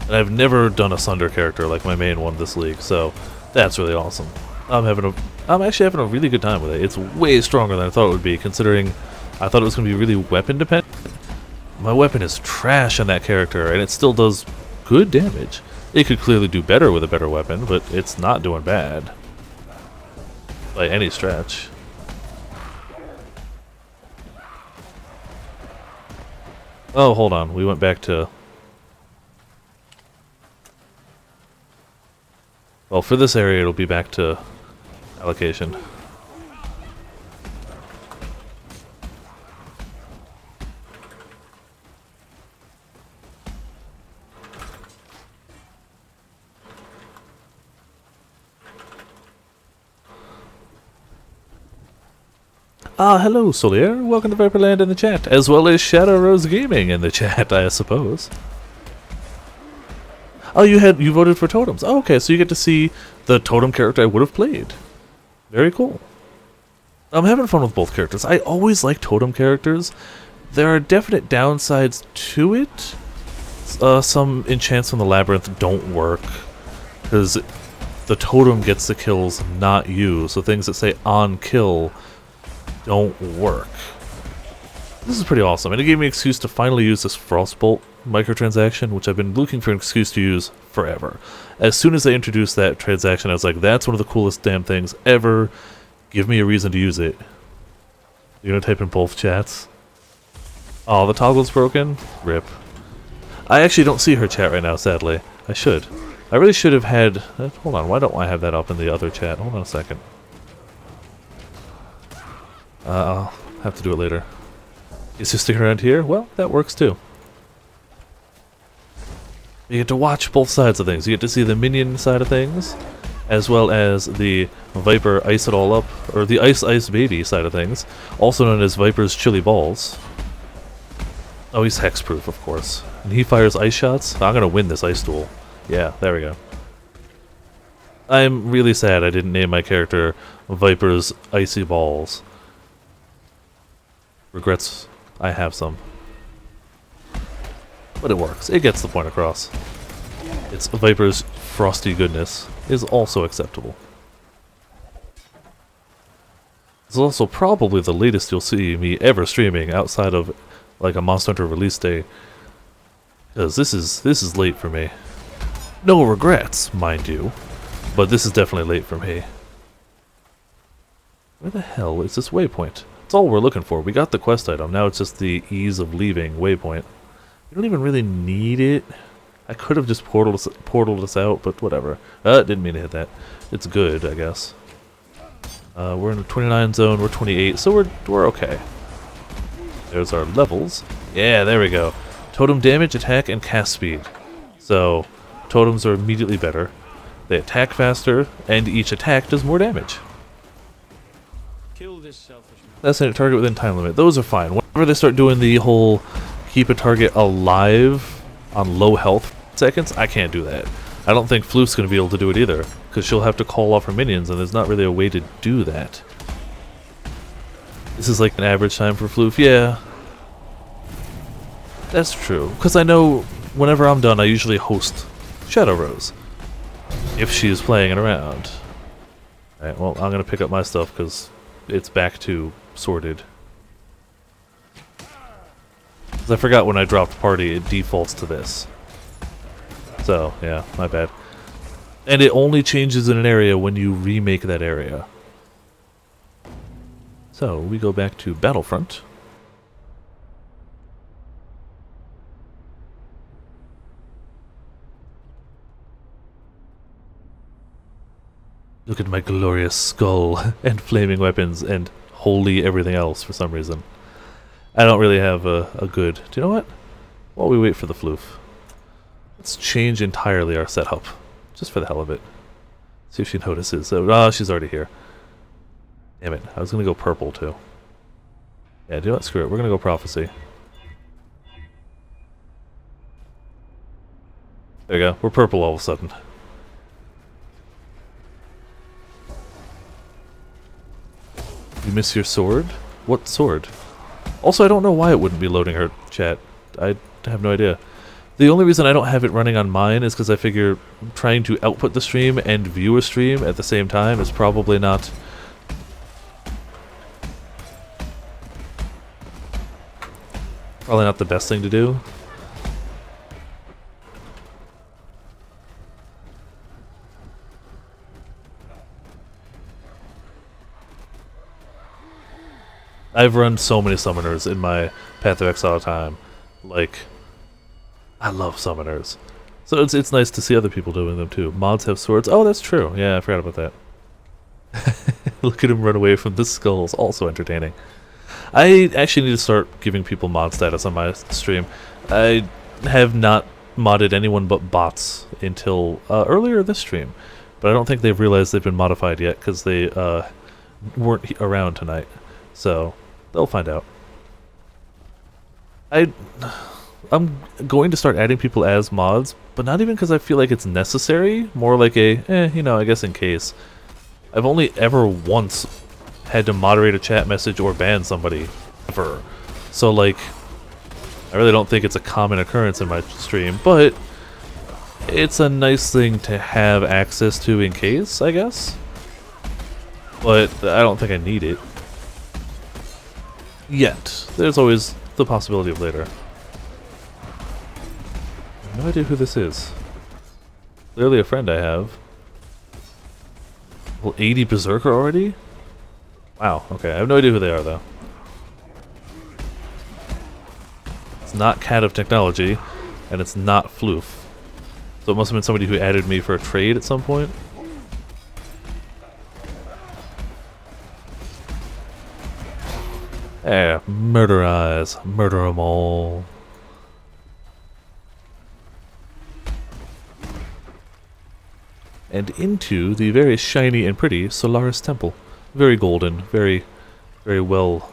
And I've never done a Sunder character like my main one this league, so that's really awesome. I'm actually having a really good time with it. It's way stronger than I thought it would be, considering I thought it was going to be really weapon dependent. My weapon is trash on that character, and it still does good damage. It could clearly do better with a better weapon, but it's not doing bad. By any stretch. Oh, hold on. We went back to... Well, for this area, it'll be back to allocation. Ah, hello, Solier. Welcome to Viperland in the chat, as well as Shadow Rose Gaming in the chat, I suppose. Oh, you voted for totems. Oh, okay, so you get to see the totem character I would have played. Very cool. I'm having fun with both characters. I always like totem characters. There are definite downsides to it. Some enchants from the labyrinth don't work because the totem gets the kills, not you. So things that say on kill don't work. This is pretty awesome, and it gave me an excuse to finally use this Frostbolt microtransaction, which I've been looking for an excuse to use forever. As soon as they introduced that transaction, I was like, that's one of the coolest damn things ever. Give me a reason to use it. You're gonna type in both chats? Oh, the toggle's broken? Rip. I actually don't see her chat right now, sadly. I should. I really should have had... hold on, why don't I have that up in the other chat? Hold on a second. I'll have to do it later. Is he sticking around here? Well, that works too. You get to watch both sides of things. You get to see the minion side of things, as well as the Viper ice it all up, or the ice baby side of things, also known as Viper's chili balls. Oh, he's hexproof, of course. And he fires ice shots. I'm gonna win this ice duel. Yeah, there we go. I'm really sad I didn't name my character Viper's icy balls. Regrets, I have some. But it works. It gets the point across. It's Viper's frosty goodness is also acceptable. This is also probably the latest you'll see me ever streaming outside of like a Monster Hunter release day. Because this is late for me. No regrets, mind you. But this is definitely late for me. Where the hell is this waypoint? That's all we're looking for. We got the quest item. Now it's just the ease of leaving waypoint. We don't even really need it. I could have just portaled us out, but whatever. Didn't mean to hit that. It's good, I guess. We're in the 29 zone. We're 28, so we're okay. There's our levels. Yeah, there we go. Totem damage, attack, and cast speed. So, totems are immediately better. They attack faster, and each attack does more damage. Kill this selfish man. Assassinate target within time limit. Those are fine. Whenever they start doing the whole keep a target alive on low health seconds, I can't do that. I don't think FLOOF's going to be able to do it either, because she'll have to call off her minions, and there's not really a way to do that. This is like an average time for FLOOF. Yeah. That's true. Because I know whenever I'm done, I usually host Shadow Rose. If she's playing it around. Alright, well, I'm going to pick up my stuff because it's back to sorted. Because I forgot when I dropped party, it defaults to this. So, yeah, my bad. And it only changes in an area when you remake that area. So, we go back to Battlefront. Look at my glorious skull and flaming weapons and holy everything else for some reason. I don't really have a good... Do you know what? While we wait for the FLOOF, let's change entirely our setup. Just for the hell of it. See if she notices. She's already here. Damn it. I was going to go purple too. Yeah, do you know what? Screw it. We're going to go Prophecy. There you go. We're purple all of a sudden. You miss your sword? What sword? Also, I don't know why it wouldn't be loading her chat. I have no idea. The only reason I don't have it running on mine is because I figure trying to output the stream and view a stream at the same time is probably not... probably not the best thing to do. I've run so many summoners in my Path of Exile time. Like, I love summoners. So it's nice to see other people doing them too. Mods have swords. Oh, that's true. Yeah, I forgot about that. Look at him run away from the skulls. Also entertaining. I actually need to start giving people mod status on my stream. I have not modded anyone but bots until earlier this stream. But I don't think they've realized they've been modified yet because they weren't around tonight. So... they'll find out. I'm going to start adding people as mods, but not even because I feel like it's necessary. More like a, you know, I guess in case. I've only ever once had to moderate a chat message or ban somebody, ever. So like, I really don't think it's a common occurrence in my stream, but it's a nice thing to have access to in case, I guess. But I don't think I need it. Yet. There's always the possibility of later. I have no idea who this is. Clearly a friend I have. Well, 80 Berserker already? Wow, okay. I have no idea who they are, though. It's not Cat of Technology, and it's not FLOOF. So it must have been somebody who added me for a trade at some point. Eh, murder eyes. Murder 'em all. And into the very shiny and pretty Solaris Temple. Very golden, very well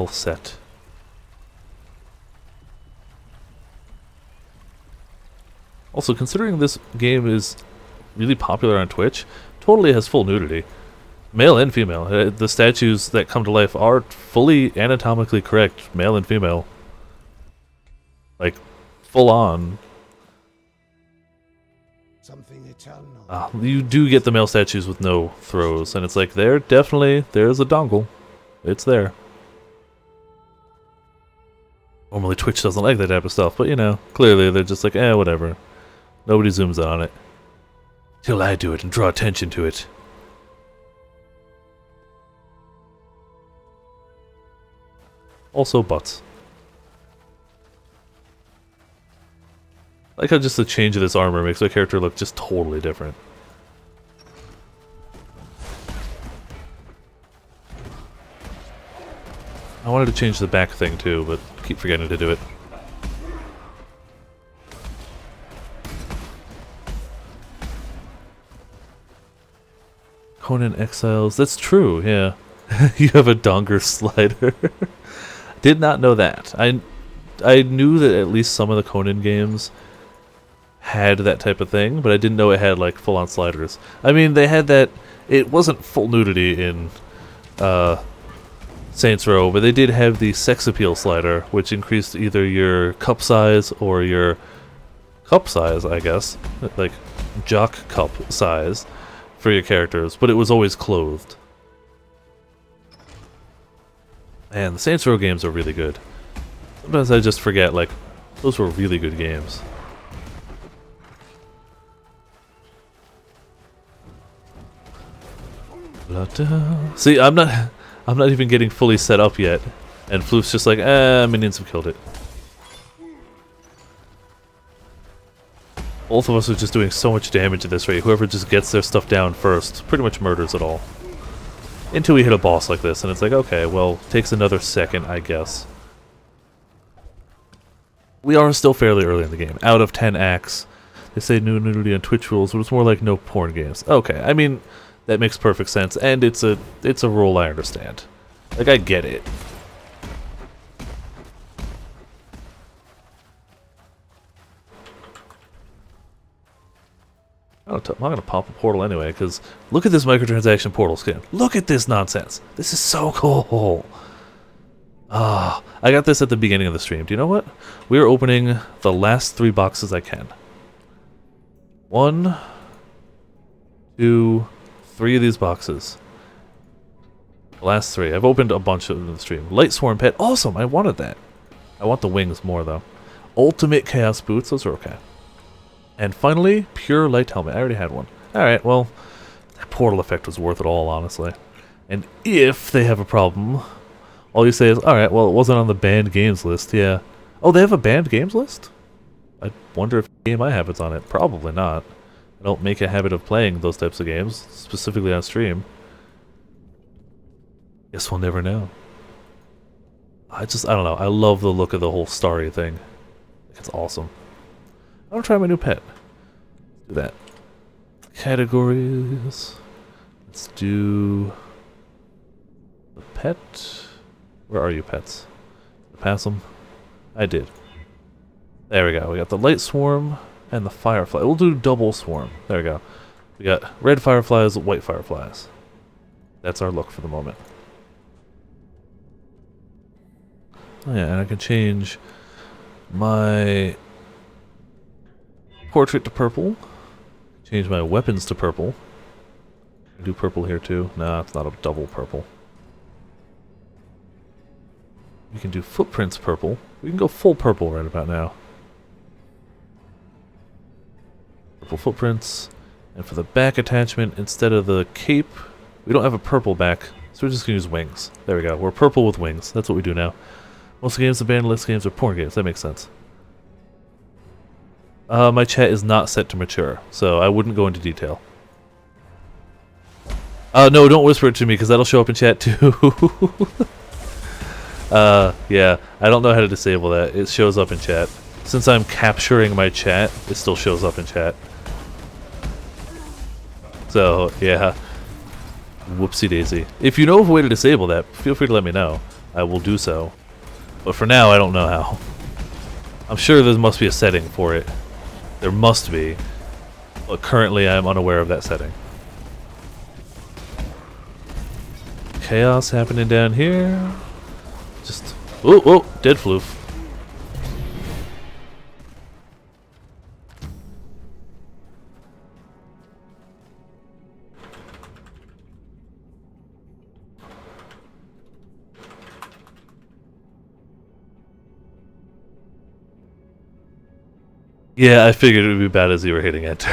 set. Also, considering this game is really popular on Twitch, totally has full nudity. Male and female. The statues that come to life are fully anatomically correct, male and female. Like, full on. Something eternal. You do get the male statues with no throws, and it's like, there's a dongle. It's there. Normally Twitch doesn't like that type of stuff, but you know, clearly they're just like, whatever. Nobody zooms in on it. Till I do it and draw attention to it. Also butts. I like how just the change of this armor makes my character look just totally different. I wanted to change the back thing too, but keep forgetting to do it. Conan Exiles, that's true, yeah. You have a donger slider. Did not know that. I knew that at least some of the Conan games had that type of thing, but I didn't know it had like full-on sliders. I mean, they had that. It wasn't full nudity in Saints Row, but they did have the sex appeal slider, which increased either your cup size or your cup size, I guess, like jock cup size for your characters, but it was always clothed. And the Saints Row games are really good. Sometimes I just forget, like, those were really good games. See, I'm not even getting fully set up yet, and Floof's just like, minions have killed it. Both of us are just doing so much damage at this rate. Whoever just gets their stuff down first pretty much murders it all. Until we hit a boss like this, and it's like, okay, well, takes another second, I guess. We are still fairly early in the game. Out of 10 acts. They say no nudity on Twitch rules, but it's more like no porn games. Okay, I mean, that makes perfect sense, and it's a rule I understand. Like, I get it. I'm gonna pop a portal anyway, because look at this microtransaction portal skin. Look at this nonsense. This is so cool. I got this at the beginning of the stream. Do you know what? We are opening the last 3 boxes I can. 1, 2, 3 of these boxes. The last 3. I've opened a bunch of them in the stream. Light Swarm Pet. Awesome. I wanted that. I want the wings more, though. Ultimate Chaos Boots. Those are okay. And finally, Pure Light Helmet. I already had one. Alright, well, that portal effect was worth it all, honestly. And if they have a problem, all you say is, alright, well, it wasn't on the banned games list, yeah. Oh, they have a banned games list? I wonder if the game I have is on it. Probably not. I don't make a habit of playing those types of games, specifically on stream. Guess we'll never know. I don't know. I love the look of the whole starry thing. It's awesome. I want to try my new pet. Let's do that. Categories. Let's do the pet. Where are you, pets? Did I pass them? I did. There we go. We got the light swarm and the firefly. We'll do double swarm. There we go. We got red fireflies, white fireflies. That's our look for the moment. Oh yeah, and I can change my portrait to purple. Change my weapons to purple. Do purple here too. Nah, it's not a double purple. We can do footprints purple. We can go full purple right about now. Purple footprints. And for the back attachment, instead of the cape, we don't have a purple back, so we're just going to use wings. There we go. We're purple with wings. That's what we do now. Most games, the banned list games, are porn games. That makes sense. My chat is not set to mature, so I wouldn't go into detail. No, don't whisper it to me, because that'll show up in chat too. Yeah, I don't know how to disable that. It shows up in chat. Since I'm capturing my chat, it still shows up in chat. So, yeah. Whoopsie daisy. If you know of a way to disable that, feel free to let me know. I will do so. But for now, I don't know how. I'm sure there must be a setting for it. There must be. But currently, I'm unaware of that setting. Chaos happening down here. Just... Oh, oh! Dead floof. Yeah, I figured it would be bad as you were hitting enter.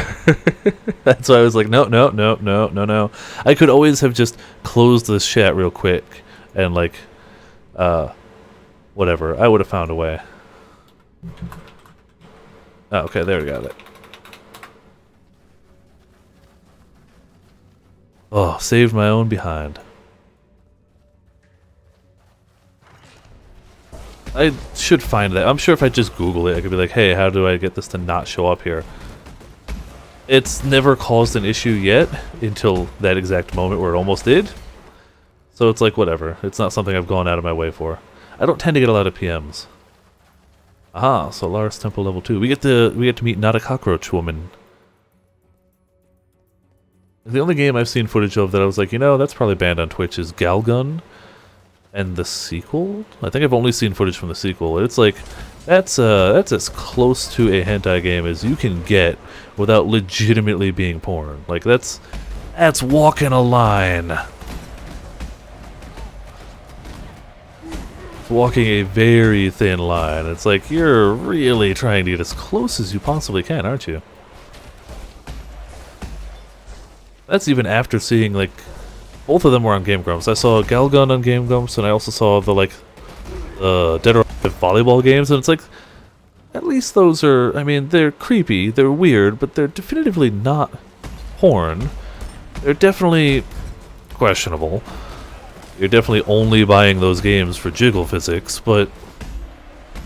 That's why I was like, no, no, no, no, no, no. I could always have just closed this chat real quick and like, whatever. I would have found a way. Oh, okay, there we got it. Oh, saved my own behind. I should find that. I'm sure if I just Google it, I could be like, hey, how do I get this to not show up here? It's never caused an issue yet until that exact moment where it almost did. So it's like, whatever. It's not something I've gone out of my way for. I don't tend to get a lot of PMs. Aha, Solaris Temple level 2. We get to meet Not a Cockroach Woman. The only game I've seen footage of that I was like, you know, that's probably banned on Twitch is Galgun. And the sequel? I think I've only seen footage from the sequel. It's like, that's as close to a hentai game as you can get without legitimately being porn. Like, that's walking a line. It's walking a very thin line. It's like, you're really trying to get as close as you possibly can, aren't you? That's even after seeing, like, both of them were on Game Grumps. I saw Galgun on Game Grumps, and I also saw the, like, Dead or Alive volleyball games, and it's like, at least those are, I mean, they're creepy, they're weird, but they're definitively not porn. They're definitely questionable. You're definitely only buying those games for jiggle physics, but,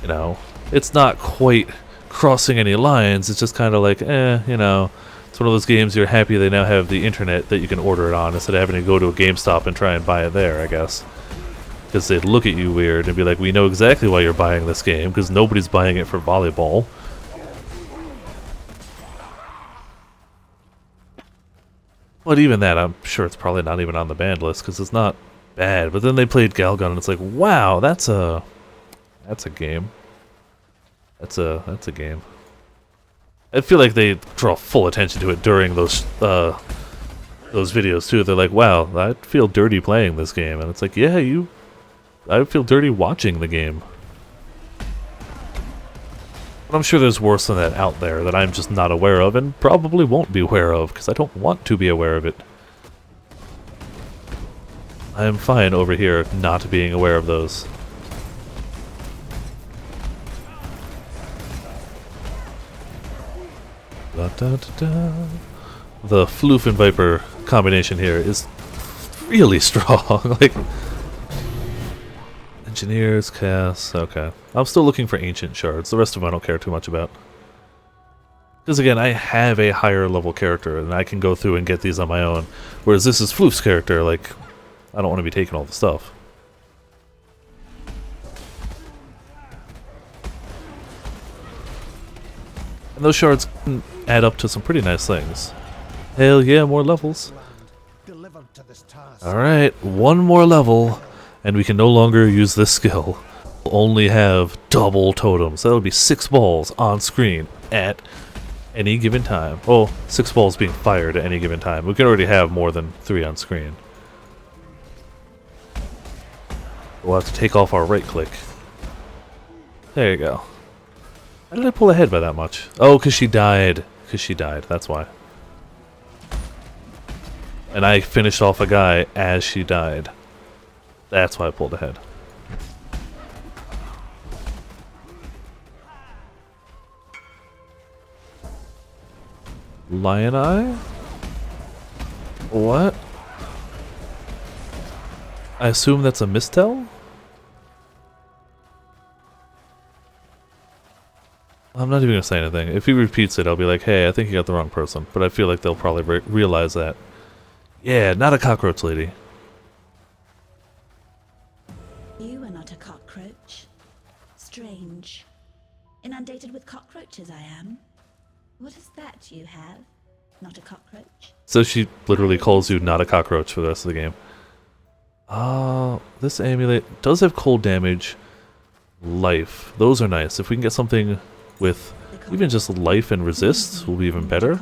you know, it's not quite crossing any lines. It's just kind of like, you know, it's one of those games you're happy they now have the internet that you can order it on instead of having to go to a GameStop and try and buy it there, I guess. Because they'd look at you weird and be like, we know exactly why you're buying this game, because nobody's buying it for volleyball. But even that, I'm sure it's probably not even on the banned list, because it's not bad. But then they played Galgun and it's like, wow, that's a game. That's a game. I feel like they draw full attention to it during those videos too. They're like, wow, I feel dirty playing this game. And it's like, yeah, I feel dirty watching the game. But I'm sure there's worse than that out there that I'm just not aware of and probably won't be aware of because I don't want to be aware of it. I'm fine over here not being aware of those. Da, da, da, da. The FLOOF and Viper combination here is really strong. Like, engineers, Cass, okay. I'm still looking for ancient shards. The rest of them I don't care too much about. Because again, I have a higher level character and I can go through and get these on my own. Whereas this is FLOOF's character, like, I don't want to be taking all the stuff. And those shards can add up to some pretty nice things. Hell yeah, more levels. Delivered to this task. Alright, one more level, and we can no longer use this skill. We'll only have double totems. That would be 6 balls on screen at any given time. Oh, 6 balls being fired at any given time. We can already have more than 3 on screen. We'll have to take off our right click. There you go. How did I pull ahead by that much? Oh, because she died. Because she died, that's why. And I finished off a guy as she died. That's why I pulled ahead. Lion Eye? What? I assume that's a mistel? I'm not even going to say anything. If he repeats it, I'll be like, hey, I think you got the wrong person. But I feel like they'll probably realize that. Yeah, not a cockroach lady. You are not a cockroach. Strange. Inundated with cockroaches I am. What is that you have? Not a cockroach? So she literally calls you not a cockroach for the rest of the game. This amulet does have cold damage. Life. Those are nice. If we can get something with even just life and resist, will be even better.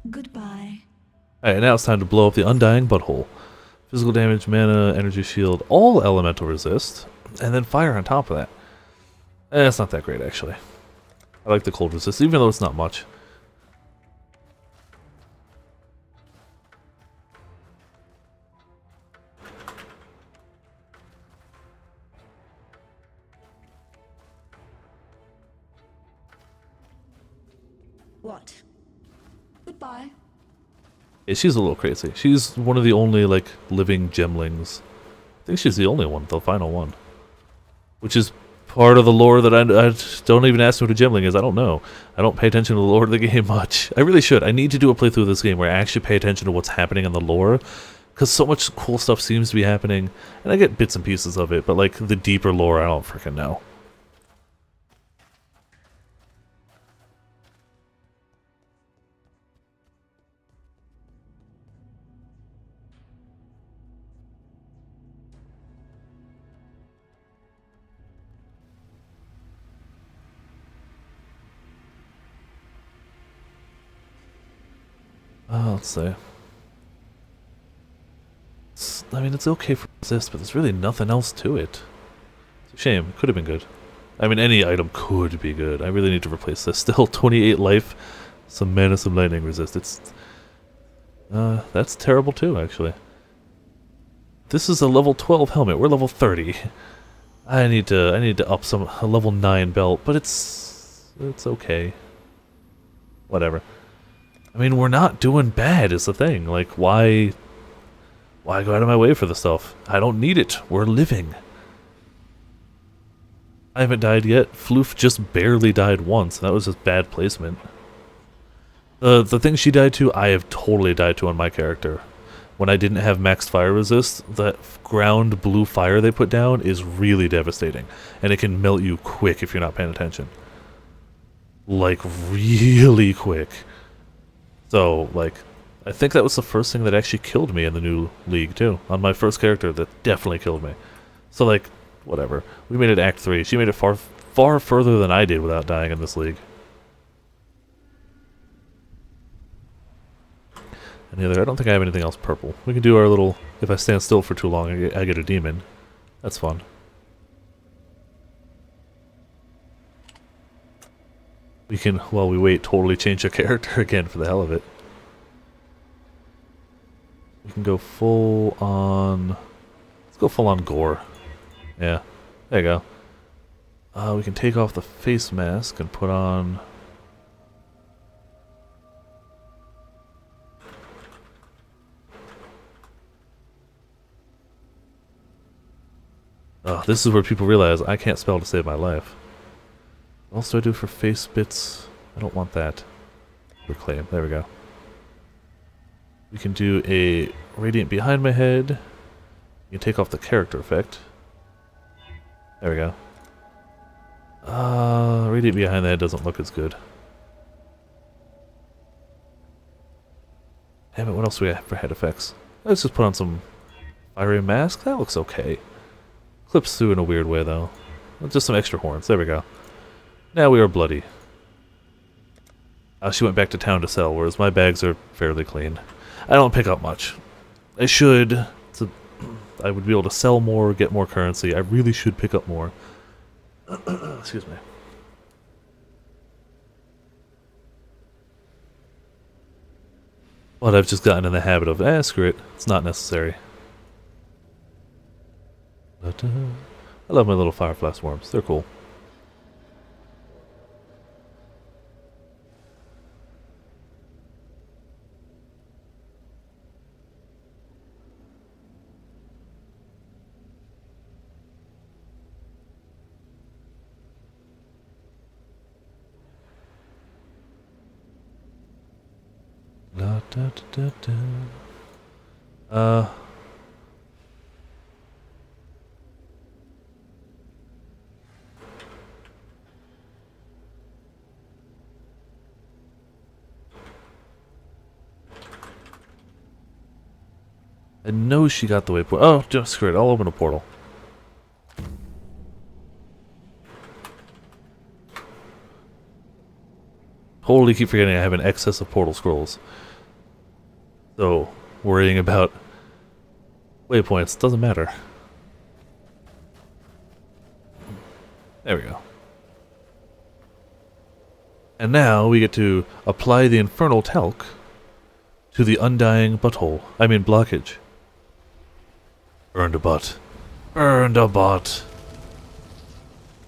Goodbye. Alright, now it's time to blow up the Undying Butthole. Physical damage, mana, energy shield, all elemental resist, and then fire on top of that. It's not that great, actually. I like the cold resist, even though it's not much. What? Goodbye. Yeah, she's a little crazy. She's one of the only, like, living gemlings. I think she's the only one, the final one. Which is part of the lore that I don't even ask me what a gemling is. I don't know. I don't pay attention to the lore of the game much. I really should. I need to do a playthrough of this game where I actually pay attention to what's happening in the lore. Because so much cool stuff seems to be happening. And I get bits and pieces of it, but, like, the deeper lore, I don't freaking know. Let's see. I mean, it's okay for resist, but there's really nothing else to it. It's a shame. It could have been good. I mean, any item could be good. I really need to replace this. Still 28 life, some mana, some lightning resist. It's that's terrible too, actually. This is a level 12 helmet. We're level 30. I need to up a level 9 belt, but it's okay. Whatever. I mean, we're not doing bad is the thing. Like, why go out of my way for the stuff? I don't need it. We're living. I haven't died yet. FLOOF just barely died once. That was just bad placement. The thing she died to, I have totally died to on my character. When I didn't have maxed fire resist, that ground blue fire they put down is really devastating. And it can melt you quick if you're not paying attention. Like, really quick. So, like, I think that was the first thing that actually killed me in the new league, too. On my first character, that definitely killed me. So, like, whatever. We made it Act 3. She made it far further than I did without dying in this league. Any other? I don't think I have anything else purple. We can do our little, if I stand still for too long, I get a demon. That's fun. We can, while we wait, totally change our character again for the hell of it. We can go full on... Let's go full on gore. Yeah, there you go. We can take off the face mask and put on... Oh, this is where people realize I can't spell to save my life. What else do I do for face bits? I don't want that. Reclaim. There we go. We can do a radiant behind my head. You can take off the character effect. There we go. Radiant behind the head doesn't look as good. What else do we have for head effects? Let's just put on some fiery mask. That looks okay. Clips through in a weird way, though. Just some extra horns. There we go. Now we are bloody. She went back to town to sell, whereas my bags are fairly clean. I don't pick up much. I should. I would be able to sell more, get more currency. I really should pick up more. Excuse me. But I've just gotten in the habit of, screw it. It's not necessary. I love my little firefly swarms. They're cool. Da, da, da, da. I know she got the waypoint. Oh, just screw it. I'll open a portal. Totally keep forgetting I have an excess of portal scrolls. So, worrying about waypoints doesn't matter. There we go. And now we get to apply the infernal talc to the undying butthole. I mean blockage. Burned a butt. Burned a butt.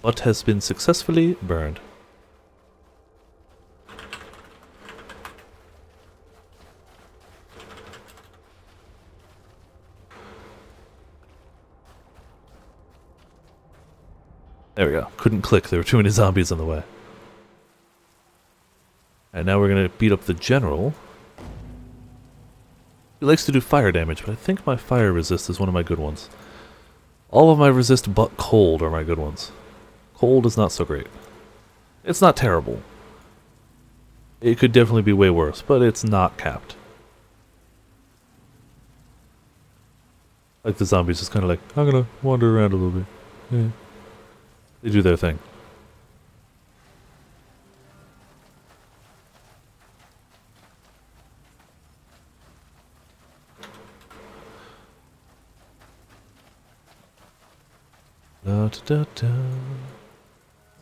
Butt has been successfully burned. There we go. Couldn't click. There were too many zombies in the way. And now we're going to beat up the general. He likes to do fire damage, but I think my fire resist is one of my good ones. All of my resist but cold are my good ones. Cold is not so great. It's not terrible. It could definitely be way worse, but it's not capped. Like the zombies just kind of like, I'm going to wander around a little bit. Yeah. They do their thing. Da, da, da.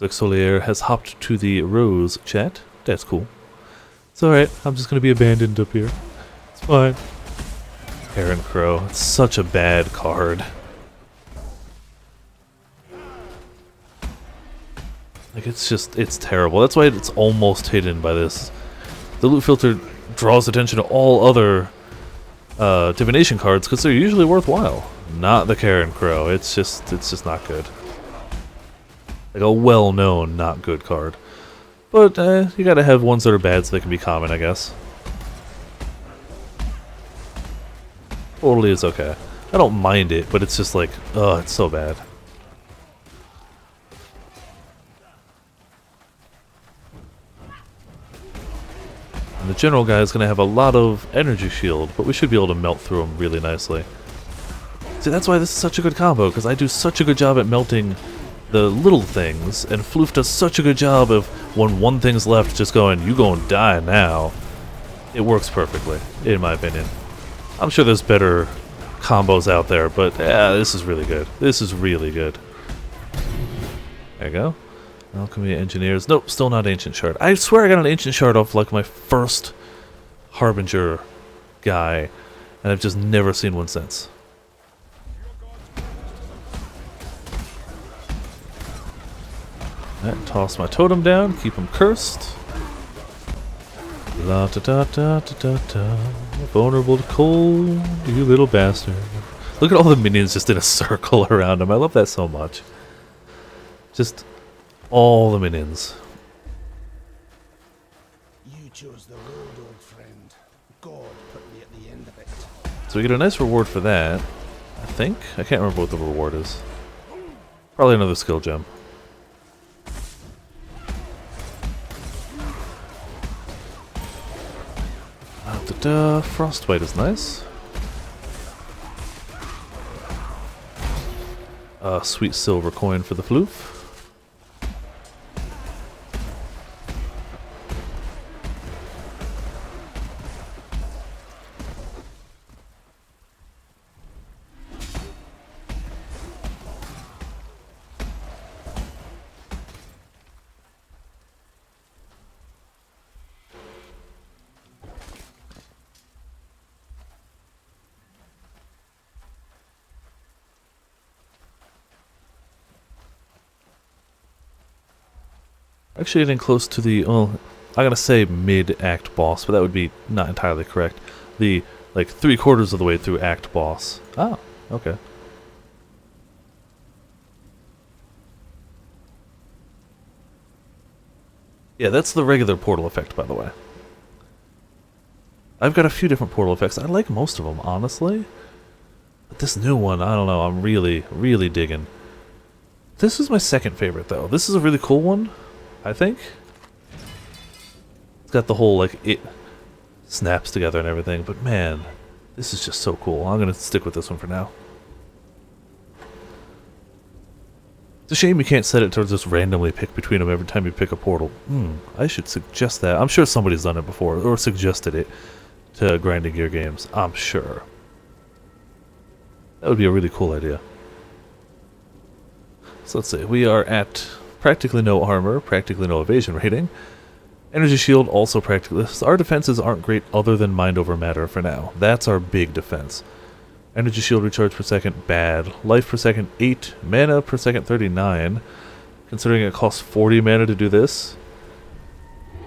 Zexolier has hopped to the Rose chat. That's cool. It's alright, I'm just gonna be abandoned up here. It's fine. Heron Crow. It's such a bad card. Like, it's terrible. That's why it's almost hidden by this. The loot filter draws attention to all other divination cards because they're usually worthwhile. Not the Heron Crow. It's just not good. Like a well-known, not good card. But you gotta have ones that are bad so they can be common, I guess. Totally is okay. I don't mind it, but it's just like, ugh, it's so bad. And the general guy is going to have a lot of energy shield, but we should be able to melt through him really nicely. See, that's why this is such a good combo, because I do such a good job at melting the little things, and FLOOF does such a good job of, when one thing's left, just going, you gonna die now. It works perfectly, in my opinion. I'm sure there's better combos out there, but yeah, this is really good. This is really good. There you go. Alchemy Engineers. Nope, still not Ancient Shard. I swear I got an Ancient Shard off like my first Harbinger guy, and I've just never seen one since. Alright, toss my totem down, keep him cursed. La da da da da da da. Vulnerable to cold, you little bastard. Look at all the minions just in a circle around him. I love that so much. Just all the minions. You chose the road, old friend. God put me at the end of it. So we get a nice reward for that, I think. I can't remember what the reward is. Probably another skill gem. Frostbite is nice. Sweet silver coin for the FLOOF. Actually getting close to the, well, I'm gonna say mid-act boss, but that would be not entirely correct. The, like, 3/4 of the way through act boss. Ah, okay. Yeah, that's the regular portal effect, by the way. I've got a few different portal effects. I like most of them, honestly. But this new one, I don't know, I'm really, really digging. This is my second favorite, though. This is a really cool one, I think. It's got the whole, like, it snaps together and everything, but man, this is just so cool. I'm gonna stick with this one for now. It's a shame you can't set it to just randomly pick between them every time you pick a portal. I should suggest that. I'm sure somebody's done it before, or suggested it to Grinding Gear games. I'm sure. That would be a really cool idea. So let's see, we are at practically no armor, practically no evasion rating. Energy shield also practically. Our defenses aren't great other than mind over matter for now. That's our big defense. Energy shield recharge per second, bad. Life per second, 8. Mana per second, 39. Considering it costs 40 mana to do this.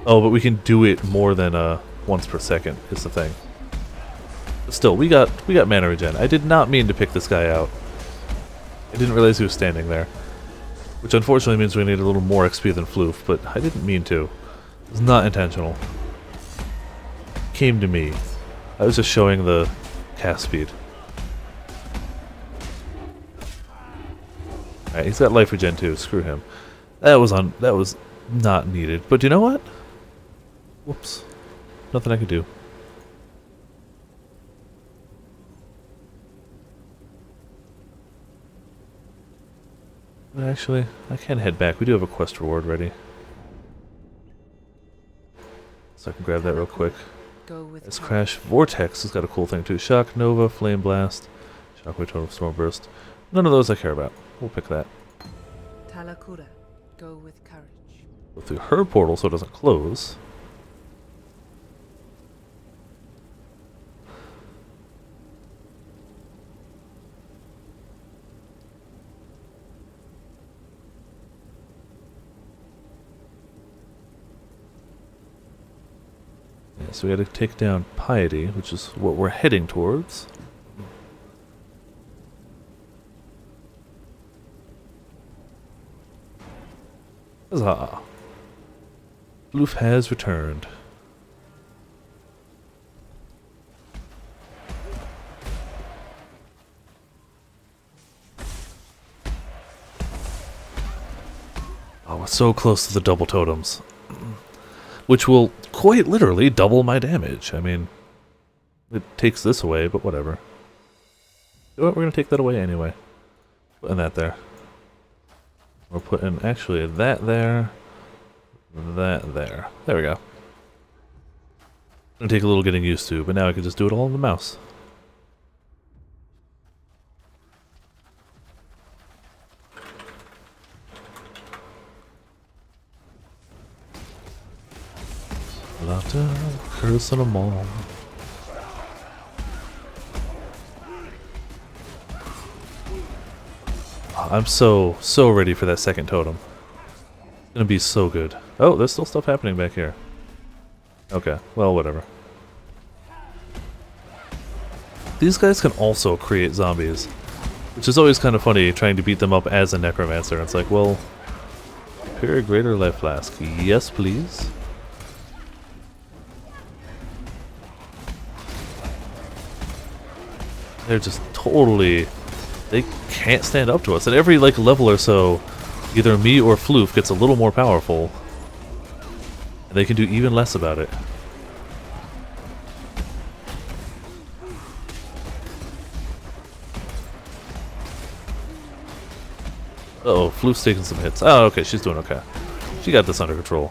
Oh, but we can do it more than once per second, is the thing. But still, we got mana regen. I did not mean to pick this guy out. I didn't realize he was standing there. Which unfortunately means we need a little more XP than FLOOF, but I didn't mean to. It was not intentional. It came to me. I was just showing the cast speed. Alright, he's got life regen too, screw him. That was not needed. But you know what? Whoops. Nothing I could do. But actually, I can head back. We do have a quest reward ready. So I can grab that real quick. Let's crash. Vortex has got a cool thing too. Shock, Nova, Flame Blast, Shockwave, Total Storm Burst. None of those I care about. We'll pick that. Talakura, go with courage. Go through her portal so it doesn't close. Yeah, so we gotta take down Piety, which is what we're heading towards. Huzzah! FLOOF has returned. Oh, we're so close to the double totems. Which will quite literally double my damage. I mean, it takes this away, but whatever. You know what, we're gonna take that away anyway. Putting that there. We're putting, actually, that there. That there. There we go. Gonna take a little getting used to, but now I can just do it all on the mouse. Laughter, curse on them all. I'm so ready for that second totem. It's gonna be so good. Oh, there's still stuff happening back here. Okay, well, whatever. These guys can also create zombies, which is always kind of funny trying to beat them up as a necromancer. It's like, well, prepare a greater life flask. Yes, please. They're just totally... They can't stand up to us. At every like level or so, either me or FLOOF gets a little more powerful. And they can do even less about it. Uh-oh, Floof's taking some hits. Oh, okay, she's doing okay. She got this under control.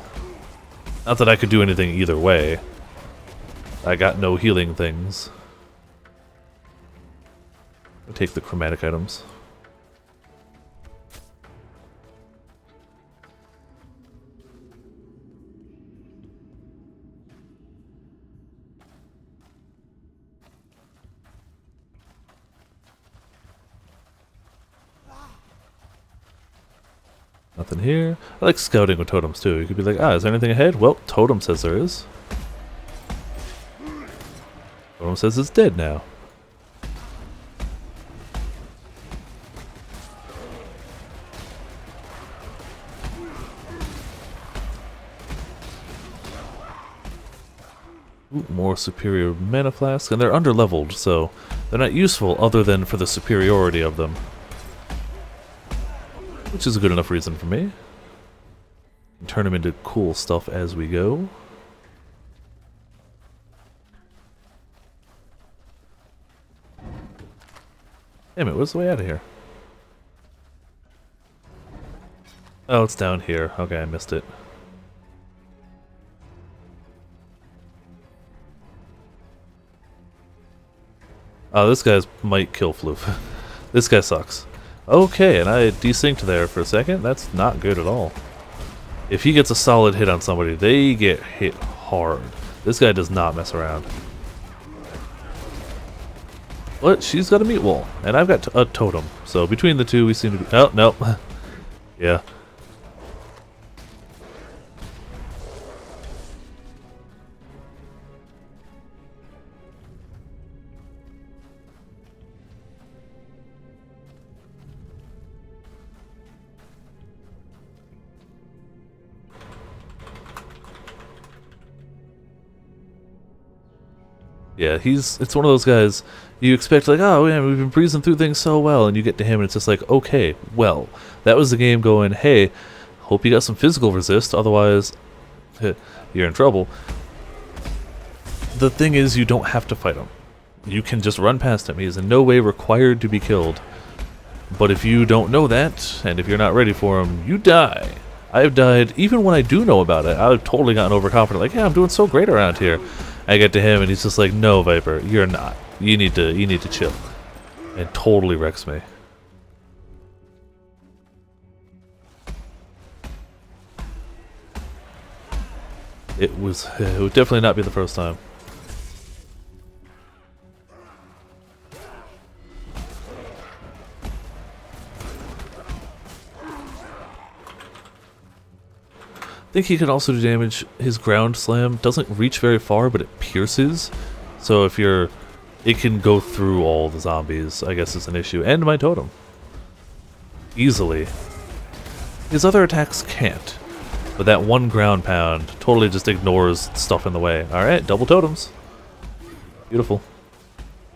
Not that I could do anything either way. I got no healing things. I'll take the chromatic items. Nothing here. I like scouting with totems too. You could be like, ah, is there anything ahead? Well, Totem says there is. Totem says it's dead now. Ooh, more superior mana flasks, and they're under-leveled, so they're not useful other than for the superiority of them. Which is a good enough reason for me. Turn them into cool stuff as we go. Damn it, where's the way out of here? Oh, it's down here. Okay, I missed it. Oh, this guy's might kill Floof. This guy sucks. Okay, and I desynced there for a second. That's not good at all. If he gets a solid hit on somebody, they get hit hard. This guy does not mess around. But she's got a meat wall, and I've got a totem. So between the two, we seem to be... Oh, no. Yeah. Yeah, it's one of those guys you expect, like, oh man, we've been breezing through things so well, and you get to him and it's just like, okay, well, that was the game going, hey, hope you got some physical resist, otherwise you're in trouble. The thing is, you don't have to fight him. You can just run past him. He is in no way required to be killed. But if you don't know that, and if you're not ready for him, you die. I've died, even when I do know about it, I've totally gotten overconfident, like, yeah, I'm doing so great around here. I get to him and he's just like, no, Viper, you're not. You need to chill. And totally wrecks me. It would definitely not be the first time. I think he can also do damage. His ground slam doesn't reach very far, but it pierces. So if you're... it can go through all the zombies, I guess is an issue. And my totem. Easily. His other attacks can't. But that one ground pound totally just ignores stuff in the way. Alright, double totems. Beautiful.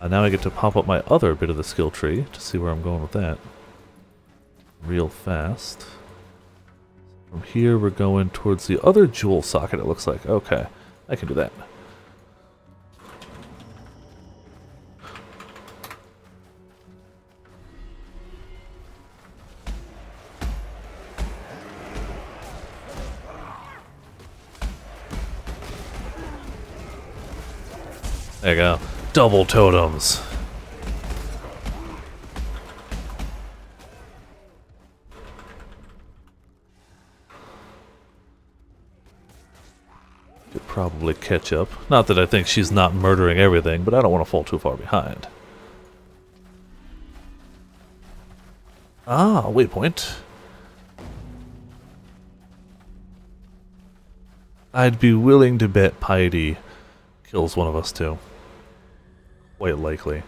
Now I get to pop up my other bit of the skill tree to see where I'm going with that. Real fast. From here, we're going towards the other jewel socket, it looks like. Okay, I can do that. There you go. Double totems. Could probably catch up. Not that I think she's not murdering everything, but I don't want to fall too far behind. Ah, waypoint. I'd be willing to bet Piety kills one of us too. Quite likely.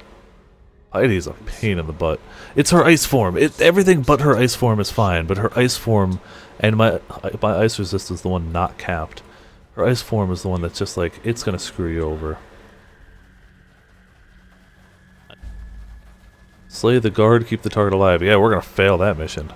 Piety's a pain in the butt. It's her ice form. Everything but her ice form is fine, but her ice form and my ice resist is the one not capped. Her ice form is the one that's just like, it's gonna screw you over. Slay the guard, keep the target alive. Yeah, we're gonna fail that mission.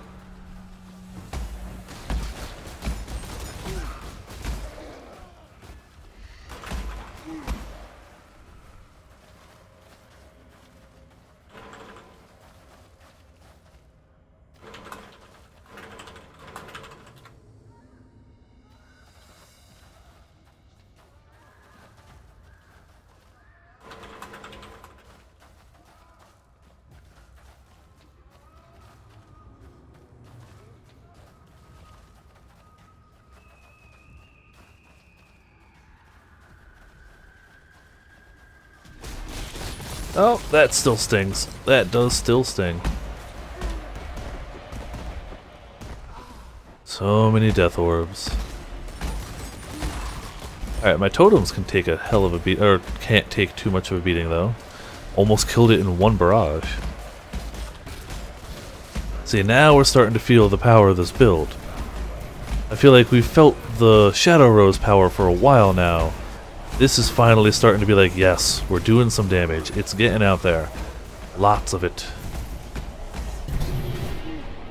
Oh, that still stings. That does still sting. So many death orbs. Alright, my totems can take a hell of a beat, or can't take too much of a beating though. Almost killed it in one barrage. See, now we're starting to feel the power of this build. I feel like we've felt the Shadow Rose power for a while now. This is finally starting to be like, yes, we're doing some damage. It's getting out there. Lots of it.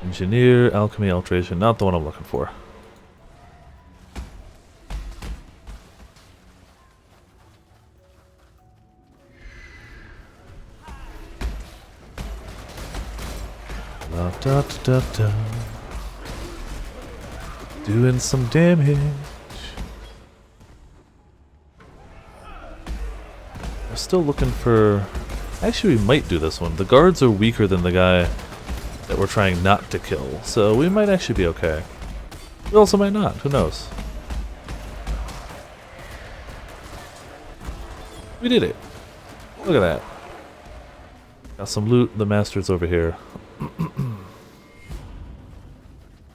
Engineer, Alchemy, Alteration, not the one I'm looking for. Da, da, da, da. Doing some damage. We're still looking for... Actually, we might do this one. The guards are weaker than the guy that we're trying not to kill, so we might actually be okay. We also might not. Who knows? We did it. Look at that. Got some loot. The master's over here.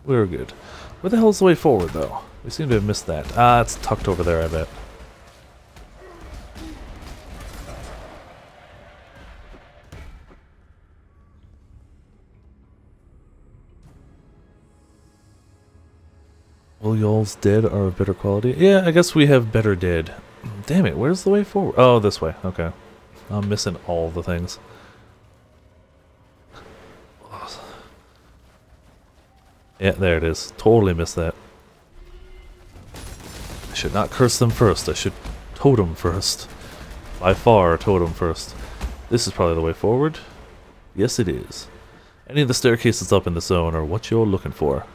We're good. Where the hell's the way forward, though? We seem to have missed that. Ah, it's tucked over there, I bet. Well, y'all's dead are of better quality. Yeah, I guess we have better dead. Damn it, where's the way forward? Oh, this way. Okay. I'm missing all the things. Yeah, there it is. Totally missed that. I should not curse them first. I should totem first. By far, totem first. This is probably the way forward. Yes, it is. Any of the staircases up in the zone are what you're looking for.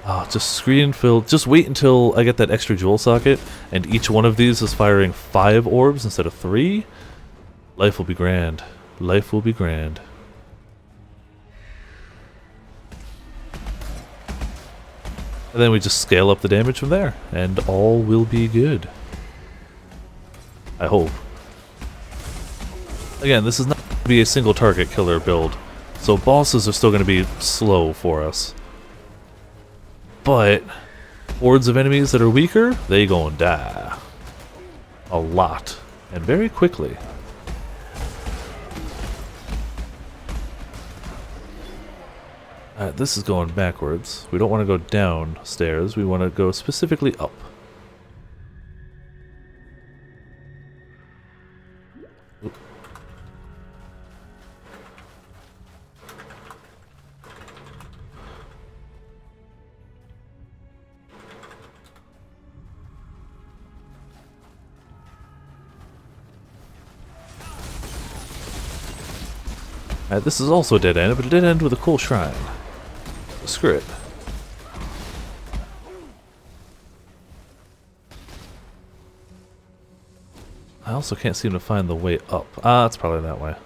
Oh, just screen filled. Just wait until I get that extra jewel socket, and each one of these is firing 5 orbs instead of 3. Life will be grand. Life will be grand. And then we just scale up the damage from there, and all will be good. I hope. Again, this is not going to be a single target killer build, so bosses are still going to be slow for us. But hordes of enemies that are weaker, they gonna die. A lot. And very quickly. Alright, this is going backwards. We don't want to go downstairs, we want to go specifically up. Oop. Alright, this is also a dead end, but a dead end with a cool shrine. Screw it. I also can't seem to find the way up. Ah, it's probably that way.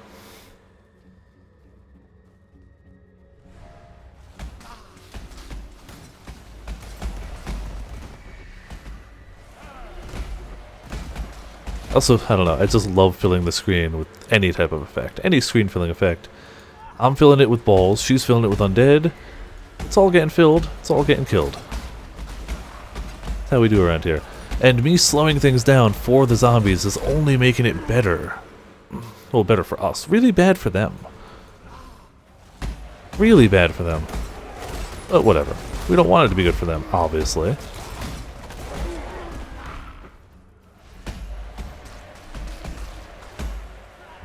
Also, I don't know, I just love filling the screen with any type of effect. Any screen filling effect. I'm filling it with balls, she's filling it with undead. It's all getting filled, it's all getting killed. That's how we do around here. And me slowing things down for the zombies is only making it better. Well, better for us. Really bad for them. Really bad for them. But whatever. We don't want it to be good for them, obviously.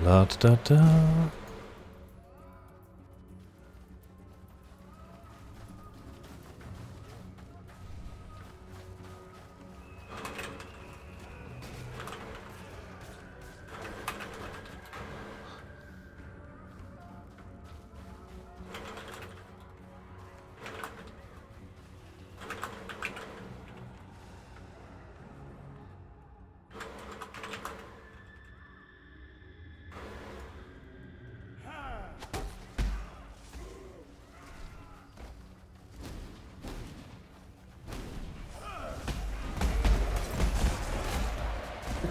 La da da.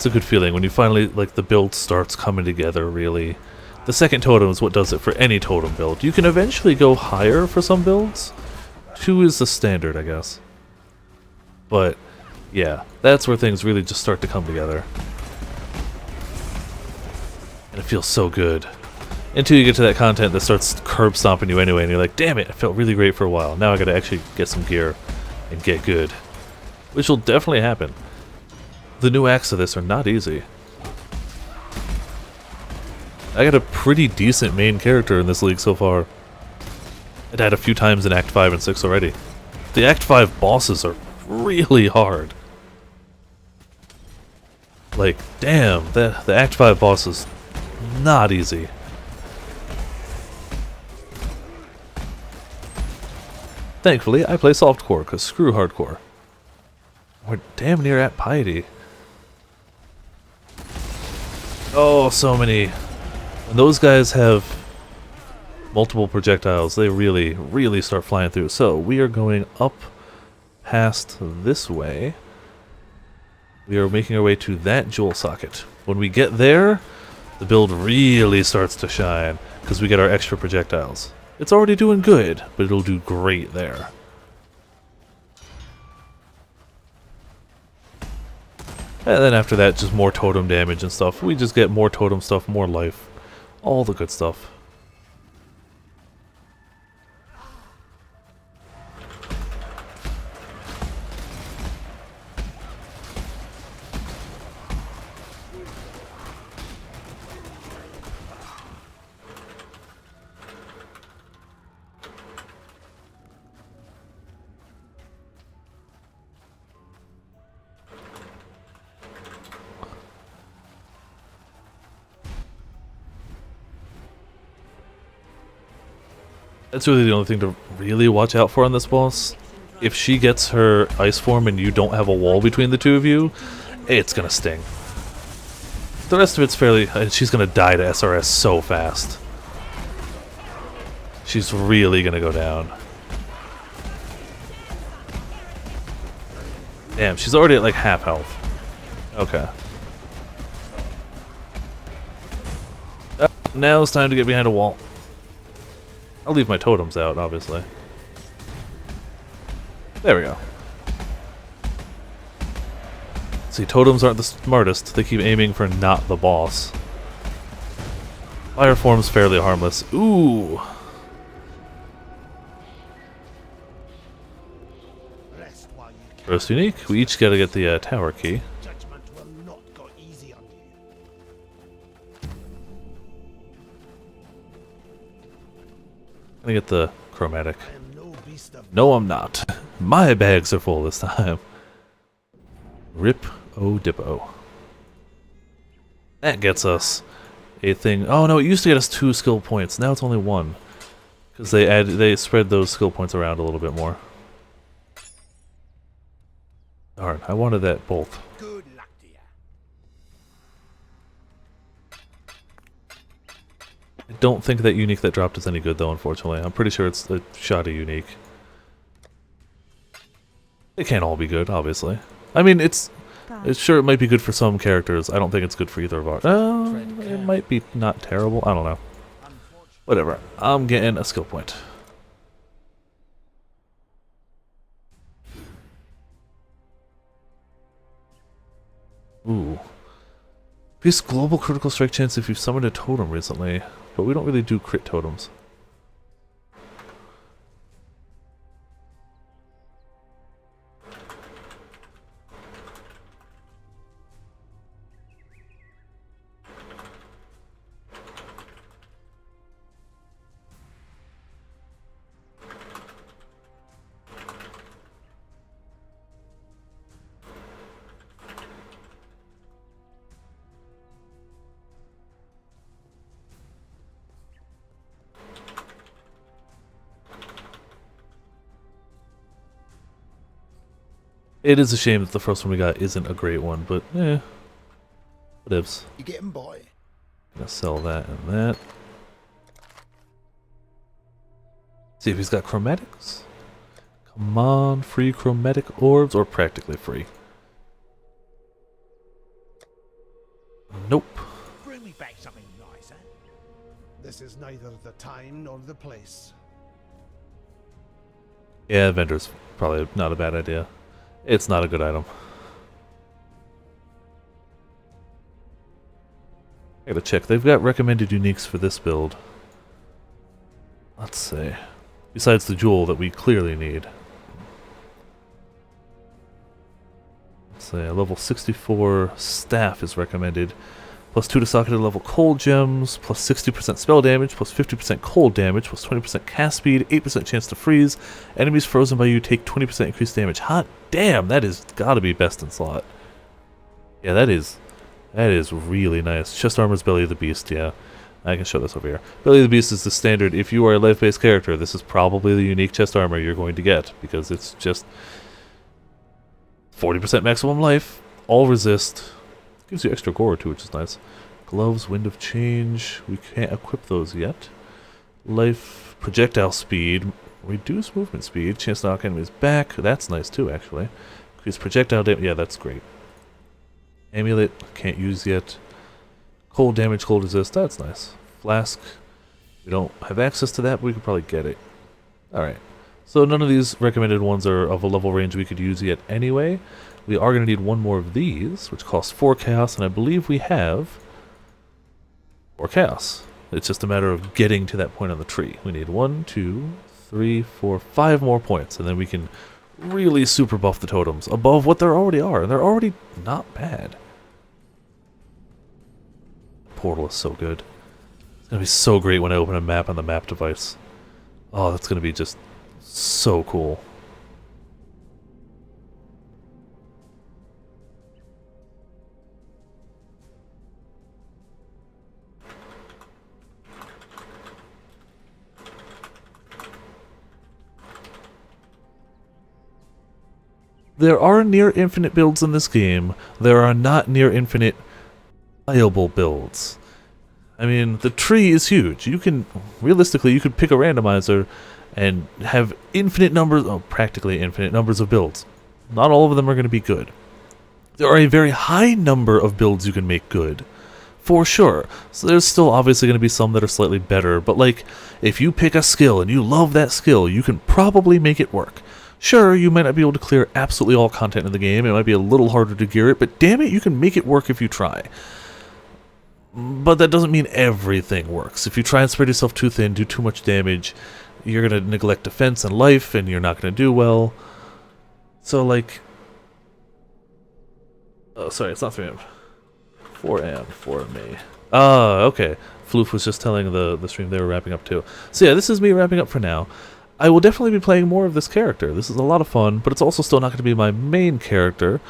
It's a good feeling when you finally, like, the build starts coming together, really. The second totem is what does it for any totem build. You can eventually go higher for some builds. 2 is the standard, I guess. But, yeah, that's where things really just start to come together. And it feels so good. Until you get to that content that starts curb stomping you anyway, and you're like, damn it, it felt really great for a while. Now I gotta actually get some gear and get good. Which will definitely happen. The new acts of this are not easy. I got a pretty decent main character in this league so far. I died a few times in Act 5 and 6 already. The Act 5 bosses are really hard. Like, damn, the Act 5 boss is not easy. Thankfully, I play softcore, because screw hardcore. We're damn near at piety. Oh, so many. When those guys have multiple projectiles, they really, really start flying through. So, we are going up past this way. We are making our way to that jewel socket. When we get there, the build really starts to shine, because we get our extra projectiles. It's already doing good, but it'll do great there. And then after that, just more totem damage and stuff. We just get more totem stuff, more life. All the good stuff. That's really the only thing to really watch out for on this boss. If she gets her ice form and you don't have a wall between the two of you, it's gonna sting. The rest of it's fairly... and she's gonna die to SRS so fast. She's really gonna go down. Damn, she's already at like half health. Okay. Now it's time to get behind a wall. I'll leave my totems out, obviously. There we go. See, totems aren't the smartest. They keep aiming for not the boss. Fire form's fairly harmless. Ooh! First unique. We each gotta get the tower key. Judgment will not go easy on you. I'm gonna get the chromatic. I am no beast of No, I'm not. My bags are full this time. Rip o dippo. That gets us a thing. Oh no, it used to get us 2 skill points. Now it's only 1. Because they spread those skill points around a little bit more. Darn, I wanted that both. Good luck to you. I don't think that unique that dropped is any good though, unfortunately. I'm pretty sure it's a shoddy unique. It can't all be good, obviously. I mean, it's sure it might be good for some characters. I don't think it's good for either of our... it might be not terrible. I don't know. Whatever. I'm getting a skill point. Ooh. Increase global critical strike chance if you've summoned a totem recently, but we don't really do crit totems. It is a shame that the first one we got isn't a great one, but whatevs. You getting boy? Gonna sell that and that. See if he's got chromatics. Come on, free chromatic orbs, or practically free. This is neither the time nor the place. Yeah, vendor's probably not a bad idea. It's not a good item. I gotta check. They've got recommended uniques for this build. Let's see. Besides the jewel that we clearly need. Let's see. A level 64 staff is recommended. Plus 2 to socketed level cold gems, plus 60% spell damage, plus 50% cold damage, plus 20% cast speed, 8% chance to freeze. Enemies frozen by you take 20% increased damage. Hot damn, that is gotta be best in slot. Yeah, that is really nice. Chest armor's Belly of the Beast, yeah. I can show this over here. Belly of the Beast is the standard. If you are a life-based character, this is probably the unique chest armor you're going to get, because it's just 40% maximum life, all resist. Gives you extra gore too, which is nice. Gloves, Wind of Change. We can't equip those yet. Life, projectile speed, reduce movement speed, chance to knock enemies back. That's nice too, actually. Increase projectile damage. Yeah, that's great. Amulet, can't use yet. Cold damage, cold resist. That's nice. Flask, we don't have access to that, but we could probably get it. Alright. So none of these recommended ones are of a level range we could use yet anyway. We are going to need one more of these, which costs 4 chaos, and I believe we have 4 chaos. It's just a matter of getting to that point on the tree. We need 1, 2, 3, 4, 5 more points, and then we can really super buff the totems above what there already are, and they're already not bad. Portal is so good. It's going to be so great when I open a map on the map device. Oh, that's going to be just so cool. There are near infinite builds in this game. There are not near infinite viable builds. I mean, the tree is huge. You can, realistically, you could pick a randomizer and have infinite numbers, oh, practically infinite numbers of builds. Not all of them are going to be good. There are a very high number of builds you can make good, for sure. So there's still obviously going to be some that are slightly better, but like, if you pick a skill and you love that skill, you can probably make it work. Sure, you might not be able to clear absolutely all content in the game, it might be a little harder to gear it, but damn it, you can make it work if you try. But that doesn't mean everything works. If you try and spread yourself too thin, do too much damage, you're going to neglect defense and life, and you're not going to do well. So, like... Oh, sorry, it's not 3 AM. 4 AM for me. Ah, okay. FLOOF was just telling the stream they were wrapping up too. So yeah, this is me wrapping up for now. I will definitely be playing more of this character. This is a lot of fun, but it's also still not going to be my main character.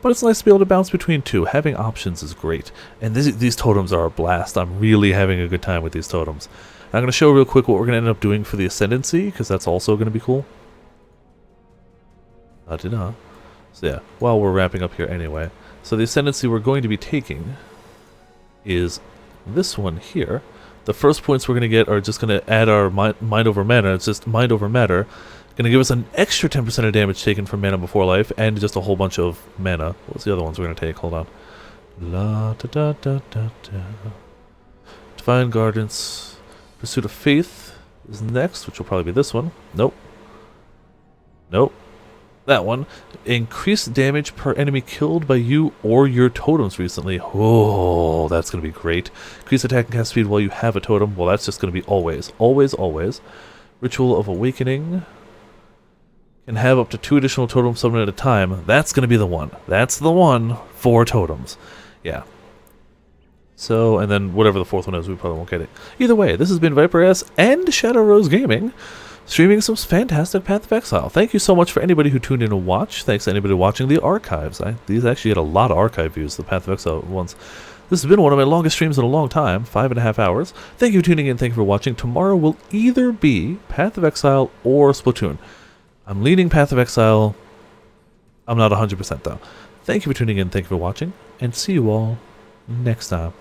But it's nice to be able to bounce between two. Having options is great. And these totems are a blast. I'm really having a good time with these totems. I'm going to show real quick what we're going to end up doing for the Ascendancy, because that's also going to be cool. So yeah, while we're wrapping up here anyway. So the Ascendancy we're going to be taking is this one here. The first points we're going to get are just going to add our mind over mana. It's just mind over matter. Going to give us an extra 10% of damage taken from mana before life, and just a whole bunch of mana. What's the other ones we're going to take? Hold on. La da da da da da. Divine Guardance. Pursuit of Faith is next, which will probably be this one. Nope. Nope. That one. Increased damage per enemy killed by you or your totems recently. Oh, that's going to be great. Increase attack and cast speed while you have a totem. Well, that's just going to be always. Always, always. Ritual of Awakening. Can have up to 2 additional totems summoned at a time. That's going to be the one. That's the one for totems. Yeah. So, and then whatever the fourth one is, we probably won't get it. Either way, this has been Viper S and Shadow Rose Gaming, streaming some fantastic Path of Exile. Thank you so much for anybody who tuned in to watch. Thanks to anybody watching the archives. These actually get a lot of archive views, the Path of Exile ones. This has been one of my longest streams in a long time, 5.5 hours. Thank you for tuning in, thank you for watching. Tomorrow will either be Path of Exile or Splatoon. I'm leaning Path of Exile. I'm not 100% though. Thank you for tuning in, thank you for watching, and see you all next time.